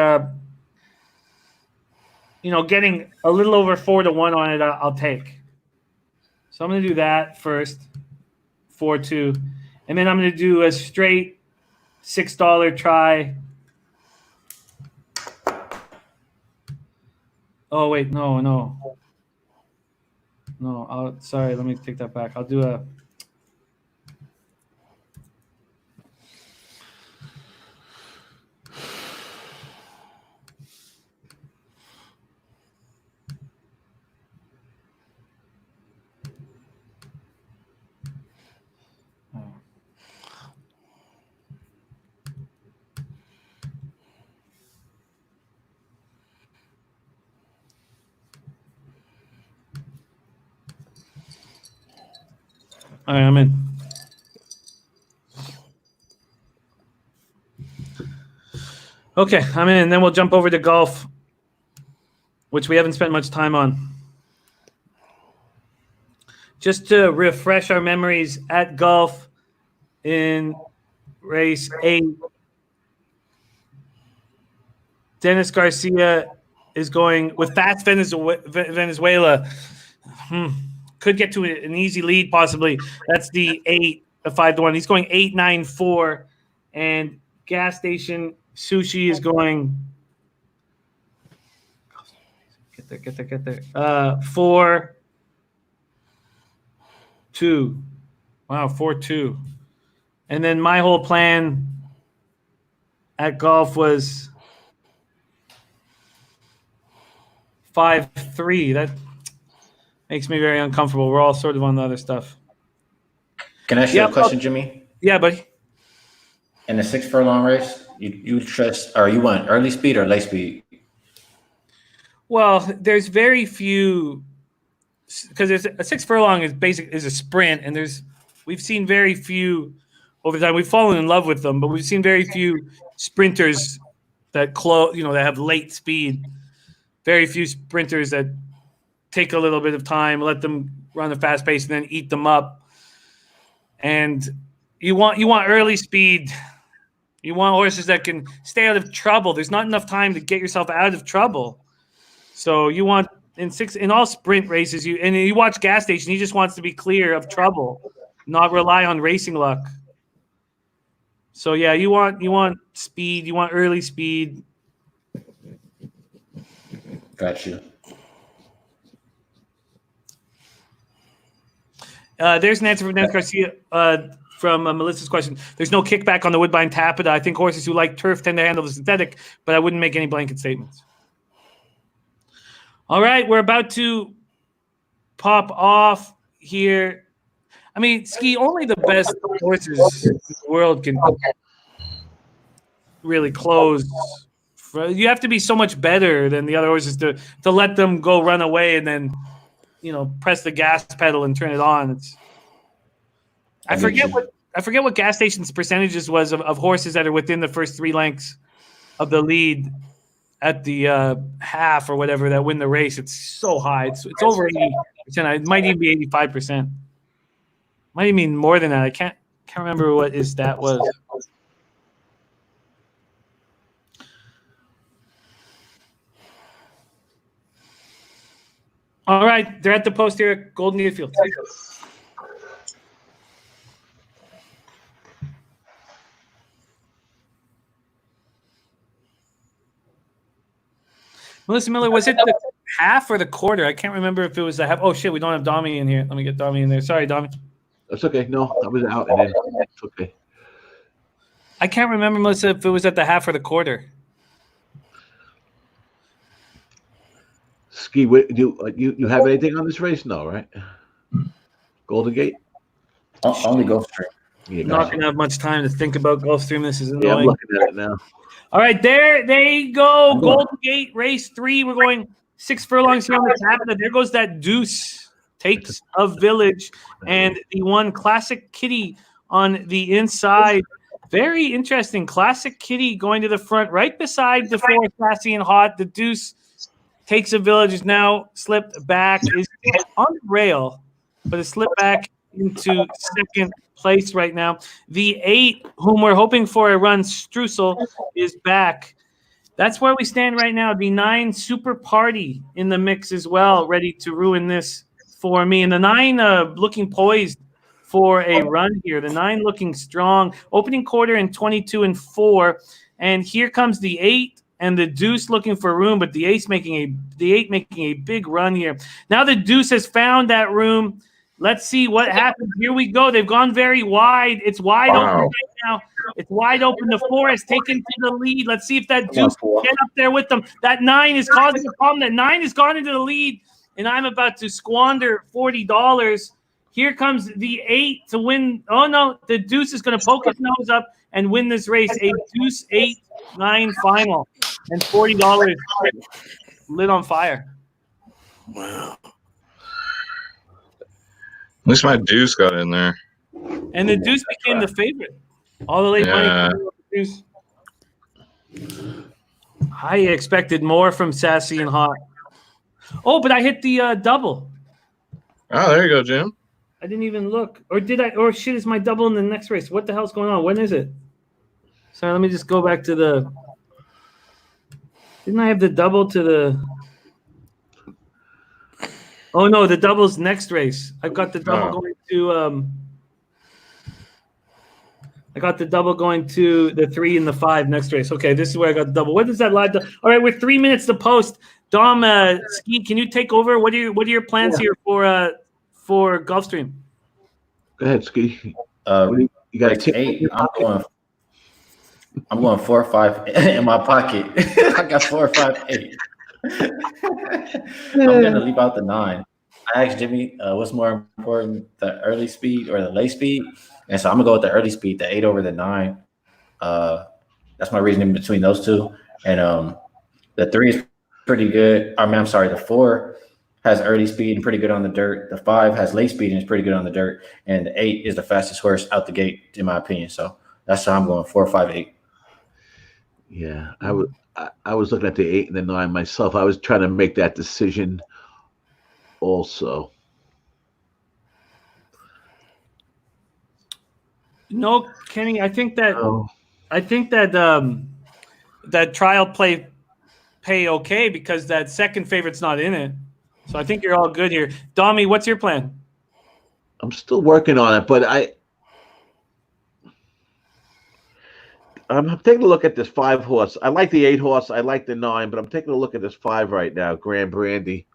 getting a little over 4-1 on it, I'll take. So I'm going to do that first, 4-2, And then I'm going to do a straight $6 try. Oh, wait, no. Sorry, let me take that back. I'll do a... All right, I'm in. Okay, I'm in. And then we'll jump over to golf, which we haven't spent much time on. Just to refresh our memories, at golf in race 8, Dennis Garcia is going with fast Venezuela. Could get to an easy lead, possibly. That's the 8, a 5-1. He's going 8-9-4, and Gas Station Sushi is going. Get there. 4-2. Wow, 4-2. And then my whole plan at golf was 5-3. That makes me very uncomfortable. We're all sort of on the other stuff. Can I ask you a question, Jimmy? Yeah, buddy. In the 6 furlong race, you trust, or you want early speed or late speed? Well, there's very few, because a 6 furlong is a sprint, and we've seen very few over time. We've fallen in love with them, but we've seen very few sprinters that that have late speed. Very few sprinters that take a little bit of time, let them run a fast pace, and then eat them up. And you want early speed. You want horses that can stay out of trouble. There's not enough time to get yourself out of trouble. So you want in all sprint races, you watch Gas Station, he just wants to be clear of trouble, not rely on racing luck. So yeah, you want speed, you want early speed. Got you. There's an answer from Dennis Garcia from Melissa's question. There's no kickback on the Woodbine Tappeta. I think horses who like turf tend to handle the synthetic, but I wouldn't make any blanket statements. All right, we're about to pop off here. I mean, Ski, only the best horses in the world can really close. You have to be so much better than the other horses to let them go run away and then, press the gas pedal and turn it on. I forget what Gas Station's percentages was of horses that are within the first 3 lengths of the lead at the half or whatever that win the race. It's so high. It's over 80%. It might even be 85%. Might even mean more than that. I can't remember what his stat was. All right, they're at the post here at Golden Gate Field. Melissa Miller, was it the half or the quarter? I can't remember if it was the half. Oh, shit, we don't have Dommy in here. Let me get Dommy in there. Sorry, Dommy. That's okay. No, I was out, and then it's okay. I can't remember, Melissa, if it was at the half or the quarter. Ski, do you have anything on this race? No, right? Golden Gate? Only Gulfstream. I'm not going to have much time to think about Gulfstream. This is annoying. Yeah, I'm looking at it now. All right, there they go. Golden Gate, race 3. We're going 6 furlongs here on the Tappeta. There goes that deuce. Takes a village. And the one Classic Kitty on the inside. Very interesting. Classic Kitty going to the front right beside the 4 Sassy and Hot. The deuce takes a village, is now slipped back, is on the rail, but is slipped back into second place right now. The 8, whom we're hoping for a run, Streusel, is back. That's where we stand right now. The 9, Super Party, in the mix as well, ready to ruin this for me. And the 9 looking poised for a run here. The 9 looking strong. Opening quarter in 22-4. And here comes the 8 and the deuce looking for room, but the 8 making a big run here. Now the deuce has found that room. Let's see what happens. Here we go. They've gone very wide. It's wide open right now. It's wide open. The 4 has taken to the lead. Let's see if that deuce can get up there with them. That 9 is causing a problem. That 9 has gone into the lead, and I'm about to squander $40. Here comes the 8 to win. Oh, no. The deuce is going to poke his nose up and win this race. A deuce 8-9 final. And $40 lit on fire. Wow. At least my deuce got in there. And the deuce became the favorite. All the late money. Deuce. I expected more from Sassy and Hot. Oh, but I hit the double. Oh, there you go, Jim. I didn't even look. Or did I? Or shit, is my double in the next race? What the hell's going on? When is it? Sorry, let me just go back to the... Didn't I have the double to the... Oh, no, the double's next race. I've got the double going to... I got the double going to the 3 and the 5 next race. Okay, this is where I got the double. What is that live? All right, we're 3 minutes to post. Dom, Ski, can you take over? What are your plans here for Gulfstream? Go ahead, Ski. You got to 8. I'm going 4 or 5 in my pocket. I got 4 or 5 8. I'm gonna leave out the 9. I asked Jimmy, what's more important, the early speed or the late speed? And so I'm gonna go with the early speed, the 8 over the 9. That's my reasoning between those two. And the 3 is pretty good. I'm sorry, the 4 has early speed and pretty good on the dirt. The 5 has late speed and is pretty good on the dirt. And the 8 is the fastest horse out the gate, in my opinion. So that's how I'm going 4, 5, 8. Yeah, I was looking at the 8 and the 9 myself. I was trying to make that decision also. No, Kenny, I think that that trial pay okay because that second favorite's not in it. So I think you're all good here. Dommy, what's your plan? I'm still working on it, but I'm taking a look at this 5 horse. I like the 8 horse. I like the 9, but I'm taking a look at this 5 right now, Grand Brandy.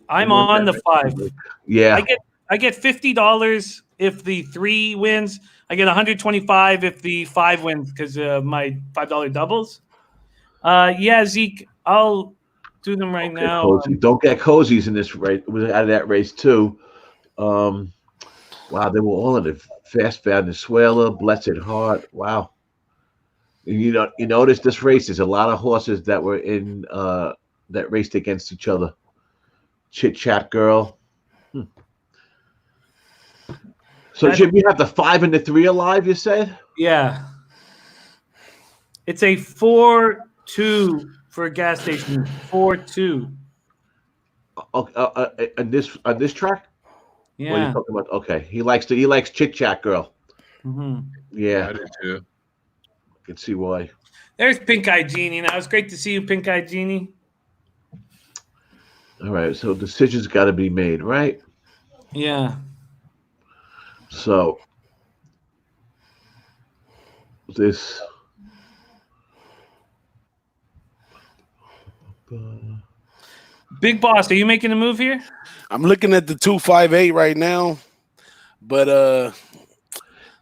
I'm on the 5. Yeah. I get $50 if the 3 wins. I get $125 if the 5 wins because my $5 doubles. Yeah, Zeke, I'll do them right now. Cozy. Don't get cozies in this race. Out of that race too. Wow, they were all in it. Fast Venezuela, Blessed Heart. Wow. You notice this race. There's a lot of horses that were in that raced against each other. Chit Chat Girl. So Jim, you have the 5 and the 3 alive, you said? Yeah. It's a 4-2 for a gas station. 4-2. On this track? Yeah. What are you talking about? Okay. He likes Chit Chat Girl. Mm-hmm. Yeah. I do too. I can see why. There's Pink Eye Genie. Now it's great to see you, Pink Eye Genie. All right. So decisions got to be made, right? Yeah. So this Big Boss, are you making a move here? I'm looking at the 258 right now, but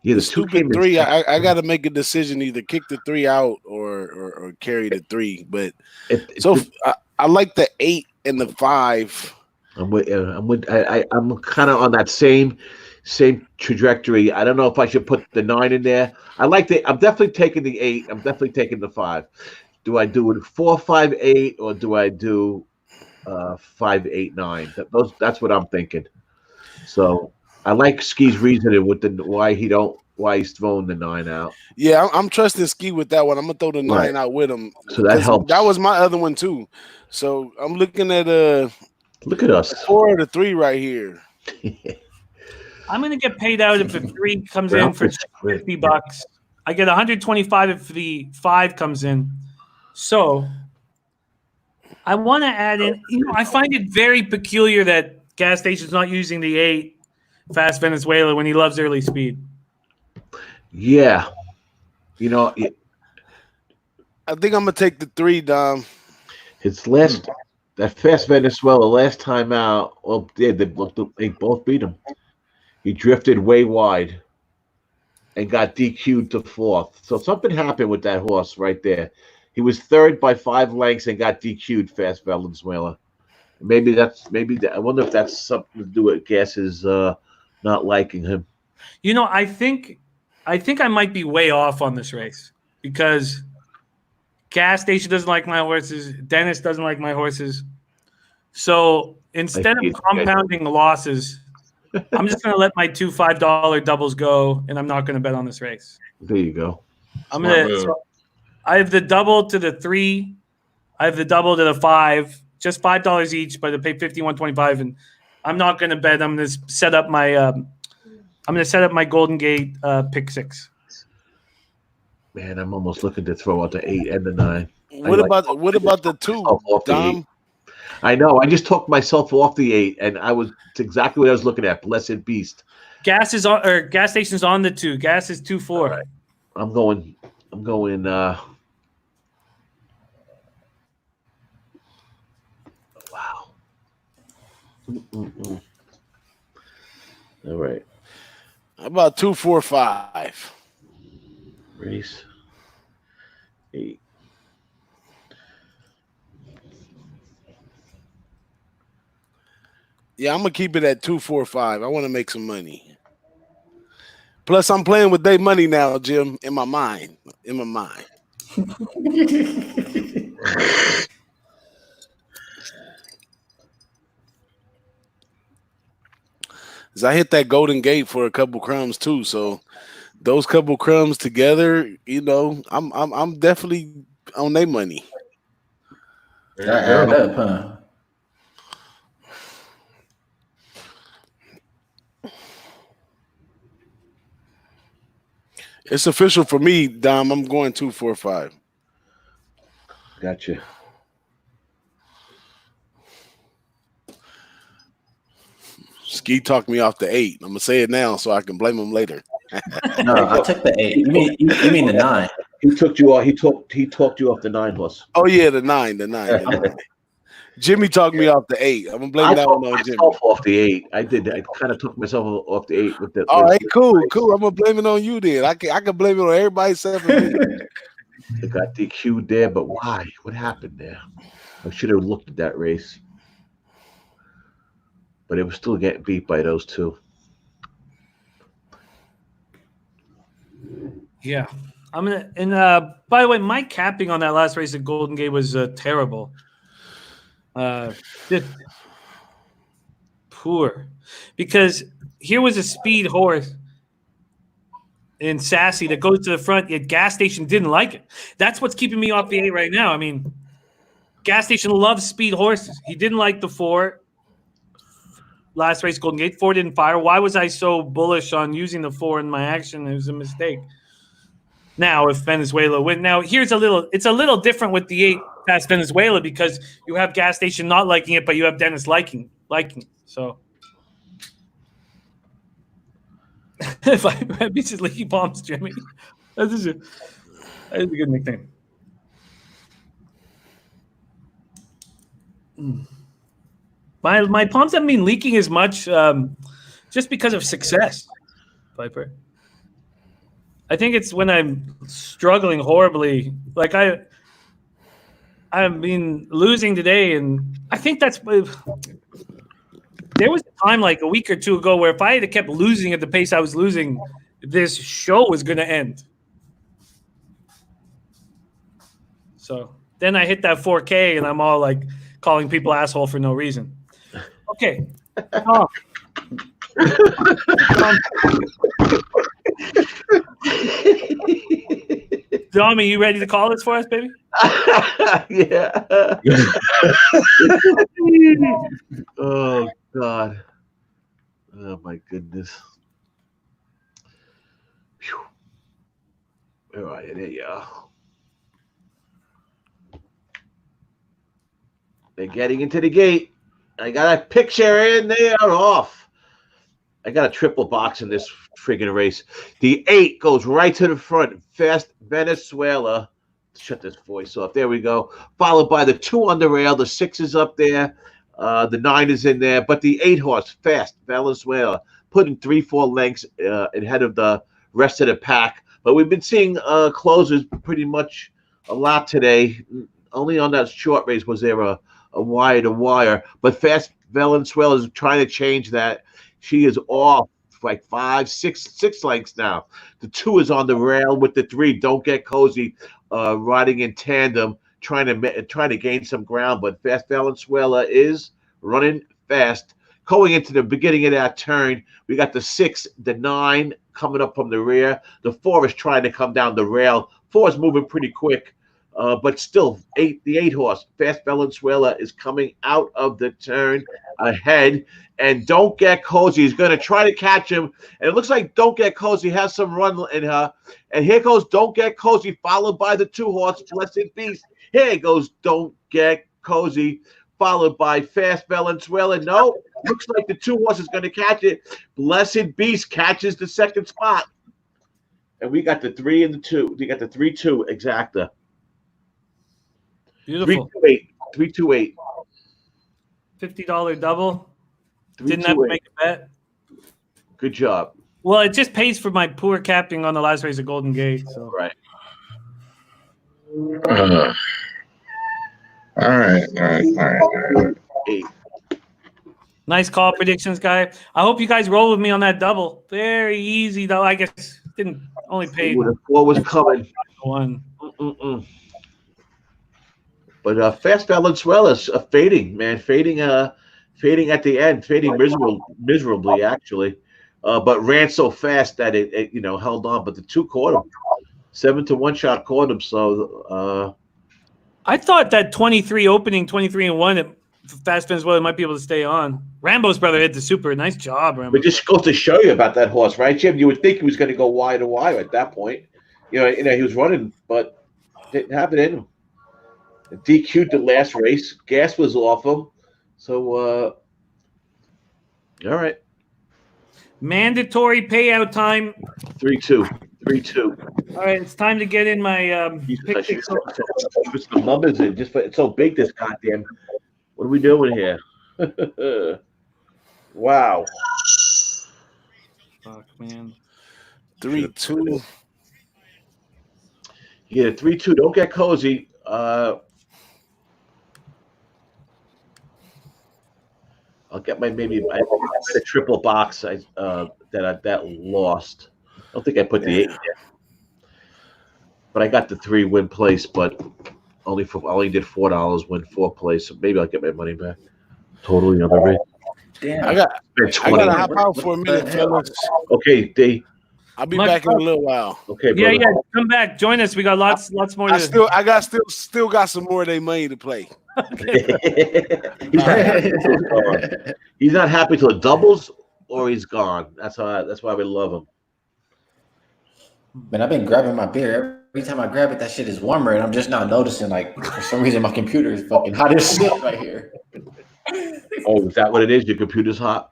yeah, the stupid 3. I got to make a decision: either kick the 3 out or carry the 3. But I like the 8 and the 5. I'm kind of on that same trajectory. I don't know if I should put the 9 in there. I'm definitely taking the 8. I'm definitely taking the 5. Do I do it 4, 5, 8, or do I do 5, 8, 9? That's what I'm thinking. So I like Ski's reasoning with why he's throwing the 9 out. Yeah, I'm trusting Ski with that one. I'm gonna throw the 9 out with him. So that helps. That was my other one too. So I'm looking at look at us. 4 or the 3 right here. I'm gonna get paid out if the 3 comes in for $50. I get $125 if the 5 comes in. So I want to add in. I find it very peculiar that gas station's not using the 8 Fast Venezuela when he loves early speed. Yeah. I think I'm gonna take the 3, Dom. His last that Fast Venezuela last time out. Well, yeah, they both beat him. He drifted way wide and got DQ'd to 4th. So something happened with that horse right there. He was 3rd by 5 lengths and got DQ'd. Fast Venezuela. Maybe I wonder if that's something to do with Gas's not liking him. I think I might be way off on this race because gas station doesn't like my horses. Dennis doesn't like my horses. So instead of compounding losses, I'm just going to let my 2 $5 doubles go, and I'm not going to bet on this race. There you go. I have the double to the 3. I have the double to the 5. Just $5 each, but I pay $51.25, and I'm not going to bet. I'm going to set up my Golden Gate pick 6. Man, I'm almost looking to throw out the 8 and the 9. What about the 2, Dom? I know. I just talked myself off the 8, and it's exactly what I was looking at. Blessed Beast. Gas station's on the 2. Gas is 2-4. Right. I'm going. Wow. All right. How about 2-4-5? Race 8. Yeah, I'm gonna keep it at 2-4-5. I want to make some money. Plus, I'm playing with their money now, Jim. In my mind. Cause I hit that Golden Gate for a couple crumbs too. So those couple crumbs together, I'm definitely on their money. Add up, huh? It's official for me, Dom. I'm going 2-4-5. Gotcha. Ski talked me off the 8. I'm gonna say it now so I can blame him later. No, I took the 8. You mean the 9? He took you off. He talked you off the 9 horse. Oh yeah, the 9. Jimmy talked me off the 8. I'm gonna blame that one on Jimmy. Off the 8. I did. I kind of took myself off the 8 with the. All right, cool. I'm gonna blame it on you then. I can blame it on everybody except for me. It got DQ'd there, but why? What happened there? I should have looked at that race, but it was still getting beat by those 2. Yeah, I'm gonna. And by the way, my capping on that last race at Golden Gate was terrible. Just poor, because here was a speed horse in Sassy that goes to the front, yet gas station didn't like it. That's what's keeping me off the 8 right now. I mean, gas station loves speed horses. He didn't like the 4 last race, Golden Gate. 4 didn't fire. Why was I so bullish on using the 4 in my action? It was a mistake. Now, if Venezuela win, now it's a little different with the 8 past Venezuela because you have gas station not liking it, but you have Dennis liking it. So if I beat his leaky palms, Jimmy, that is a good nickname. My palms haven't been leaking as much just because of success, Piper. I think it's when I'm struggling horribly. Like I've been losing today, and I think there was a time like a week or 2 ago where if I had kept losing at the pace I was losing, this show was going to end. So then I hit that 4K, and I'm all like calling people asshole for no reason. Okay. Tommy, you ready to call this for us, baby? Yeah. Oh God. Oh my goodness. Whew. All right, there you go. They're getting into the gate. I got a picture in there off. I got a triple box in this friggin' race. The 8 goes right to the front. Fast Venezuela. Shut this voice off. There we go. Followed by the 2 on the rail. The 6 is up there. The 9 is in there. But the 8 horse, Fast Venezuela, putting 3-4 lengths ahead of the rest of the pack. But we've been seeing closers pretty much a lot today. Only on that short race was there a wire to wire. But Fast Venezuela is trying to change that. She is off like 5, 6 lengths now. The 2 is on the rail with the 3. Don't Get Cozy, riding in tandem, trying to gain some ground. But Fast Venezuela is running fast. Going into the beginning of that turn, we got the 6, the 9 coming up from the rear. The 4 is trying to come down the rail. 4 is moving pretty quick, but still, the 8 horse, Fast Venezuela, is coming out of the turn ahead. And Don't Get Cozy is going to try to catch him. And it looks like Don't Get Cozy has some run in her. And here goes Don't Get Cozy, followed by the 2 horse, Blessed Beast. Here goes Don't Get Cozy, followed by Fast Venezuela. No, looks like the 2 horse is going to catch it. Blessed Beast catches the second spot. And we got the 3 and the 2. We got the 3-2 exacta. Beautiful. 328. $50 double. Didn't have to make a bet. Good job. Well, it just pays for my poor capping on the last race at Golden Gate. So Right. All right. 8. Nice call predictions, guy. I hope you guys roll with me on that double. Very easy, though. I guess didn't only pay The 4 was coming. 1. But Fast Venezuela's fading, man. Fading at the end. Fading miserably, actually. But ran so fast that it held on. But the 2 caught him. 7-1 shot caught him. So I thought that 23 opening 23-1 Fast Venezuela might be able to stay on. Rambo's brother hit the super. Nice job, Rambo. But just goes to show you about that horse, right, Jim? You would think he was going to go wire to wire at that point. He was running, but didn't have it in him. DQ'd the last race. Gas was off him. So, all right. Mandatory payout time. 3-2. All right, it's time to get in my pick. Put some numbers in. It's so big, this goddamn. What are we doing here? Wow. Fuck, man. 3-2. Yeah, 3-2. Don't Get Cozy. I'll get I made a triple box that lost. I don't think I put the 8 in there. But I got the 3 win place, but only did $4 win 4 place. So maybe I'll get my money back. Totally other way. Damn. I gotta hop out for a minute, fellas. Okay, I'll be back in a little while. Okay, brother. Yeah, come back, join us. We got lots more. I still got some more of their money to play. He's not happy till it doubles or he's gone. That's why we love him. Man, I've been grabbing my beer. Every time I grab it, that shit is warmer, and I'm just not noticing. Like, for some reason, my computer is fucking hot as shit right here. Oh, is that what it is? Your computer's hot?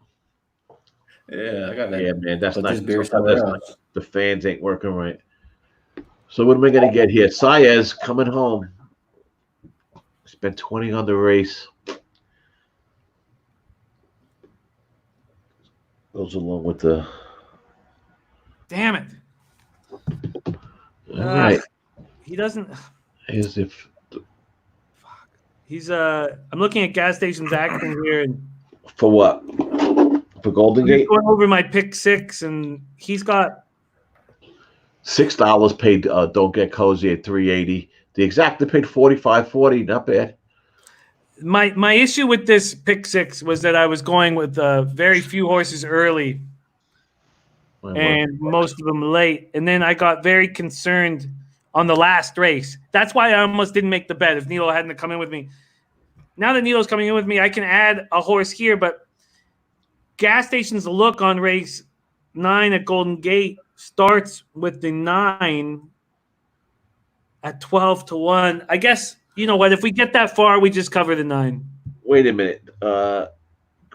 Yeah, I got that. Yeah, man, that's Put not this beer that's somewhere not- else. the fans ain't working right. So what am I gonna get here? Saez coming home. Spent 20 on the race. Goes along with the. Damn it. All right. He doesn't. As if. He's I'm looking at gas stations acting here, and For what? For Golden I'm just Gate? going over my pick 6, and he's got $6 paid. Don't Get Cozy at 380. The exacta paid 45.40. Not bad. my issue with this pick 6 was that I was going with very few horses early and most of them late, and then I got very concerned on the last race. That's why I almost didn't make the bet if Nilo hadn't come in with me. Now that Nilo's coming in with me, I can add a horse here, but gas station's look on race 9 at Golden Gate starts with the 9 at 12-1. I guess, you know what, if we get that far, we just cover the 9. Wait a minute.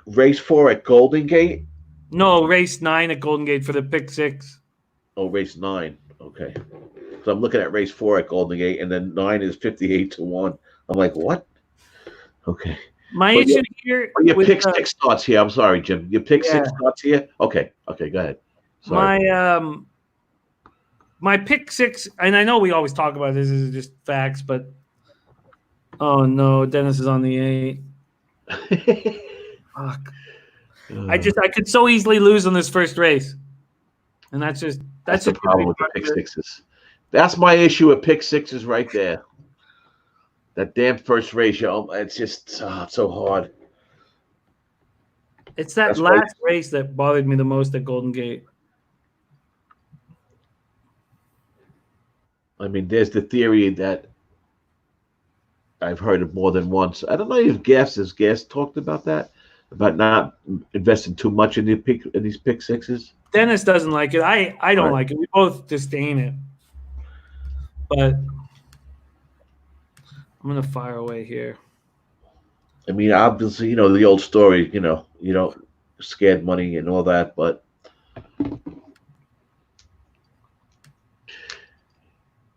race 4 at Golden Gate? No, race 9 at Golden Gate for the pick 6. Oh, race 9. Okay. So I'm looking at race 4 at Golden Gate, and then 9 is 58-1. I'm like, what? Okay. My issue here. Your pick 6 starts here. I'm sorry, Jim. Your pick 6 starts here. Okay. Okay. Go ahead. Sorry. My pick 6, and I know we always talk about this is just facts, but oh no, Dennis is on the 8. Fuck. I could so easily lose on this first race, and that's the problem with the pick 6s. That's my issue with pick 6s right there. That damn first race, it's just so hard. It's that last race that bothered me the most at Golden Gate. I mean, there's the theory that I've heard of more than once. I don't know if Gas talked about that, about not investing too much in these pick 6s. Dennis doesn't like it. I don't like it. We both disdain it. But I'm gonna fire away here. I mean, obviously, the old story. Scared money and all that, but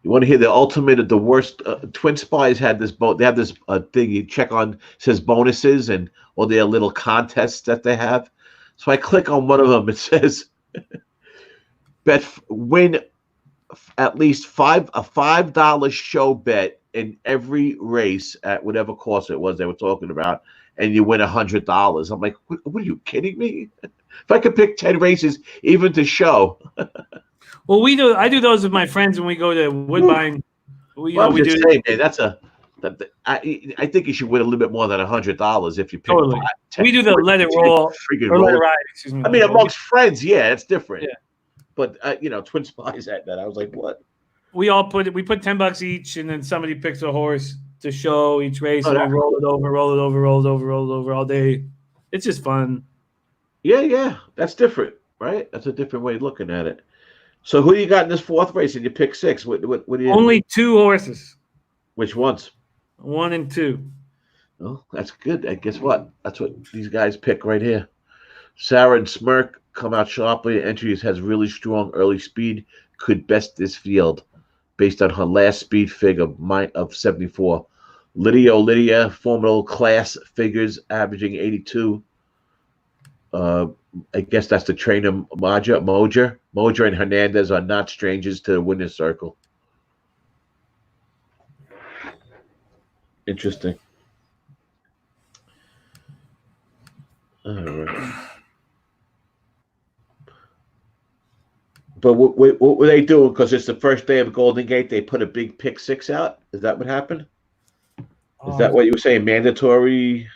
you want to hear the ultimate of the worst? Twin Spies had this They have this thing you check on, says bonuses and all their little contests that they have. So I click on one of them. It says, win at least a $5 show bet in every race at whatever course it was they were talking about, and you win $100. I'm like, what are you kidding me? If I could pick 10 races, even to show. Well, I do those with my friends when we go to Woodbine. We do. Saying, man, I think you should win a little bit more than $100 if you pick. Totally. 10, we do the let it roll or let it ride. Excuse me. I mean, amongst friends, yeah, it's different. Yeah. But Twin Spies at that. I was like, what? We put $10 each, and then somebody picks a horse to show each race, and we roll it over all day. It's just fun. Yeah, that's different, right? That's a different way of looking at it. So who you got in this fourth race? And you pick 6. What do you? Only 2 horses. Which ones? 1 and 2. Well, that's good. And guess what? That's what these guys pick right here. Sarah and Smirk come out sharply. Entries has really strong early speed. Could best this field based on her last speed figure of 74. Lydia, formidable class figures averaging 82. I guess that's the trainer Mojer and Hernandez are not strangers to the winner's circle. Interesting. All right. But what were they doing? Because it's the first day of Golden Gate, they put a big pick 6 out. Is that what happened? Is that what you were saying? Mandatory?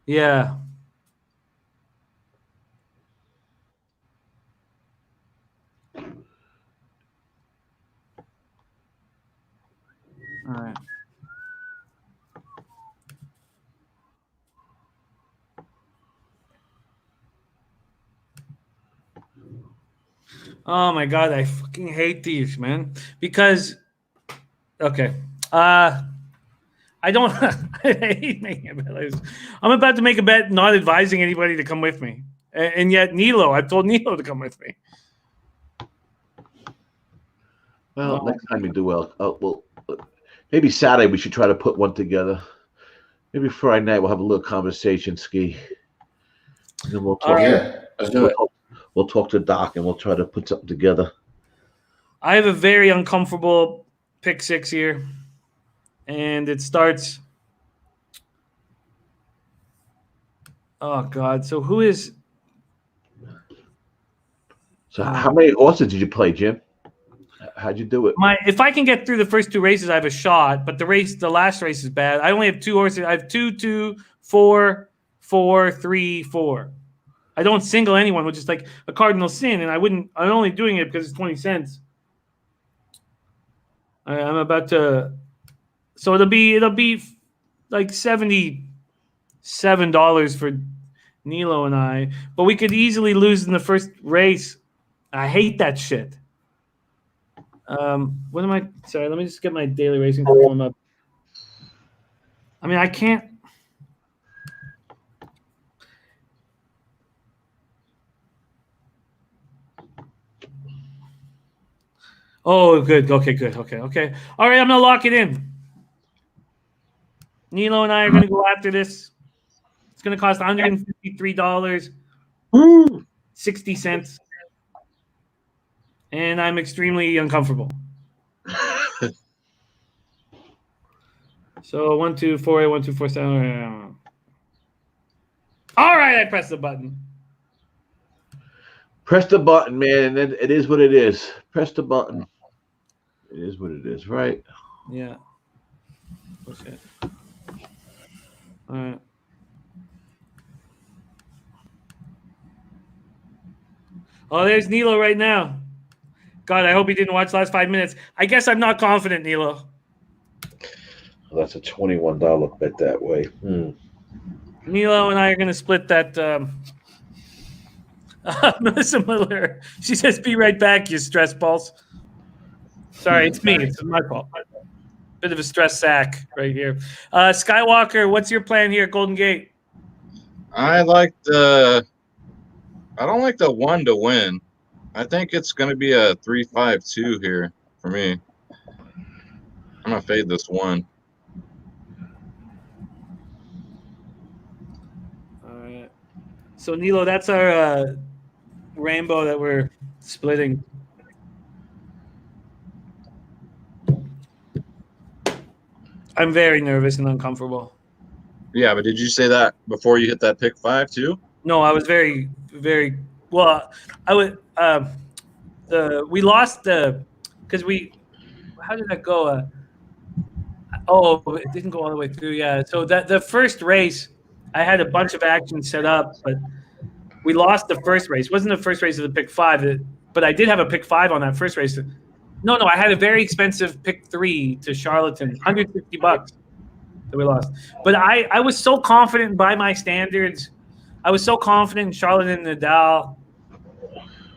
Yeah. All right. Oh my God, I fucking hate these, man. Because, okay, I don't. I hate making a bet. I'm about to make a bet, not advising anybody to come with me, and yet I've told Nilo to come with me. Well, next time you do well, maybe Saturday we should try to put one together. Maybe Friday night we'll have a little conversation, Ski. And then we'll talk. Let's do it. We'll talk to Doc and we'll try to put something together. I have a very uncomfortable pick 6 here, and it starts. Oh God! So who is? So how many horses did you play, Jim? How'd you do it? If I can get through the first 2 races, I have a shot. But the last race is bad. I only have 2 horses. I have 2, 4, 4, 3, 4. I don't single anyone, which is like a cardinal sin, and I'm only doing it because it's 20 cents. I'm about to, so it'll be like $77 for Nilo and I, but we could easily lose in the first race. I hate that shit. What am I? Sorry, let me just get my daily racing form up. I mean, I can't. Oh, good. Okay, good. Okay. All right, I'm gonna lock it in. Nilo and I are gonna go after this. It's gonna cost $153.60, and I'm extremely uncomfortable. So 1, 2, 4, 8, 1, 2, 4, 7. All right, I pressed the button. Press the button, man, and then it is what it is. Press the button. It is what it is, right? Yeah. Okay. All right. Oh, there's Nilo right now. God, I hope he didn't watch the last 5 minutes. I guess I'm not confident, Nilo. Well, that's a $21 bet that way. Nilo and I are going to split that. Melissa Miller. She says, "Be right back, you stress balls." Sorry, it's me. It's my fault. Bit of a stress sack right here. Skywalker, what's your plan here at Golden Gate? I don't like the 1 to win. I think it's going to be a 3-5-2 here for me. I'm going to fade this 1. All right. So, Nilo, that's our rainbow that we're splitting. I'm very nervous and uncomfortable. Yeah, but did you say that before you hit that pick 5 too? No, I was very, very well. I would. We lost because we. How did that go? It didn't go all the way through. Yeah. So that the first race, I had a bunch of action set up, but we lost the first race. It wasn't the first race of the pick 5, but I did have a pick 5 on that first race. No, I had a very expensive pick 3 to Charlottetown, $150 that we lost. But I was so confident by my standards. I was so confident in Charlotte and Nadal.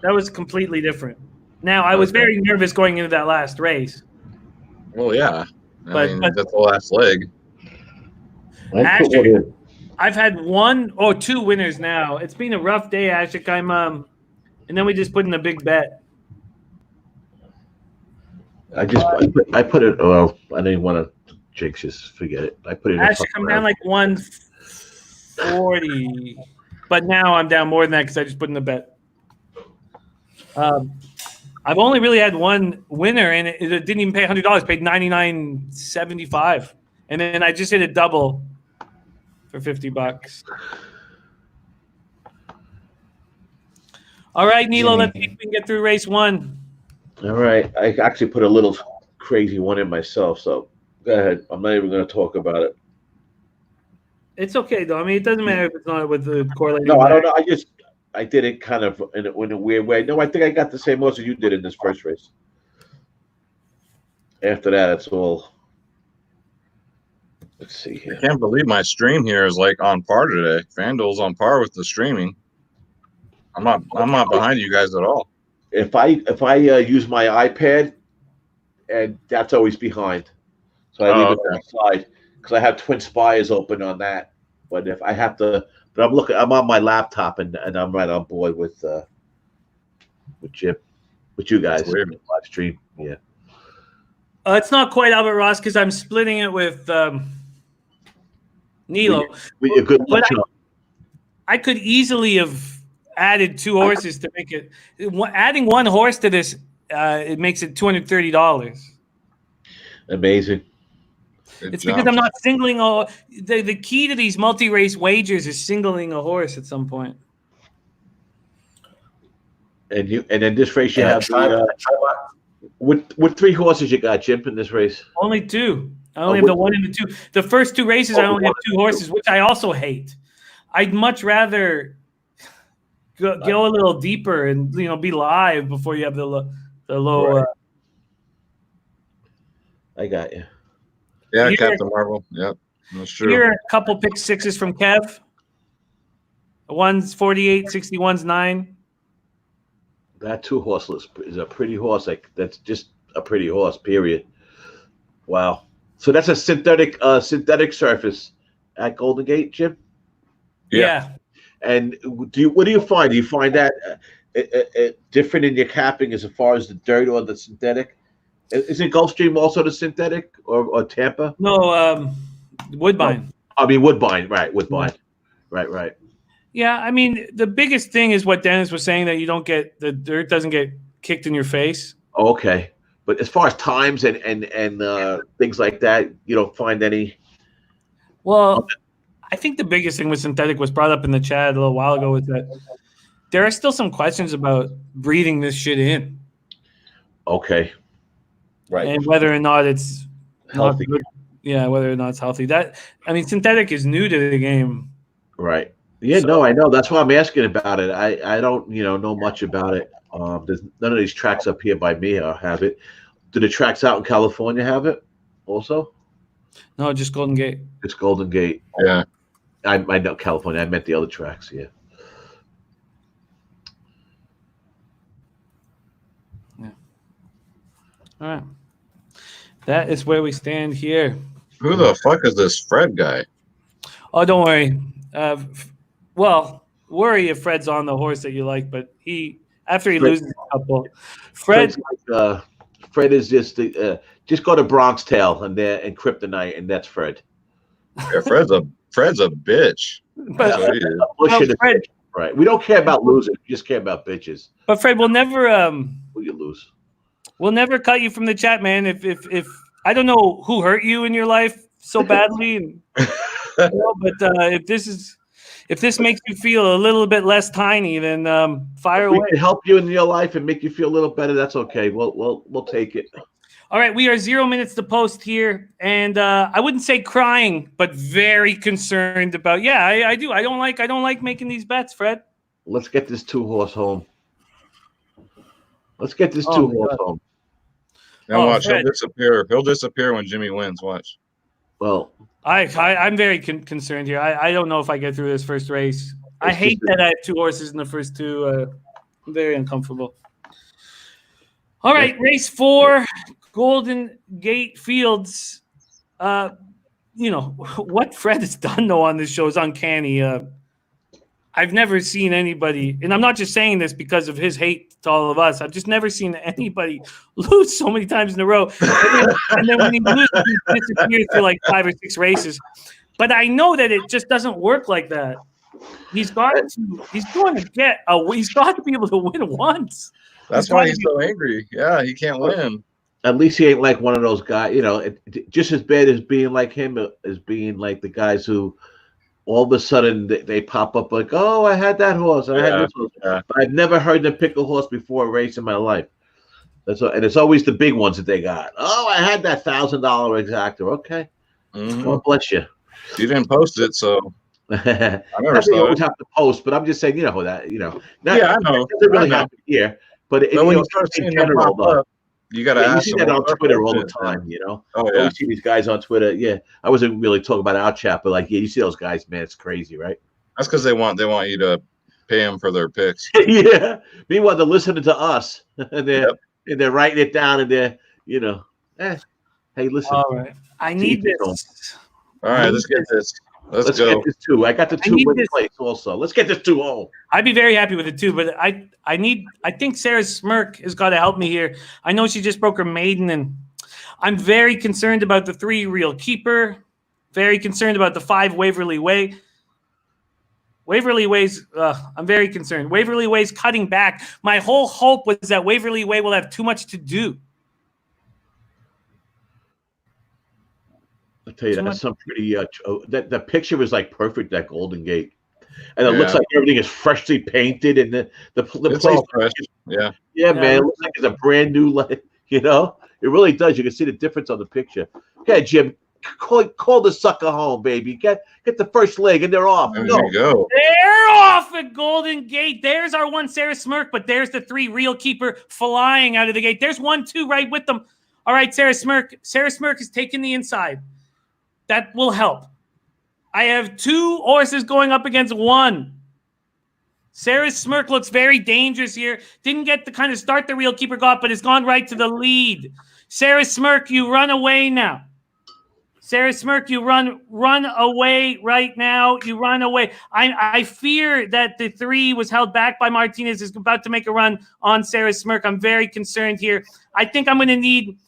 That was completely different. Now, I was very nervous going into that last race. Well, yeah. I mean, that's the last leg. Ashik, I've had 1 or 2 winners now. It's been a rough day, Ashik. And then we just put in a big bet. I put it. Well, I didn't want to jinx. Just forget it. I put it. Ashik, I'm down like 140, but now I'm down more than that because I just put in a bet. I've only really had 1 winner, and it didn't even pay $100. Paid $99.75, and then I just hit a double for $50. All right, Nilo, let's see if we can get through race 1. All right. I actually put a little crazy one in myself, so go ahead. I'm not even going to talk about it. It's okay, though. I mean, it doesn't matter if it's not with the correlating. No, I don't know. I did it kind of in a weird way. No, I think I got the same odds as you did in this first race. After that, it's all. Let's see here. I can't believe my stream here is like on par today. FanDuel's on par with the streaming. I'm not behind you guys at all. If I use my iPad, and that's always behind, so I leave it on the side because I have Twin Spires open on that. But if I have to, I'm on my laptop and I'm right on board with Chip, with you guys live stream. Yeah, it's not quite Albert Ross because I'm splitting it with Nilo. But I could easily have added 2 horses to make it. Adding 1 horse to this, it makes it $230. Amazing. It's because I'm not singling the key to these multi-race wagers is singling a horse at some point. And then this race you have with 3 horses you got, Chip, in this race. Only 2. I only have the 1 and the 2. The first 2 races I only have 2 horses, which I also hate. I'd much rather go a little deeper and be live before you have the low. Right. I got you. Yeah, Captain Marvel. Yep, that's true. Here are a couple pick 6s from Kev. One's 48, 61's 9. That 2 horseless is a pretty horse. That's just a pretty horse. Period. Wow. So that's a synthetic surface at Golden Gate, Chip. Yeah. And what do you find? Do you find that different in your capping as far as the dirt or the synthetic? Isn't Gulfstream also the synthetic or Tampa? No, Woodbine. I mean Woodbine, right? Woodbine, right. Yeah, I mean the biggest thing is what Dennis was saying, that you don't get the dirt doesn't get kicked in your face. Oh, okay, but as far as times and things like that, you don't find any. Well, I think the biggest thing with synthetic was brought up in the chat a little while ago, was that there are still some questions about breathing this shit in. Okay. Right. And whether or not it's healthy. Yeah, whether or not it's healthy. Synthetic is new to the game. Right. Yeah, so, no, I know. That's why I'm asking about it. I don't, know much about it. There's none of these tracks up here by me have it. Do the tracks out in California have it also? No, just Golden Gate. It's Golden Gate. Yeah. I know California. I meant the other tracks, yeah. All right. That is where we stand here. Who the fuck is this Fred guy? Oh, don't worry. Worry if Fred's on the horse that you like, but after he loses a couple, Fred is just go to Bronx Tale and Kryptonite, and that's Fred. Yeah, Fred's a bitch. But Fred, right. We don't care about losing. We just care about bitches. But Fred, we'll never will you lose? We'll never cut you from the chat, man. If I don't know who hurt you in your life so badly, but if this makes you feel a little bit less tiny, then fire away. We can help you in your life and make you feel a little better. That's okay. We'll take it. All right, we are 0 minutes to post here, and I wouldn't say crying, but very concerned about. Yeah, I do. I don't like making these bets, Fred. Let's get this 2-horse home. Let's get this 2-horse home. Now watch, Fred. He'll disappear. He'll disappear when Jimmy wins. Watch. Well, I'm very concerned here. I don't know if I get through this first race. I hate that I have 2 horses in the first 2. I'm very uncomfortable. All right, race 4, Golden Gate Fields. What Fred has done though on this show is uncanny. I've never seen anybody, and I'm not just saying this because of his hate to all of us. I've just never seen anybody lose so many times in a row. And then when he loses, he disappears for like 5 or 6 races. But I know that it just doesn't work like that. He's got to be able to win once. That's why he's so angry. Yeah, he can't win. At least he ain't like one of those guys, just as bad as being like him as being like the guys who all of a sudden they pop up like, oh, I had that horse. I had this horse. Yeah. But I've never heard them pick a horse before a race in my life. And it's always the big ones that they got. Oh, I had that $1,000 exactor. Okay. Mm-hmm. God bless you. You didn't post it, so I never saw always have to post, but I'm just saying, I know. It doesn't really happen here. But when you start seeing them pop up, you got to ask. You see that on Twitter all the time, Oh, yeah. You see these guys on Twitter. Yeah. I wasn't really talking about our chat, but you see those guys, man. It's crazy, right? That's because they want you to pay them for their picks. Yeah. Meanwhile, they're listening to us, and they're writing it down, and they're, hey, listen. All right. I need this. All right, let's get this. Let's go. Get this 2. I got the 2 win place also. Let's get this 2 home. I'd be very happy with the 2, but I think Sarah's smirk has got to help me here. I know she just broke her maiden, and I'm very concerned about the 3 Real Keeper. Very concerned about the 5 Waverly Way. Waverly Way's, I'm very concerned. Waverly Way's cutting back. My whole hope was that Waverly Way will have too much to do. I'll tell you, that's some pretty. That picture was like perfect. That Golden Gate, and it looks like everything is freshly painted, and the place. All fresh. Yeah, man. It looks like it's a brand new. It really does. You can see the difference on the picture. Okay, Jim, call the sucker home, baby. Get the first leg, and they're off. There you go. They're off at Golden Gate. There's our 1 Sarah Smirk, but there's the 3 Real Keeper flying out of the gate. There's 1, 2 right with them. All right, Sarah Smirk. Sarah Smirk is taking the inside. That will help. I have 2 horses going up against 1. Sarah's Smirk looks very dangerous here. Didn't get the kind of start the Real Keeper got, but has gone right to the lead. Sarah's Smirk, you run away now. Sarah Smirk, you run away right now. You run away. I fear that the 3 was held back by Martinez, is about to make a run on Sarah Smirk. I'm very concerned here. I think I'm gonna need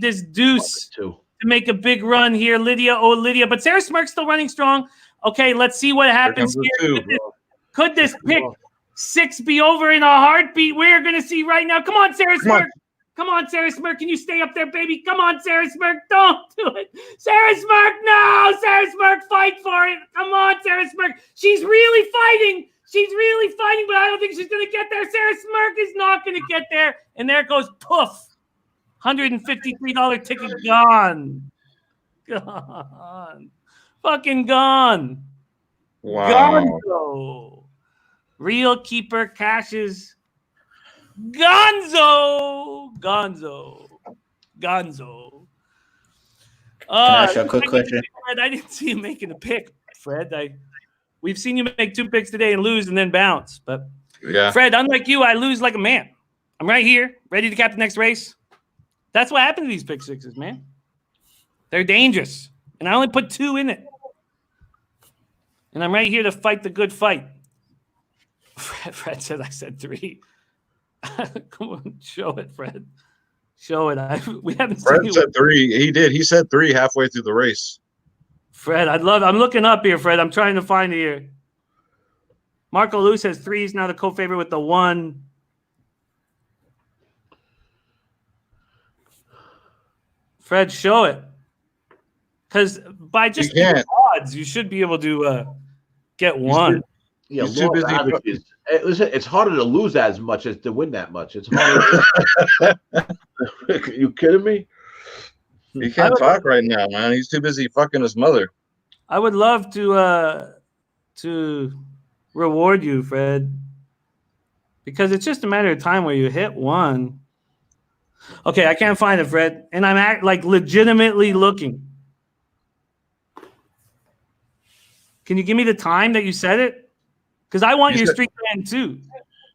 this deuce to make a big run here. Lydia. But Sarah Smirk's still running strong. Okay, let's see what happens here. Could this pick 6 be over in a heartbeat? We're gonna see right now. Come on, Sarah Smirk. Come on, Sarah Smirk. Can you stay up there, baby? Come on, Sarah Smirk. Don't do it. Sarah Smirk, no. Sarah Smirk, fight for it. Come on, Sarah Smirk. She's really fighting. But I don't think she's going to get there. Sarah Smirk is not going to get there. And there goes poof. $153 ticket gone. Gone. Fucking gone. Wow. Gonzo. Real keeper cashes. Gonzo. Can I ask you a quick question? Fred, I didn't see you making a pick, Fred. We've seen you make 2 picks today and lose and then bounce. But yeah, Fred, unlike you, I lose like a man. I'm right here, ready to cap the next race. That's what happened to these pick sixes, man. They're dangerous. And I only put 2 in it. And I'm right here to fight the good fight. Fred said I said 3. Come on, show it, Fred. Show it. We haven't Fred seen said 3. He did. He said 3 halfway through the race. Fred, I'm looking up here, Fred. I'm trying to find it here. Marco Luz has 3. He's now the co-favorite with the 1. Fred, show it. Because by just the odds, you should be able to get 1. Yeah, law averages. Listen, it's harder to lose that as much as to win that much. It's harder. You kidding me? He can't talk right now, man. He's too busy fucking his mother. I would love to reward you, Fred, because it's just a matter of time where you hit 1. Okay, I can't find it, Fred, and I'm legitimately looking. Can you give me the time that you said it? Because I want your streak to end too.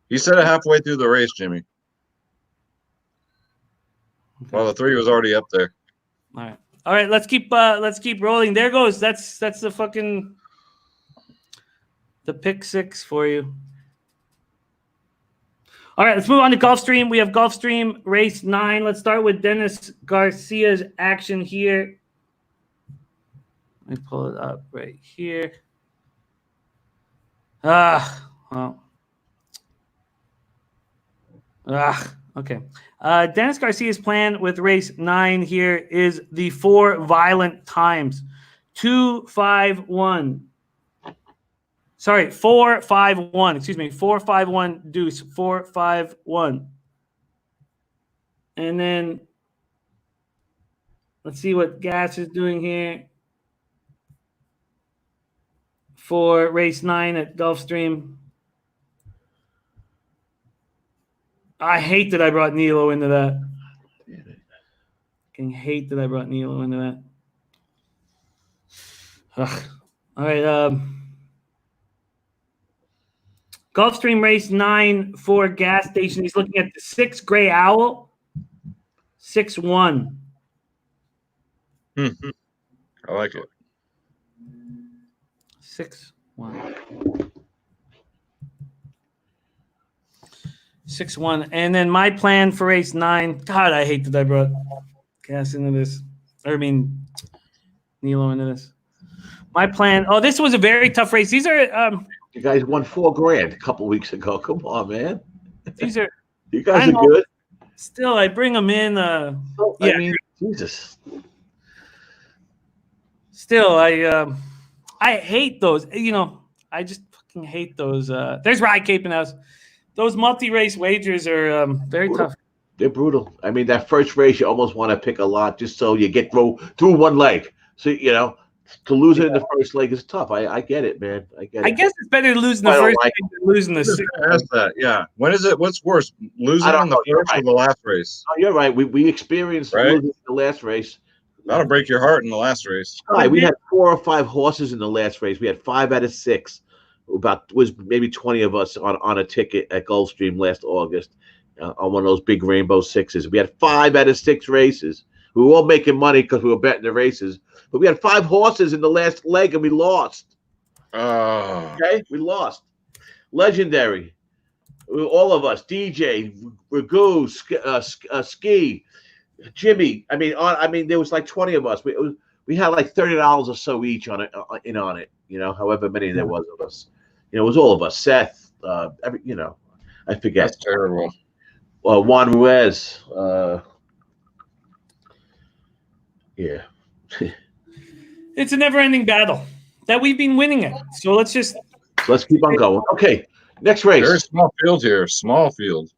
He said it halfway through the race, Jimmy. Okay. Well, the 3 was already up there. All right. Let's keep rolling. There goes. That's the fucking the pick 6 for you. All right. Let's move on to Gulfstream. We have Gulfstream race 9. Let's start with Dennis Garcia's action here. Let me pull it up right here. Okay. Dennis Garcia's plan with race 9 here is the 4 violent times. 2, 5, 1. Sorry, 4, 5, 1. Excuse me. 4, 5, 1 deuce. 4, 5, 1. And then let's see what Gas is doing here for race 9 at Gulfstream. I hate that I brought Nilo into that. I hate that I brought Nilo into that. Ugh. All right. Gulfstream race 9 for gas station. He's looking at the 6 Gray Owl. 6-1. I like it. 6-1. 6-1. And then my plan for race 9. God, I hate that I brought Gas into this. Nilo into this. My plan. Oh, this was a very tough race. These are you guys won $4,000 a couple weeks ago. Come on, man. These are you guys are good. Still, I bring them in. I mean, Jesus. Still, I hate those. You know, I just fucking hate those. There's Ride Cape in house. Those multi-race wagers are very tough. They're brutal. I mean, that first race, you almost want to pick a lot just so you get through one leg. So, you know, to lose it in the first leg is tough. I get it, man. I get it. I guess it's better to lose in the first leg than losing the sixth. Ask that, yeah. When is it? What's worse, losing on the first or the last race? Oh, you're right. We experienced losing the last race. That'll break your heart in the last race. Right. We had 4 or 5 horses in the last race. We had 5 out of 6. Was maybe 20 of us on a ticket at Gulfstream last August on one of those big Rainbow Sixes. We had 5 out of 6 races. We were all making money because we were betting the races. But we had 5 horses in the last leg, and we lost. Okay? We lost. Legendary. All of us. DJ, Ragu, Ski, Jimmy. I mean, there was like 20 of us. We had like $30 or so each on it. However many there was of us. It was all of us. Seth. I forget. That's terrible. Juan Ruiz. Yeah. It's a never-ending battle that we've been winning it. So let's keep on going. Okay, next race. Very small field here. Small field.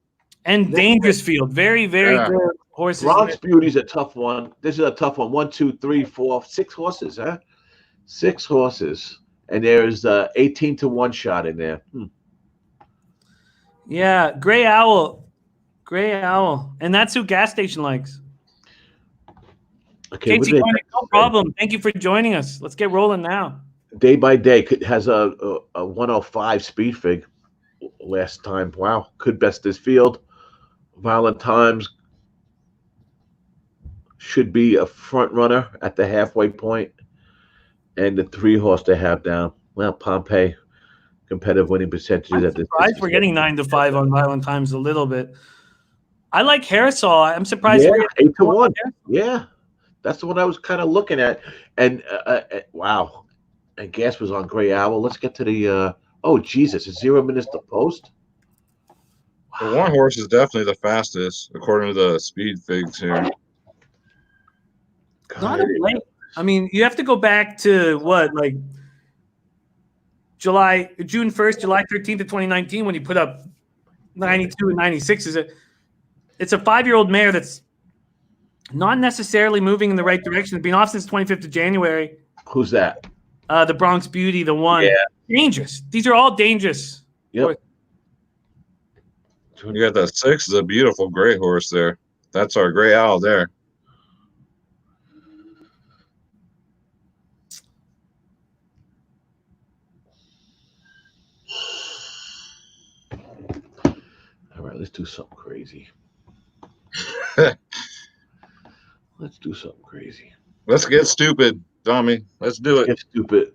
And dangerous field. Very, very good horses. Bronx Beauty's a tough one. This is a tough one. 1, 2, 3, 4, 6 horses, huh? 6 horses. And there's 18 to 1 shot in there. Yeah, Gray Owl. And that's who Gas Station likes. Okay, Casey, no problem. Thank you for joining us. Let's get rolling now. Day by Day has a 105 speed fig last time. Wow, could best this field. Violent Times should be a front runner at the halfway point. And the 3 horse they have down. Well, Pompey, competitive winning percentages at this. We're getting 9 to 5 on Violent Times a little bit. I like Harrisol. I'm surprised. Yeah, 8 to 1. Yeah. That's the one I was kind of looking at. And wow. And Gas was on Gray Owl. Let's get to the Jesus. It's 0 minutes to post. Wow. The 1 horse is definitely the fastest, according to the speed figs here. Not a late. I mean, you have to go back to what, like June 1st, July 13th of 2019, when you put up 92 and 96. It's a 5-year-old mare that's not necessarily moving in the right direction. It's been off since 25th of January. Who's that? The Bronx Beauty, the 1. Yeah. Dangerous. These are all dangerous. Yep. You got that 6 is a beautiful gray horse there. That's our Gray Owl there. All right, let's do something crazy. Let's do something crazy. Let's get stupid, Tommy. Let's do it. Get stupid.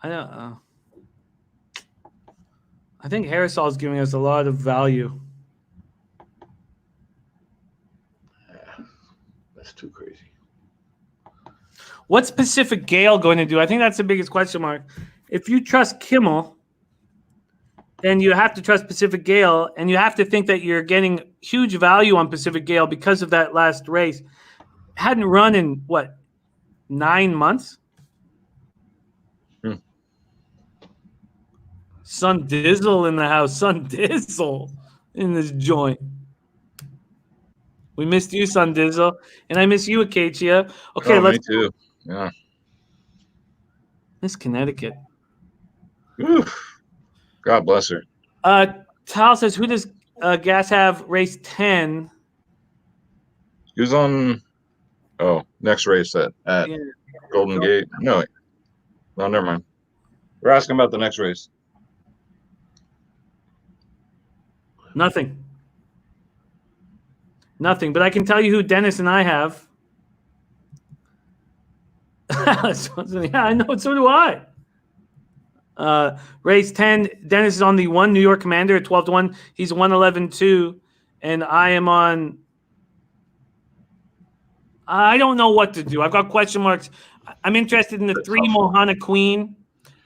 I don't know. I think Harrisol is giving us a lot of value. That's too crazy. What's Pacific Gale going to do? I think that's the biggest question mark. If you trust Kimmel, then you have to trust Pacific Gale, and you have to think that you're getting huge value on Pacific Gale because of that last race. Hadn't run in, 9 months? Sun Dizzle in the house. Sun Dizzle in this joint. We missed you, Sun Dizzle. And I miss you, Acacia. Okay, me too. Yeah. Miss Connecticut. Oof. God bless her. Tal says, who does Gas have race 10? He was on next race at Golden Gate. No, never mind. We're asking about the next race. Nothing. But I can tell you who Dennis and I have. Yeah, I know. So do I. Race 10, Dennis is on the 1 New York Commander at 12 to 1. He's 111-2, and I am on. I don't know what to do. I've got question marks. I'm interested in the 3 Mohana Queen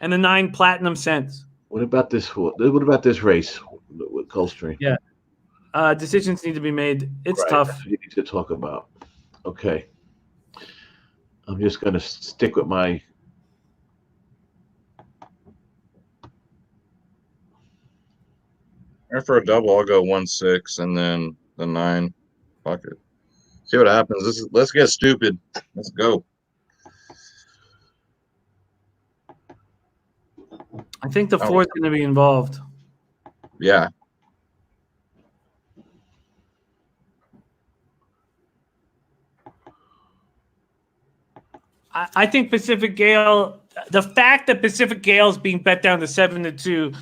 and the 9 Platinum Cents. What about this? What about this race with Gulfstream? Yeah, decisions need to be made. It's tough. That's what you need to talk about. Okay, I'm just gonna stick with my. And for a double, I'll go 1-6 and then the 9. Fuck it. See what happens. Let's get stupid. Let's go. I think the 4 is going to be involved. Yeah. I think Pacific Gale, the fact that Pacific Gale is being bet down to 7 to 2,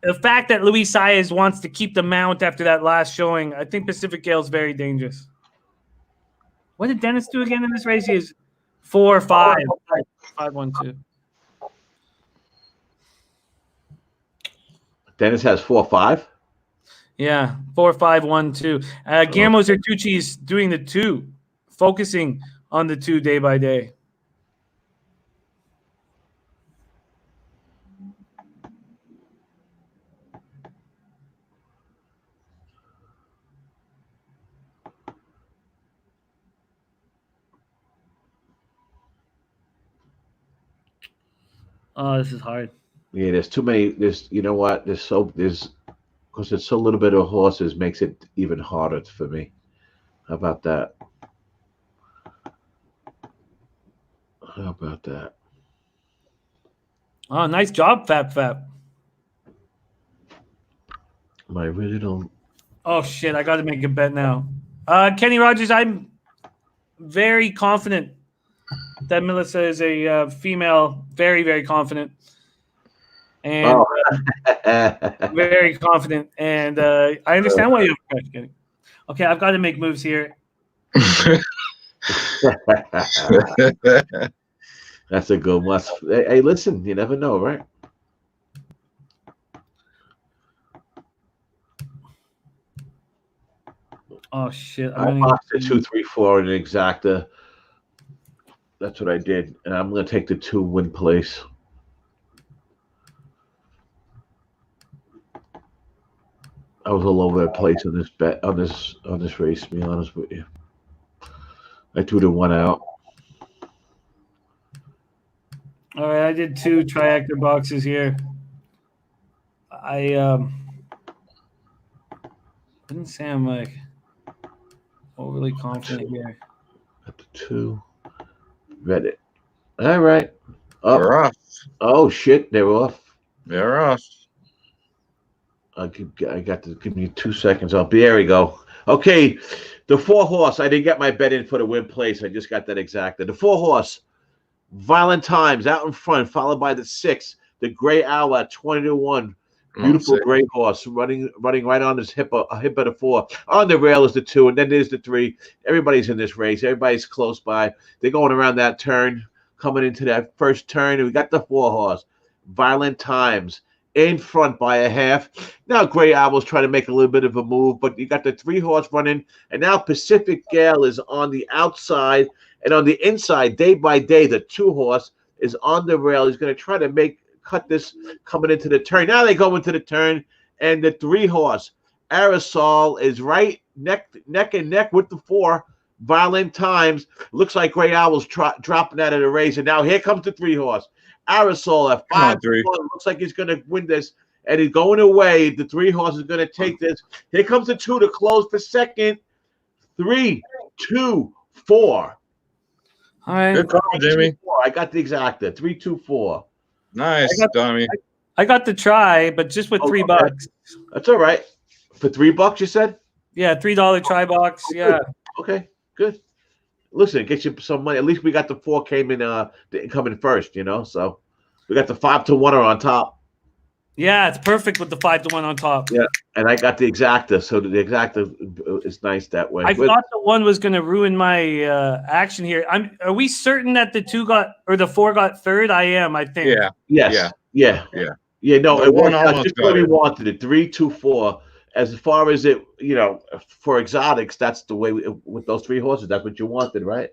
the fact that Luis Saez wants to keep the mount after that last showing, I think Pacific Gale's very dangerous. What did Dennis do again in this race? He is 4-5, 5-1-2. Dennis has 4-5. Yeah, 4-5-1-2. Guillermo Zertucci is doing the 2, focusing on the 2 day by day. Oh, this is hard. Yeah, there's too many. There's, you know what? There's because there's so little bit of horses makes it even harder for me. How about that? How about that? Oh, nice job, Fap. I really don't. Oh, shit. I got to make a bet now. Kenny Rogers, I'm very confident that Melissa is a female. Very, very confident. And very confident. And I understand why you have a crush, Kenny. Okay, I've got to make moves here. That's a good one. Hey, listen, you never know, right? Oh shit! I boxed a 2, 3, 4 in an exacta. That's what I did, and I'm going to take the 2 win place. I was all over the place on this bet on this race. To be honest with you, I threw the 1 out. All right, I did 2 triactor boxes here. I didn't say I'm like overly confident here. At the 2, read it. All right. They're off. Oh shit, they're off. They're off. I got to give me 2 seconds. There we go. Okay, the 4 horse. I didn't get my bet in for the win place. I just got that exacta. The 4 horse, Violent Times out in front, followed by the 6, the Gray Owl at 20-1. Beautiful gray horse running right on his hip of the 4. On the rail is the 2, and then there's the 3. Everybody's in this race. Everybody's close by. They're going around that turn, coming into that first turn, and we got the 4 horse, Violent Times, in front by a half. Now Gray Owl's trying to make a little bit of a move, but you got the 3 horse running, and now Pacific Gale is on the outside, and on the inside, day by day, the 2 horse is on the rail. He's going to try to cut this coming into the turn. Now they go into the turn, and the 3 horse, Aerosol, is right neck and neck with the 4, Violent Times. Looks like Gray Owl's dropping out of the race, and now here comes the 3 horse. Aerosol at 5-1. Looks like he's going to win this, and he's going away. The 3 horse is going to take this. Here comes the 2 to close for second. 3, 2, 4. All right. Good call, Jimmy. I got the exacta. 3, 2, 4. Nice, Tommy. I got the try, but just with $3. That's all right. For $3, you said? Yeah, $3 try box. Yeah. Okay, good. Listen, it gets you some money. At least we got the 4 coming first, you know. So we got the 5-1 on top. Yeah, it's perfect with the 5-1 on top. Yeah, and I got the exacta, so the exacta is nice that way. I thought the 1 was going to ruin my action here. Are we certain that the 2 the 4 got third? I am. I think. Yeah. Yes. Yeah. No, The it one was almost just got what we it. wanted. It 3, 2, 4. As far as it, for exotics, that's the way with those 3 horses. That's what you wanted, right?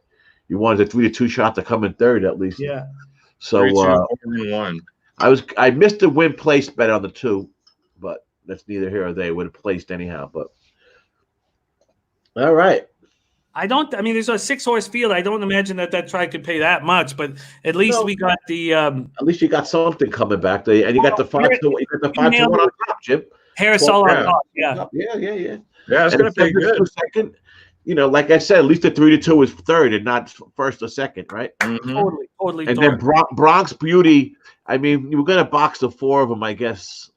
You wanted the 3-2 shot to come in third at least. Yeah. So 3, 2, 4, 1. I missed the win place bet on the 2, but that's neither here or there. Would have placed anyhow, but all right. I mean, there's a 6 horse field. I don't imagine that try could pay that much, but at least we got the. At least you got something coming back there, and you got the 5-1 on top, Jim. Parasol on top. Yeah. Yeah. Yeah, it's going to pay good. Second, like I said, at least the 3-2 is third and not first or second, right? Mm-hmm. Totally. And then Bronx Beauty. I mean, you were going to box the 4 of them, I guess,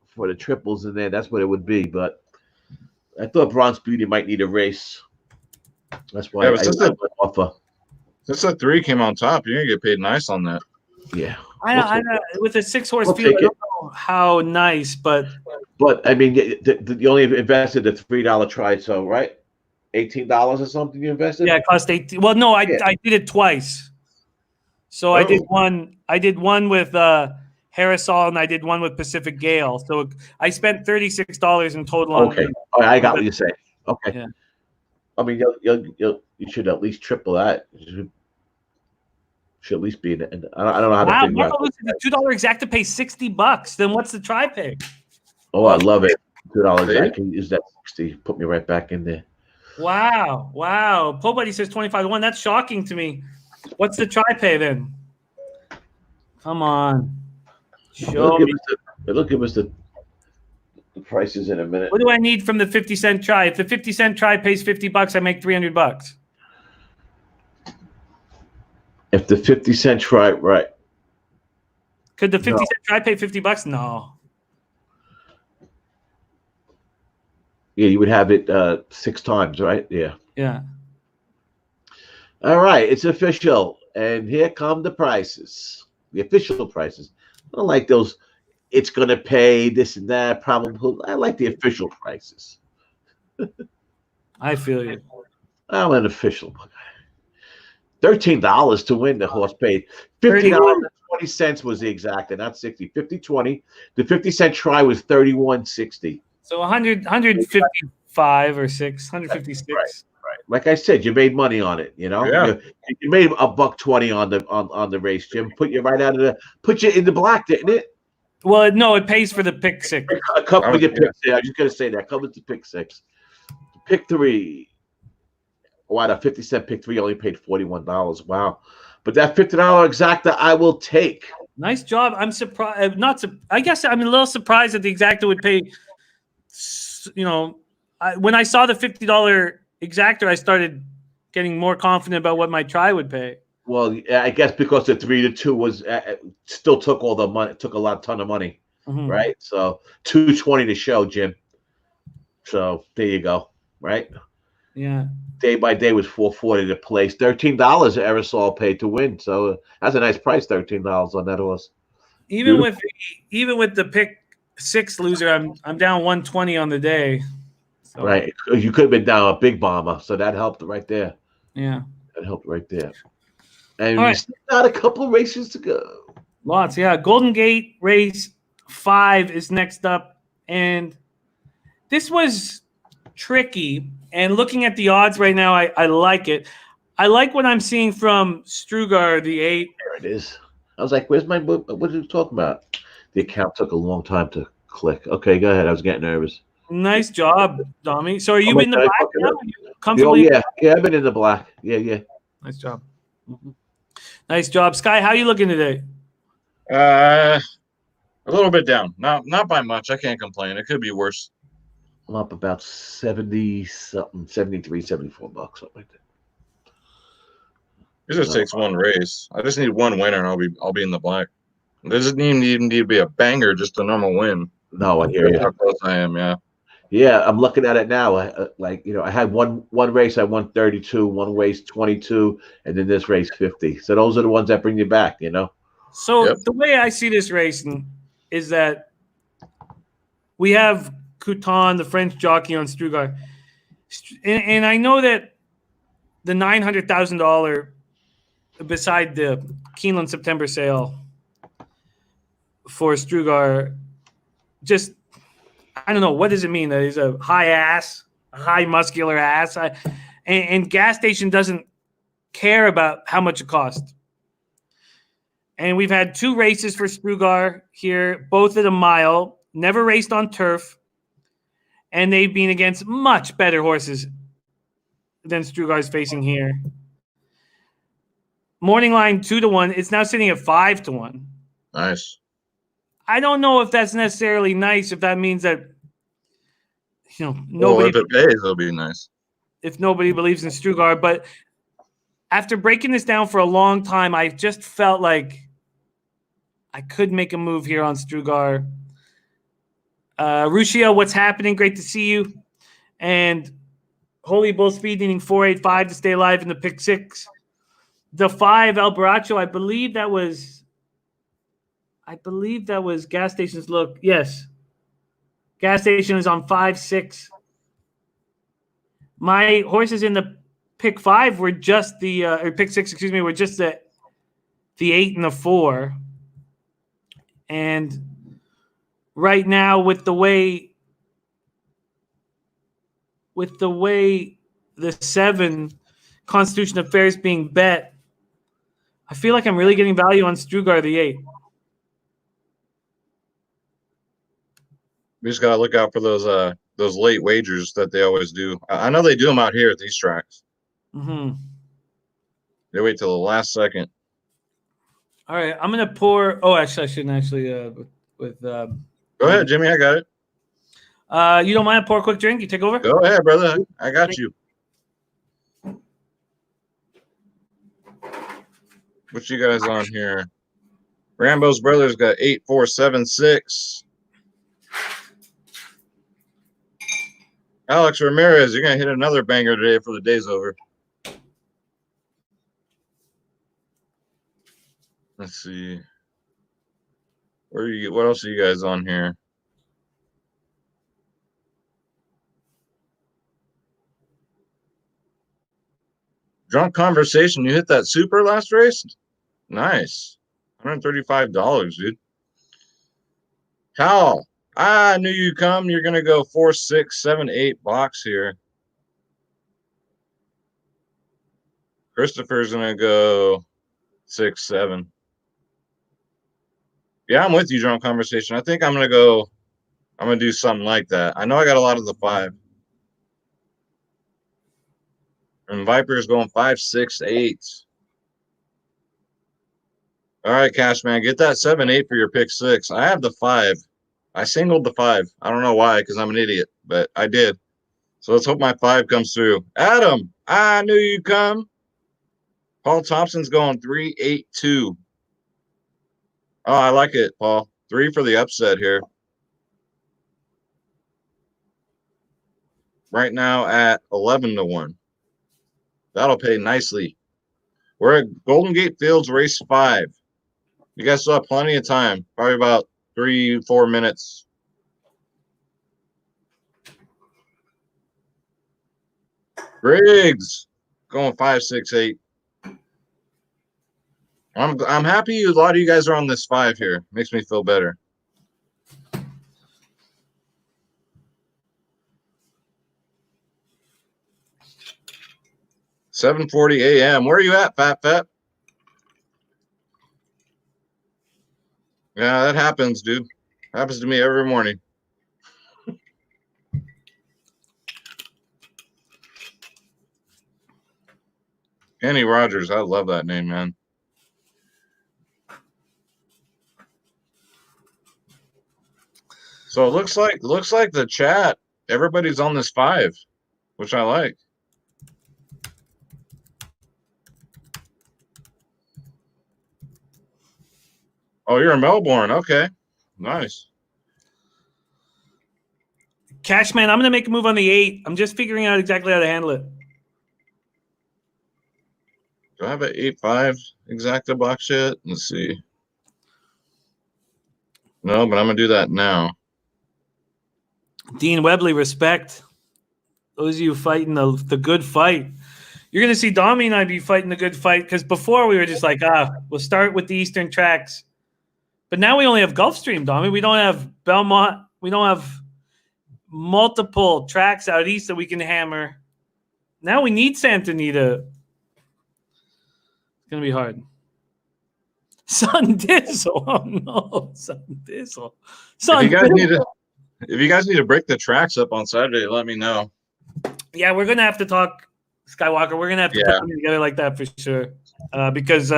for the triples in there. That's what it would be. But I thought Bronx Beauty might need a race. That's why I went offer. Since the 3 came on top, you're going to get paid nice on that. Yeah. I know. With a 6 horse field, I don't know how nice, but I mean, you only invested the $3 try, so right, $18 or something you invested. Yeah, it cost 18. Well, no, I did it twice. So I did one. I did one with Harrisol, and I did one with Pacific Gale. So I spent $36 in total. Okay, all right, I got what you're saying. Okay, yeah. I mean, you should at least triple that. You should at least be in. I don't know how to figure out. The $2 exacta pays $60. Then what's the try pay? Oh, I love it. $2 I can use that 60. Put me right back in there. Wow. Po Buddy says 25-1. That's shocking to me. What's the try pay then? Come on. Show me. It'll give us the prices in a minute. What do I need from the 50-cent try? If the 50-cent try pays $50, I make $300. If the 50-cent try, right. Could the 50-cent try pay $50? No. Yeah, you would have it 6 times, right? Yeah. Yeah. All right, it's official. And here come the prices. The official prices. I don't like those, it's going to pay this and that, probably. I like the official prices. I feel you. I'm an official. $13 to win, the horse paid. $50.20 was the exact, and not 60. 50-20. The 50-cent try was 31.60. So 155 or 156. Right. Like I said, you made money on it. You know, you made $1.20 on the race, Jim. Put you right out of put you in the black, didn't it? Well, no, it pays for the pick 6. Cover your pick 6. I was just gonna say that covers the pick 6. Pick 3. Wow, the 50-cent pick 3 only paid $41. Wow, but that $50 exacta I will take. Nice job. I'm surprised. I guess I'm a little surprised that the exacta would pay. You know, when I saw the $50 exactor, I started getting more confident about what my try would pay. Well, I guess because the 3-2 was still took all the money, took a ton of money, right? So $220 to show, Jim. So there you go, right? Yeah. Day by day was $440 to place. $13 Aerosol paid to win. So that's a nice price. $13 on that horse. Even with the pick 6 loser, I'm down 120 on the day. So. Right. You could have been down a big bomber, so that helped right there. Yeah. That helped right there. And we still got a couple of races to go. Lots, yeah. Golden Gate race 5 is next up. And this was tricky. And looking at the odds right now, I like it. I like what I'm seeing from Strugar, the 8. There it is. I was like, where's my book? What are you talking about? The account took a long time to click. Okay, go ahead. I was getting nervous. Nice job, Dommy. So are you in the black now? Comfortably? Oh, yeah, I've been in the black. Yeah. Nice job. Nice job. Sky, how are you looking today? A little bit down. Not by much. I can't complain. It could be worse. I'm up about 70-something, $73, $74, something like that. It just takes one race. I just need one winner, and I'll be in the black. It doesn't even need to be a banger, just a normal win. No, I hear you. How close I am, yeah. Yeah, I'm looking at it now. I had one race I won 32, one race 22, and then this race 50. So those are the ones that bring you back, you know. So the way I see this race is that we have Couton, the French jockey on Strugar, and I know that the $900,000 beside the Keeneland September sale for Strugar, just I don't know, what does it mean? That he's a high muscular ass, and gas station doesn't care about how much it costs. And we've had 2 races for Strugar here, both at a mile, never raced on turf, and they've been against much better horses than Strugar's facing here. Morning line 2-1. It's now sitting at 5-1. Nice. I don't know if that's necessarily nice. If that means that, nobody. Well, if it pays, it'll be nice. If nobody believes in Strugar, but after breaking this down for a long time, I just felt like I could make a move here on Strugar. Ruscio, what's happening? Great to see you. And Holy Bull Speed needing 485 to stay alive in the pick 6. The 5 El Baracho, I believe that was. I believe that was gas stations. Look, yes. Gas station is on 5-6. My horses in the pick 5 were just the or pick 6, excuse me, were just the 8 and the 4. And right now with the way the 7 Constitution Affairs being bet, I feel like I'm really getting value on Strugar the 8. We just gotta look out for those late wagers that they always do. I know they do them out here at these tracks. Mm-hmm. They wait till the last second. All right, I'm gonna pour. Oh, actually, I shouldn't actually. Go ahead, Jimmy. I got it. You don't mind pour a quick drink? You take over. Go ahead, brother. I got you. What you guys on here? Rambo's brothers got 8, 4, 7, 6. Alex Ramirez, you're gonna hit another banger today before the day's over. Let's see. What else are you guys on here? Drunk Conversation, you hit that super last race? Nice. $135, dude. Cal, I knew you'd come. You're gonna go 4, 6, 7, 8 box here. Christopher's gonna go 6, 7. Yeah, I'm with you, Drunk Conversation. I think I'm gonna do something like that. I know I got a lot of the 5. And Viper's going 5, 6, 8. All right, Cashman, get that 7, 8 for your pick 6. I have the 5. I singled the 5. I don't know why, because I'm an idiot, but I did. So let's hope my 5 comes through. Adam, I knew you'd come. Paul Thompson's going 3, 8, 2. Oh, I like it, Paul. 3 for the upset here. Right now at 11-1. That'll pay nicely. We're at Golden Gate Fields, race 5. You guys still have plenty of time. Probably about 3-4 minutes. Briggs going 5, 6, 8. I'm happy a lot of you guys are on this 5 here. Makes me feel better. $7:40 a.m. Where are you at, Fat? Yeah, that happens, dude. Happens to me every morning. Kenny Rogers, I love that name, man. So it looks like the chat, everybody's on this 5, which I like. Oh, you're in Melbourne. Okay. Nice. Cashman, I'm going to make a move on the 8. I'm just figuring out exactly how to handle it. Do I have an 8-5 exacta box yet? Let's see. No, but I'm going to do that now. Dean Webley, respect. Those of you fighting the good fight. You're going to see Dommy and I be fighting the good fight because before we were just like, we'll start with the Eastern tracks. But now we only have Gulfstream, Dommy. We don't have Belmont. We don't have multiple tracks out east that we can hammer. Now we need Santa Anita. It's going to be hard. Sun Dizzle. Oh, no. Sun Dizzle. If you guys need to break the tracks up on Saturday, let me know. Yeah, we're going to have to talk, Skywalker. We're going to have to put them together like that for sure. Because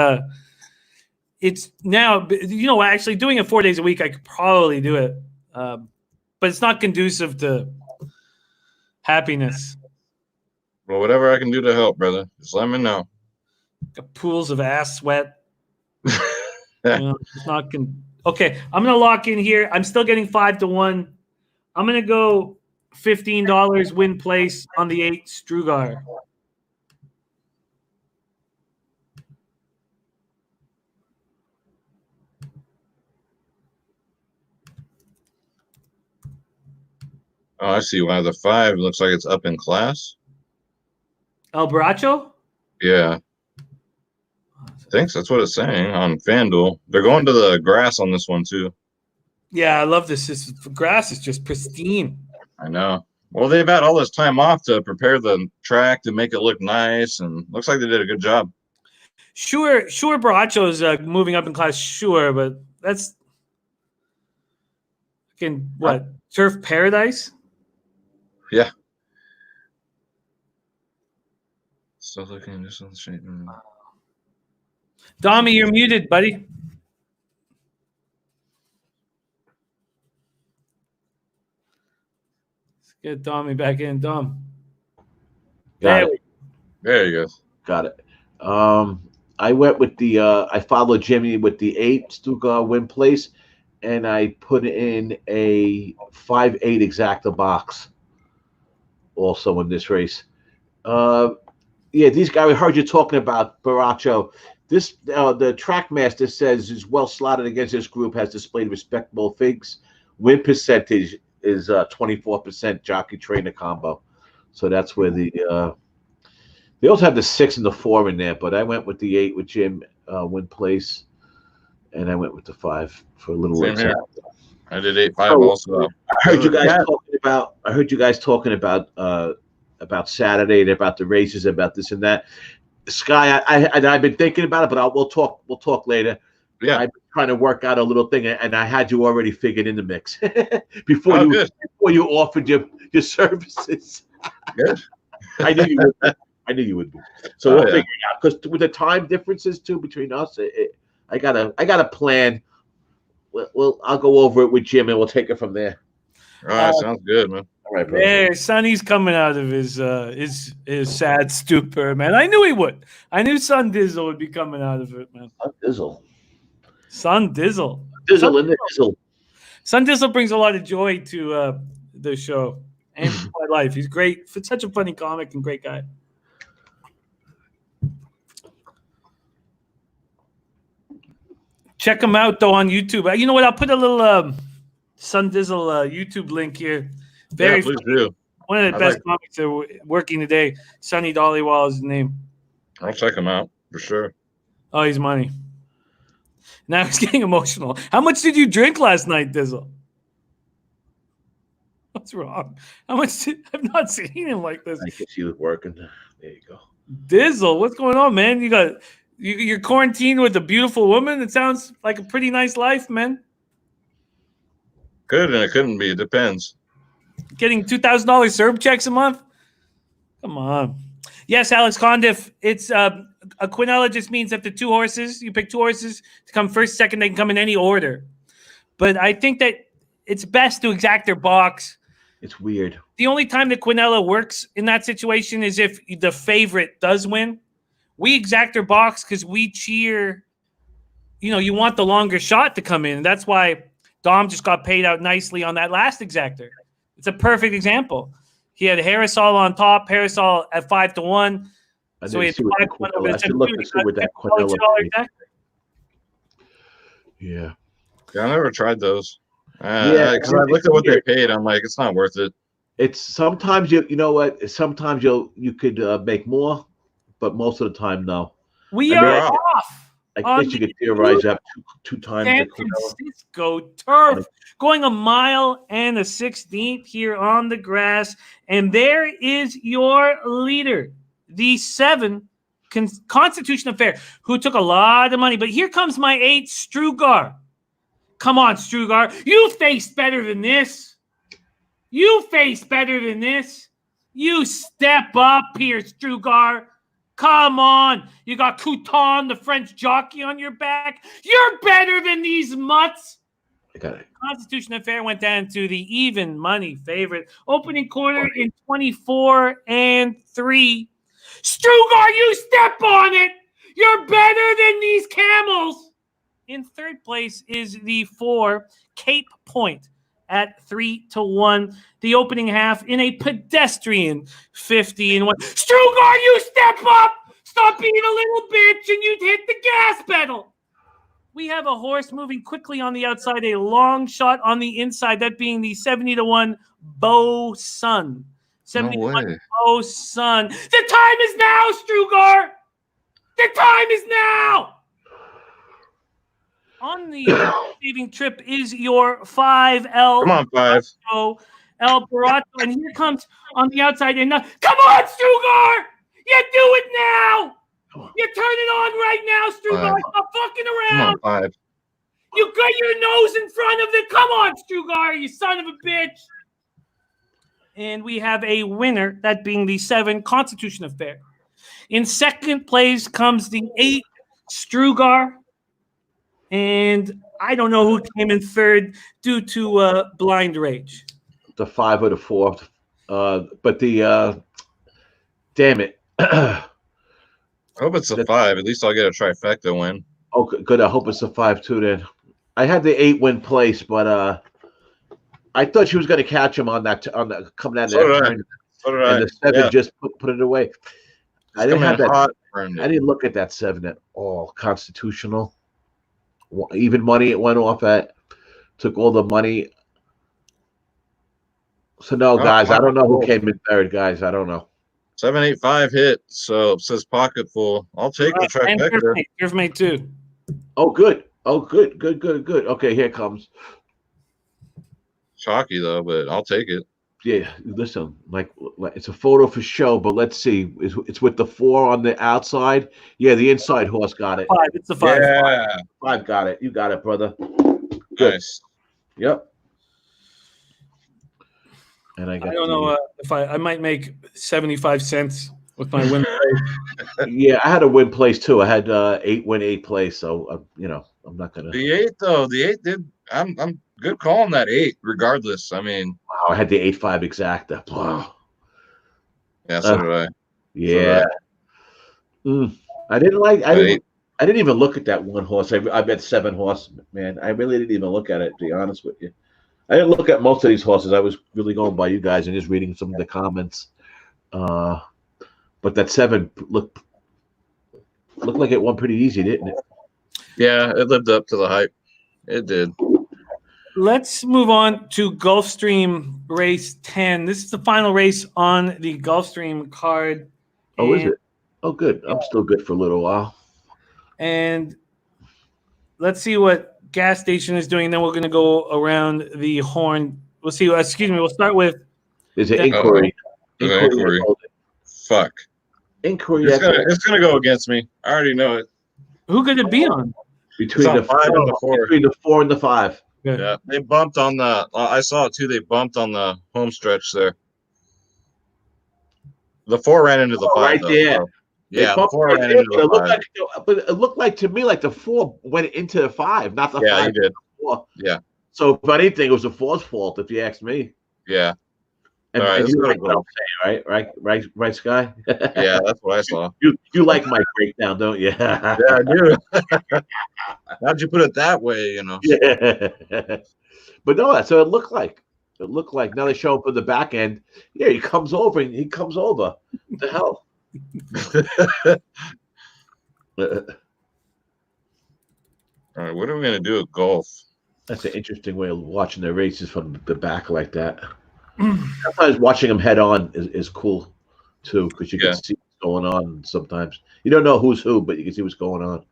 it's now, actually doing it 4 days a week, I could probably do it. But it's not conducive to happiness. Well, whatever I can do to help, brother, just let me know. Got pools of ass sweat. It's not okay, I'm going to lock in here. I'm still getting 5-1. I'm going to go $15 win place on the 8 Strugar. Oh, I see why the 5 looks like it's up in class. El Baracho? Yeah. I think that's what it's saying on FanDuel. They're going to the grass on this one, too. Yeah, I love this. This grass is just pristine. I know. Well, they've had all this time off to prepare the track to make it look nice, and looks like they did a good job. Sure, Baracho's moving up in class, sure, but that's what? Turf Paradise? Yeah. Still looking just on the street. Dommy, you're muted, buddy. Let's get Dommy back in. Dom. There you go. Got it. I went with the I followed Jimmy with the 8 Stuttgart win place, and I put in a 5-8 exacta box also in this race. These guys, I heard you talking about Baracho. This the Trackmaster says is well slotted against this group, has displayed respectable figs. Win percentage is 24% jockey trainer combo. So that's where the they also have the 6 and the 4 in there, but I went with the 8 with Jim win place, and I went with the 5 for a little Same late. here. I did 8-5 also. I heard you guys talking about Saturday and about the races, about this and that. Sky, I've been thinking about it, but we'll talk later. Yeah, I've been trying to work out a little thing, and I had you already figured in the mix before you offered your services. Good. I knew you would be. So we'll figure it out, because with the time differences too between us, I got a plan. I'll go over it with Jim, and we'll take it from there. All right, sounds good, man. All right, bro. There, Sonny's coming out of his sad stupor, man. I knew he would. I knew Son Dizzle would be coming out of it, man. Son Dizzle. Son Dizzle brings a lot of joy to the show and my life. He's great. Such a funny comic and great guy. Check him out though on YouTube. You know what? I'll put a little Son Dizzle YouTube link here. Very please do. One of the best comics that are working today. Sonny Dollywall is his name. I'll check him out for sure. Oh, he's money. Now he's getting emotional. How much did you drink last night, Dizzle? What's wrong? I've not seen him like this. I guess he was working. There you go. Dizzle, what's going on, man? You're quarantined with a beautiful woman. It sounds like a pretty nice life, man. Could and it couldn't be. It depends. Getting $2,000 Serb checks a month? Come on. Yes, Alex Condiff. It's a quinella just means that you pick 2 horses to come first, second. They can come in any order. But I think that it's best to exact their box. It's weird. The only time the quinella works in that situation is if the favorite does win. We exact their box because we cheer. You want the longer shot to come in. That's why Dom just got paid out nicely on that last exactor. It's a perfect example. He had Harrisall on top, Harrisall at 5-1. So he had 5-1 over the $2. Yeah. I never tried those. Because I looked at what they paid. I'm like, it's not worth it. It's sometimes you know what? Sometimes you could make more, but most of the time, no. We are off. I guess you could theorize up two times. San Francisco turf, going 1 mile and a 16th here on the grass. And there is your leader, the 7 Constitution Affair, who took a lot of money. But here comes my 8, Strugar. Come on, Strugar. You face better than this. You step up here, Strugar. Come on. You got Couton, the French jockey, on your back. You're better than these mutts. I got it. Constitution Affair went down to the even money favorite. Opening quarter in 24-3. Strugar, you step on it. You're better than these camels. In third place is the 4, Cape Point, at 3-1. The opening half in a pedestrian 50-1. Strugar, you step up! Stop being a little bitch and you hit the gas pedal! We have a horse moving quickly on the outside, a long shot on the inside, that being the 70-1 Bow Sun. 71 Bow Sun. The time is now, Strugar! The time is now! On the saving trip is your 5 El. Come on, 5. El Barato. And here comes on the outside. And come on, Strugar! You do it now! You turn it on right now, Strugar. Stop fucking around. Come on, 5. You got your nose in front of it. Come on, Strugar, you son of a bitch. And we have a winner, that being the 7 Constitution Affair. In second place comes the 8 Strugar. And I don't know who came in third due to blind rage. The 5 or the 4. But the damn it. I hope it's a 5. At least I'll get a trifecta win. Oh, good. I hope it's a 5 too. Then I had the 8 win place, but I thought she was going to catch him on that coming out of that turn. So did I. And the 7 just put it away. I didn't have that. I didn't look at that 7 at all. Constitutional, even money. It went off at. Took all the money. So no, guys, I don't know who came in third. Guys, I don't know. 785 hit, so it says pocket full. I'll take the trifecta. Here's me too. Oh, good. Oh, good. Okay, here it comes. Chalky though, but I'll take it. Yeah, listen, like it's a photo for show, but let's see. It's with the 4 on the outside. Yeah, the inside horse got it. 5. It's the 5. Yeah, 5 got it. You got it, brother. Good. Nice. Yep. And I don't know if I might make 75 cents with my win place. Yeah, I had a win place too. I had 8 win 8 place, so I'm not gonna. The 8 though, the 8 did. I'm good calling that 8, regardless. I mean, wow, I had the 8-5 exacta. Wow. Yeah, so did I. Yeah. I didn't even look at that one horse. I bet 7 horse, man. I really didn't even look at it, to be honest with you. I didn't look at most of these horses. I was really going by you guys and just reading some of the comments. But that 7 looked like it won pretty easy, didn't it? Yeah, it lived up to the hype. It did. Let's move on to Gulfstream race 10. This is the final race on the Gulfstream card. Oh, is it? Oh, good. I'm still good for a little while. And let's see what gas station is doing. Then we're going to go around the horn. We'll see. Excuse me. We'll start with. Is it inquiry? Inquiry. Fuck. Inquiry. It's gonna go against me. I already know it. Who could it be on? Between the 5 and the 4. Between the 4 and the 5. Yeah, they bumped on the. I saw it too. They bumped on the home stretch there. The 4 ran into the 5 right though, there. So. Yeah, the 4 ran into the 5. But it looked like to me like the 4 went into the 5, not the 5. Yeah, he did. 4. Yeah. So if anything, it was the 4's fault, if you ask me. Yeah. And, all right, and you like what I'm saying, right, Sky? Yeah, that's what I saw. You like my breakdown, don't you? Yeah, I do. How'd you put it that way? Yeah. But no, that's what it looked like. It looked like now they show up in the back end. Yeah, he comes over. What the hell? All right, what are we gonna do at golf? That's an interesting way of watching the races from the back like that. Sometimes watching them head on is cool too, because you can see what's going on. Sometimes you don't know who's who, but you can see what's going on.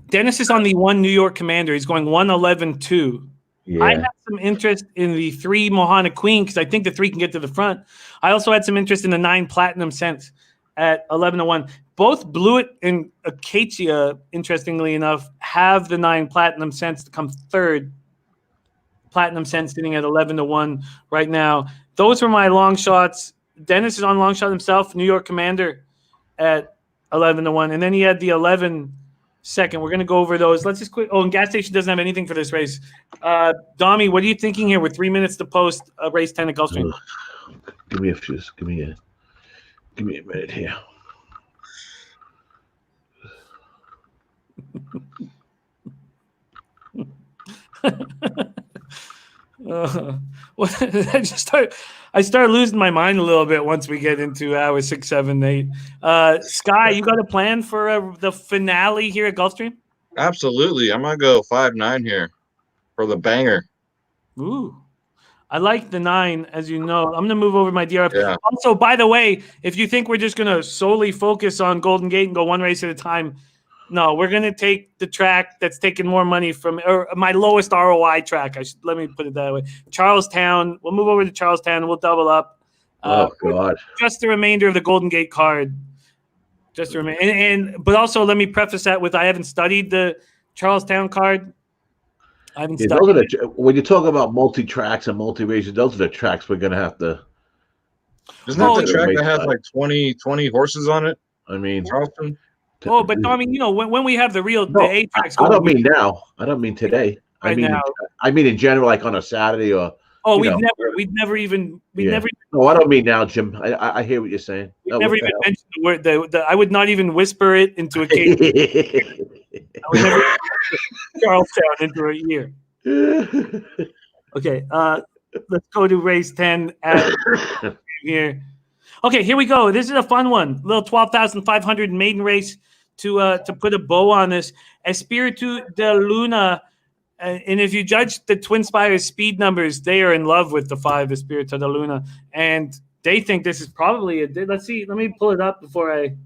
Dennis is on the 1 New York Commander. He's going 111-2. Yeah. I had some interest in the 3 Mohana Queen because I think the 3 can get to the front. I also had some interest in the 9 Platinum Sense at 11-1. Both Blewett and Acacia, interestingly enough, have the 9 Platinum Sense to come third. Platinum Sense sitting at 11-1 right now. Those were my long shots. Dennis is on long shot himself. New York Commander at 11-1, and then he had the 11 second. We're going to go over those. Let's just quick. Oh, and gas station doesn't have anything for this race. Domi, what are you thinking here with 3 minutes to post race 10 at Gulfstream? Give me a few. Give me a minute here. I start losing my mind a little bit once we get into hours 6, 7, 8. Sky, you got a plan for the finale here at Gulfstream? Absolutely. I'm going to go 5-9 here for the banger. Ooh. I like the 9, as you know. I'm going to move over my DRF. Yeah. Also, by the way, if you think we're just going to solely focus on Golden Gate and go one race at a time, no, we're going to take the track that's taking more money from or my lowest ROI track. Let me put it that way. Charlestown. We'll move over to Charlestown and we'll double up. Oh, God. Just the remainder of the Golden Gate card. Just to remain. But also, let me preface that with I haven't studied the Charlestown card. I haven't studied when you talk about multi-tracks and multi-races, those are the tracks we're going to have to. Isn't that the track that has like 20 horses on it? I mean, Charleston. Oh, but I mean, when we have the A tracks. I don't mean now. I don't mean today. Right now. I mean in general, like on a Saturday or. Oh, we've never even. No, I don't mean now, Jim. I hear what you're saying. We've never even mentioned the word. I would not even whisper it into a case. I would never Charlestown into a year. Okay, let's go to race 10 at here. Okay, here we go. This is a fun one. Little 12,500 maiden race to put a bow on this. Espiritu de Luna. And if you judge the Twin Spires speed numbers, they are in love with the 5 Espiritu de Luna. And they think this is probably let's see. Let me pull it up before I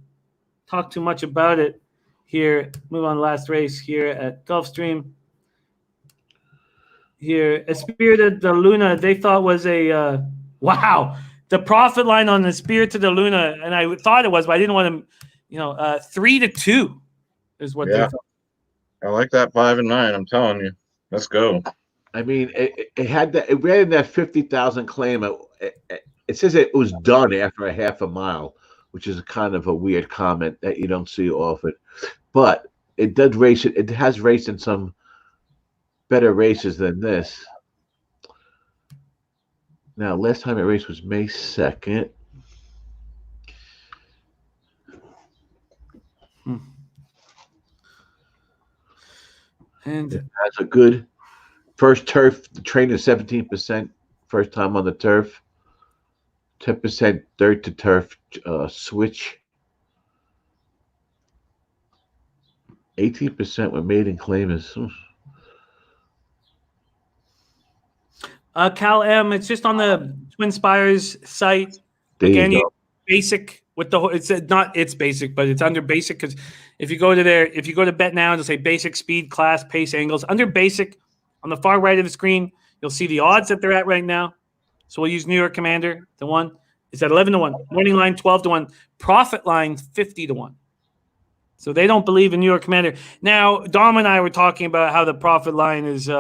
talk too much about it here. Move on to last race here at Gulfstream. Here, Espiritu de Luna, they thought was a wow. The profit line on the Espiritu de Luna, and I thought it was, but I didn't want to, 3-2 is what they thought. I like that 5 and 9. I'm telling you, let's go. I mean, it had that. It ran in that 50,000 claim. It says it was done after a half a mile, which is kind of a weird comment that you don't see often. But it does race. It has raced in some better races than this. Now, last time it raced was May 2nd. And it has a good first turf. The train is 17% first time on the turf. 10% dirt to turf switch. 18% when maiden claim is. Cal M, it's just on the Twin Spires site. There Again, you go. Basic with the it's basic, but it's under basic because if you go to bet now, it'll say basic speed, class, pace, angles. Under basic, on the far right of the screen, you'll see the odds that they're at right now. So we'll use New York Commander. The one is at 11-1. Morning line 12-1. Profit line 50-1. So they don't believe in New York Commander. Now, Dom and I were talking about how the profit line is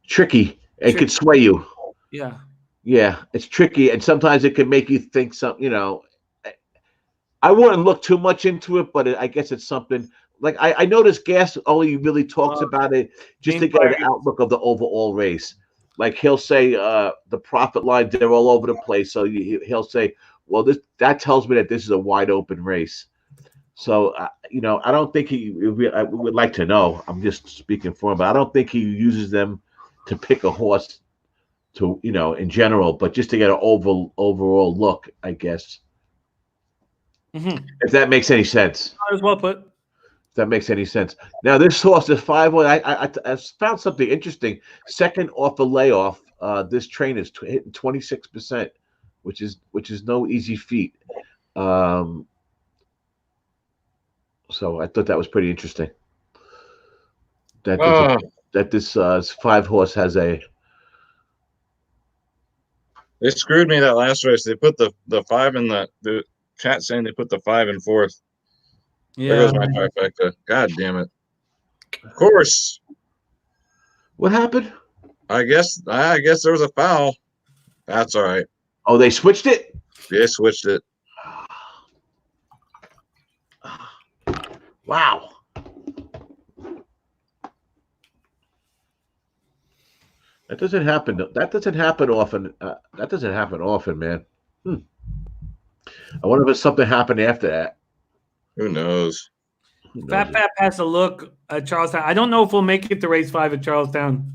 tricky. It could sway you. Yeah. Yeah, it's tricky, and sometimes it can make you think something. I wouldn't look too much into it, but I guess it's something. Like I noticed Gas only really talks about it just to get an outlook of the overall race. Like he'll say the profit lines, they're all over the place. So he'll say, well, that tells me that this is a wide open race. So, I don't think I would like to know. I'm just speaking for him, but I don't think he uses them to pick a horse to, in general, but just to get an overall look, I guess. Mm-hmm. If that makes any sense. As well put. If that makes any sense. Now, this horse is 5-1. I found something interesting. Second off a layoff, this train is hitting 26%, which is no easy feat. So I thought that was pretty interesting. That this 5 horse has a. They screwed me that last race. They put the 5 in the chat saying they put the 5 in 4th. Yeah. There goes my trifecta. God damn it. Of course. What happened? I guess there was a foul. That's all right. Oh, they switched it? They switched it. Wow. That doesn't happen. That doesn't happen often. That doesn't happen often, man. I wonder if something happened after that. Who knows? Fat has a look at Charlestown. I don't know if we'll make it to race 5 at Charlestown.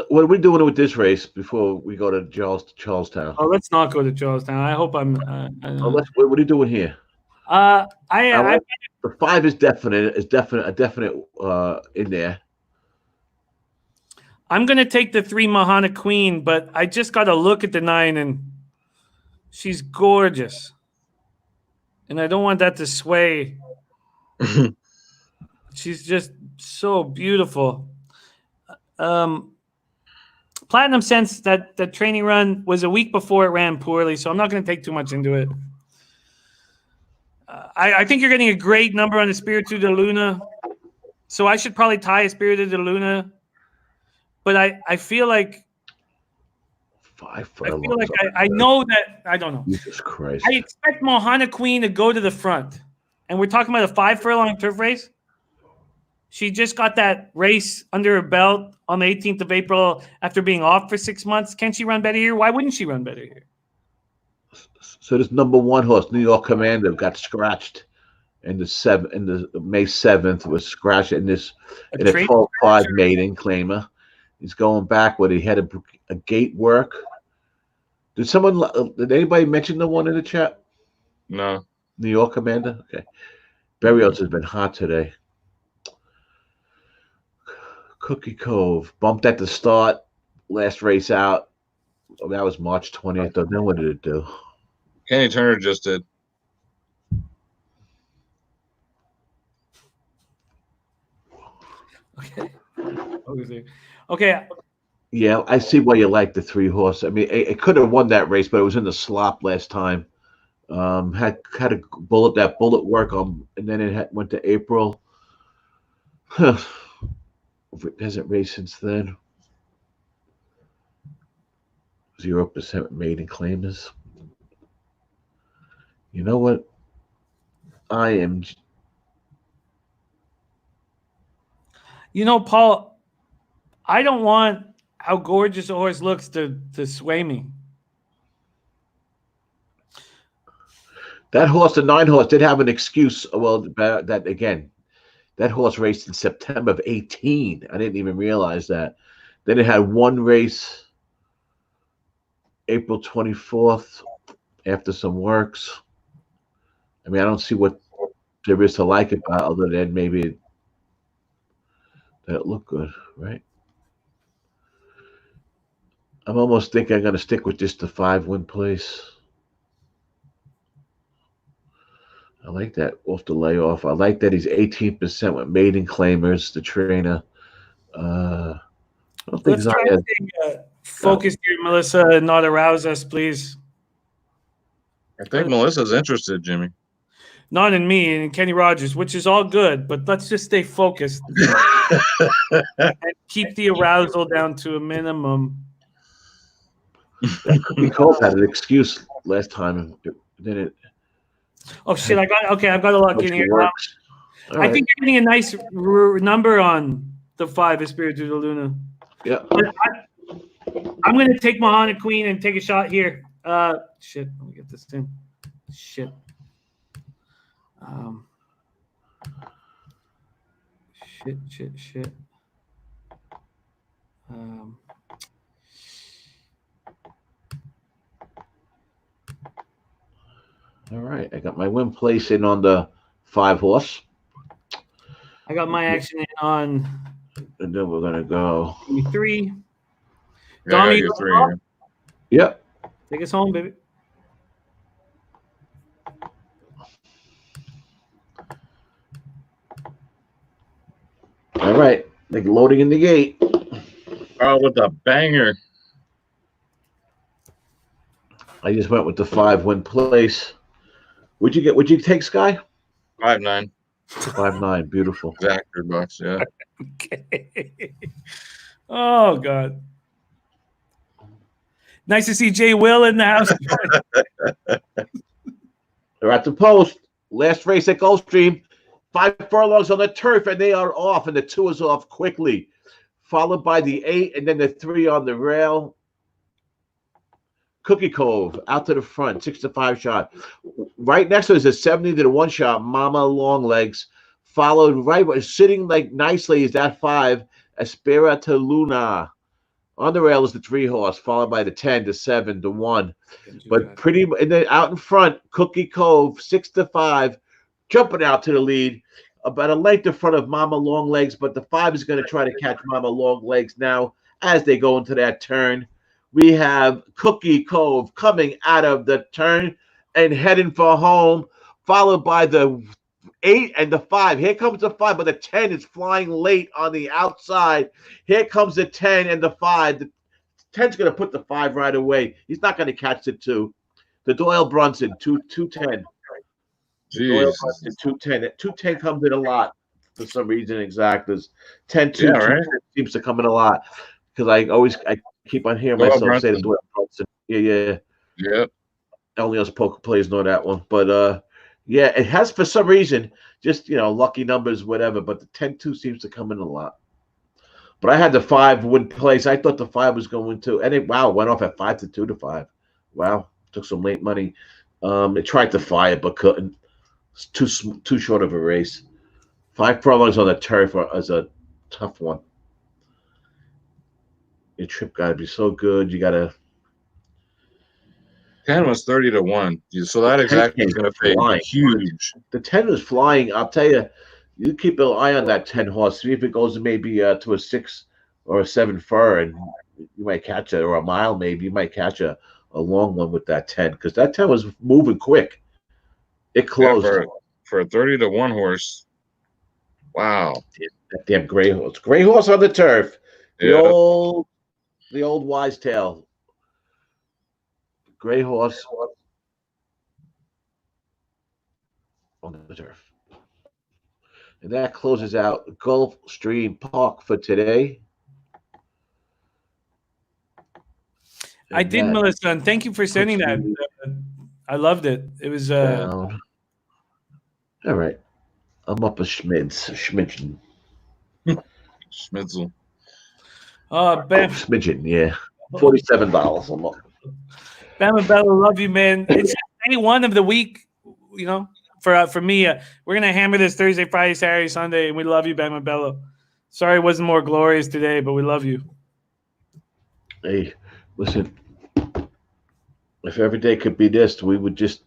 What are we doing with this race before we go to Charlestown? Oh, let's not go to Charlestown. I hope I'm. What are you doing here? The 5 is definite. Is definite in there. I'm gonna take the 3 Mahana Queen, but I just got to look at the 9, and she's gorgeous, and I don't want that to sway. She's just so beautiful. Platinum Sense, that training run was a week before it ran poorly, so I'm not going to take too much into it. I think you're getting a great number on the Spiritu de Luna, so I should probably tie a Spiritu de Luna. But I feel like 5 I know that I don't know. Jesus Christ! I expect Mohana Queen to go to the front, and we're talking about a 5 furlong turf race. She just got that race under her belt on the 18th of April after being off for 6 months. Can she run better here? Why wouldn't she run better here? So this number 1 horse, New York Commander, got scratched in the May 7th, was scratched in a 12-5 maiden claimer. He's going backward. He had a gate work. Did anybody mention the one in the chat? No. New York Commander? Okay. Berrios has been hot today. Cookie Cove bumped at the start, last race out. Oh, that was March 20th. Then what did it do? Kenny Turner just did. Okay. Yeah, I see why you like the 3 horse. I mean, it could have won that race, but it was in the slop last time. Had a bullet work on, and then it went to April. It hasn't raced since then. 0% maiden claimers. You know what? Paul, I don't want how gorgeous a horse looks to sway me. That horse, the 9 horse, did have an excuse. Well, that again, that horse raced in September of 18. I didn't even realize that. Then it had 1 race, April 24th, after some works. I mean, I don't see what there is to like about it other than maybe that it looked good, right? I'm almost thinking I'm going to stick with just the 5-win place. I like that off the layoff. I like that he's 18% with maiden claimers, the trainer. Let's try to stay focused here, Melissa, and not arouse us, please. I think Melissa's interested, Jimmy. Not in me and in Kenny Rogers, which is all good, but let's just stay focused and keep the arousal down to a minimum. Cole had an excuse last time. Then it. Oh shit! I've got a lock in here. I think you're getting a nice number on the 5 Espiritu de Luna. Yeah. I'm going to take Mohana Queen and take a shot here. Shit. Let me get this in. Shit. Shit. All right. I got my win place in on the 5 horse. I got my action in on. And then we're going to go. 3. Yeah, I got 3. Yep. Take us home, baby. All right. Like loading in the gate. Oh, with a banger. I just went with the 5-win place. Would you take, Sky? 5-9. 5-9. Beautiful. Exactly, bucks, yeah. Okay. Oh God. Nice to see Jay Will in the house. They're at the post. Last race at Gulfstream. 5 furlongs on the turf, and they are off, and the 2 is off quickly. Followed by the 8, and then the 3 on the rail. Cookie Cove out to the front, 6-5 shot. Right next to it is a 70 to the 1 shot, Mama Longlegs. Followed right, sitting like nicely is that 5, Espiritu Luna. On the rail is the 3 horse, followed by the 10, the 7, the 1. But and then out in front, Cookie Cove, 6-5, jumping out to the lead, about a length in front of Mama Long Legs. But the 5 is going to try to catch Mama Long Legs now as they go into that turn. We have Cookie Cove coming out of the turn and heading for home, followed by the 8 and the 5. Here comes the 5, but the 10 is flying late on the outside. Here comes the 10 and the 5. The 10's going to put the 5 right away. He's not going to catch the 2. The Doyle Brunson, 210. Doyle Brunson, 210. That 210 comes in a lot for some reason. Exactly. 10-2 right? Seems to come in a lot because I keep on hearing myself say the Doyle Brunson. Yeah. Only us poker players know that one, but yeah, it has for some reason, just lucky numbers, whatever. But the 10-2 seems to come in a lot. But I had the 5 win place. I thought the 5 was going to, and it went off at 5-2-5. Wow, took some late money. It tried to fire but couldn't. It's too short of a race. 5 furlongs on the turf is a tough one. Your trip got to be so good. You got to. 10 was 30-1. So that exactly is going to pay huge. The 10 was flying. I'll tell you, you keep an eye on that 10 horse. See if it goes maybe to a 6 or a 7 fur, and you might catch it, or a mile maybe. You might catch a long one with that 10 because that 10 was moving quick. It closed. Yeah, for a 30-1 horse. Wow. That damn gray horse. Gray horse on the turf. The old wise tale. Gray horse on the turf. And that closes out Gulfstream Park for today. I did, Melissa, and thank you for sending that. I loved it. It was all right. I'm up a smidgen. Schmitzel. Smidgen, yeah. $47. I'm up. Bam and Bella, love you, man. It's day 1 of the week, for me. We're going to hammer this Thursday, Friday, Saturday, Sunday, and we love you, Bam and Bella. Sorry it wasn't more glorious today, but we love you. Hey, listen, if every day could be this, we would just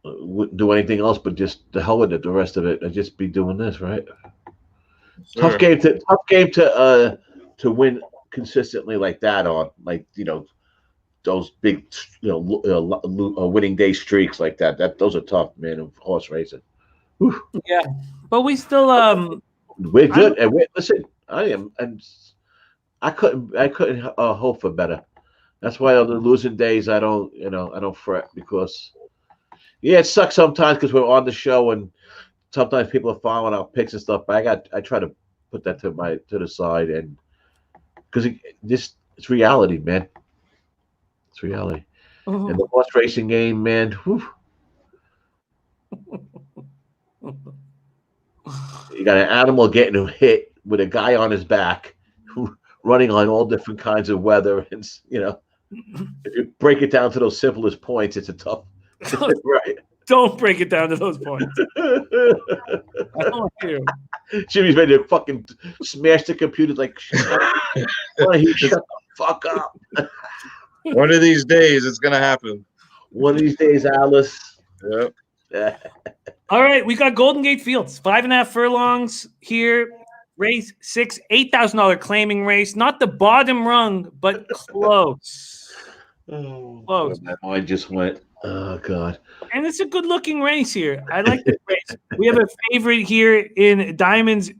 wouldn't do anything else but just the hell with it, the rest of it, and just be doing this, right? Sure. Tough game to win consistently like that on, those big, winning day streaks like that. Those are tough, man. Of horse racing. Whew. Yeah, but we still we're good. And listen, I am, and I couldn't hope for better. That's why on the losing days I don't fret because it sucks sometimes because we're on the show and sometimes people are following our picks and stuff. But I try to put that to the side and because it's reality, man. It's reality. Uh-huh. And the horse racing game, man. Whew. You got an animal getting hit with a guy on his back, running on all different kinds of weather, and if you break it down to those simplest points, it's a tough. Right. Don't break it down to those points. I don't want to. Jimmy's ready to fucking smash the computer like, shut the fuck up. One of these days, it's going to happen. One of these days, Alice. Yep. All right, we got Golden Gate Fields, 5.5 furlongs here. Race 6, $8,000 claiming race. Not the bottom rung, but close. Close. My mind just went, oh, God. And it's a good-looking race here. I like this race. We have a favorite here in Diamonds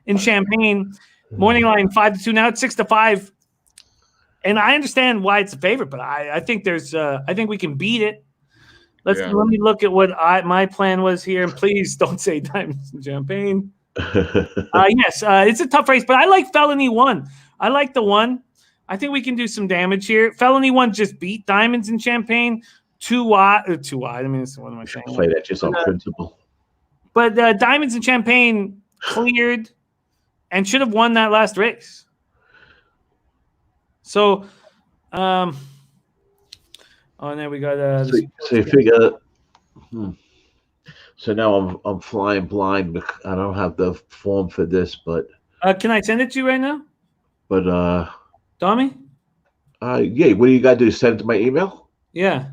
in Champaign. Morning line 5-2. Now it's 6-5. And I understand why it's a favorite, but I think I think we can beat it. Let me look at what my plan was here. And please don't say Diamonds in Champaign. Yes, it's a tough race, but I like Felony 1. I like the 1. I think we can do some damage here. Felony 1 just beat Diamonds in Champagne. Too wide. I mean, what am I saying? Play that just on principle. But Diamonds in Champagne cleared and should have won that last race. So, and then we got. So you figure. So now I'm flying blind. I don't have the form for this, but can I send it to you right now? But Tommy? Yeah. What do you got to do? Send it to my email? Yeah.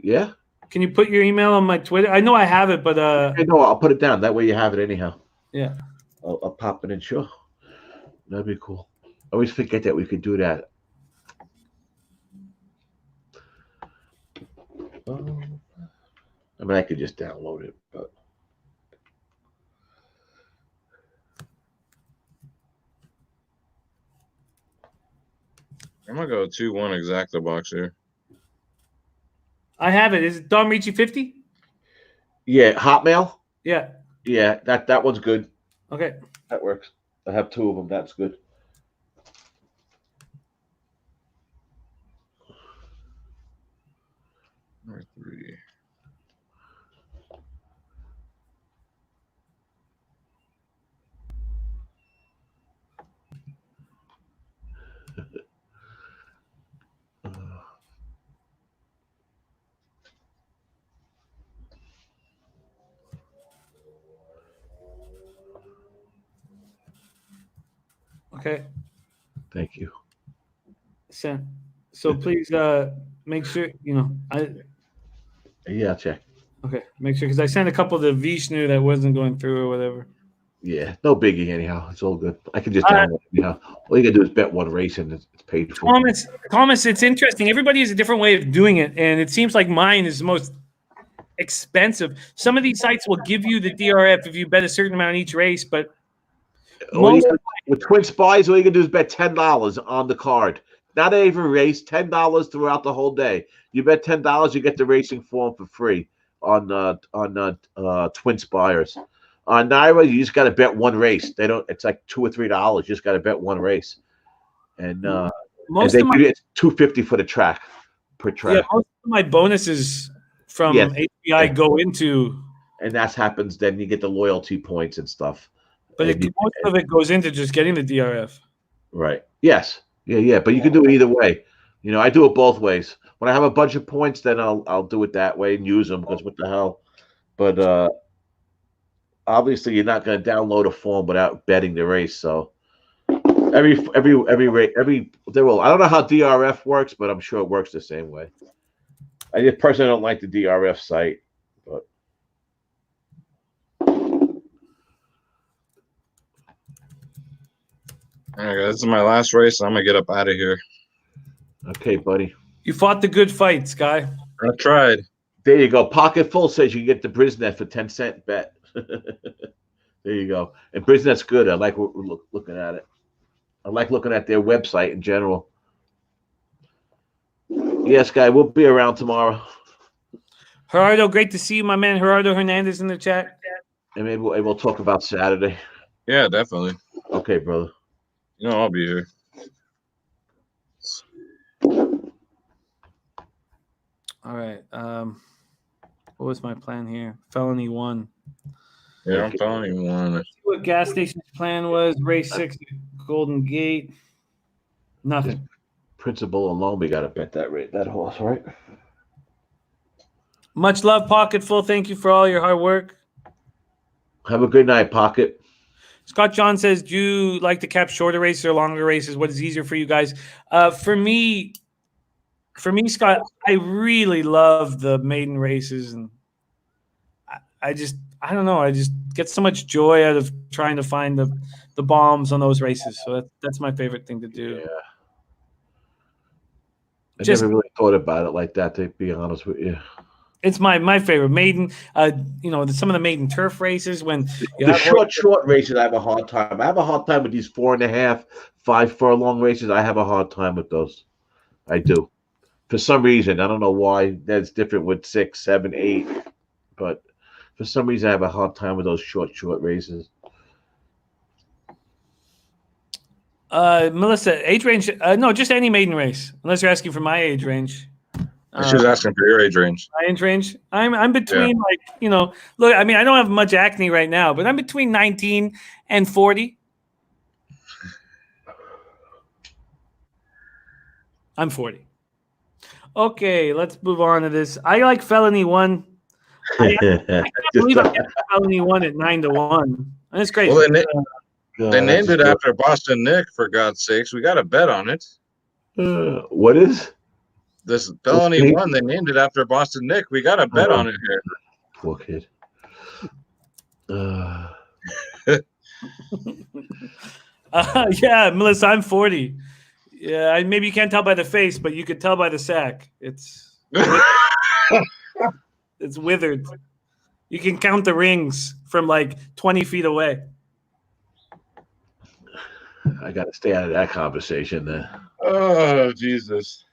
Yeah. Can you put your email on my Twitter? I know I have it, but No, I'll put it down. That way you have it anyhow. Yeah. I'll pop it in. Sure. That'd be cool. I always forget that we could do that. I mean, I could just download it, but. I'm gonna go 2-1 exacta box here. I have it. Is it Dom Ricci 50? Yeah, Hotmail. Yeah. Yeah, that one's good. Okay. That works. I have 2 of them. That's good. Number 3. Okay. Thank you. So please make sure Yeah, I'll check. Okay, make sure because I sent a couple to Vishnu that wasn't going through or whatever. Yeah, no biggie anyhow. It's all good. I can just download it anyhow. All you gotta do is bet one race and it's paid for. Thomas, it's interesting. Everybody has a different way of doing it, and it seems like mine is the most expensive. Some of these sites will give you the DRF if you bet a certain amount each race, but with Twin Spies, all you can do is bet $10 on the card. Not every race, $10 throughout the whole day. You bet $10, you get the racing form for free on Twin Spires. On Naira, you just got to bet one race. They don't. It's like $2 or $3. You just got to bet one race, and it's $250 for the track per track. Yeah, most of my bonuses from HBI go into, and that happens. Then you get the loyalty points and stuff. But most of it goes into just getting the DRF. Right. Yes. Yeah. But you can do it either way. You know, I do it both ways. When I have a bunch of points, then I'll do it that way and use them because what the hell. But obviously, you're not going to download a form without betting the race. So every race, there will. I don't know how DRF works, but I'm sure it works the same way. I just personally don't like the DRF site, but. All right, guys, this is my last race. I'm gonna get up out of here. Okay, buddy. You fought the good fight, Sky. I tried. There you go. Pocket Full says you can get the Brisnet for 10-cent bet. There you go. And Brisnet's good. I like looking at it. I like looking at their website in general. Yes, Guy, we'll be around tomorrow. Gerardo, great to see you, my man. Gerardo Hernandez in the chat. And maybe we'll talk about Saturday. Yeah, definitely. Okay, brother. You know, I'll be here. All right. What was my plan here? Felony 1. Yeah, I'm felony 1. What gas station's plan was? Race 6, Golden Gate. Nothing. Principal alone, we got to bet that horse, right? Much love, Pocket Full. Thank you for all your hard work. Have a good night, Pocket. Scott John says, do you like to cap shorter races or longer races? What is easier for you guys? For me, Scott, I really love the maiden races, and I don't know. I just get so much joy out of trying to find the bombs on those races. So that's my favorite thing to do. Yeah. I never really thought about it like that, to be honest with you. It's my favorite maiden. Some of the maiden turf races when the short races, I have a hard time. I have a hard time with these 4.5, 5 furlong races. I have a hard time with those. I do. For some reason, I don't know why. That's different with 6, 7, 8, but for some reason, I have a hard time with those short races. Melissa, age range? No, just any maiden race, unless you're asking for my age range. She was asking for your age range. My age range? I'm between look, I mean, I don't have much acne right now, but I'm between 19 and 40. I'm 40. Okay, let's move on to this. I like Felony 1. I can't believe I get Felony 1 at 9-1. That's crazy. Well, they named it after Boston Nick, for God's sakes. We got to bet on it. What is this felony one? They named it after Boston Nick. We got a bet on it here. Poor kid. Yeah, Melissa, I'm 40. Yeah, maybe you can't tell by the face, but you could tell by the sack. It's it's withered. You can count the rings from like 20 feet away. I got to stay out of that conversation then. Oh, Jesus.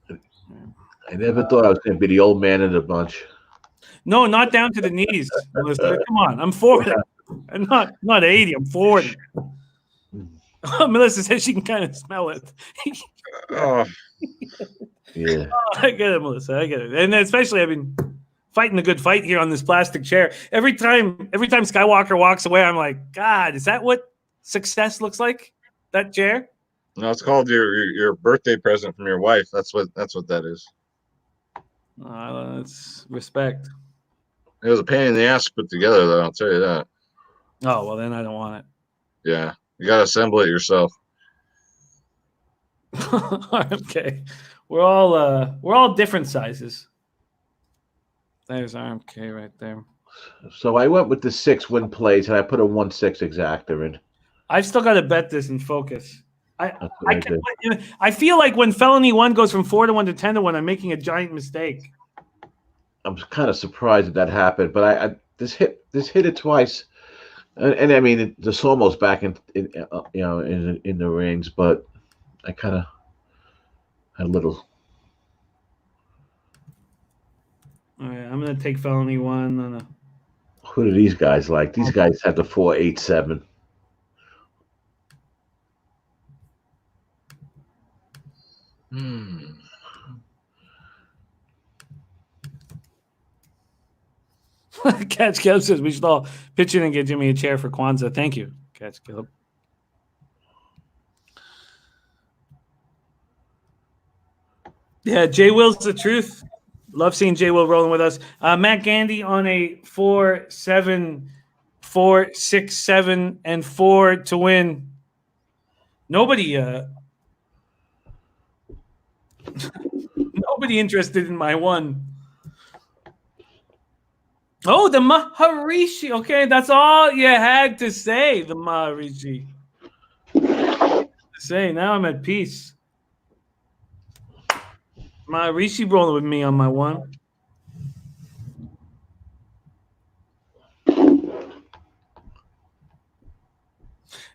I never thought I was going to be the old man in the bunch. No, not down to the knees, Melissa. Come on, I'm 40. I'm not 80. I'm 40. Melissa says she can kind of smell it. Oh. Yeah. Oh, I get it, Melissa. I get it. And especially, I've been fighting a good fight here on this plastic chair. Every time Skywalker walks away, I'm like, God, is that what success looks like? That chair? No, it's called your birthday present from your wife. That's what that is. That's respect. It was a pain in the ass to put together, though. I'll tell you that. Oh well, then I don't want it. Yeah, you got to assemble it yourself. Okay, we're all different sizes. There's RMK right there. So I went with the 6 win plays, and I put a 1-6 exactor in. I've still got to bet this and focus. I feel like when felony 1 goes from 4-1 to 10-1, I'm making a giant mistake. I'm kind of surprised that happened, but I this hit it twice, and I mean it's almost back in the rings, but I kind of had a little. All right, I'm gonna take felony 1. Who do these guys like? These guys had the 4-8-7. Catch Caleb says we should all pitch in and get Jimmy a chair for Kwanzaa. Thank you, Catch Caleb. Yeah, Jay Will's the truth. Love seeing Jay Will rolling with us. Matt Gandy on a 4-7, 4-6-7, and 4 to win. Nobody interested in my 1. Oh, the Maharishi. Okay, that's all you had to say, the Maharishi. Now I'm at peace. Maharishi rolling with me on my 1.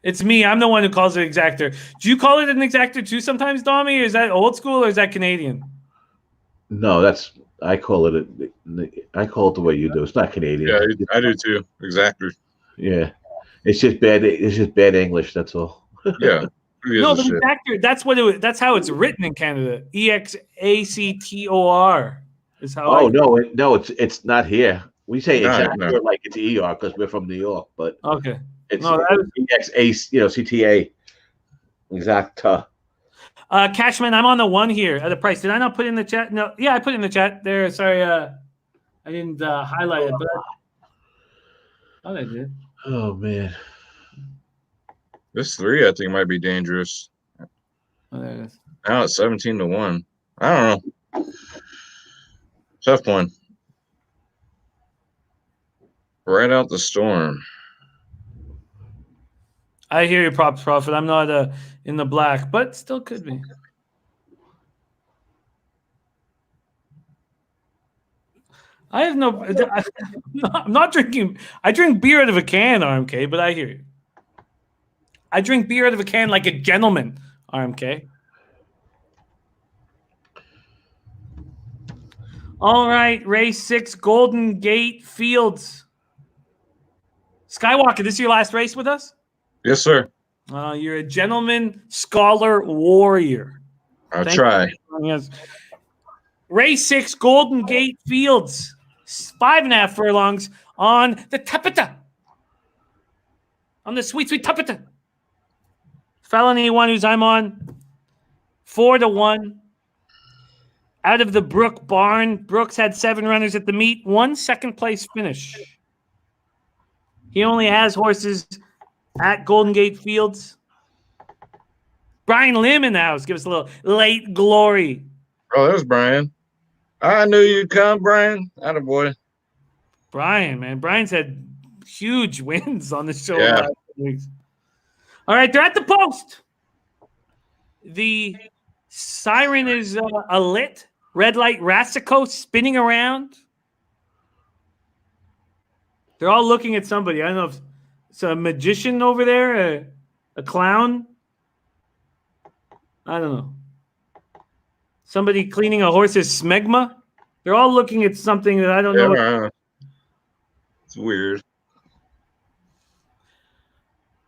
It's me. I'm the one who calls it exactor. Do you call it an exactor too sometimes, Dommy? Or is that old school or is that Canadian? No, I call it the way you do. It's not Canadian. Yeah, I do too. Exactly. Yeah, it's just bad. It's just bad English. That's all. Yeah. No, but exactor. That's how it's written in Canada. EXACTOR is how. No, it's not here. We say exactor like it's ER because we're from New York, but okay. It's EXA, CTA. Exacta. Cashman, I'm on the 1 here at a price. Did I not put in the chat? No, yeah, I put in the chat there. Sorry, I didn't highlight it, but I thought I did. Oh man, this 3 I think might be dangerous. Oh, there it is. Now it's 17-1. I don't know. Tough one. Right out the storm. I hear you, props, Prophet. I'm not in the black, but still could be. I have no. I'm not drinking. I drink beer out of a can, RMK. But I hear you. I drink beer out of a can like a gentleman, RMK. All right, race 6, Golden Gate Fields. Skywalker, this is your last race with us? Yes, sir. You're a gentleman, scholar, warrior. I'll try. Yes. Race 6, Golden Gate Fields. 5.5 furlongs on the Tapita. On the sweet Tapita. Felony 1, who's I'm on. 4-1. Out of the Brook barn. Brooks had 7 runners at the meet. 1 second place finish. He only has horses at Golden Gate Fields. Brian Lim in the house. Give us a little late glory. Oh, there's Brian. I knew you'd come, Brian. Attaboy. Brian, man. Brian's had huge wins on the show. Yeah. Last weeks. All right, they're at the post. The siren is a lit. Red light Rasico spinning around. They're all looking at somebody. I don't know if it's a magician over there, a clown. I don't know. Somebody cleaning a horse's smegma. They're all looking at something that I don't know. It's weird.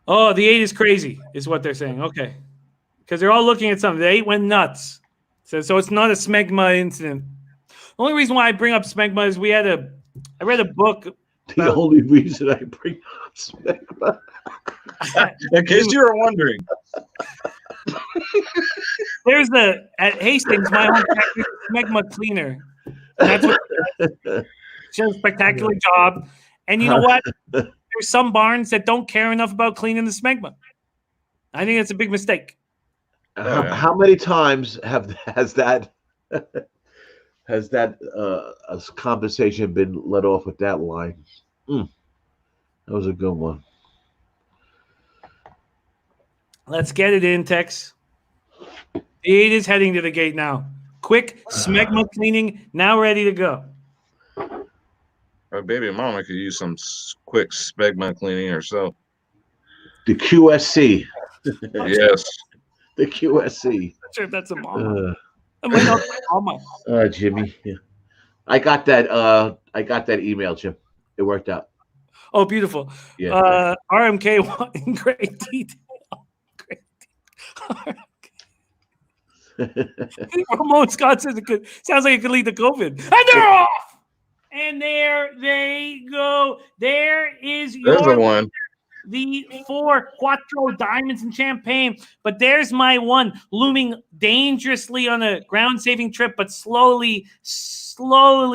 Oh, the 8 is crazy, is what they're saying. Okay. Because they're all looking at something. The 8 went nuts. So it's not a smegma incident. The only reason why I bring up smegma is I read a book. The only reason I bring up smegma. In case you were wondering. There's at Hastings, my home factory, smegma cleaner. And that's what she does a spectacular job. And you know what? There's some barns that don't care enough about cleaning the smegma. I think that's a big mistake. How many times has that conversation been let off with that line? That was a good one. Let's get it in, Tex. The 8 is heading to the gate now. Quick smegma cleaning, now ready to go. My baby mama could use some quick smegma cleaning herself. The QSC. Yes. The QSC. I'm not sure if that's a mama. I might not be mama. Jimmy. Yeah. I got that email, Jim. It worked out. Oh, beautiful. Yeah. RMK in great detail. Great detail. Ramon Scott says it could. Sounds like it could lead to COVID. And they're off. And there they go. There's the one. The 4 Quattro Diamonds and Champagne. But there's my 1 looming dangerously on a ground-saving trip, but slowly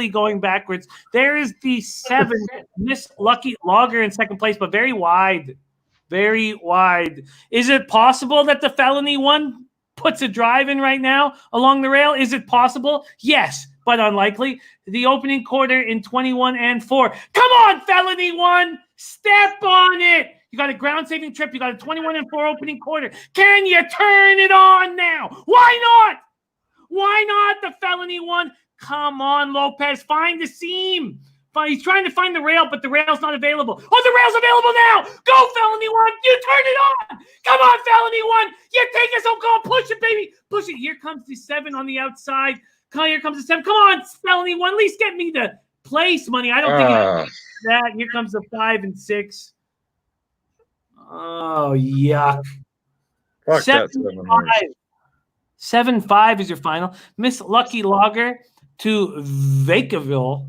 going backwards. There is the 7 Miss Lucky Lager in second place, but very wide. Very wide. Is it possible that the Felony 1 puts a drive in right now along the rail? Is it possible? Yes, but unlikely. The opening quarter in 21 and 4. Come on, Felony 1! Step on it! You got a ground-saving trip. You got a 21 and 4 opening quarter. Can you turn it on now? Why not? Why not the Felony 1? Come on, Lopez. Find the seam. He's trying to find the rail, but the rail's not available. Oh, the rail's available now. Go, Felony 1. You turn it on. Come on, Felony 1. You take us home. Go on. Push it, baby. Push it. Here comes the 7 on the outside. Here comes the 7. Come on, Felony 1. At least get me the place money. I don't think that. Here comes the 5 and 6. Oh, yuck. 7-5. 7-5 is your final. Miss Lucky Lager to Vacaville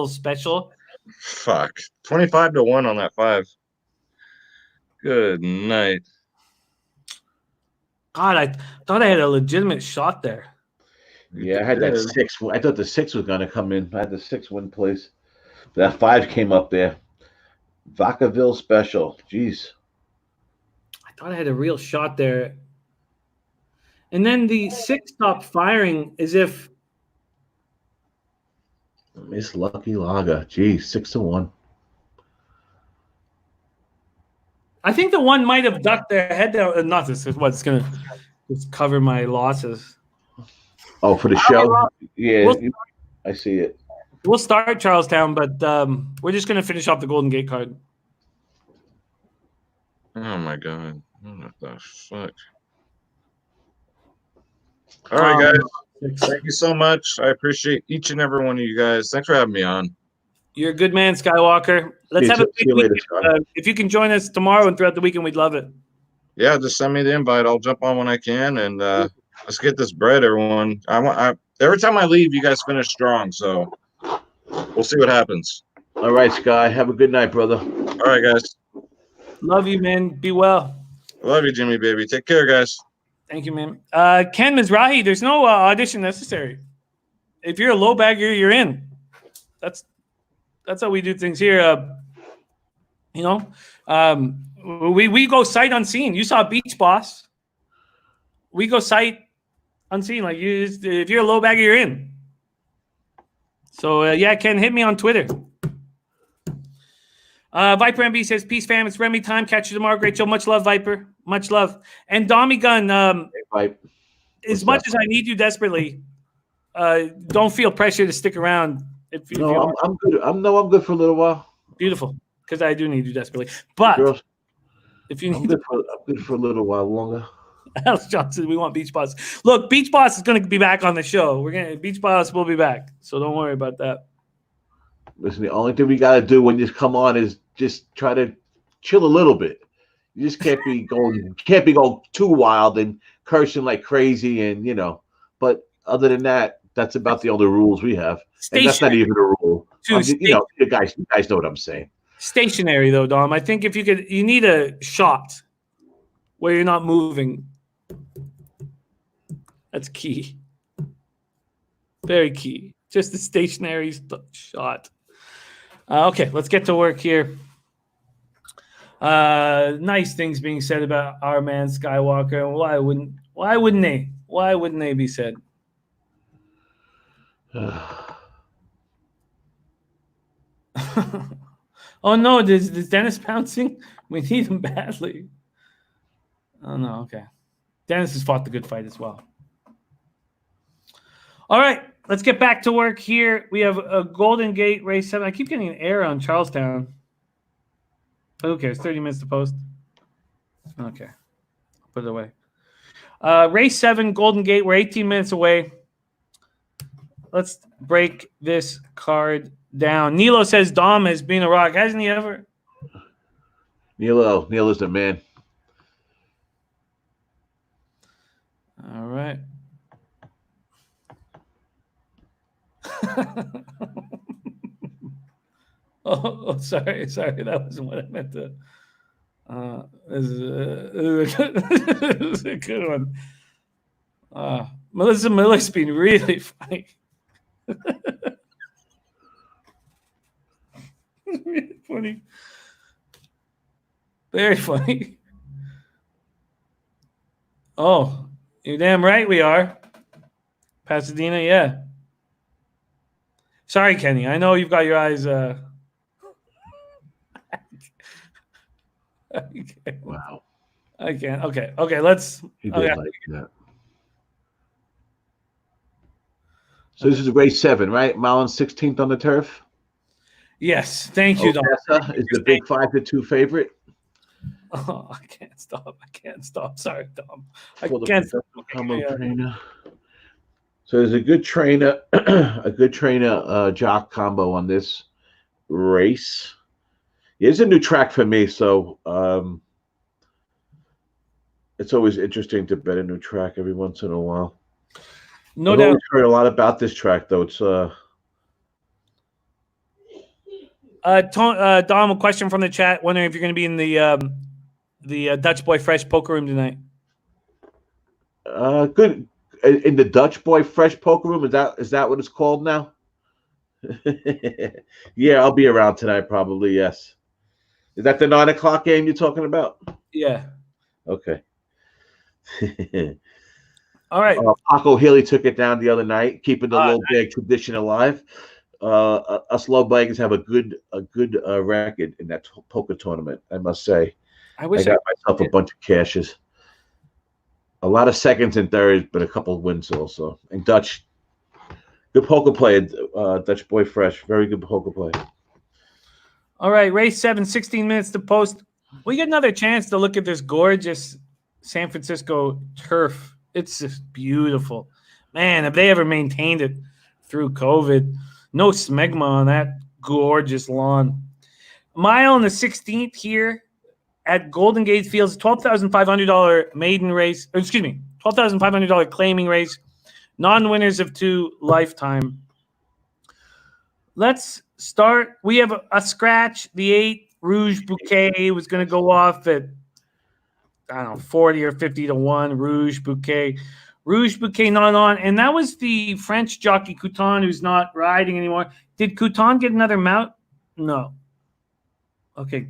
special. Fuck. 25-1 on that 5. Good night. God, I thought I had a legitimate shot there. Yeah, I had that 6. I thought the 6 was going to come in. I had the 6-win place. That 5 came up there. Vacaville special. Jeez. I thought I had a real shot there. And then the 6 stopped firing as if Miss Lucky Lager. Jeez, 6-1. I think the 1 might have ducked their head down. Not this is what's going to just cover my losses. Oh, for the show? Yeah, I see it. We'll start Charlestown, but we're just going to finish off the Golden Gate card. Oh, my God. What the fuck? All right, guys. Thank you so much. I appreciate each and every one of you guys. Thanks for having me on. You're a good man, Skywalker. Let's have a big weekend. If you can join us tomorrow and throughout the weekend, we'd love it. Yeah, just send me the invite. I'll jump on when I can, and let's get this bread, everyone. Every time I leave, you guys finish strong, so we'll see what happens. All right, Sky. Have a good night, brother. All right, guys. Love you, man. Be well. Love you, Jimmy, baby. Take care, guys. Thank you, man. Ken Mizrahi, there's no audition necessary. If you're a low bagger, you're in. That's how we do things here. We go sight unseen. You saw Beach Boss. we go sight unseen. Like if you're a low bagger, you're in. So yeah, Ken, hit me on Twitter. Viper MB says, "Peace, fam. It's Remy time. Catch you tomorrow. Great show. Much love, Viper. Much love." And Dommy Gun, as much as I need you desperately, don't feel pressure to stick around. I'm good. I'm good for a little while. Beautiful, because I do need you desperately. But girls, if you need, I'm good for a little while longer. Alex Johnson, we want Beach Boss. Look, Beach Boss is going to be back on the show. Beach Boss will be back, so don't worry about that. Listen, the only thing we got to do when you come on is just try to chill a little bit. You just can't be going too wild and cursing like crazy, and But other than that, that's about the only rules we have. And that's not even a rule. You guys know what I'm saying. Stationary though, Dom. I think if you need a shot where you're not moving. That's key. Very key. Just the stationary shot. Okay, let's get to work here. Nice things being said about our man Skywalker. Why wouldn't they? Why wouldn't they be said? Oh no, is Dennis bouncing? We need him badly. Oh no, okay. Dennis has fought the good fight as well. All right, let's get back to work here. We have a Golden Gate race 7. I keep getting an error on Charlestown. But who cares? 30 minutes to post. Okay. Put it away. Race 7, Golden Gate. We're 18 minutes away. Let's break this card down. Nilo says Dom has been a rock. Hasn't he ever? Nilo's the man. All right. oh, sorry. That wasn't what I meant to. This is a good one. Melissa Miller's been really funny. Really funny. Very funny. Oh, you're damn right we are. Pasadena, yeah. Sorry, Kenny. I know you've got your eyes. Wow. I can't. Okay. Let's. He did like that. So this is race 7, right? Mullins 16th on the turf. Yes. Thank you, Dom. Is the big 5-2 favorite. Oh, I can't stop. Sorry, Dom. I can't stop. So there's a good trainer, jock combo on this race. It's a new track for me, so it's always interesting to bet a new track every once in a while. No doubt. I've heard a lot about this track, though. It's Dom, a question from the chat. Wondering if you're going to be in the Dutch Boy Fresh poker room tonight. Good. In the Dutch Boy Fresh poker room, is that what it's called now? Yeah, I'll be around tonight, probably. Yes. Is that the 9 o'clock game you're talking about? Yeah. Okay. All right. Paco Hilly took it down the other night, keeping the low bag tradition alive. Us low baggers have a good record in that poker tournament, I must say. I got myself a bunch of cashes. A lot of seconds and thirds, but a couple of wins also. And Dutch, good poker player, Dutch Boy Fresh. Very good poker player. All right, race 7, 16 minutes to post. We get another chance to look at this gorgeous San Francisco turf. It's just beautiful. Man, have they ever maintained it through COVID? No smegma on that gorgeous lawn. Mile and the 16th here at Golden Gate Fields, $12,500 maiden race. $12,500 claiming race. Non-winners of 2 lifetime. Let's start. We have a scratch. The 8 Rouge Bouquet was going to go off at 40 or 50 to 1. Rouge Bouquet not on, and that was the French jockey Couton, who's not riding anymore. Did Couton get another mount? No. Okay.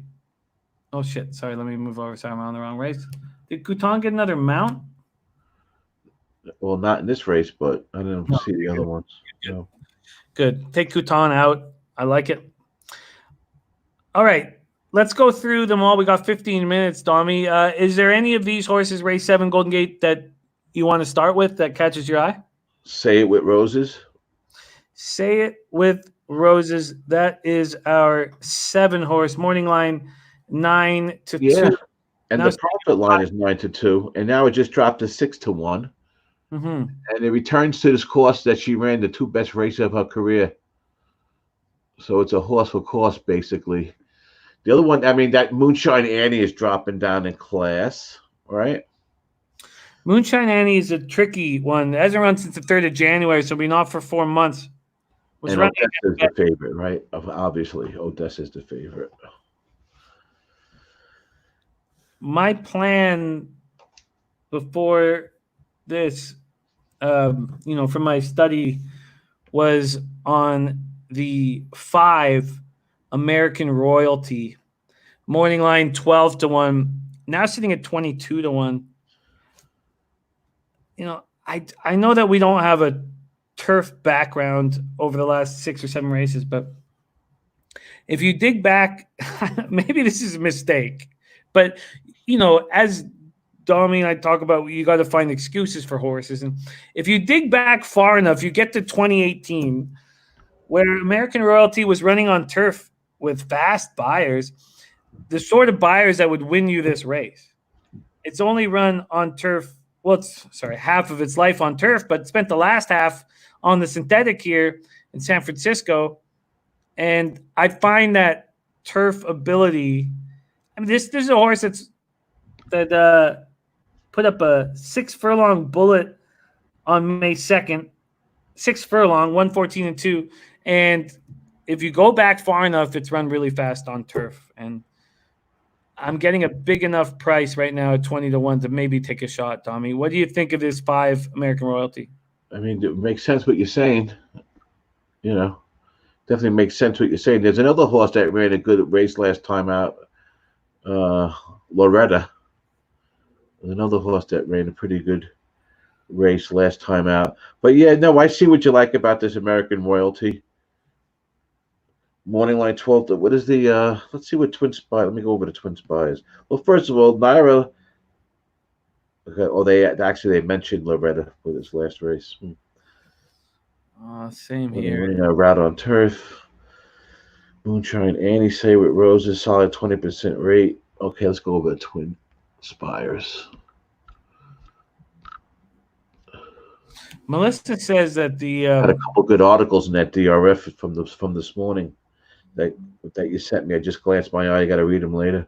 Oh shit. Sorry, let me move over. Sorry, I'm on the wrong race. Did Couton get another mount? Well, not in this race, but I didn't see the other ones. No. Good. Take Couton out. I like it. All right. Let's go through them all. We got 15 minutes, Dommy. Is there any of these horses, race 7, Golden Gate, that you want to start with that catches your eye? Say It With Roses. Say It With Roses. That is our 7 horse morning line, 9 to 2. And now the profit line is 9 to 2, and now it just dropped to 6 to 1. Mm-hmm. And it returns to this course that she ran the 2 best races of her career. So it's a horse for course, basically. The other one, I mean, that Moonshine Annie is dropping down in class, right? Moonshine Annie is a tricky one. It hasn't run since the 3rd of January, so been off for 4 months. And Odessa is the favorite, right? Obviously, Odessa is the favorite. My plan before this, for my study was on the 5 American Royalty morning line 12 to 1, now sitting at 22 to 1. I know that we don't have a turf background over the last 6 or 7 races, but if you dig back, maybe this is a mistake, but as Dommy and I talk about, you got to find excuses for horses. And if you dig back far enough, you get to 2018, where American Royalty was running on turf with fast buyers, the sort of buyers that would win you this race. It's only run on turf. Well, half of its life on turf, but spent the last half on the synthetic here in San Francisco. And I find that turf ability. I mean, this is a horse that put up a 6 furlong bullet on May 2nd, 6 furlong, 114 and 2. And if you go back far enough, it's run really fast on turf. And I'm getting a big enough price right now at 20 to 1 to maybe take a shot, Tommy. What do you think of this 5 American Royalty? I mean, it makes sense what you're saying. Definitely makes sense what you're saying. There's another horse that ran a good race last time out, Loretta. There's another horse that ran a pretty good race last time out. But yeah, no, I see what you like about this American Royalty. Morning line 12. What is the let's see what Twin Spy. Let me go over to Twin Spies. Well, first of all, Naira. Okay, they mentioned Loretta for this last race. Same here. Running a route on turf. Moonshine Annie, Say With Roses, solid 20% rate. Okay, let's go over to Twin Spires. Melissa says that the had a couple good articles in that DRF from this morning that you sent me. I just glanced my eye. I got to read them later.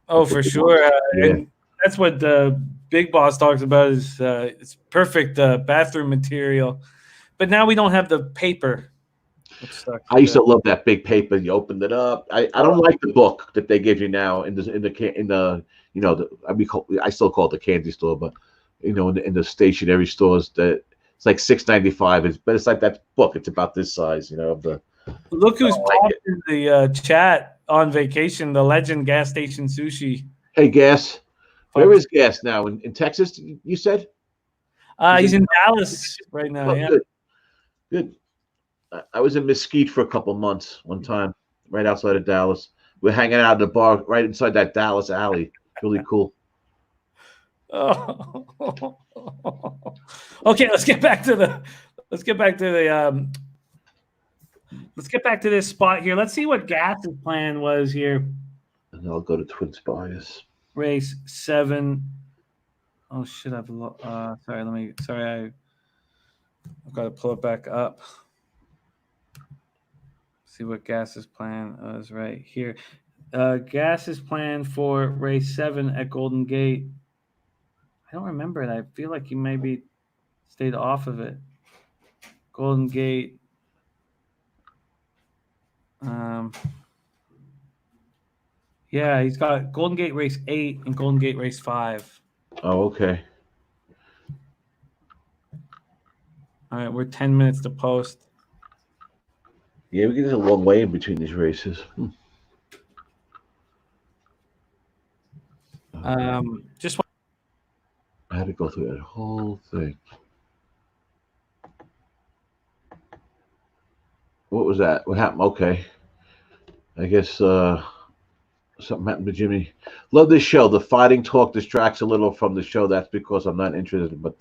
Oh, for sure. And that's what the Big Boss talks about is it's perfect bathroom material. But now we don't have the paper. I used to love that big paper. You opened it up. I don't like the book that they give you now in the I still call it the candy store, but in the stationery stores that it's like $6.95. But it's like that book. It's about this size, of the. Look who's popped in the chat on vacation. The legend Gas Station Sushi. Hey, Gas. Where is Gas now? In Texas, you said? He's in Dallas right now. Oh, yeah. Good. I was in Mesquite for a couple months one time, right outside of Dallas. We're hanging out at the bar right inside that Dallas alley. Really cool. Oh. Okay, let's get back to this spot here. Let's see what Gas's plan was here. And I'll go to Twin Spires. Race 7. Oh shit! I've got to pull it back up. See what Gas's plan is right here. Gas's plan for race 7 at Golden Gate. I don't remember it. I feel like he maybe stayed off of it. Golden Gate. Yeah, he's got Golden Gate race 8 and Golden Gate race 5. Oh, okay. All right, we're 10 minutes to post. Yeah, we get a long way in between these races. Just I had to go through that whole thing. What was that? What happened? Okay. I guess something happened to Jimmy. Love this show. The fighting talk distracts a little from the show. That's because I'm not interested. But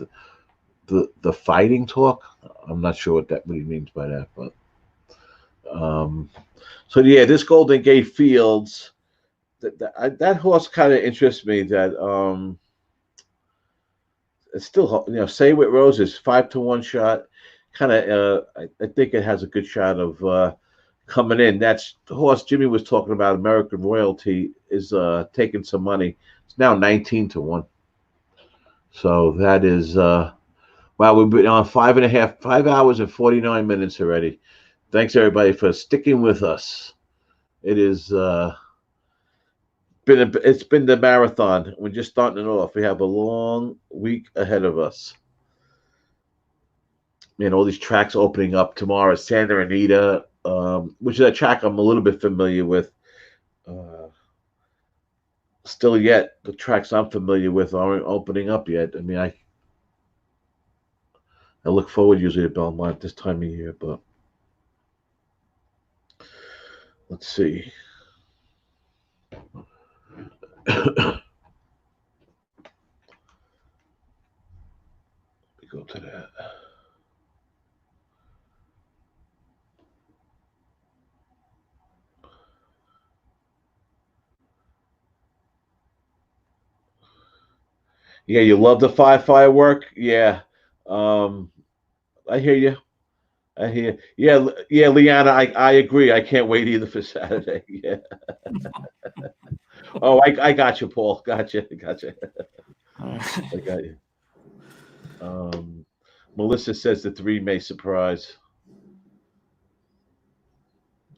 the fighting talk, I'm not sure what he means by that. But so yeah, this Golden Gate Fields, that horse kind of interests me. That it's still, Say With Roses, 5-1 shot. Kind of, I think it has a good shot of coming in. That's the horse Jimmy was talking about. American Royalty is taking some money. It's now 19-1. So that is wow. We've been on 5 hours and 49 minutes already. Thanks everybody for sticking with us. It is it's been the marathon. We're just starting it off. We have a long week ahead of us. Man, all these tracks opening up tomorrow. Santa Anita, which is a track I'm a little bit familiar with. Still yet, the tracks I'm familiar with aren't opening up yet. I mean, I look forward usually to Belmont this time of year, but let's see. We go to that. Yeah, you love the firework. Yeah, I hear you. I hear. Yeah, Leanna. I agree. I can't wait either for Saturday. Yeah. Oh, I got you, Paul. Gotcha. I got you. Melissa says the 3 may surprise.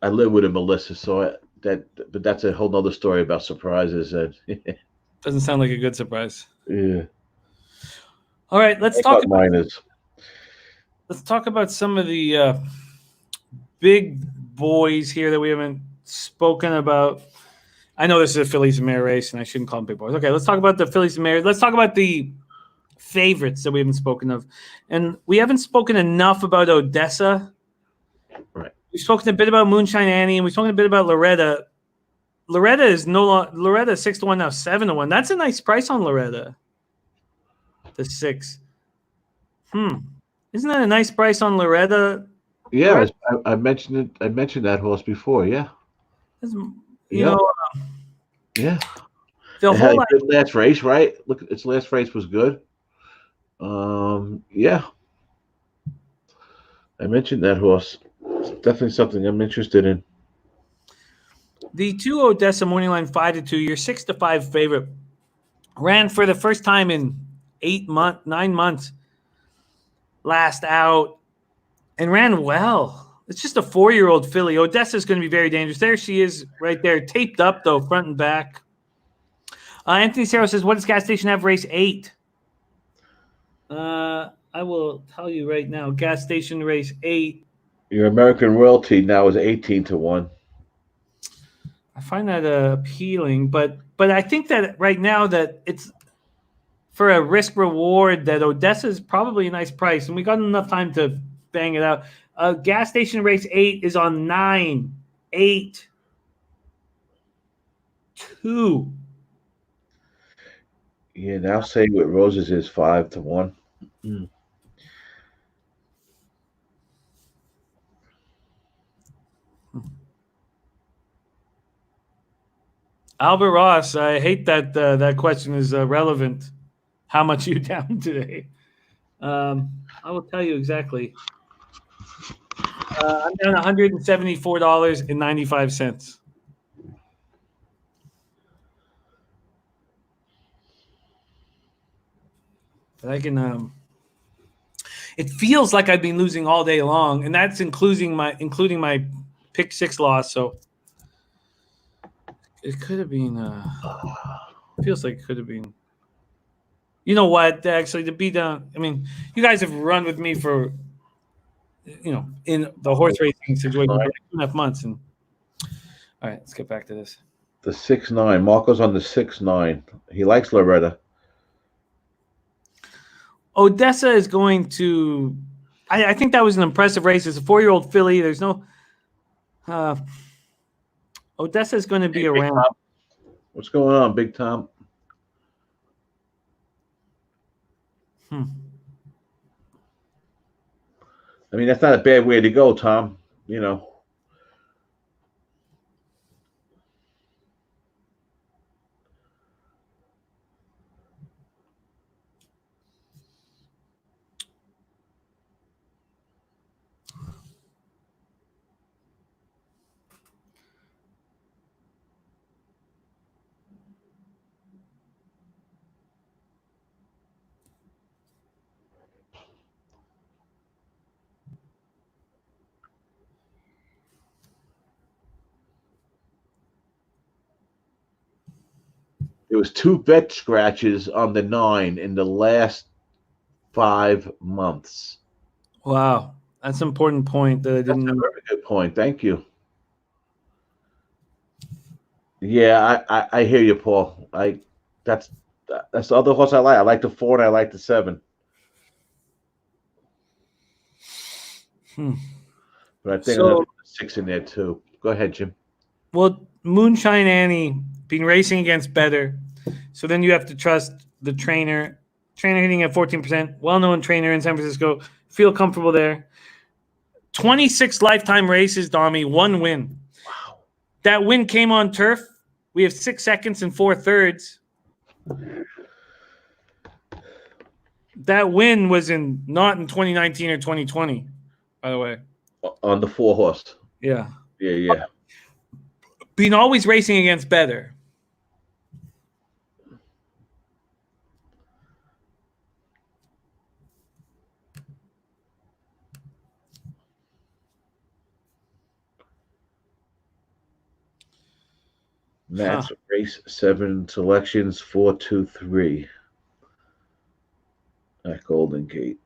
I live with a Melissa, so but that's a whole nother story about surprises. And doesn't sound like a good surprise. Yeah. All right, let's talk about mine is. Let's talk about some of the big boys here that we haven't spoken about. I know this is a Phillies and Mare race, and I shouldn't call them big boys. Okay, let's talk about the Phillies and Mare. Let's talk about the favorites that we haven't spoken of. And we haven't spoken enough about Odessa. Right. We've spoken a bit about Moonshine Annie, and we've spoken a bit about Loretta. Loretta is no longer Loretta 6-1 now, 7-1. That's a nice price on Loretta. The 6. Isn't that a nice price on Loretta? Yeah, I mentioned it. I mentioned that horse before. Yeah. You know. Yeah. The it whole had a good last race, right? Look, its last race was good. Yeah. I mentioned that horse. It's definitely something I'm interested in. The 2 Odessa morning line 5-2. Your 6-5 favorite ran for the first time in 9 months. Last out and ran well. It's just a 4-year-old filly. Odessa is going to be very dangerous. There she is right there, taped up though, front and back. Anthony Serro says, what does Gas Station have race 8? I will tell you right now. Gas Station race 8. Your American Royalty now is 18-1. I find that appealing, but I think that right now that it's for a risk reward that Odessa is probably a nice price, and we got enough time to bang it out. Gas Station race 8 is on 9-8-2. Yeah, now Say With Roses is 5-1. Albert Ross, I hate that that question is relevant. How much are you down today? I will tell you exactly. I'm down $174.95. But I can. It feels like I've been losing all day long, and that's including my pick 6 loss. So it could have been. Feels like it could have been. You know what? Actually, to be down. I mean, you guys have run with me for, in the horse racing situation for 2.5 months. And all right, let's get back to this. The 6-9. Marco's on the 6-9. He likes Loretta. Odessa is going to. I think that was an impressive race. It's a 4-year-old filly. There's no Odessa's going to be Hey, Big around. Tom. What's going on, Big Tom? I mean, that's not a bad way to go, Tom. You know. There was 2 vet scratches on the 9 in the last 5 months. Wow, that's an important point that I didn't. That's a very good point. Thank you. Yeah, I hear you, Paul. That's the other horse I like. I like the 4 and I like the 7. But I think I'm gonna put the 6 in there too. Go ahead, Jim. Well, Moonshine Annie been racing against better, so then you have to trust the trainer. Trainer hitting at 14%. Well-known trainer in San Francisco. Feel comfortable there. 26 lifetime races, Domi. 1 win. Wow. That win came on turf. We have 6 seconds and 4 thirds. That win was not in 2019 or 2020, by the way. On the 4 horse. Yeah. Yeah. Been always racing against better. Matt's race 7 selections 4, 2, 3 at Golden Gate.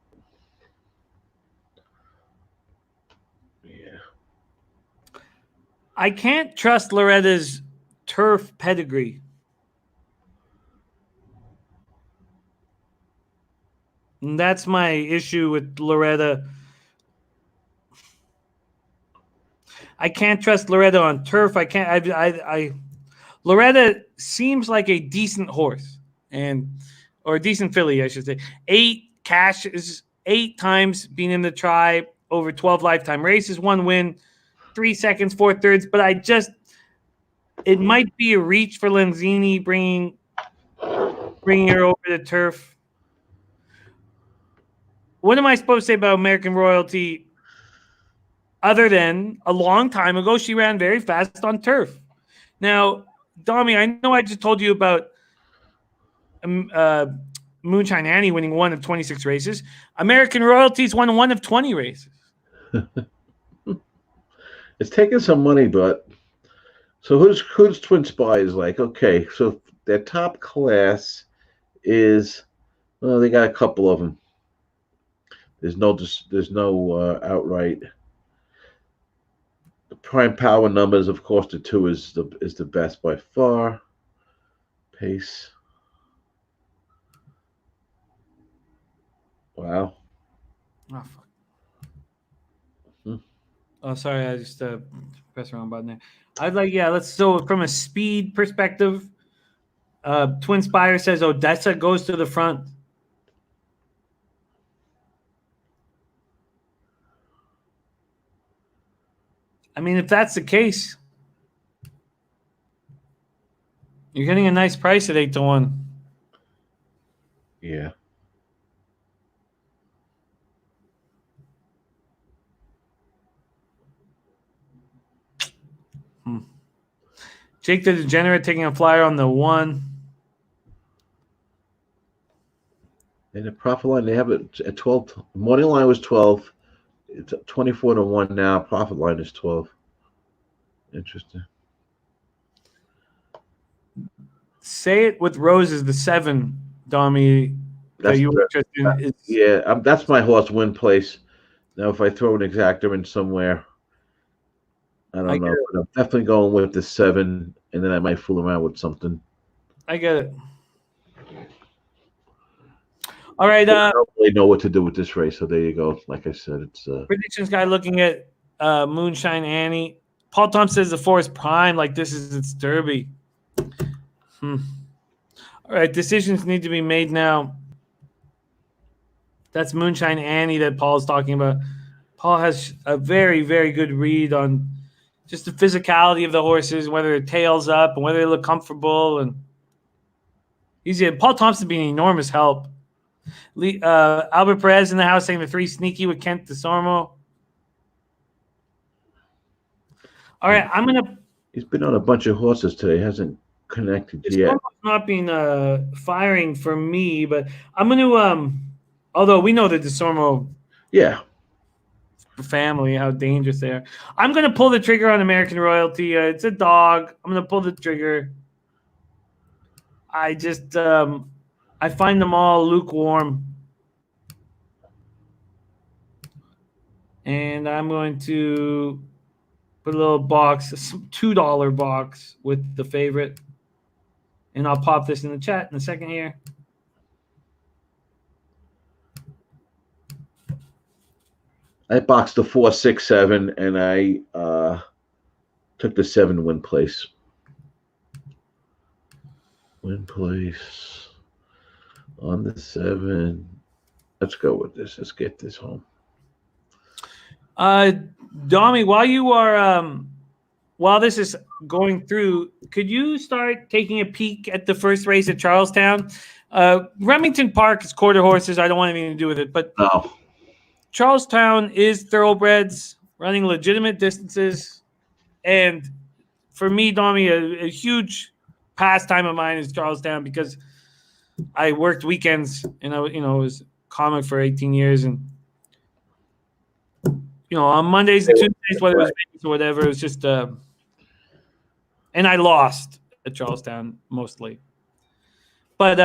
Yeah. I can't trust Loretta's turf pedigree. And that's my issue with Loretta. I can't trust Loretta on turf. I can't. Loretta seems like a decent horse, or a decent filly, I should say. 8 cashes, 8 times being in the try, over 12 lifetime races, 1 win, 3 seconds, 4 thirds. But it might be a reach for Lenzini bringing her over the turf. What am I supposed to say about American Royalty? Other than a long time ago, she ran very fast on turf. Now, Domi, I know I just told you about Moonshine Annie winning 1 of 26 races. American Royalties won 1 of 20 races. It's taking some money, but so who's Twin Spy is like? Okay, so their top class is they got a couple of them. There's no outright. The prime power numbers, of course, the 2 is the best by far. Pace. Wow. Oh, fuck. Oh, sorry, I just pressed the wrong button there. Let's so from a speed perspective, Twin Spire says Odessa goes to the front. I mean, if that's the case, you're getting a nice price at 8-1. Yeah. Jake the Degenerate taking a flyer on the 1. And the profit line, they have it at 12. Morning line was 12. It's 24-1 now. Profit line is 12. Interesting. Say it with roses, the 7, Domi. That you were interested in. That's my horse win place. Now, if I throw an exactor in somewhere, I don't know. But I'm definitely going with the 7, and then I might fool around with something. I get it. All right. I don't really know what to do with this race, so there you go. Like I said, it's predictions guy looking at Moonshine Annie. Paul Thompson says the 4 is prime, like this is its derby. All right, decisions need to be made now. That's Moonshine Annie that Paul's talking about. Paul has a very, very good read on just the physicality of the horses, whether their tail's up and whether they look comfortable. And Paul Thompson being an enormous help. Albert Perez in the house saying the 3 sneaky with Kent DeSormo. All right, He's been on a bunch of horses today. Hasn't connected yet. Not been firing for me, but I'm going to although we know the DeSormo family, how dangerous they are. I'm going to pull the trigger on American Royalty. It's a dog. I'm going to pull the trigger. I just I find them all lukewarm. And I'm going to put a little box, a $2 box with the favorite. And I'll pop this in the chat in a second here. I boxed the 4, 6, 7, and I took the 7 win place. Win place on the 7. Let's go with this. Let's get this home. Domi, while you are while this is going through, could you start taking a peek at the first race at Charlestown? Remington Park is quarter horses. I don't want anything to do with it, but no. Charlestown is thoroughbreds running legitimate distances, and for me, Domi, a huge pastime of mine is Charlestown because I worked weekends and I was a comic for 18 years, and on Mondays and Tuesdays, whether it was Vegas or whatever, it was just and I lost at Charlestown mostly. But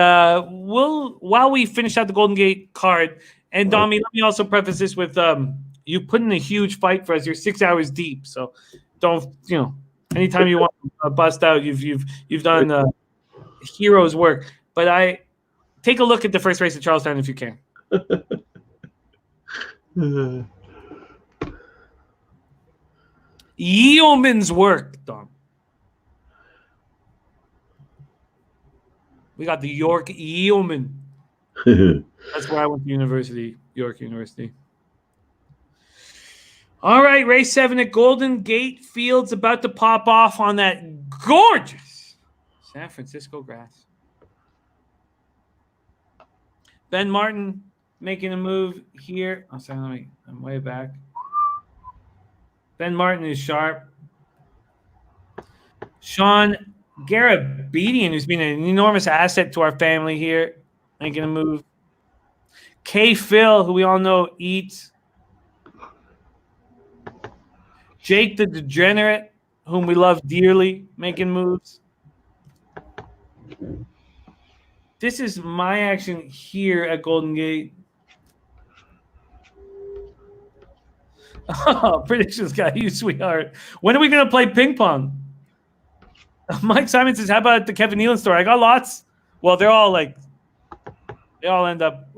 while we finish out the Golden Gate card, and Domi, let me also preface this with you put in a huge fight for us. You're 6 hours deep, so don't anytime you want to bust out, you've done hero's work. But I take a look at the first race at Charlestown if you can. Yeoman's work, Dom. We got the York Yeoman. That's where I went to university, York University. All right, race 7 at Golden Gate Fields about to pop off on that gorgeous San Francisco grass. Ben Martin making a move here. Oh, sorry, I'm way back. Ben Martin is sharp. Sean Garabedian, who's been an enormous asset to our family here, making a move. K. Phil, who we all know eats. Jake the Degenerate, whom we love dearly, making moves. This is my action here at Golden Gate. Oh, predictions got you, sweetheart. When are we going to play ping pong? Mike Simon says, how about the Kevin Nealon story? I got lots. Well, they all end up,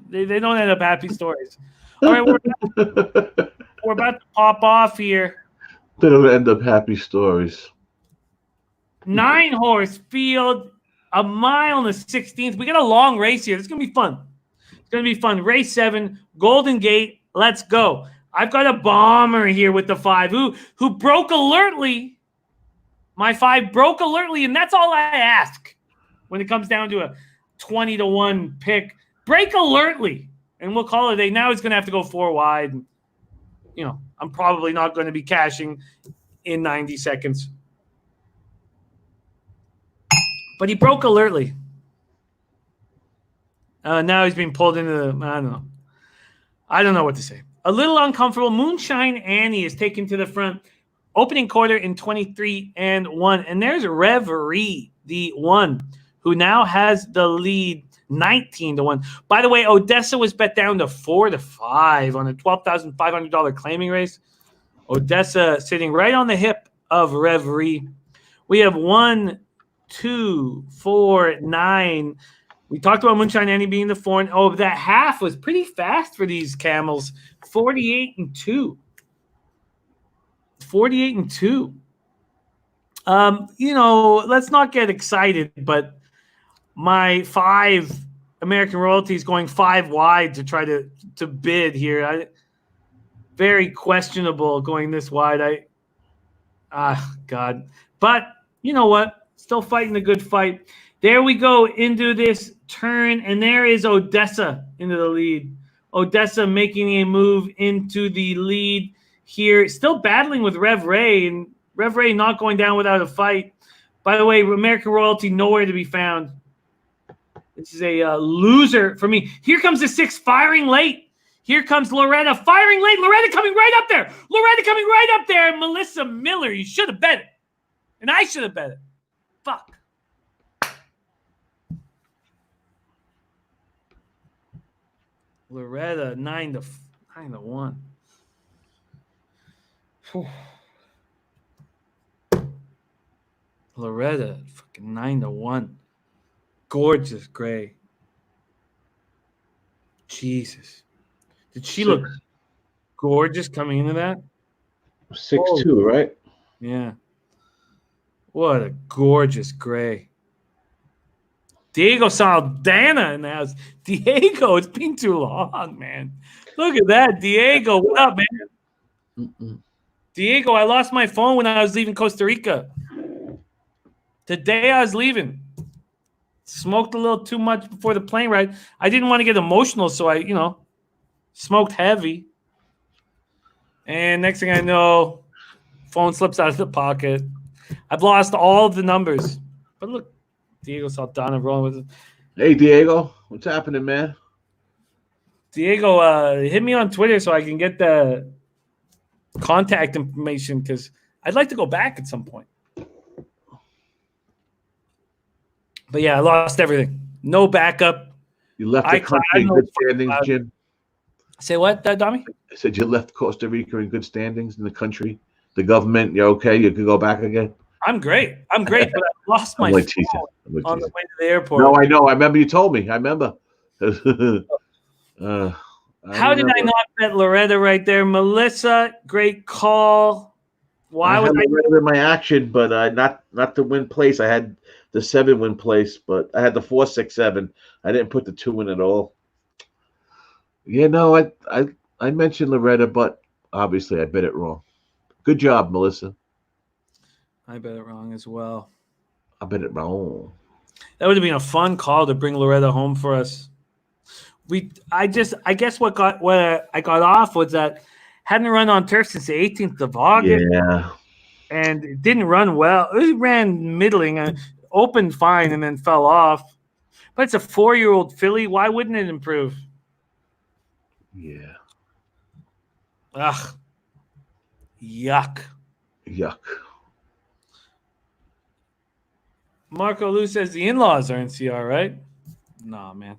they don't end up happy stories. All right, we're about to pop off here. They don't end up happy stories. 9-horse field, a mile and the 16th. We got a long race here. It's going to be fun. It's going to be fun. Race 7, Golden Gate. Let's go. I've got a bomber here with the 5 who broke alertly. My 5 broke alertly, and that's all I ask when it comes down to a 20-1 pick. Break alertly, and we'll call it a day. Now he's going to have to go 4 wide. I'm probably not going to be cashing in 90 seconds. But he broke alertly. Now he's being pulled into the – I don't know. I don't know what to say. A little uncomfortable. Moonshine Annie is taken to the front. Opening quarter in 23-1. And there's Reverie, the 1, who now has the lead 19-1. By the way, Odessa was bet down to 4-5 on a $12,500 claiming race. Odessa sitting right on the hip of Reverie. We have 1, 2, 4, 9. We talked about Moonshine Annie being the 4. And that half was pretty fast for these camels. 48-2. 48-2. Let's not get excited, but my 5 American royalties going 5 wide to try to bid here. Very questionable going this wide. God. But you know what? Still fighting a good fight. There we go into this turn, and there is Odessa into the lead. Odessa making a move into the lead here. Still battling with Rev Ray, and Rev Ray not going down without a fight. By the way, American royalty nowhere to be found. This is a loser for me. Here comes the 6 firing late. Here comes Loretta firing late. Loretta coming right up there. Loretta coming right up there. Melissa Miller, you should have bet it. And I should have bet it. Fuck. Loretta 9-1. Whew. Loretta fucking 9-1. Gorgeous gray. Jesus. Did she look gorgeous coming into that? 6'2", right? Yeah. What a gorgeous gray. Diego Saldana in the house. Diego, it's been too long, man. Look at that. Diego, what up, man? Diego, I lost my phone when I was leaving Costa Rica. Today I was leaving. Smoked a little too much before the plane ride. I didn't want to get emotional, so I, smoked heavy. And next thing I know, phone slips out of the pocket. I've lost all of the numbers. But look, Diego Saldana rolling with it. Hey, Diego. What's happening, man? Diego, hit me on Twitter so I can get the contact information because I'd like to go back at some point. But yeah, I lost everything. No backup. You left the country in good standings, Jim. Say what, Dommy? I said you left Costa Rica in good standings in the country. The government, you're okay? You could go back again? I'm great, but I lost my phone on the way to the airport. No, I know. I remember you told me. I remember. How did I not bet Loretta right there? Melissa, great call. Why was I Loretta in my action, but not to win place. I had the 7 win place, but I had the 4, 6, 7. I didn't put the 2 in at all. Yeah, no, I mentioned Loretta, but obviously I bet it wrong. Good job, Melissa. I bet it wrong as well. I bet it wrong. That would have been a fun call to bring Loretta home for us. I guess what I got off was that hadn't run on turf since the 18th of August. Yeah. And it didn't run well. It ran middling, opened fine, and then fell off. But it's a 4-year-old filly. Why wouldn't it improve? Yeah. Ugh. Yuck. Marco Lou says the in-laws are in CR, right? No, man.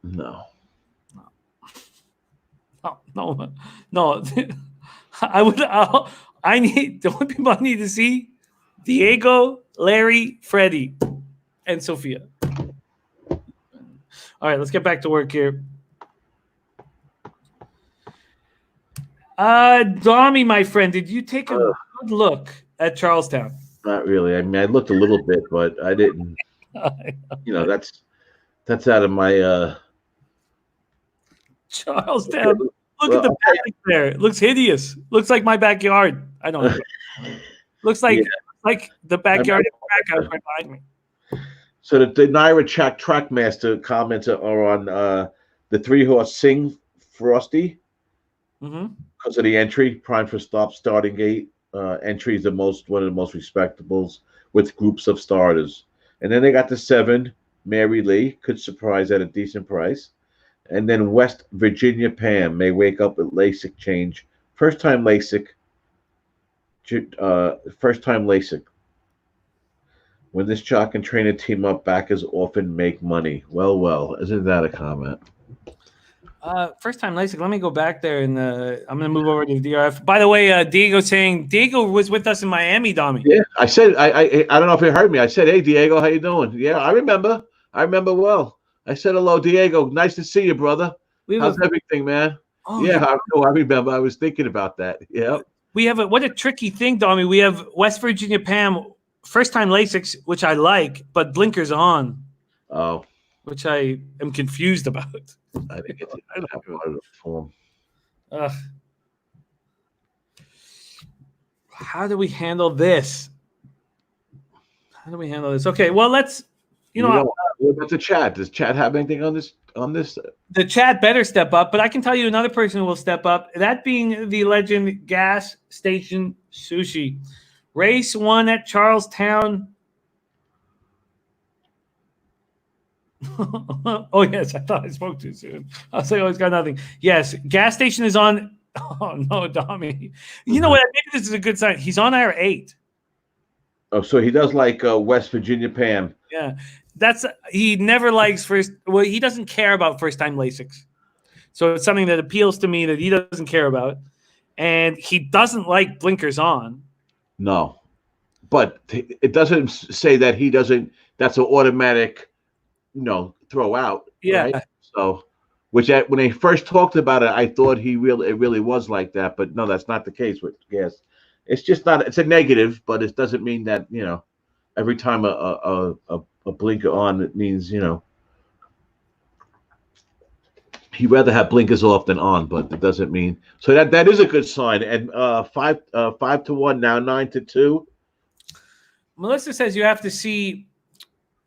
No. I need the only people I need to see: Diego, Larry, Freddie, and Sophia. All right, let's get back to work here. Dommy, my friend, did you take a good look at Charlestown? Not really. I mean, I looked a little bit, but I didn't. That's out of my. Charlestown. Look at the paddock there. It looks hideous. Looks like my backyard. I don't know. Looks like the backyard of the track right behind me. So the Naira Trackmaster comments are on the 3-horse Sing Frosty because of the entry, prime for starting gate. Entry is one of the most respectables with groups of starters. And then they got the 7, Mary Lee, could surprise at a decent price. And then West Virginia Pam may wake up with LASIK change. First time LASIK. When this jock and trainer team up, backers often make money. Well, isn't that a comment? First time LASIK. Let me go back there, and I'm going to move over to the DRF. By the way, Diego was with us in Miami, Dommy. Yeah, I said I don't know if you heard me. I said, "Hey, Diego, how you doing?" Yeah, I remember. well. I said, "Hello, Diego. Nice to see you, brother. How's everything, man?" Oh, yeah, I remember. I was thinking about that. Yeah. we have what a tricky thing, Dommy. We have West Virginia Pam, first time Lasix, which I like, but blinkers on. Oh, which I am confused about. I think it's part of the form. How do we handle this? Okay, well, let's. What about the chat? Does chat have anything on this? The chat better step up, but I can tell you another person who will step up. That being the legend Gas Station Sushi, race 1 at Charlestown. Oh yes, I thought I spoke too soon. I was like, oh, it's got nothing. Yes, Gas Station is on. Oh no, Dommy. You know what? Maybe this is a good sign. He's on our 8. Oh, so he does like West Virginia Pam. Yeah, he never likes first. Well, he doesn't care about first time Lasix. So it's something that appeals to me that he doesn't care about, and he doesn't like blinkers on. No, but it doesn't say that he doesn't. That's an automatic. Throw out. Yeah. Right? So, when they first talked about it, I thought it really was like that, but no, that's not the case with Gas. It's just not. It's a negative, but it doesn't mean that every time a blinker on, it means he'd rather have blinkers off than on, but it doesn't mean so that is a good sign. And 5-1 now, 9-2. Melissa says you have to see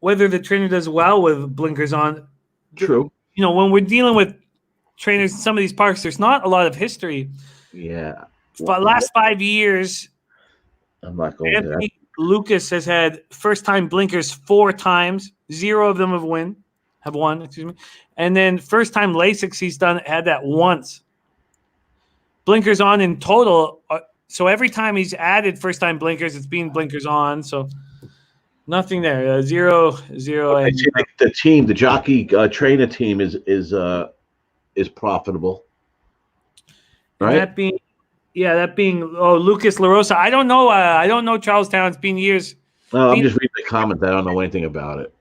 whether the trainer does well with blinkers on. True. When we're dealing with trainers in some of these parks, there's not a lot of history. Yeah. But last 5 years, I'm not going to that. Lucas has had first-time blinkers 4 times. 0 of them have won. Excuse me. And then first-time Lasix he's had that once. Blinkers on in total. So every time he's added first-time blinkers, it's been blinkers on. So nothing there. 0. The team, the jockey trainer team, is profitable, right? That being Lucas LaRosa. I don't know. I don't know Charlestown. It's been years. No, I'm just reading the comments. I don't know anything about it.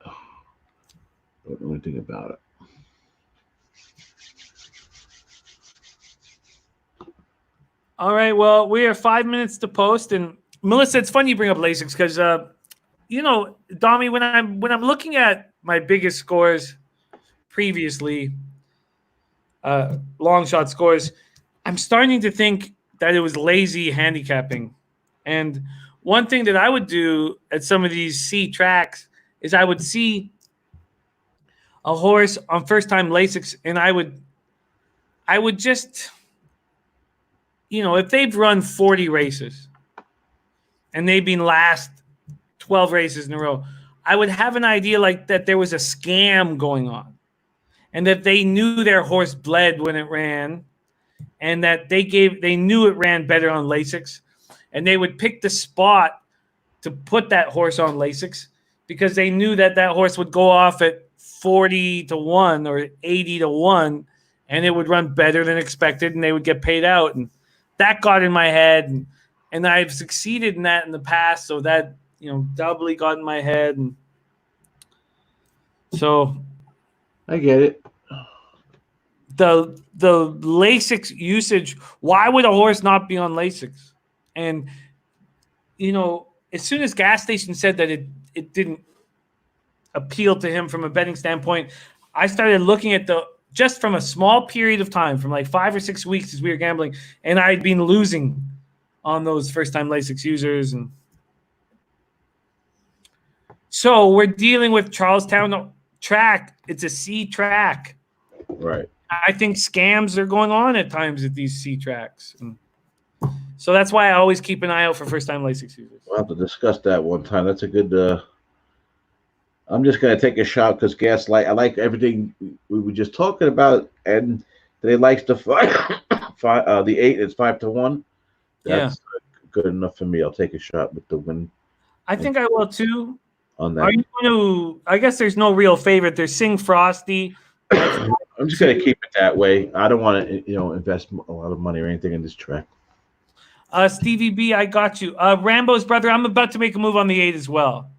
All right. Well, we are 5 minutes to post, and Melissa, it's funny you bring up Lasix because Dommy, when I'm looking at my biggest scores previously, long shot scores, I'm starting to think that it was lazy handicapping. And one thing that I would do at some of these C tracks is I would see a horse on first time Lasix, and I would just, if they've run 40 races and they've been last 12 races in a row, I would have an idea like that there was a scam going on and that they knew their horse bled when it ran and that they knew it ran better on Lasix, and they would pick the spot to put that horse on Lasix because they knew that horse would go off at 40-1 or 80-1 and it would run better than expected and they would get paid out. And that got in my head, and I've succeeded in that in the past, so that doubly got in my head. And so I get it. The Lasix usage, why would a horse not be on Lasix? And as soon as Gas Station said that it didn't appeal to him from a betting standpoint, I started looking at just from a small period of time, from like 5 or 6 weeks as we were gambling, and I'd been losing on those first time Lasix users. And so we're dealing with Charlestown track. It's a C track. Right. I think scams are going on at times at these C tracks. And so that's why I always keep an eye out for first time Lasix users. We'll have to discuss that one time. That's a good I'm just going to take a shot because I like everything we were just talking about, and they likes the the 8 is 5-1. That's good enough for me. I'll take a shot with the win. I think I will too. On that. Are you going to? I guess there's no real favorite. There's Sing Frosty. I'm just going to keep it that way. I don't want to, invest a lot of money or anything in this track. Stevie B, I got you. Rambo's brother, I'm about to make a move on the 8 as well.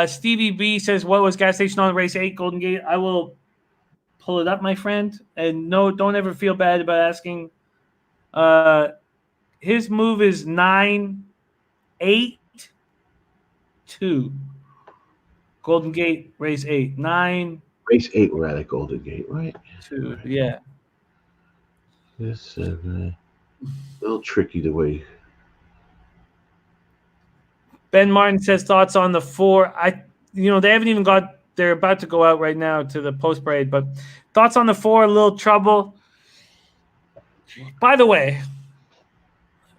Stevie B says, what was Gas Station on race 8, Golden Gate? I will pull it up, my friend. And no, don't ever feel bad about asking. His move is 9-8-2. Golden Gate, race 8. 9. Race 8, we're at Golden Gate, right? 2. Yeah. This a little tricky the way. Ben Martin says thoughts on the 4. They haven't even got. They're about to go out right now to the post parade, but thoughts on the 4. A little trouble. By the way,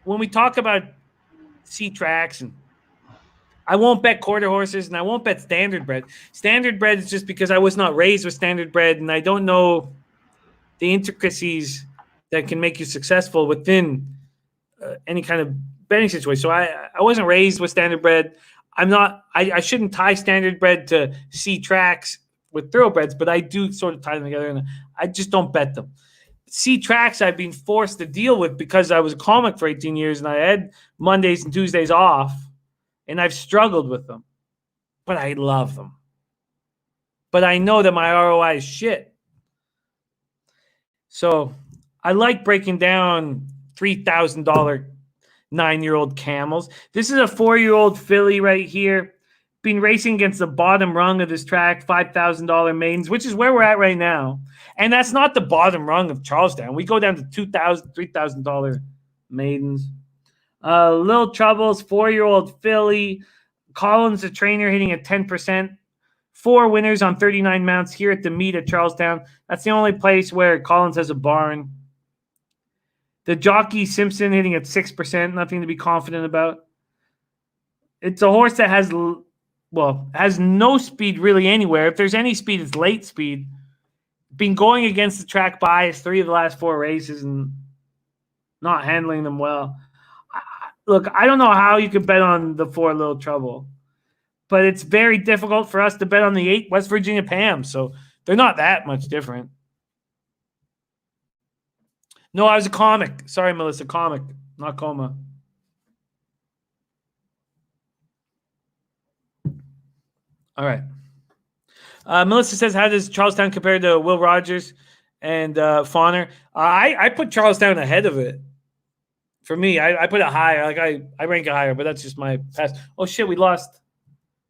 when we talk about C tracks, and I won't bet quarter horses and I won't bet standard bred. Standard bred is just because I was not raised with standard bred and I don't know the intricacies that can make you successful within any kind of betting situation. So I wasn't raised with standard bred. I shouldn't tie standard bred to C tracks with thoroughbreds, but I do sort of tie them together and I just don't bet them. C tracks I've been forced to deal with because I was a comic for 18 years and I had Mondays and Tuesdays off and I've struggled with them, but I love them. But I know that my ROI is shit. So I like breaking down $3,000 9-year-old camels. This is a 4-year-old filly right here. Been racing against the bottom rung of this track, $5,000 maidens, which is where we're at right now. And that's not the bottom rung of Charlestown. We go down to $2,000, $3,000 maidens. Little Troubles, 4-year-old filly. Collins, the trainer, hitting at 10%. 4 winners on 39 mounts here at the meet at Charlestown. That's the only place where Collins has a barn. The jockey Simpson hitting at 6%. Nothing to be confident about. It's a horse that has no speed really anywhere. If there's any speed, it's late speed. Been going against the track bias 3 of the last 4 races and not handling them well. Look, I don't know how you could bet on the 4 Little Trouble, but it's very difficult for us to bet on the 8 West Virginia Pam, so they're not that much different. No, I was a comic. Sorry, Melissa, comic, not coma. All right. Melissa says, how does Charlestown compare to Will Rogers and Fawner? I put Charlestown ahead of it. For me, I put it higher. Like I rank it higher, but that's just my past. Oh, shit, we lost.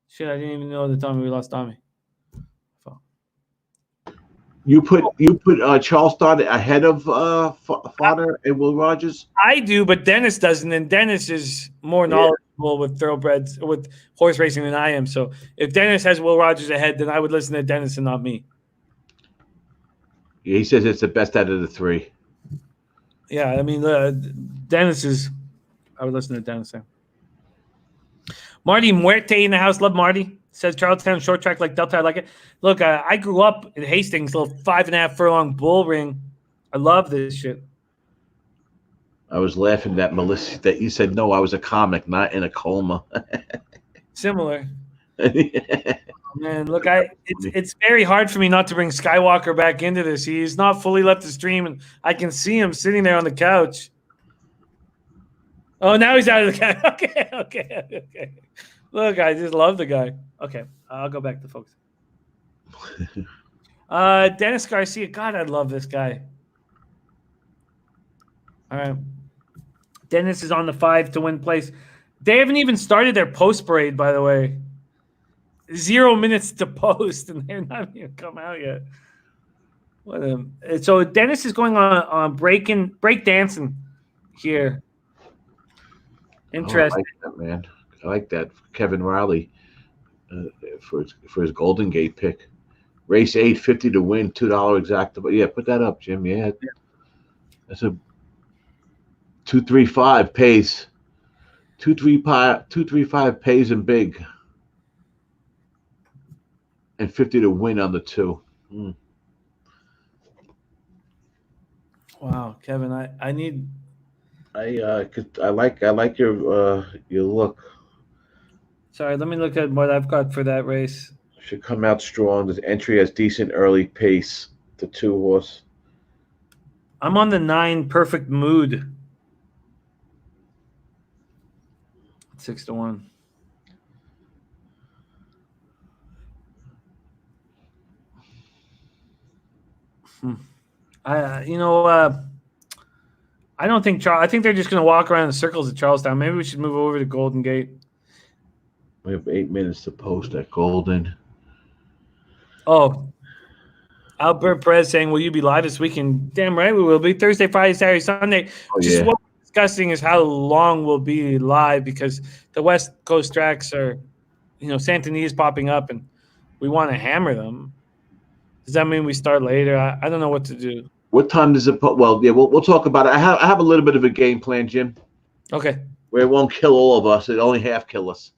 Shit, I didn't even know the time we lost Tommy. You put Charlestown ahead of Fawner and Will Rogers? I do, but Dennis doesn't, and Dennis is more knowledgeable with thoroughbreds, with horse racing than I am. So if Dennis has Will Rogers ahead, then I would listen to Dennis and not me. Yeah, he says it's the best out of the 3. Yeah, I mean, Dennis is. I would listen to Dennis there. Marty Muerte in the house. Love Marty. Says Charlestown short track like Delta. I like it. Look, I grew up in Hastings, little 5.5 furlong bull ring. I love this shit. I was laughing at Melissa that you said, no, I was a comic, not in a coma. Similar. Man, look, it's very hard for me not to bring Skywalker back into this. He's not fully left the stream, and I can see him sitting there on the couch. Oh, now he's out of the couch. Okay. Look, I just love the guy. Okay, I'll go back to folks. Dennis Garcia. God, I love this guy. All right. Dennis is on the 5 to win place. They haven't even started their post parade, by the way. 0 minutes to post, and they're not even come out yet. So Dennis is going on break dancing here. Interesting. I like that, man. I like that. Kevin Riley for his Golden Gate pick. Race 8, 50 to win, $2 exactable. Yeah, put that up, Jim. Yeah. That's a 235 pays. 235 pays and big. And 50 to win on the 2. Wow, Kevin, I like your look. Sorry, let me look at what I've got for that race. Should come out strong. This entry has decent early pace. The 2 horse. I'm on the 9 Perfect Mood. 6 to 1. I I don't think I think they're just going to walk around in circles at Charlestown. Maybe we should move over to Golden Gate. We have 8 minutes to post at Golden. Oh, Albert Perez saying, "Will you be live this weekend?" Damn right we will be. Thursday, Friday, Saturday, Sunday. Just what we're discussing is how long we'll be live because the West Coast tracks are, Santini's popping up and we want to hammer them. Does that mean we start later? I don't know what to do. What time does it? Well, yeah, we'll talk about it. I have a little bit of a game plan, Jim. Okay. Where it won't kill all of us. It only half kill us.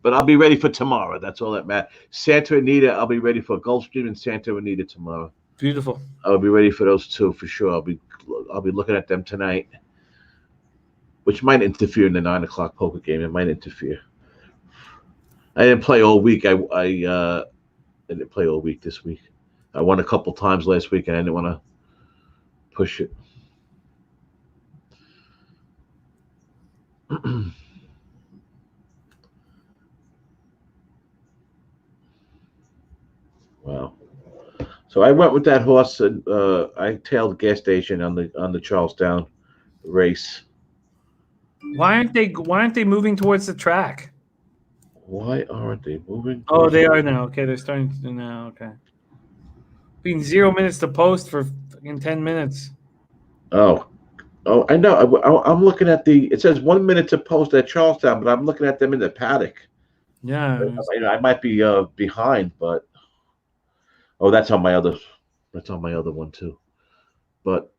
But I'll be ready for tomorrow. That's all that matters. Santa Anita, I'll be ready for Gulfstream and Santa Anita tomorrow. Beautiful. I'll be ready for those two for sure. I'll be looking at them tonight, which might interfere in the 9 o'clock poker game. It might interfere. I didn't play all week. I didn't play all week this week. I won a couple times last week, and I didn't want to push it. Wow. So I went with that horse, and I tailed the gas station on the Charlestown race. Why aren't they moving towards the track? Why aren't they moving? Oh, they are now. Okay, they're starting to do now. Okay. Being 0 minutes to post for fucking 10 minutes. Oh, I know. I'm looking at it says 1 minute to post at Charlestown, but I'm looking at them in the paddock. Yeah. I might be behind, but that's on my other one too. But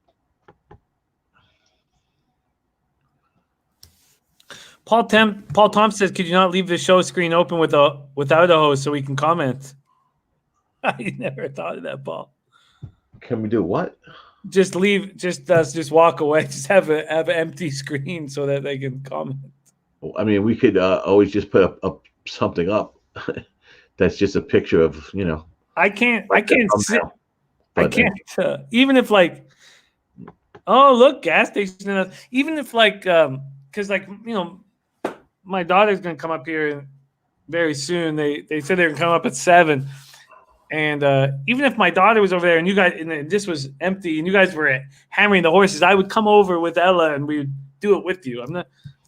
Paul Tom says, "Could you not leave the show screen open without a host so we can comment?" I never thought of that, Paul. Can we do what? Just leave. Just walk away. Just have an empty screen so that they can comment. I mean, we could always just put up something up that's just a picture of I can't sit. I can't. Even if oh look, gas station. Even if because my daughter's gonna come up here very soon. They said they're gonna come up at 7, and even if my daughter was over there and you guys and this was empty and you guys were hammering the horses, I would come over with Ella and we would do it with you.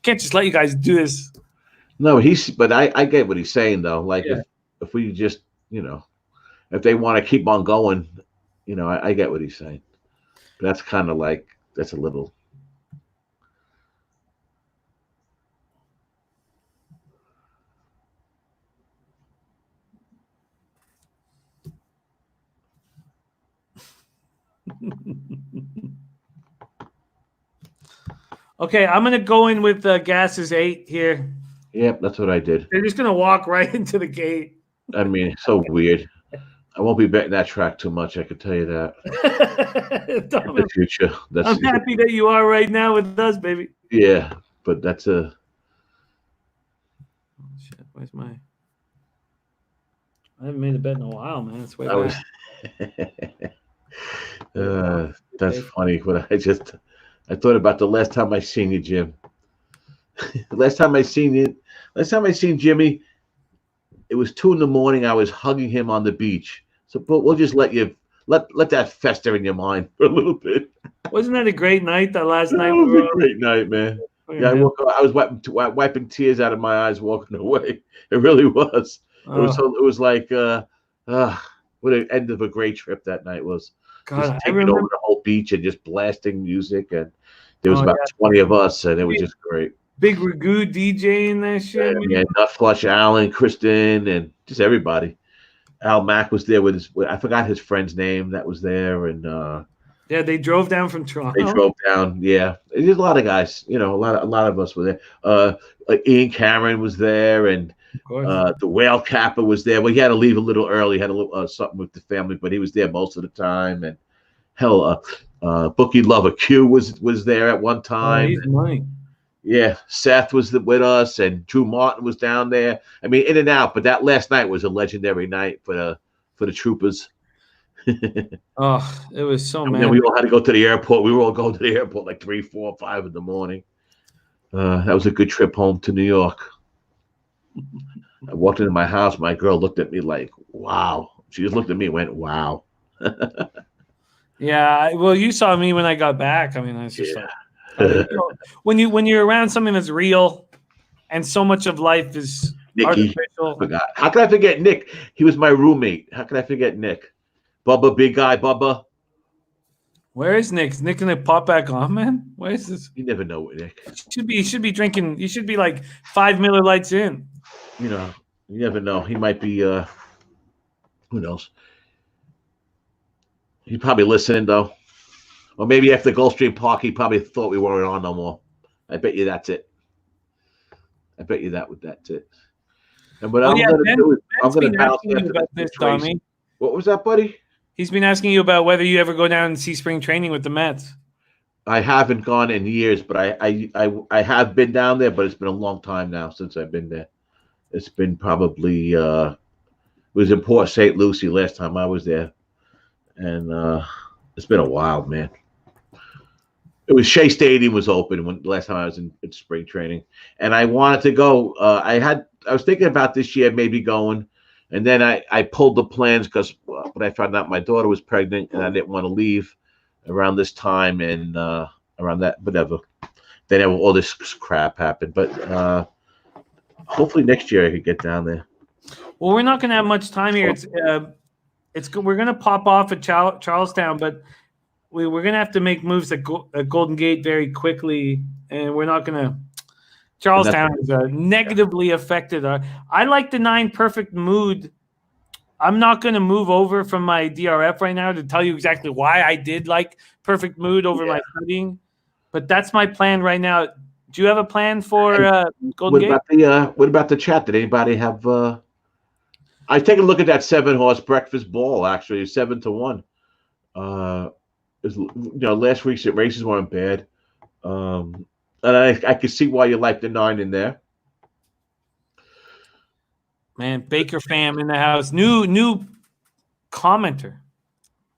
Can't just let you guys do this. No, but I get what he's saying though. Like if we just if they want to keep on going, I get what he's saying. But that's kind of that's a little. Okay, I'm gonna go in with Gas's 8 here. Yep, that's what I did. They're just gonna walk right into the gate. I mean, it's so weird. I won't be betting that track too much. I can tell you that. In the future, I'm happy that you are right now with us, baby. Yeah, but that's a. Oh, shit, where's my? I haven't made a bet in a while, man. It's way back. That's funny. But I thought about the last time I seen you, Jim. The last time I seen Jimmy, it was 2 a.m. I was hugging him on the beach. So, but we'll just let that fester in your mind for a little bit. Wasn't that a great night? That last night. It was a great night, man. Yeah, I was wiping tears out of my eyes walking away. It really was. It was like what an end of a great trip that night was. God, just taking over the whole beach and just blasting music, and there was about 20 of us, and it was just great. Big Ragu DJing that shit. Yeah, Nutflush, Alan, Kristen, and just everybody. Al Mack was there with I forgot his friend's name that was there, and they drove down from Toronto. They drove down, yeah. There's a lot of guys, a lot of us were there. Ian Cameron was there, and the Whale Kappa was there. Well, he had to leave a little early, had a little something with the family, but he was there most of the time. And hell, Bookie Lover Q was there at one time. He's mine. Yeah, Seth was with us, and Drew Martin was down there. I mean, in and out. But that last night was a legendary night for the troopers. Oh, it was so mad. And then we all had to go to the airport. We were all going to the airport like 3, 4, 5 in the morning. That was a good trip home to New York. I walked into my house. My girl looked at me like, "Wow." She just looked at me and went, "Wow." Yeah, well, you saw me when I got back. I mean, it's just like when you're around something that's real, and so much of life is Nicky. artificial. Forgot. How can I forget Nick? He was my roommate. How can I forget Nick? Bubba, big guy, Bubba. Where is Nick? Is Nick gonna pop back on, man? Where is this? You never know with Nick. You should be drinking. You should be like 5 Miller Lights in. You know, you never know. He might be. Who knows? He's probably listening though, or maybe after Gulfstream Park, he probably thought we weren't on no more. I bet you that's it. I bet you that's it. And what I'm going to do is I'm going to bounce about this, Tommy. What was that, buddy? He's been asking you about whether you ever go down and see spring training with the Mets. I haven't gone in years, but I have been down there, but it's been a long time now since I've been there. It's been probably it was in Port St. Lucie last time I was there, and it's been a while, man. It was Shea Stadium was open when the last time I was in spring training, and I wanted to go. I was thinking about this year maybe going, and then I pulled the plans because when I found out my daughter was pregnant and I didn't want to leave around this time and around that whatever. Then all this crap happened, but hopefully next year I could get down there. Well, we're not going to have much time here. We're going to pop off at Charlestown, but we're going to have to make moves at Golden Gate very quickly, and we're not going to. Charlestown is negatively affected. I like the 9 perfect mood. I'm not going to move over from my DRF right now to tell you exactly why I did like perfect mood over my shooting, but that's my plan right now. Do you have a plan for Golden Gate? What about the chat? Did anybody have? I take a look at that 7-horse breakfast ball. Actually, 7-1. Last week's races weren't bad, and I can see why you like the 9 in there. Man, Baker fam in the house. New commenter,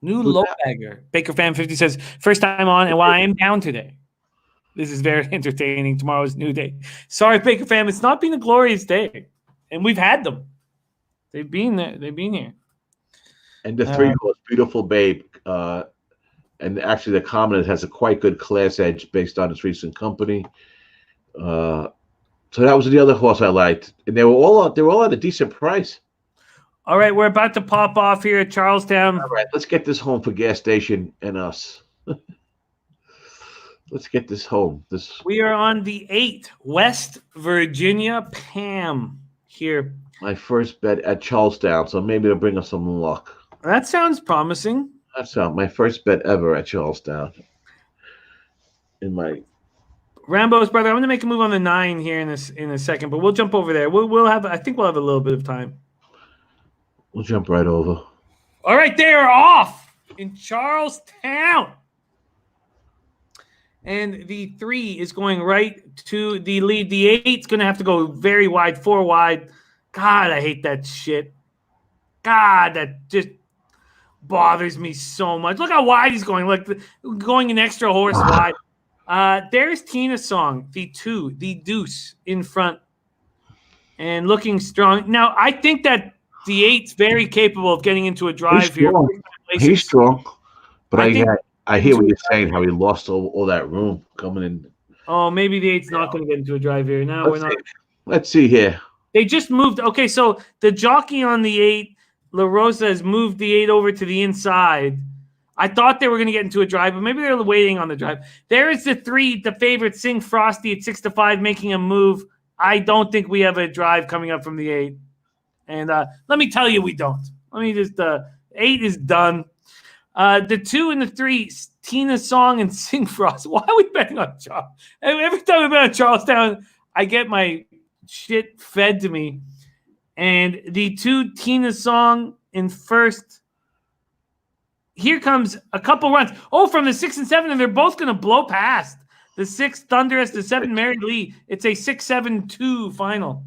new low bagger. Baker fam 50 says first time on, and while I am down today, this is very entertaining. Tomorrow's new day. Sorry, Baker fam, it's not been a glorious day, and we've had them. They've been there. They've been here. And the 3-horse beautiful babe. And actually, the Common has a quite good class edge based on its recent company. So that was the other horse I liked, and they were all at a decent price. All right, we're about to pop off here at Charlestown. All right, let's get this home for gas station and us. Let's get this home. We are on the 8th, West Virginia Pam here. My first bet at Charlestown, so maybe it'll bring us some luck. That sounds promising. That's my first bet ever at Charlestown. In my Rambo's brother, I'm going to make a move on the 9 here in a second, but we'll jump over there. I think we'll have a little bit of time. We'll jump right over. All right, they are off in Charlestown. And the 3 is going right to the lead. The 8 is going to have to go very wide, 4 wide. God, I hate that shit. God, that just bothers me so much. Look how wide he's going. Look, going an extra horse wide. There's Tina's song, the 2, the deuce in front, and looking strong. Now, I think that the 8's very capable of getting into a drive here. He's strong, but I hear what you're saying. How he lost all that room coming in. Oh, maybe the 8's not going to get into a drive here. No, we're not. Let's see here. They just moved. Okay, so the jockey on the 8, La Rosa, has moved the 8 over to the inside. I thought they were going to get into a drive, but maybe they're waiting on the drive. There is the 3, the favorite, Sing Frosty at 6-5, making a move. I don't think we have a drive coming up from the 8. And let me tell you, we don't. Let me just 8 is done. The 2 and the 3, Tina's song and Sing Frost. Why are we betting on Charlestown? Every time we bet on Charlestown, I get my shit fed to me. And the 2, Tina's song in first. Here comes a couple runs. Oh, from the 6 and 7, and they're both going to blow past. The 6, Thunderous, the 7, Mary Lee. It's a 6-7-2 final.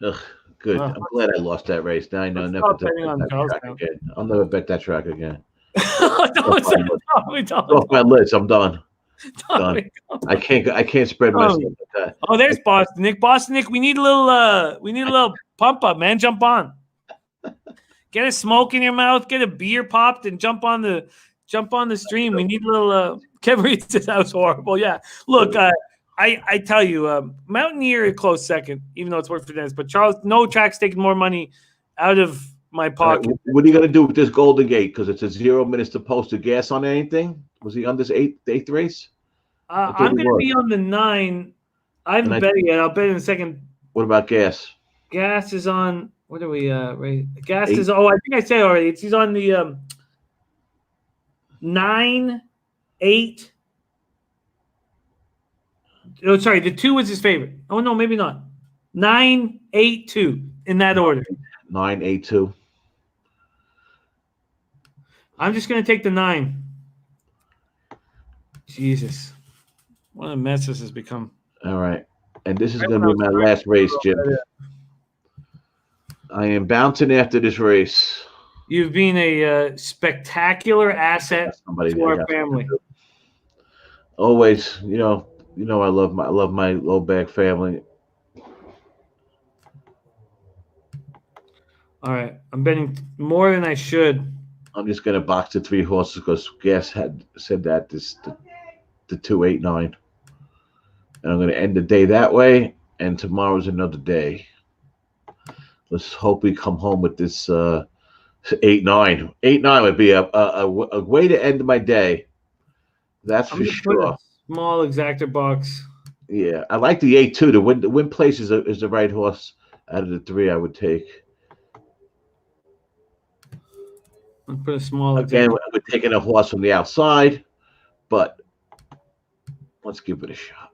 Ugh, good. I'm glad I lost that race. Now I know never bet that track again. I'll never bet that track again. Off my list. I'm done. Done. I can't spread myself like that. Oh, there's Boston Nick. Boston Nick, we need a little pump up, man. Jump on. Get a smoke in your mouth, get a beer popped, and jump on the Jump on the stream. We need a little. Kevin Reed says that was horrible. Yeah. Look, I tell you, Mountaineer a close second, even though it's worked for Dennis. But Charles, no track's taking more money out of my pocket. Right, what are you gonna do with this Golden Gate? Because it's a 0 minutes to post a gas on anything. Was he on this eighth race? I'm going to be on the 9. I haven't bet yet. I'll bet in a second. What about gas? Gas is on. What are we? Right. Gas 8. Is. Oh, I think I said already. He's on the 9, 8. Oh, sorry. The 2 was his favorite. Oh no, maybe not. 9, 8, 2 in that order. 9, 8, 2. I'm just going to take the 9. Jesus. What a mess this has become. All right. And this is going to be my last race, Jim. I am bouncing after this race. You've been a spectacular asset to our family. Always, I love my low bag family. All right. I'm betting more than I should. I'm just going to box the 3 horses because Gas had said that the 2, 8, 9. And I'm going to end the day that way. And tomorrow's another day. Let's hope we come home with this 8, 9. 8, 9 would be a way to end my day. That's for sure. Small exactor box. Yeah, I like the 8 too. The win place is the right horse out of the 3 I would take. I'll put a small. Again, we're taking a horse from the outside, but let's give it a shot.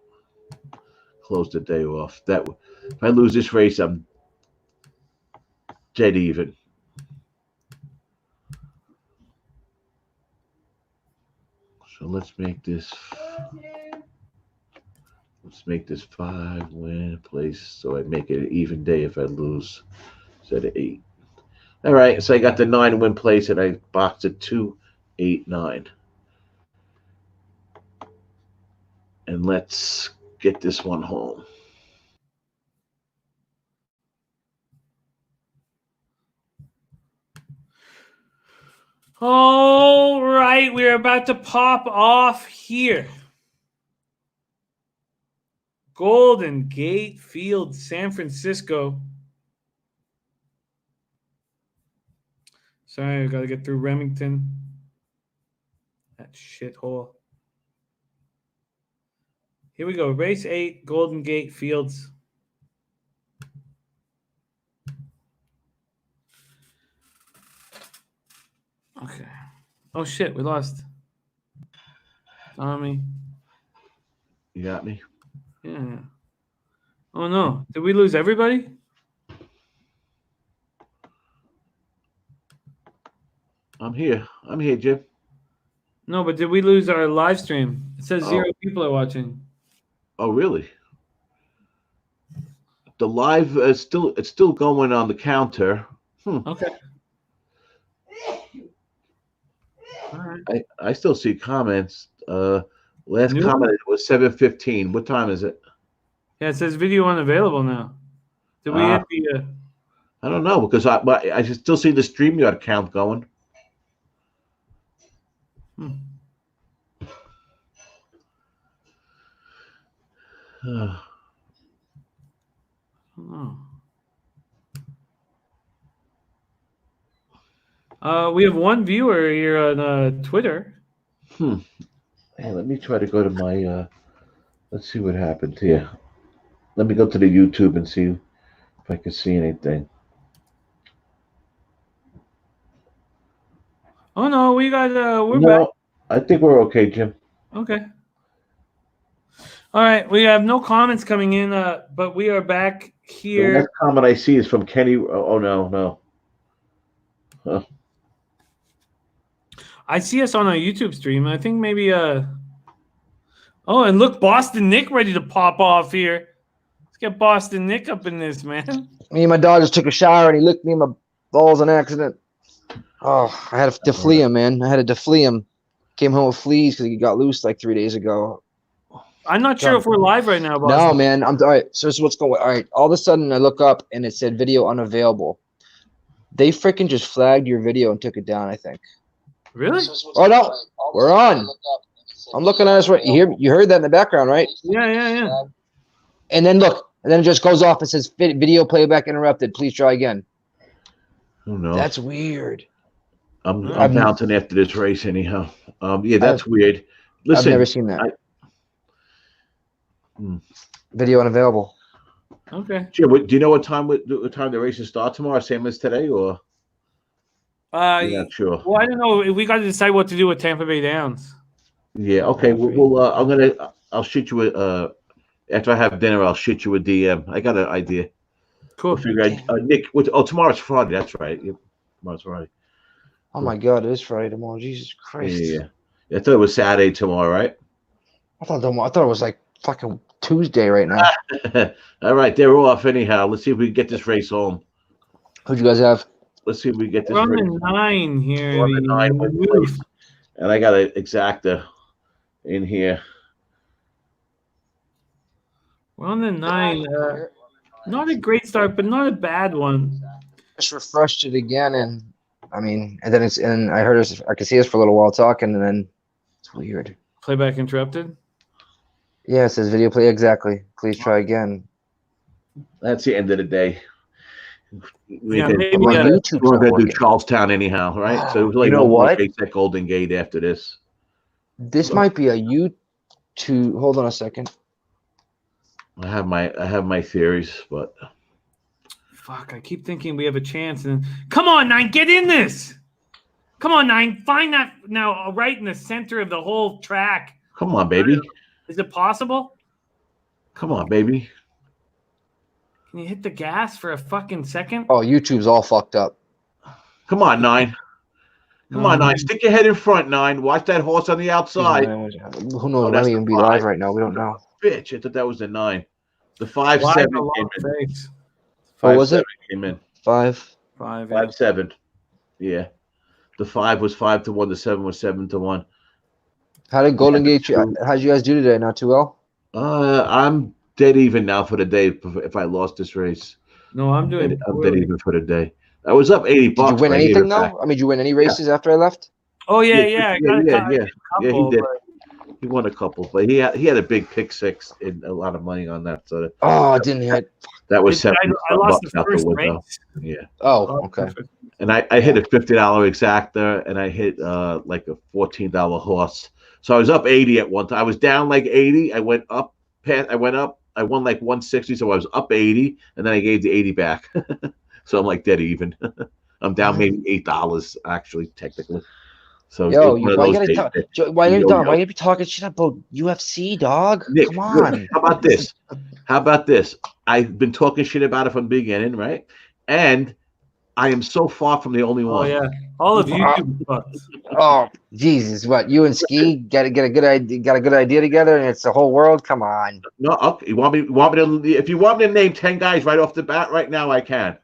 Close the day off. If I lose this race, I'm dead even. So let's make this 5 win place, so I make it an even day if I lose instead of 8. All right, so I got the 9 win place, and I boxed it 2, 8, 9. And let's get this one home. All right, we're about to pop off here. Golden Gate Field, San Francisco. Sorry, I got to get through Remington. That shithole. Here we go. Race 8, Golden Gate Fields. Okay. Oh, shit. We lost. Tommy. You got me? Yeah. Oh, no. Did we lose everybody? I'm here, Jim. No, but did we lose our live stream? It says 0 people are watching. Oh, really? The live is still going on the counter. Okay. All right. I still see comments. Last comment was 7:15. What time is it? Yeah, it says video unavailable now. Did we hit the? I don't know because I still see the StreamYard count going. We have one viewer here on Twitter. Hey, let me try to go to my. Let's see what happened here. Let me go to the YouTube and see if I can see anything. Oh no, we got. We're back. I think we're okay, Jim. Okay. All right, we have no comments coming in, but we are back here. The next comment I see is from Kenny. Oh no. Huh. I see us on our YouTube stream. I think maybe Oh, and look, Boston Nick ready to pop off here. Let's get Boston Nick up in this, man. Me and my dog just took a shower and he licked me in my balls on accident. Oh, I had to deflea him, man. I had to deflea him. Came home with fleas because he got loose like 3 days ago. I'm not sure if we're live right now, Boston. No, man. I'm all right. So this is what's going on. All right. All of a sudden, I look up and it said video unavailable. They freaking just flagged your video and took it down, I think. Really? Oh no, we're on. I'm looking at us right. You heard that in the background, right? Yeah. And then look, and then it just goes off and says video playback interrupted. Please try again. Who knows? That's weird. I'm bouncing after this race anyhow. Yeah, that's weird. Listen, I've never seen that. Video unavailable. Okay. Jim, do you know what time the races start tomorrow? Same as today, or? You're not sure. Well, I don't know. We got to decide what to do with Tampa Bay Downs. Yeah. Okay. I'll shoot you after I have dinner. I'll shoot you a DM. I got an idea. Cool. Nick. Tomorrow's Friday. That's right. Yep. Tomorrow's Friday. Oh my God, it is Friday tomorrow. Jesus Christ. Yeah. I thought it was Saturday tomorrow, right? I thought it was like fucking Tuesday right now. All right, they're off anyhow. Let's see if we can get this race home. Who'd you guys have? Let's see if we get this. We're on the 9 here. We're on the 9 and I got an exacta in here. We're on the 9. Not a great start, but not a bad one. Just refreshed it again, and then I heard us. I could see us for a little while talking, and then it's weird. Playback interrupted. Yeah, it says video play exactly. Please try again. That's the end of the day. We're going to do Charlestown anyhow, right? So you know what? At Golden Gate after this. This might be a YouTube. Hold on a second. I have my theories, but fuck, I keep thinking we have a chance. And come on, 9, get in this. Come on, 9, find that now right in the center of the whole track. Come on, baby. Is it possible? Come on, baby. Can you hit the gas for a fucking second? Oh, YouTube's all fucked up. Come on, 9. Come on, 9. Stick your head in front, 9. Watch that horse on the outside. Who knows? It might even be live right now. We don't know. Bitch, I thought that was the 9. The 5-7 came in. What was it? Came in. 5-7. Yeah. The 5 was 5-1. The 7 was 7-1. How did Golden Gate? How'd you guys do today? Not too well. I'm dead even now for the day. If I lost this race, no, I'm dead even for the day. I was up $80. Did you win anything though? Did you win any races after I left? Oh yeah. Yeah. He did. He won a couple, but he had a big pick 6 and a lot of money on that. So I didn't hit. That was $70 I lost the out first the window. race. Yeah. Oh, okay. And I hit a $50 exacta, and I hit like a $14 horse. So I was up 80 at one time. I was down like 80. I went up. I won like 160, so I was up 80, and then I gave the 80 back. So I'm like dead even. I'm down maybe $8 actually, technically. So why you be talking shit about UFC, dog? Nick, come on. How about this? I've been talking shit about it from the beginning, right? And I am so far from the only one. Oh yeah, all of you. Oh Jesus! What you and Ski got a good idea together, and it's the whole world. Come on. No, okay. You want me to? If you want me to name 10 guys right off the bat, right now I can.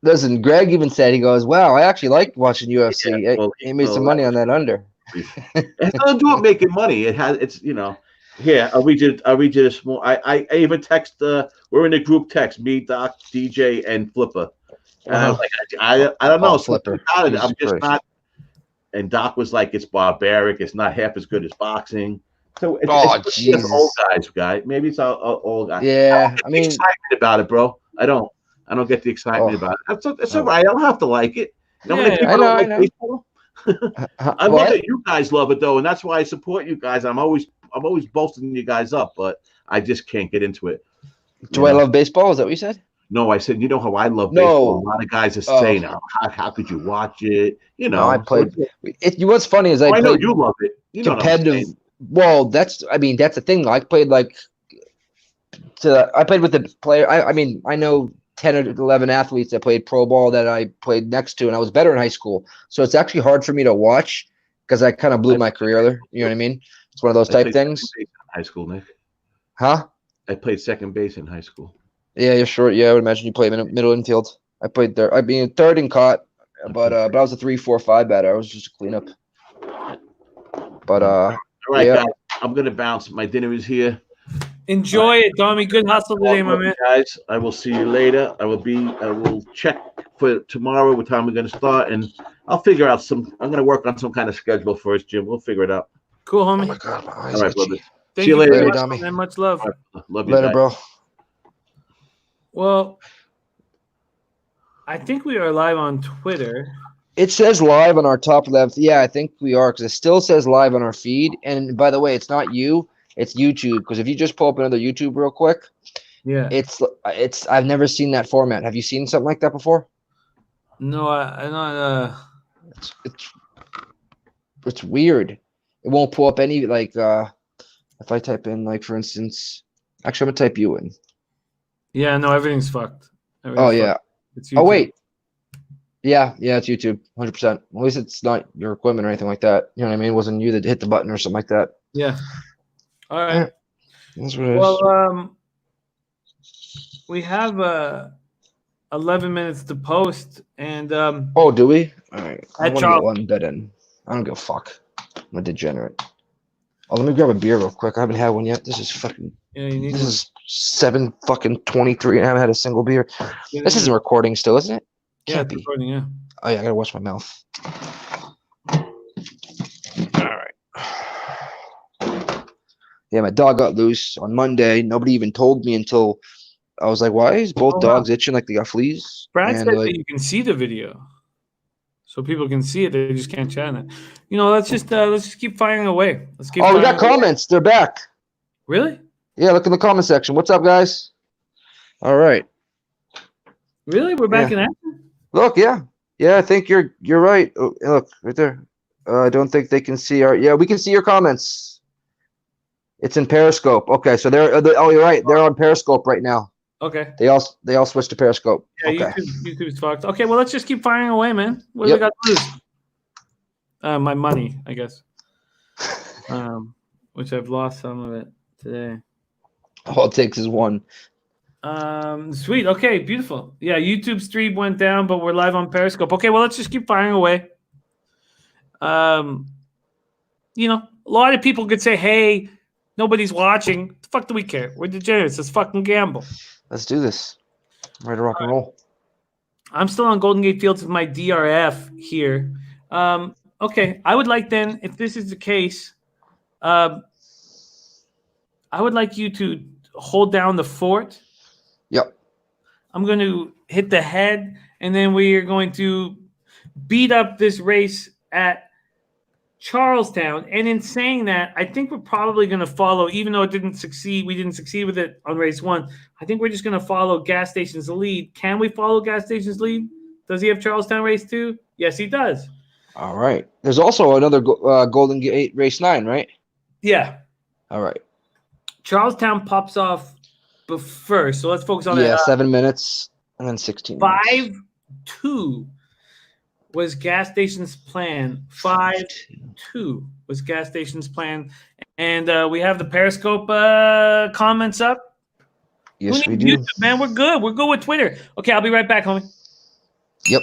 Listen, Greg even said, he goes, "Wow, I actually like watching UFC. Yeah, he made some money on that under." It has nothing to do with making money. It's Here, I'll read you a small. I even text. We're in a group text. Me, Doc, DJ, and Flipper. And I was like, I don't know. Flipper. I'm just not. And Doc was like, it's barbaric. It's not half as good as boxing. So it's just old guys. Maybe it's all old guys. Yeah, I mean, excited about it, bro. I don't get the excitement about it. It's all right. I don't have to like it. I know. I love that you guys love it though, and that's why I support you guys. I'm always bolstering you guys up, but I just can't get into it. I love baseball? Is that what you said? No, I said, you know how I love baseball. A lot of guys are saying, how could you watch it? You know, I played. What's funny is I know you love it. You competitive. Well, that's the thing. I played I played with the player. I know 10 or 11 athletes that played pro ball that I played next to, and I was better in high school. So it's actually hard for me to watch because I kind of blew my career there. You know what I mean? It's one of those type things. High school, Nick. Huh? I played second base in high school. Yeah, you're short. Yeah, I would imagine you played middle infield. I played there. Third and caught, but I was a 3-4-5 batter. I was just a cleanup. But all right, guys, I'm gonna bounce. My dinner is here. Enjoy it, Tommy. Good hustle today, my man. Guys, I will see you later. I will check for tomorrow. What time we're going to start, and I'll figure out I'm going to work on some kind of schedule for us, Jim. We'll figure it out. Cool, homie. Oh my God, my eyes All right, itchy. brother. Thank See you you later, Dami. man. Much love. Right, love you, Later, guys. bro. Well, I think we are live on Twitter. It says live on our top left. Yeah, I think we are, because it still says live on our feed. And by the way, it's not you, it's YouTube. Because if you just pull up another YouTube real quick, Yeah. it's I've never seen that format. Have you seen something like that before? No, I'm not. It's weird. It won't pull up any if I type in, like, for instance, actually I'm gonna type you in. Yeah, no, everything's fucked. Oh yeah. Fucked. It's Oh YouTube. wait. Yeah, it's YouTube, 100%. At least it's not your equipment or anything like that. You know what I mean? It wasn't you that hit the button or something like that. Yeah. All right. Yeah, that's what it is. Well, we have 11 minutes to post, and Oh, do we? All right. I At want to get one bed in. I don't give a fuck. I'm a degenerate. Oh, let me grab a beer real quick. I haven't had one yet. This is fucking. yeah, you need This is 7:23, and I haven't had a single beer. This isn't recording still, isn't it? yeah, Can't it's be. recording, yeah. Oh yeah, I gotta wash my mouth. All right. Yeah, my dog got loose on Monday. Nobody even told me until I was like, "Why is both dogs itching like they got fleas?" Brad And said that you can see the video, so people can see it. They just can't chat it. You know, let's just keep firing away. Let's keep. oh, we got comments. They're back. Really? Yeah, look in the comment section. What's up, guys? All right. Really? We're back in action? Look, yeah. I think you're right. Oh, look right there. I don't think they can see our. Yeah, we can see your comments. It's in Periscope. Okay, so they're oh, you're right. They're on Periscope right now. Okay. They all switched to Periscope. Yeah, okay. YouTube's fucked. Okay, well, let's just keep firing away, man. What do we got to lose? My money, I guess. Which I've lost some of it today. All it takes is one. Sweet. Okay, beautiful. Yeah, YouTube stream went down, but we're live on Periscope. Okay, well, let's just keep firing away. You know, a lot of people could say, "Hey, nobody's watching." What the fuck do we care? We're degenerates. Let's fucking gamble. Let's do this. I'm ready to rock and roll. I'm still on Golden Gate Fields with my DRF here. Okay, I would like then, if this is the case, I would like you to hold down the fort. Yep. I'm going to hit the head, and then we are going to beat up this race at Charlestown. And in saying that, I think we're probably going to follow, even though it didn't succeed, we didn't succeed with it on race one. I think we're just going to follow Gas Station's lead. Can we follow Gas Station's lead? Does he have Charlestown race 2? Yes, he does. All right. There's also another Golden Gate race 9, right? Yeah. All right. Charlestown pops off first, so let's focus on that. Yeah, 7 minutes and then 16 minutes. 5-2 was Gas Station's plan. 5-2 was Gas Station's plan. And we have the Periscope comments up. Yes, we do. YouTube, man, we're good. We're good with Twitter. Okay, I'll be right back, homie. Yep.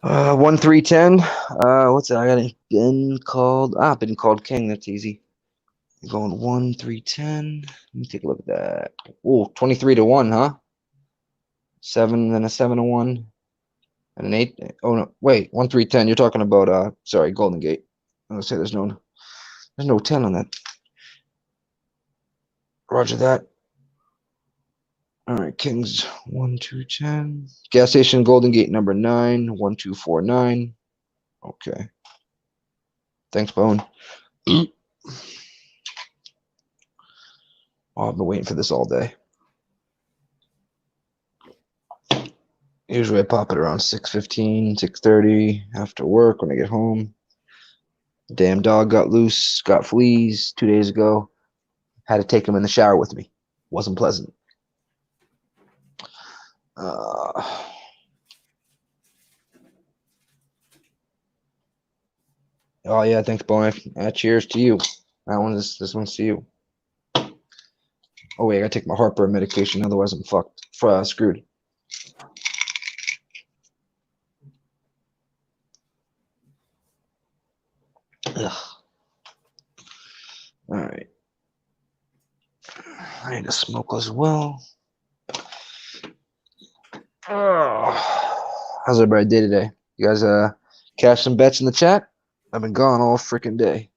1-3-10. What's that? I got been called king. That's easy. You're going 1-3-10. Let me take a look at that. Oh, 23-1, huh? 7 and a 7-1 and an 8. Oh no, wait, 1-3-10. You're talking about sorry, Golden Gate. I'm gonna say there's no 10 on that. Roger that. All right, Kings 1-2-10. Gas Station Golden Gate number 9, 1-2-4-9. Okay. Thanks, Bone. Oh, I've been waiting for this all day. Usually I pop it around 6:15, 6:30 after work when I get home. The damn dog got loose, got fleas 2 days ago. Had to take him in the shower with me. Wasn't pleasant. Oh yeah, thanks, Boy. Cheers to you. This one's to you. Oh wait, I gotta take my heartburn medication, otherwise I'm fucked. Screwed. Ugh. All right. I need to smoke as well. How's everybody day today? You guys cash some bets in the chat? I've been gone all freaking day.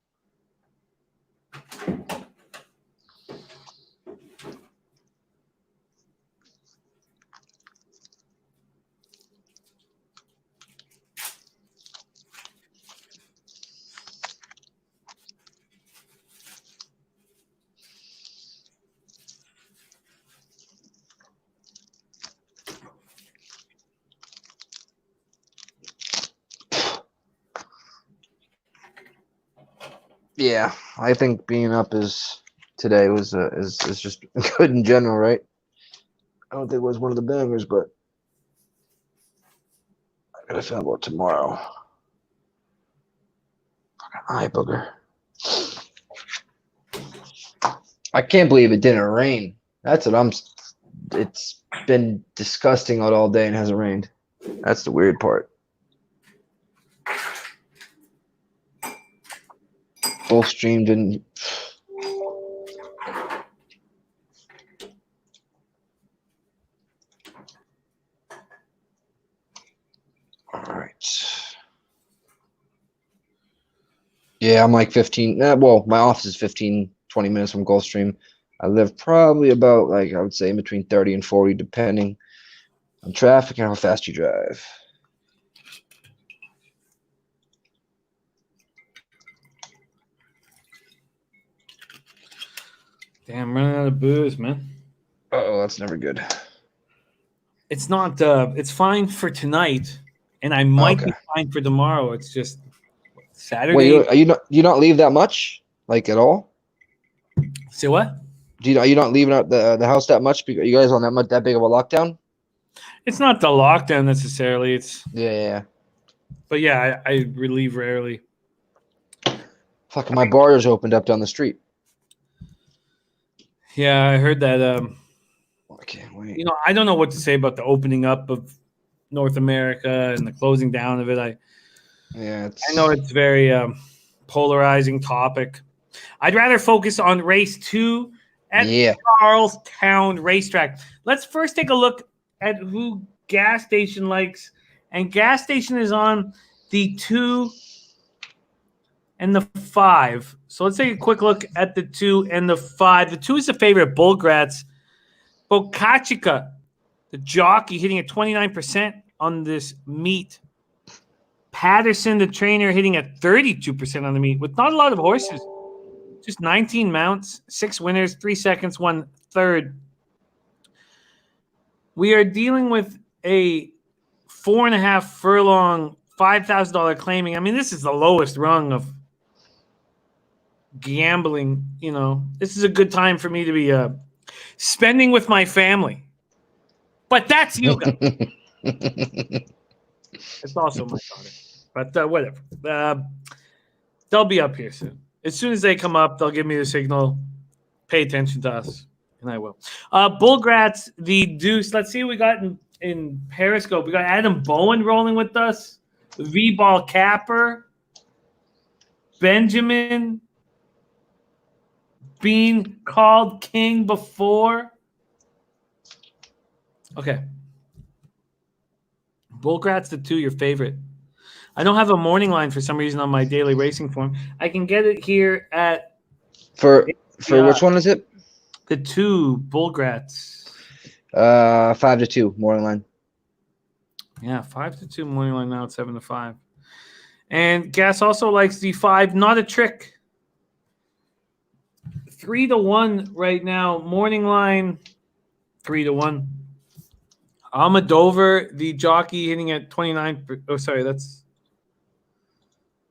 Yeah, I think being up today was is just good in general, right? I don't think it was one of the bangers, but I gotta find out tomorrow. Eye booger. I can't believe it didn't rain. That's what I'm. It's been disgusting out all day and hasn't rained. That's the weird part. Gulfstream didn't. All right. Yeah, I'm like 15. Well, my office is 15, 20 minutes from Gulfstream. I live probably about, like, I would say in between 30 and 40, depending on traffic and how fast you drive. Damn, running out of booze, man. Oh, that's never good. It's not. It's fine for tonight, and I might be fine for tomorrow. It's just Saturday. Wait, you not leave that much, like at all? Say what? Are you not leaving out the house that much? Because you guys on that big of a lockdown? It's not the lockdown necessarily. It's yeah. But yeah, I leave rarely. Fucking my bars opened up down the street. Yeah, I heard that. I can't wait. You know, I don't know what to say about the opening up of North America and the closing down of it. I know it's very polarizing topic. I'd rather focus on race 2 at Charlestown racetrack. Let's first take a look at who Gas Station likes. And Gas Station is on the 2 and the 5. So let's take a quick look at the 2 and the 5. The 2 is the favorite, Bullgrats. Bokachica, the jockey, hitting at 29% on this meet. Patterson, the trainer, hitting at 32% on the meet with not a lot of horses. Just 19 mounts, 6 winners, 3 seconds, 1 third. We are dealing with a 4.5 furlong, $5,000 claiming. I mean, this is the lowest rung of gambling. You know, this is a good time for me to be spending with my family. But that's you guys. It's also my daughter. But whatever. They'll be up here soon. As soon as they come up, they'll give me the signal. Pay attention to us, and I will. Bullgrats, the deuce. Let's see what we got in Periscope. We got Adam Bowen rolling with us. V-Ball Capper. Benjamin. Being called king before. Okay. Bullgrats, the 2, your favorite. I don't have a morning line for some reason on my daily racing form. I can get it here at for which one is it? The 2 Bullgrats. 5-2 morning line. Yeah, 5-2 morning line now at 7-5. And Gas also likes the 5, not a trick. 3-1 right now. Morning line 3-1. Almodovar, the jockey, hitting at 29. Oh, sorry, that's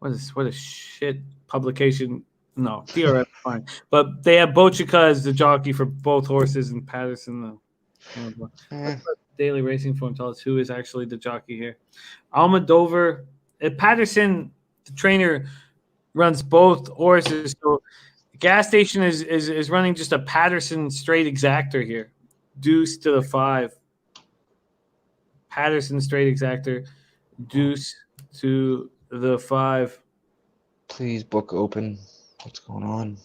what a shit publication. No, DRF fine. But they have Bochica as the jockey for both horses and Patterson. Daily Racing Form tell us who is actually the jockey here. Almodovar, Patterson, the trainer, runs both horses. So Gas Station is running just a Patterson straight exactor here. Deuce to the 5. Patterson straight exactor. Deuce to the 5. Please book open. What's going on?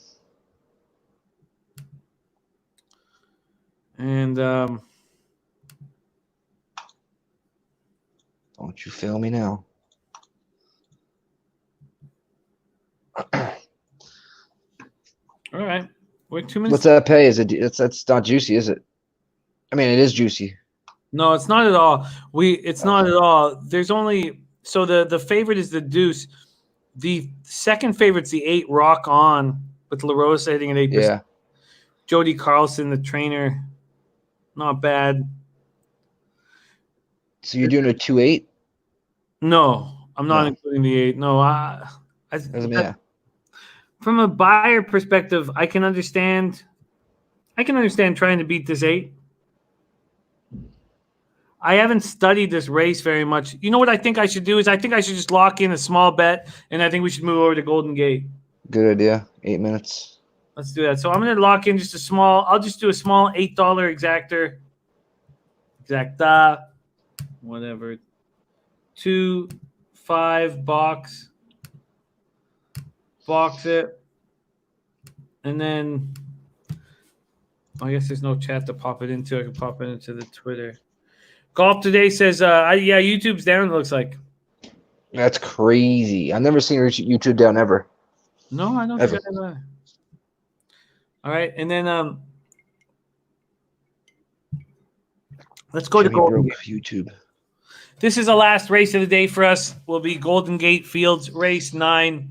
And Don't you fail me now. All right. We're 2 minutes. What's that pay? Is it? That's not juicy, is it? I mean, it is juicy. No, it's not at all. It's not at all. There's only the favorite is the deuce. The second favorite's the 8 Rock On with LaRosa hitting at 8%. Yeah. Jody Carlson, the trainer, not bad. So you're doing a 2-8? No, I'm not including the 8. No, from a buyer perspective, I can understand trying to beat this 8. I haven't studied this race very much. You know what I think I should do is I think I should just lock in a small bet, and I think we should move over to Golden Gate. Good idea. 8 minutes. Let's do that. So I'm going to lock in just a small. I'll just do a small $8 exactor. Exacta. Whatever. 2-5 box. Box it. And then I guess there's no chat to pop it into. I can pop it into the Twitter. Golf Today says, yeah, YouTube's down, it looks like. That's crazy. I've never seen YouTube down ever. No, I don't think I have. All right, and then let's go to Golden Gate. YouTube. This is the last race of the day for us. Will be Golden Gate Fields race 9.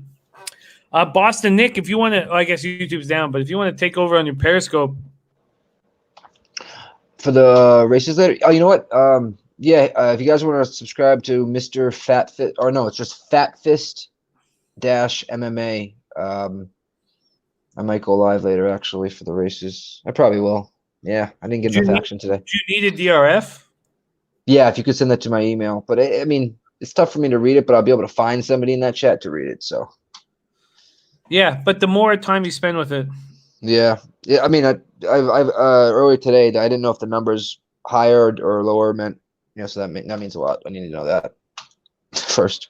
Boston Nick, if you want to, I guess YouTube's down, but if you want to take over on your Periscope for the races later. Oh, you know what? If you guys want to subscribe to Mr. Fat Fist, or no, it's just Fat Fist -MMA. I might go live later actually for the races. I probably will. Yeah, I didn't get enough action today. Do you need a DRF? Yeah, if you could send that to my email. But I mean, it's tough for me to read it, but I'll be able to find somebody in that chat to read it. So. Yeah, but the more time you spend with it. Yeah. I mean, I've earlier today, I didn't know if the numbers higher or lower meant, so that means a lot. I need to know that first.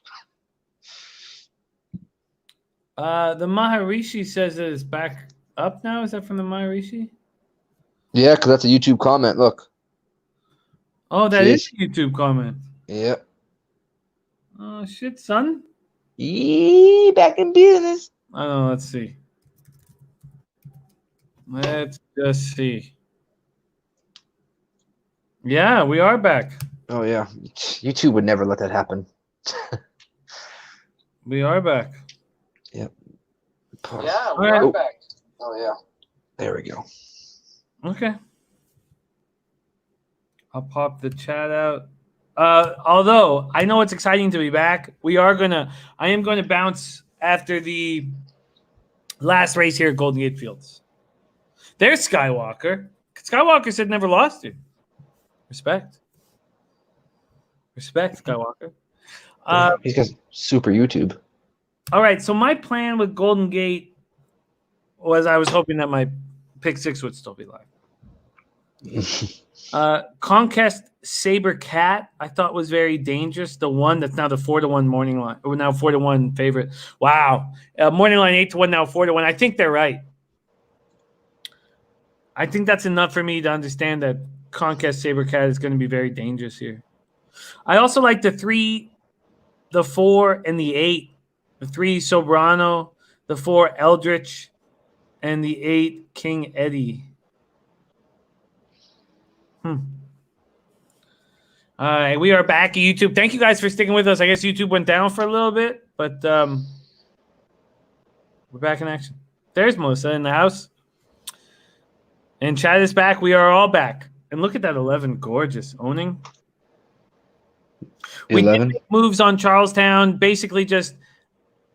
The Maharishi says that it's back up now. Is that from the Maharishi? Yeah, because that's a YouTube comment. Look. Oh, that is a YouTube comment. Yeah. Oh, shit, son. Back in business. I don't know. Let's see. Let's just see. Yeah, we are back. Oh, yeah. YouTube would never let that happen. We are back. Yep. Yeah, we are back. Oh, yeah. There we go. Okay. I'll pop the chat out. Although I know it's exciting to be back, I am going to bounce after the last race here at Golden Gate Fields. There's Skywalker. Skywalker said never lost you. Respect, Skywalker. He's got super YouTube. All right, so my plan with Golden Gate was I was hoping that my pick 6 would still be live. Conquest Saber Cat, I thought was very dangerous. The one that's now the 4-1 morning line, or now 4-1 favorite. Wow, morning line 8-1, now 4-1. I think they're right. I think that's enough for me to understand that Conquest Saber Cat is going to be very dangerous here. I also like the 3, the 4, and the 8. The 3 Sobrano, the 4 Eldritch, and the 8 King Eddie. All right, we are back at YouTube. Thank you guys for sticking with us. I guess YouTube went down for a little bit, but we're back in action. There's Melissa in the house. And chat is back. We are all back. And look at that 11. Gorgeous. Owning. 11. We did make moves on Charlestown, basically just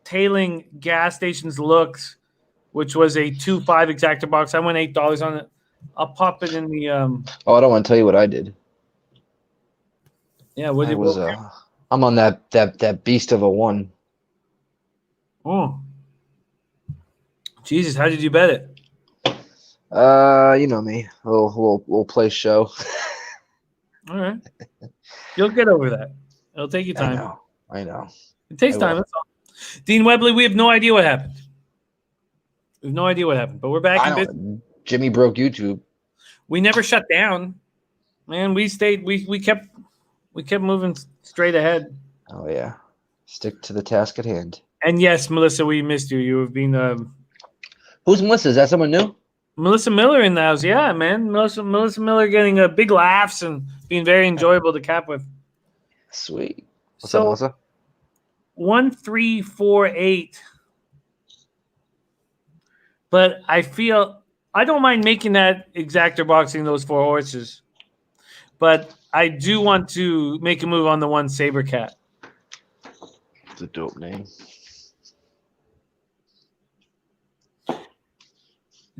tailing gas stations looks, which was a 2-5 exactor box. I went $8 on it. I'll pop it in the Oh, I don't want to tell you what I did. Yeah, what did I'm on that beast of a 1. Oh. Jesus, how did you bet it? You know me. We'll play show. All right. You'll get over that. It'll take you time. I know. It takes time. That's all. Dean Webley, we have no idea what happened. We have no idea what happened, but we're back in business. Jimmy broke YouTube. We never shut down. Man, we stayed. We kept We kept moving straight ahead. Oh yeah, stick to the task at hand. And yes, Melissa, we missed you. You have been Who's Melissa? Is that someone new? Melissa Miller in the house. Yeah, man. Melissa Miller getting big laughs and being very enjoyable to cap with. Sweet. What's up, Melissa? 1, 3, 4, 8. But I feel I don't mind making that exactor boxing those 4 horses. But I do want to make a move on the 1 Saber Cat. It's a dope name.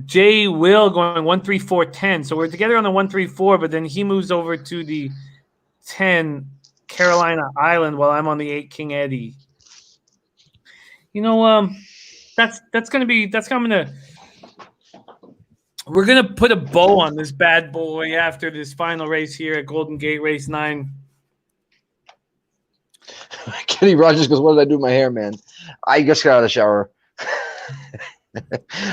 Jay Will going 1, 3, 4, 10. So we're together on the 1, 3, 4, but then he moves over to the 10 Carolina Island while I'm on the 8 King Eddie. You know, that's coming to. We're gonna put a bow on this bad boy after this final race here at Golden Gate Race 9. Kenny Rogers goes, "What did I do with my hair, man? I just got out of the shower."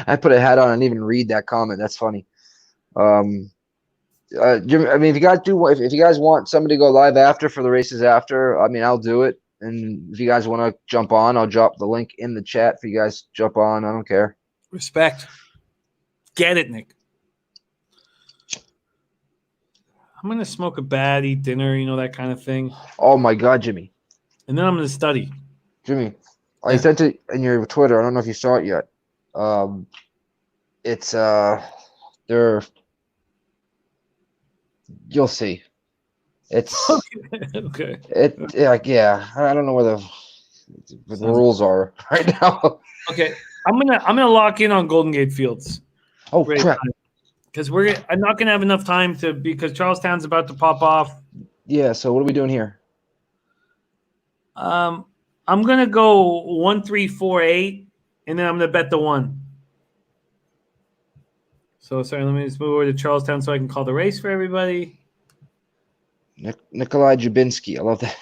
I put a hat on and didn't even read that comment. That's funny. Jim, I mean, if you guys want somebody to go live after for the races after, I mean, I'll do it. And if you guys want to jump on, I'll drop the link in the chat for you guys to jump on. I don't care. Respect. Get it, Nick. I'm going to smoke a bad, eat dinner, you know, that kind of thing. Oh, my God, Jimmy. And then I'm going to study. Jimmy, I sent it in your Twitter. I don't know if you saw it yet. It's they're you'll see. It's okay. Yeah. I don't know where the rules are right now. Okay, I'm gonna lock in on Golden Gate Fields. Oh crap! Because I'm not gonna have enough time because Charlestown's about to pop off. Yeah. So what are we doing here? I'm gonna go 1, 3, 4, 8, and then I'm gonna bet the 1. So sorry, let me just move over to Charlestown so I can call the race for everybody. Nikolai Jabinski, I love that.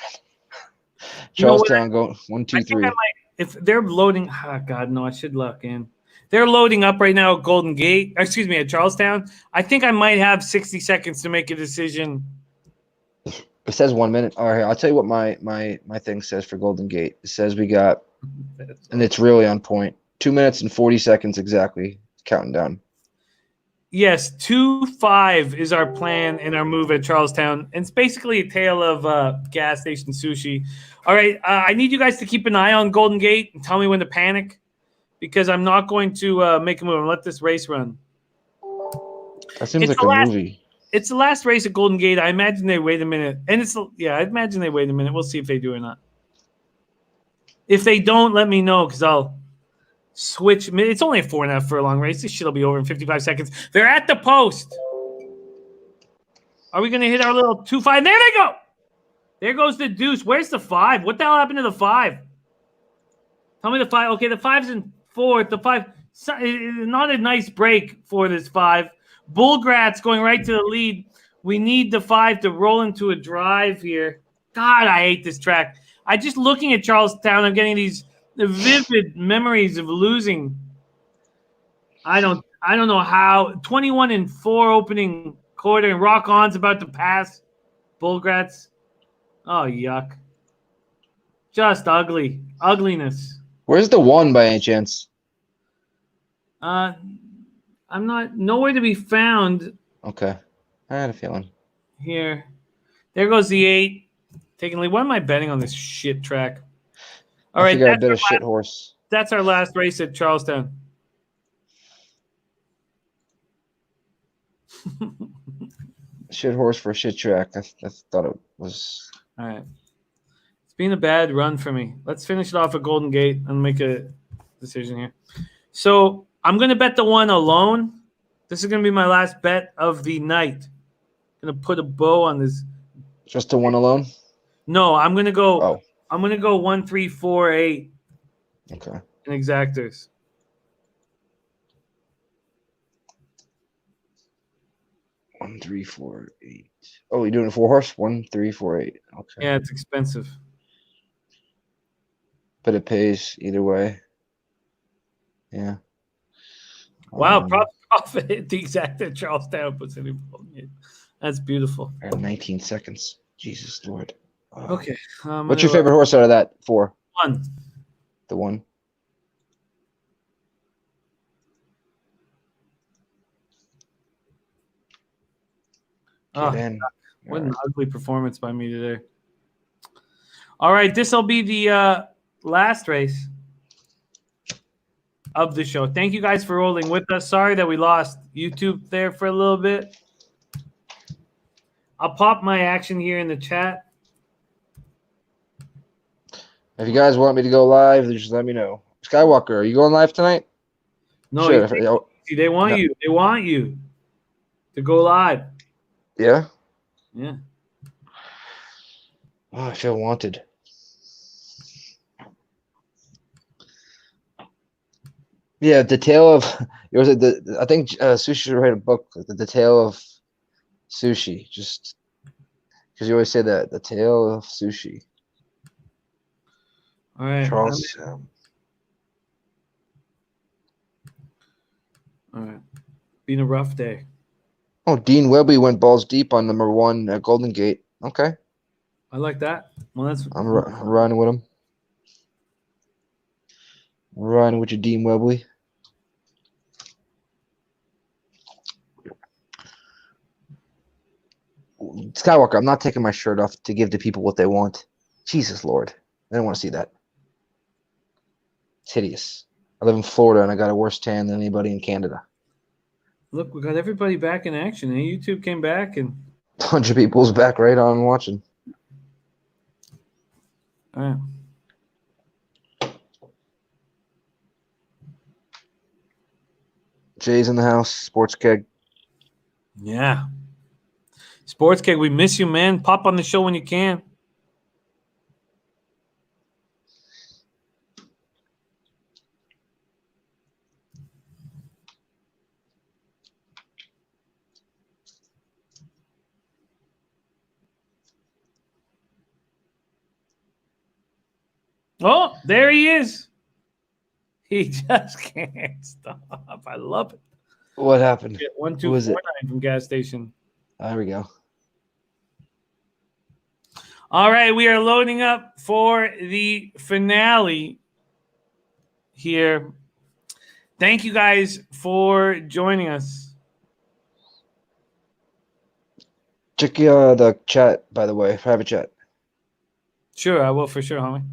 Charlestown go 1, 2, 3. If they're loading, oh God, no, I should lock in. They're loading up right now at Golden Gate. Excuse me, at Charlestown. I think I might have 60 seconds to make a decision. It says 1 minute. All right, I'll tell you what my thing says for Golden Gate. It says we got, and it's really on point. 2 minutes and 40 seconds exactly. Counting down. Yes, 2-5 is our plan and our move at Charlestown. And it's basically a tale of gas station sushi. All right, I need you guys to keep an eye on Golden Gate and tell me when to panic because I'm not going to make a move and let this race run. That seems like a movie. It's the last race at Golden Gate. I imagine they wait a minute. And I imagine they wait a minute. We'll see if they do or not. If they don't, let me know because I'll switch. It's only a 4.5 furlong race. This shit will be over in 55 seconds. They're at the post. Are we going to hit our little 2-5? There they go. There goes the deuce. Where's the 5? What the hell happened to the 5? Tell me the 5. Okay, the 5's in 4th. The 5, not a nice break for this 5. Bullgrat's going right to the lead. We need the 5 to roll into a drive here. God, I hate this track. I just looking at Charlestown, I'm getting these vivid memories of losing. I don't know how. 21-4 opening quarter, and Rock On's about to pass. Bullgrats. Oh, yuck. Just ugly. Ugliness. Where's the 1 by any chance? I'm not nowhere to be found. Okay. I had a feeling. Here. There goes the 8. Taking lead. What am I betting on this shit track? All right, I bet a shit horse. That's our last race at Charlestown. Shit horse for a shit track. I thought it was. All right. It's been a bad run for me. Let's finish it off at Golden Gate and make a decision here. So I'm going to bet the 1 alone. This is going to be my last bet of the night. I'm going to put a bow on this. Just the 1 alone? No, I'm going to go. Oh. I'm going to go 1, 3, 4, 8. Okay. In exactors. One, 3, 4, 8. Oh, you're doing a 4 horse? 1, 3, 4, 8. Okay. Yeah, it's expensive. But it pays either way. Yeah. Wow, profit hit the exact at Charlestown puts it in. That's beautiful. I have 19 seconds. Jesus Lord. Okay. What's your favorite horse out of that 4? 1. The 1. Get in. What an ugly performance by me today. All right, this will be the last race of the show. Thank you guys for rolling with us. Sorry that we lost YouTube there for a little bit. I'll pop my action here in the chat. If you guys want me to go live, just let me know. Skywalker, are you going live tonight? No, they want you. They want you to go live. Yeah? Yeah. Oh, I feel wanted. Yeah, the tale of I think Sushi should write a book, like the tale of sushi, just because you always say that the tale of sushi. All right, Charlestown. All right, been a rough day. Oh, Dean Webby went balls deep on number 1 at Golden Gate. Okay, I like that. Well, I'm riding with him. Riding with your Dean Webby. Skywalker, I'm not taking my shirt off to give the people what they want. Jesus Lord. I don't want to see that. It's hideous. I live in Florida and I got a worse tan than anybody in Canada. Look, we got everybody back in action. And YouTube came back and a bunch of people's back right on watching. All right. Jay's in the house. Sports Keg. Yeah. Sports Keg, we miss you, man. Pop on the show when you can. Oh, there he is. He just can't stop. I love it. What happened? 1249 from gas station. There we go. All right, we are loading up for the finale here. Thank you guys for joining us. Check the chat, by the way, private chat. Sure, I will for sure, homie.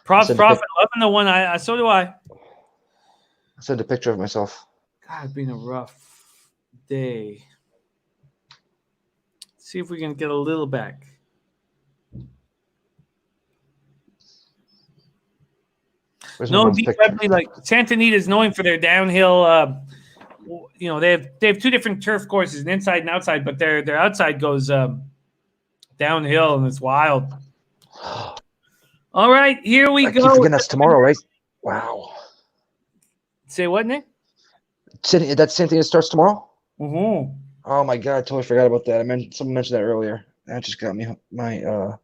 Props, Prophet, loving the one. I so do I. I sent a picture of myself. God, it's been a rough day. See if we can get a little back. No, like Santa Anita is known for their downhill. They have 2 different turf courses, an inside and outside, but their outside goes downhill and it's wild. All right, here we go. I keep forgetting that's tomorrow, right? Wow. Say what, Nick? That same thing that starts tomorrow? Mm-hmm. Oh my God, I totally forgot about that. Someone mentioned that earlier. That just got me my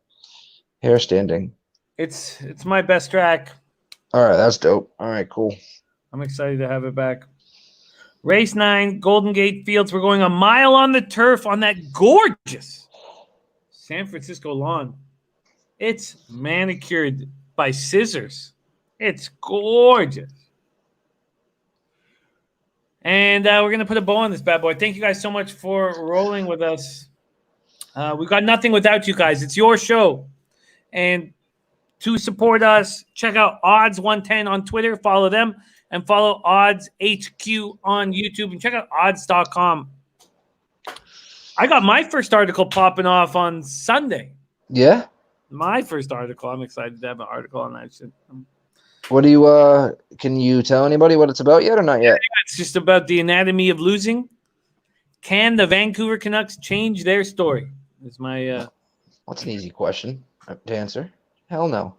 hair standing. It's my best track. All right, that's dope. All right, cool. I'm excited to have it back. Race 9, Golden Gate Fields. We're going a mile on the turf on that gorgeous San Francisco lawn. It's manicured by scissors. It's gorgeous. And we're going to put a bow on this bad boy. Thank you guys so much for rolling with us. We've got nothing without you guys. It's your show. And to support us, check out Odds 110 on Twitter. Follow them. And follow Odds HQ on YouTube. And check out odds.com. I got my first article popping off on Sunday. Yeah? My first article. I'm excited to have an article on that shit. What do you can you tell anybody what it's about yet or not yet? It's just about the anatomy of losing. Can the Vancouver Canucks change their story? Is my That's an easy question to answer. Hell no.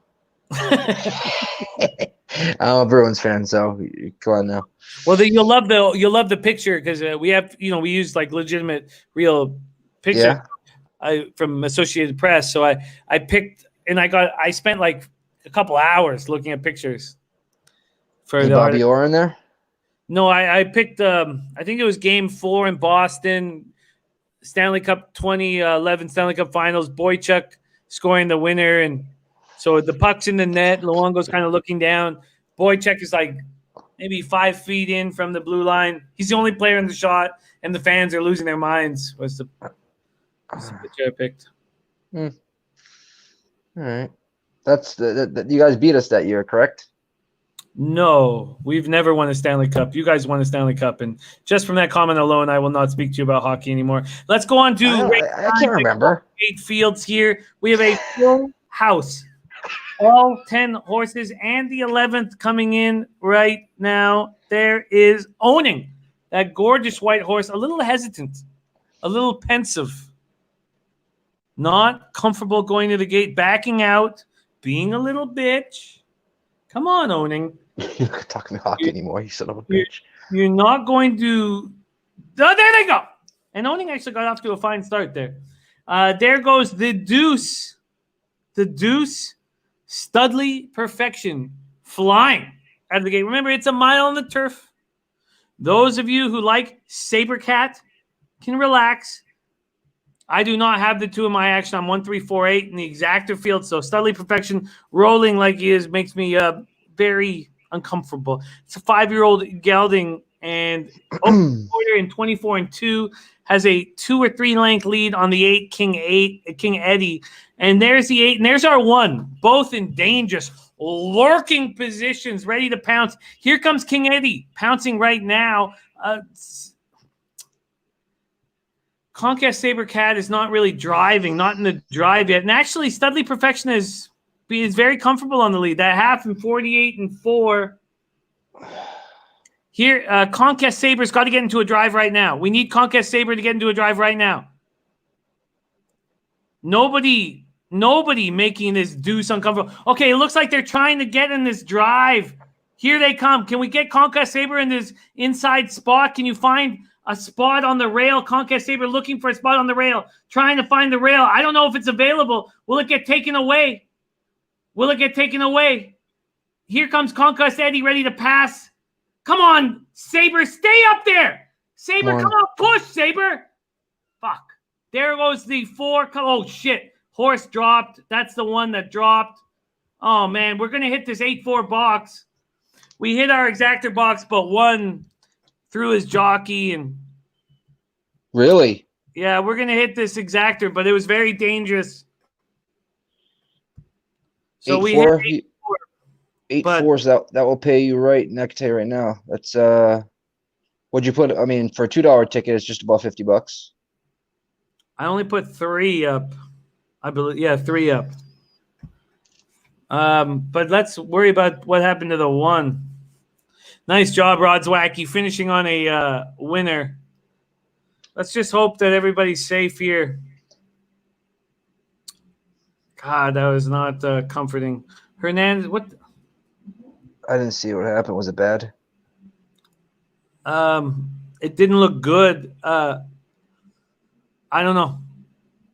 I'm a Bruins fan, so go on now. Well, you'll love the picture because we have we use like legitimate real picture from Associated Press. So I picked and I spent like a couple hours looking at pictures for the Bobby Orr in there. No, I picked I think it was Game 4 in Boston. Stanley Cup 2011 Stanley Cup Finals. Boychuk scoring the winner, and so the puck's in the net. Luongo's kind of looking down. Boychuk is like maybe 5 feet in from the blue line. He's the only player in the shot, and the fans are losing their minds. Was the picture I picked? All right, that's you guys beat us that year, correct? No, we've never won a Stanley Cup. You guys won a Stanley Cup, and just from that comment alone, I will not speak to you about hockey anymore. Let's go on to I can't remember. 8 fields here. We have a full house. All 10 horses and the 11th coming in right now. There is Owning, that gorgeous white horse, a little hesitant, a little pensive, not comfortable going to the gate, backing out, being a little bitch. Come on, Owning. You're not talking hockey anymore, you son of a bitch. You're not going to. Oh, there they go. And Owning actually got off to a fine start there. There goes the Deuce. The Deuce. Studley Perfection flying out of the gate. Remember, it's a mile on the turf. Those of you who like Sabercat can relax. I do not have the 2 in my action. I'm 1, 3, 4, 8 in the exactor field. So Studley Perfection rolling like he is makes me very uncomfortable. It's a 5-year-old gelding, and Porter in 24 and 2 has a 2 or 3 length lead on the 8 King Eddie. And there's the 8, and there's our 1, both in dangerous, lurking positions, ready to pounce. Here comes King Eddie, pouncing right now. Conquest Sabercat is not really driving, not in the drive yet. And actually, Studley Perfection is very comfortable on the lead. That half in 48 and 4. Here, Conquest Saber's got to get into a drive right now. We need Conquest Saber to get into a drive right now. Nobody making this Deuce uncomfortable. Okay, it looks like they're trying to get in this drive. Here they come. Can we get Conquest Saber in this inside spot? Can you find a spot on the rail? Conquest Saber looking for a spot on the rail, trying to find the rail. I don't know if it's available. Will it get taken away? Will it get taken away? Here comes Conquest Eddie ready to pass. Come on, Saber, stay up there. Saber, come on, push, Saber. Fuck. There goes the 4. Oh, shit. Horse dropped. That's the one that dropped. Oh, man, we're going to hit this 8-4 box. We hit our exactor box, but 1 through his jockey. And really? Yeah, we're going to hit this exactor, but it was very dangerous. So 8-4, we hit 8-4. 8-4s, that will pay you right. And I can tell you right now, that's what'd you put? I mean, for a $2 ticket, it's just about $50. I only put 3 up. I believe, yeah, 3 up. But let's worry about what happened to the 1. Nice job, Rodswacky, finishing on a winner. Let's just hope that everybody's safe here. God, that was not comforting. Hernandez, what? I didn't see what happened. Was it bad? It didn't look good. I don't know.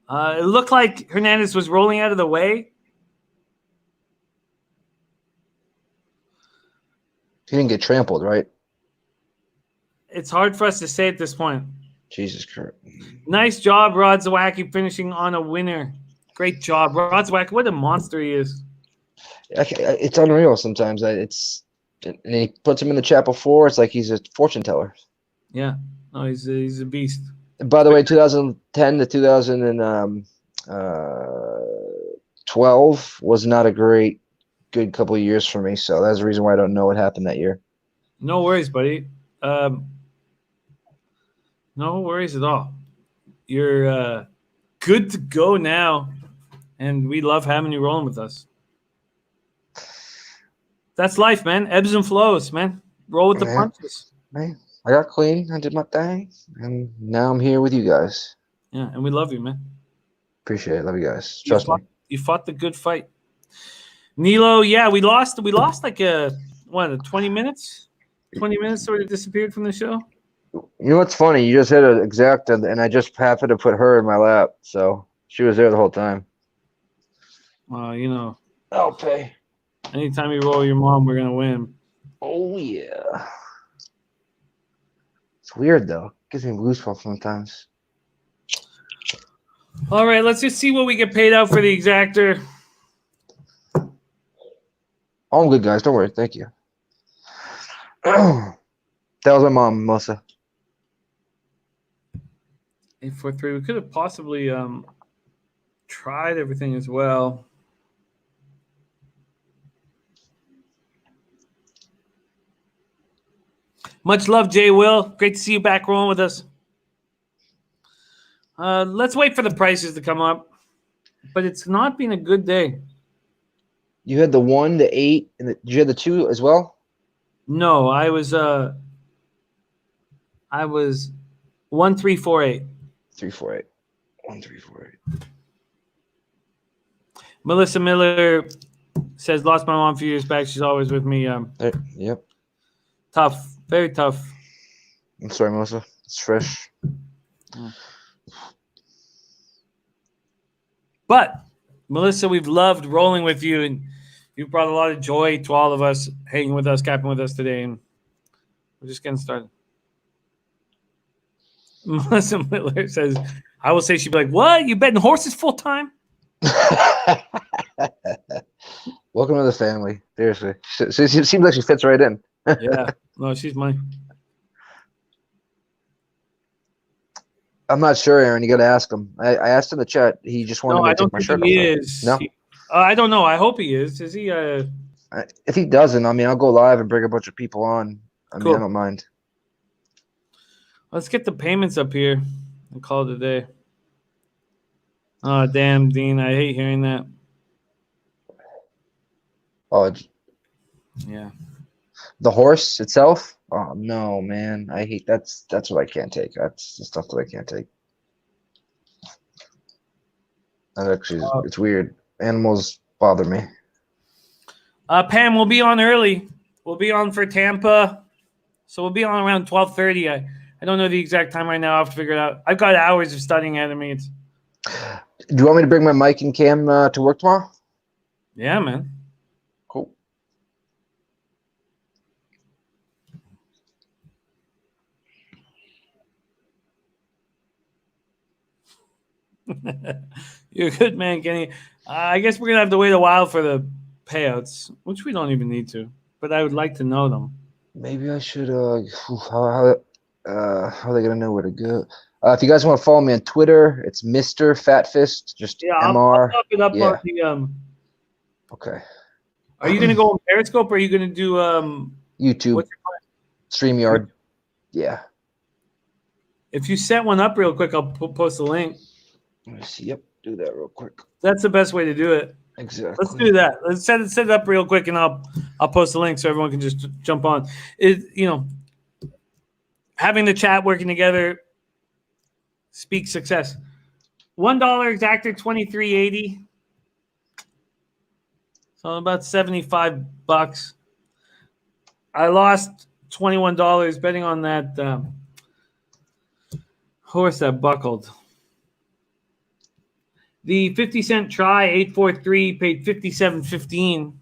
It looked like Hernandez was rolling out of the way. He didn't get trampled, right? It's hard for us to say at this point. Jesus Christ. Nice job, Rodzawacki, finishing on a winner. Great job, Rodzawacki. What a monster he is. It's unreal sometimes. And he puts him in the chapel 4. It's like he's a fortune teller. Yeah. No, he's a beast. By the way, 2010 to 2012 was not a good couple of years for me. So that's the reason why I don't know what happened that year. No worries, buddy. No worries at all. You're good to go now, and we love having you rolling with us. That's life, man. Ebbs and flows, man. Roll with the punches. Man, I got clean. I did my thing, and now I'm here with you guys. Yeah, and we love you, man. Appreciate it. Love you guys. Trust me. You fought the good fight. Nilo, yeah, we lost like 20 minutes? 20 minutes sort of disappeared from the show. You know what's funny? You just hit an exact, and I just happened to put her in my lap, so she was there the whole time. You know. I'll pay. Anytime you roll your mom, we're gonna win. Oh yeah. It's weird though. It gives me goosebumps sometimes. All right, let's just see what we get paid out for the exactor. All good, guys. Don't worry. Thank you. That was my mom, Melissa. 843. We could have possibly tried everything as well. Much love, Jay Will. Great to see you back rolling with us. Let's wait for the prices to come up, but it's not been a good day. You had the 1, the 8, and did you have the 2 as well? No, I was 1348. 348. 1348. Melissa Miller says, lost my mom a few years back. She's always with me. Yep. Tough. Very tough. I'm sorry, Melissa. It's fresh. But, Melissa, we've loved rolling with you, and you brought a lot of joy to all of us, hanging with us, capping with us today, and we're just getting started. Melissa Miller says, I will say she'd be like, what? You betting horses full time? Welcome to the family. Seriously. She seems like she fits right in. Yeah. No, she's mine. I'm not sure, Aaron. You got to ask him. I asked in the chat. He just wanted me to take my shirt off. He is. No? I don't know. I hope he is. Is he? If he doesn't, I mean, I'll go live and bring a bunch of people on. I mean, I don't mind. Let's get the payments up here and call it a day. Oh, damn, Dean. I hate hearing that. Oh, yeah. The horse itself? Oh, no, man. I hate that's what I can't take. That's the stuff that I can't take. That actually, it's weird. Animals bother me. Pam, we'll be on early. We'll be on for Tampa. So we'll be on around 12:30. I don't know the exact time right now. I have to figure it out. I've got hours of studying ahead of me. Do you want me to bring my mic and cam to work tomorrow? Yeah, man. Cool. You're a good man, Kenny. I guess we're going to have to wait a while for the payouts, which we don't even need to, but I would like to know them. Maybe I should, how are they going to know where to go? If you guys want to follow me on Twitter, it's Mr. Fatfist, just MR. I'll pop it up on the, okay. Are you going to go on Periscope, or are you going to do YouTube? What's your plan? StreamYard. Yeah. If you set one up real quick, I'll post a link. Let me see. Yep, do that real quick. That's the best way to do it. Exactly. Let's do that. Let's set it up real quick, and I'll post a link so everyone can just jump on. Having the chat working together speaks success. $1 exactor, $23.80. So about $75. I lost $21 betting on that horse that buckled. The 50-cent try, 843, paid $57.15.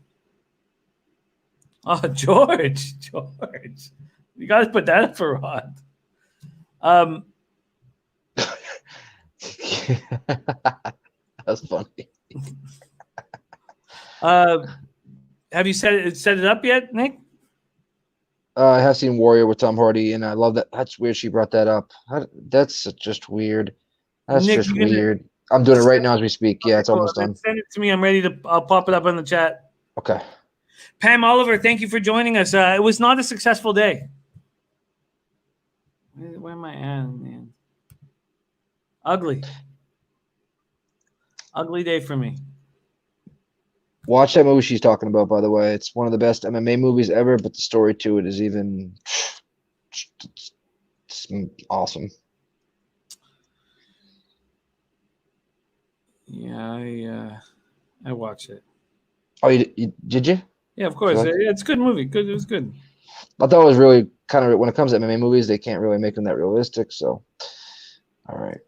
Oh, George. You got to put that up for Rod. That's funny. Have you set it up yet, Nick? I have seen Warrior with Tom Hardy, and I love that. That's weird she brought that up. That's just weird. That's Nick, just weird. I'm doing it right now as we speak. Yeah, it's almost done. Send it to me. I'm ready to. I'll pop it up in the chat. Okay. Pam Oliver, thank you for joining us. It was not a successful day. Where am I at, man? Ugly day for me. Watch that movie she's talking about, by the way. It's one of the best MMA movies ever, but the story to it is even it's awesome. Yeah, I watched it. Oh, you did you? Yeah, of course. It's a good movie. Good, it was good. I thought it was really kind of, when it comes to MMA movies, they can't really make them that realistic. So, all right.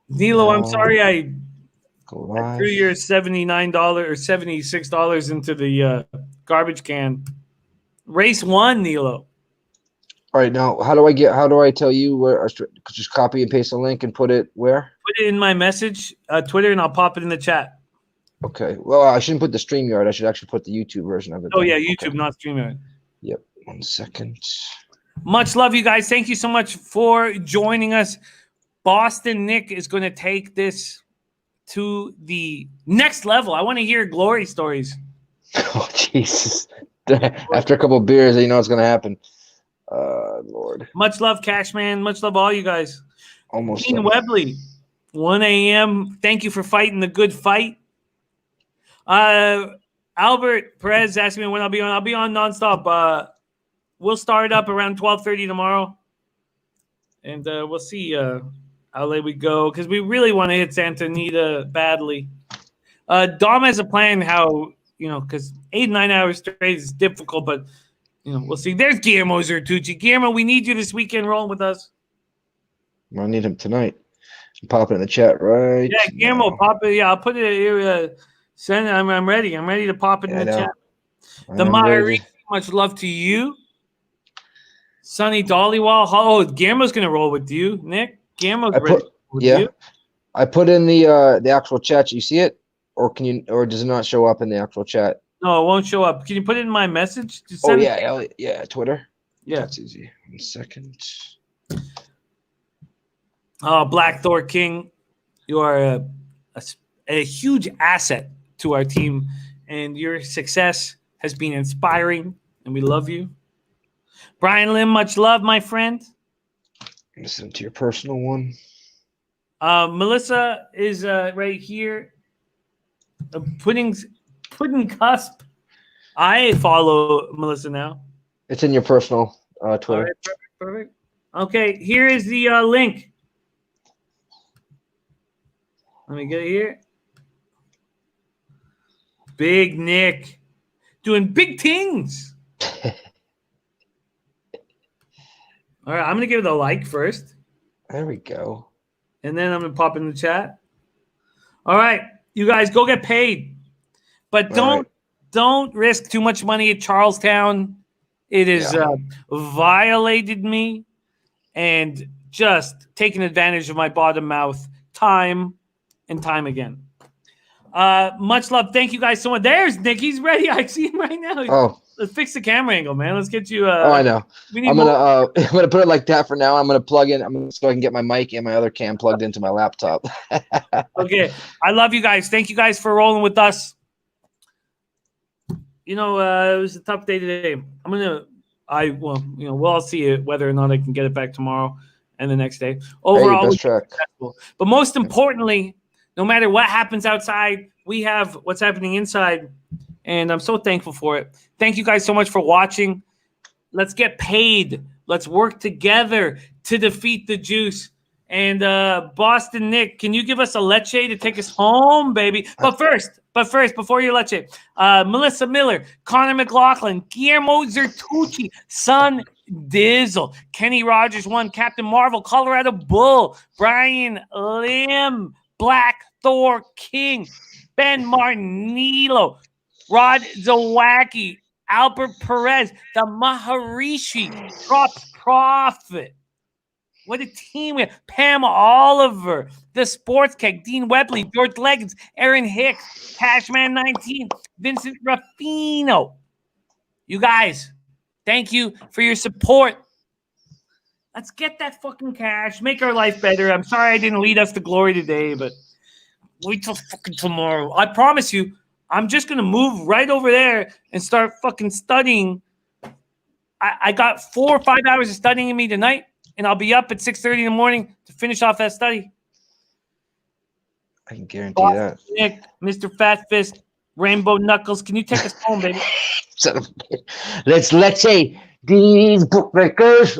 Nilo, I'm sorry I threw your $79 or $76 into the garbage can. Race 1, Nilo. All right, now how do I tell you where? Just copy and paste the link and put it where? Put it in my message, Twitter, and I'll pop it in the chat. Okay. Well, I shouldn't put the StreamYard. I should actually put the YouTube version of it. Oh yeah, YouTube, not StreamYard. Yep. 1 second. Much love, you guys. Thank you so much for joining us. Boston Nick is going to take this to the next level. I want to hear glory stories. Oh Jesus! After a couple of beers, you know what's going to happen. Lord. Much love, Cashman. Much love, all you guys. Almost. Dean Webley, 1 a.m. Thank you for fighting the good fight. Albert Perez asked me when I'll be on. I'll be on nonstop. We'll start up around 12:30 tomorrow, and we'll see how late we go because we really want to hit Santa Anita badly. Dom has a plan how, because 8 9 hours straight is difficult, but we'll see. There's Guillermo Zertucci. Guillermo, we need you this weekend rolling with us. I need him tonight. Pop it in the chat, right? Yeah, Guillermo, pop it. Yeah, I'll put it here. Send it. I'm ready. I'm ready to pop it in the chat. The Mahari, much love to you. Sonny Dollywall. Oh, Guillermo's going to roll with you, Nick. Guillermo's ready with you. I put in the actual chat. You see it? Or does it not show up in the actual chat? No, it won't show up. Can you put it in my message? Yeah, Twitter. Yeah, that's easy. 1 second. Oh, Black Thor King, you are a huge asset to our team, and your success has been inspiring, and we love you. Brian Lim, much love, my friend. Listen to your personal one. Melissa is right here. Pudding Cusp. I follow Melissa now. It's in your personal Twitter. All right, perfect. Okay, here is the link. Let me get it here. Big Nick doing big things. All right, I'm going to give it a like first. There we go. And then I'm going to pop in the chat. All right, you guys go get paid. But don't risk too much money at Charlestown. It has violated me and just taken advantage of my bottom mouth time and time again. Much love. Thank you guys so much. There's Nick. He's ready. I see him right now. Oh. Let's fix the camera angle, man. Let's get you. I know. I'm gonna put it like that for now. I'm gonna plug in. So I can get my mic and my other cam plugged into my laptop. Okay. I love you guys. Thank you guys for rolling with us. It was a tough day today. We'll all see whether or not I can get it back tomorrow and the next day. Overall, best track. But most importantly, no matter what happens outside, we have what's happening inside, and I'm so thankful for it. Thank you guys so much for watching. Let's get paid. Let's work together to defeat the juice. And Boston Nick, can you give us a leche to take us home, baby? But first, before your leche, Melissa Miller, Connor McLaughlin, Guillermo Zertucci, Son Dizzle, Kenny Rogers 1, Captain Marvel, Colorado Bull, Brian Lim, Black Thor King, Ben Martinello, Rod Zawacki, Albert Perez, the Maharishi, Drops Profit. What a team we have. Pam Oliver, the Sports Keg, Dean Webley, George Leggins, Aaron Hicks, Cashman 19, Vincent Ruffino. You guys, thank you for your support. Let's get that fucking cash. Make our life better. I'm sorry I didn't lead us to glory today, but wait till fucking tomorrow. I promise you, I'm just going to move right over there and start fucking studying. I got 4 or 5 hours of studying in me tonight, and I'll be up at 6:30 in the morning to finish off that study. I can guarantee that. Nick, Mr. Fat Fist, Rainbow Knuckles, can you take us home, baby? Let's say these bookmakers.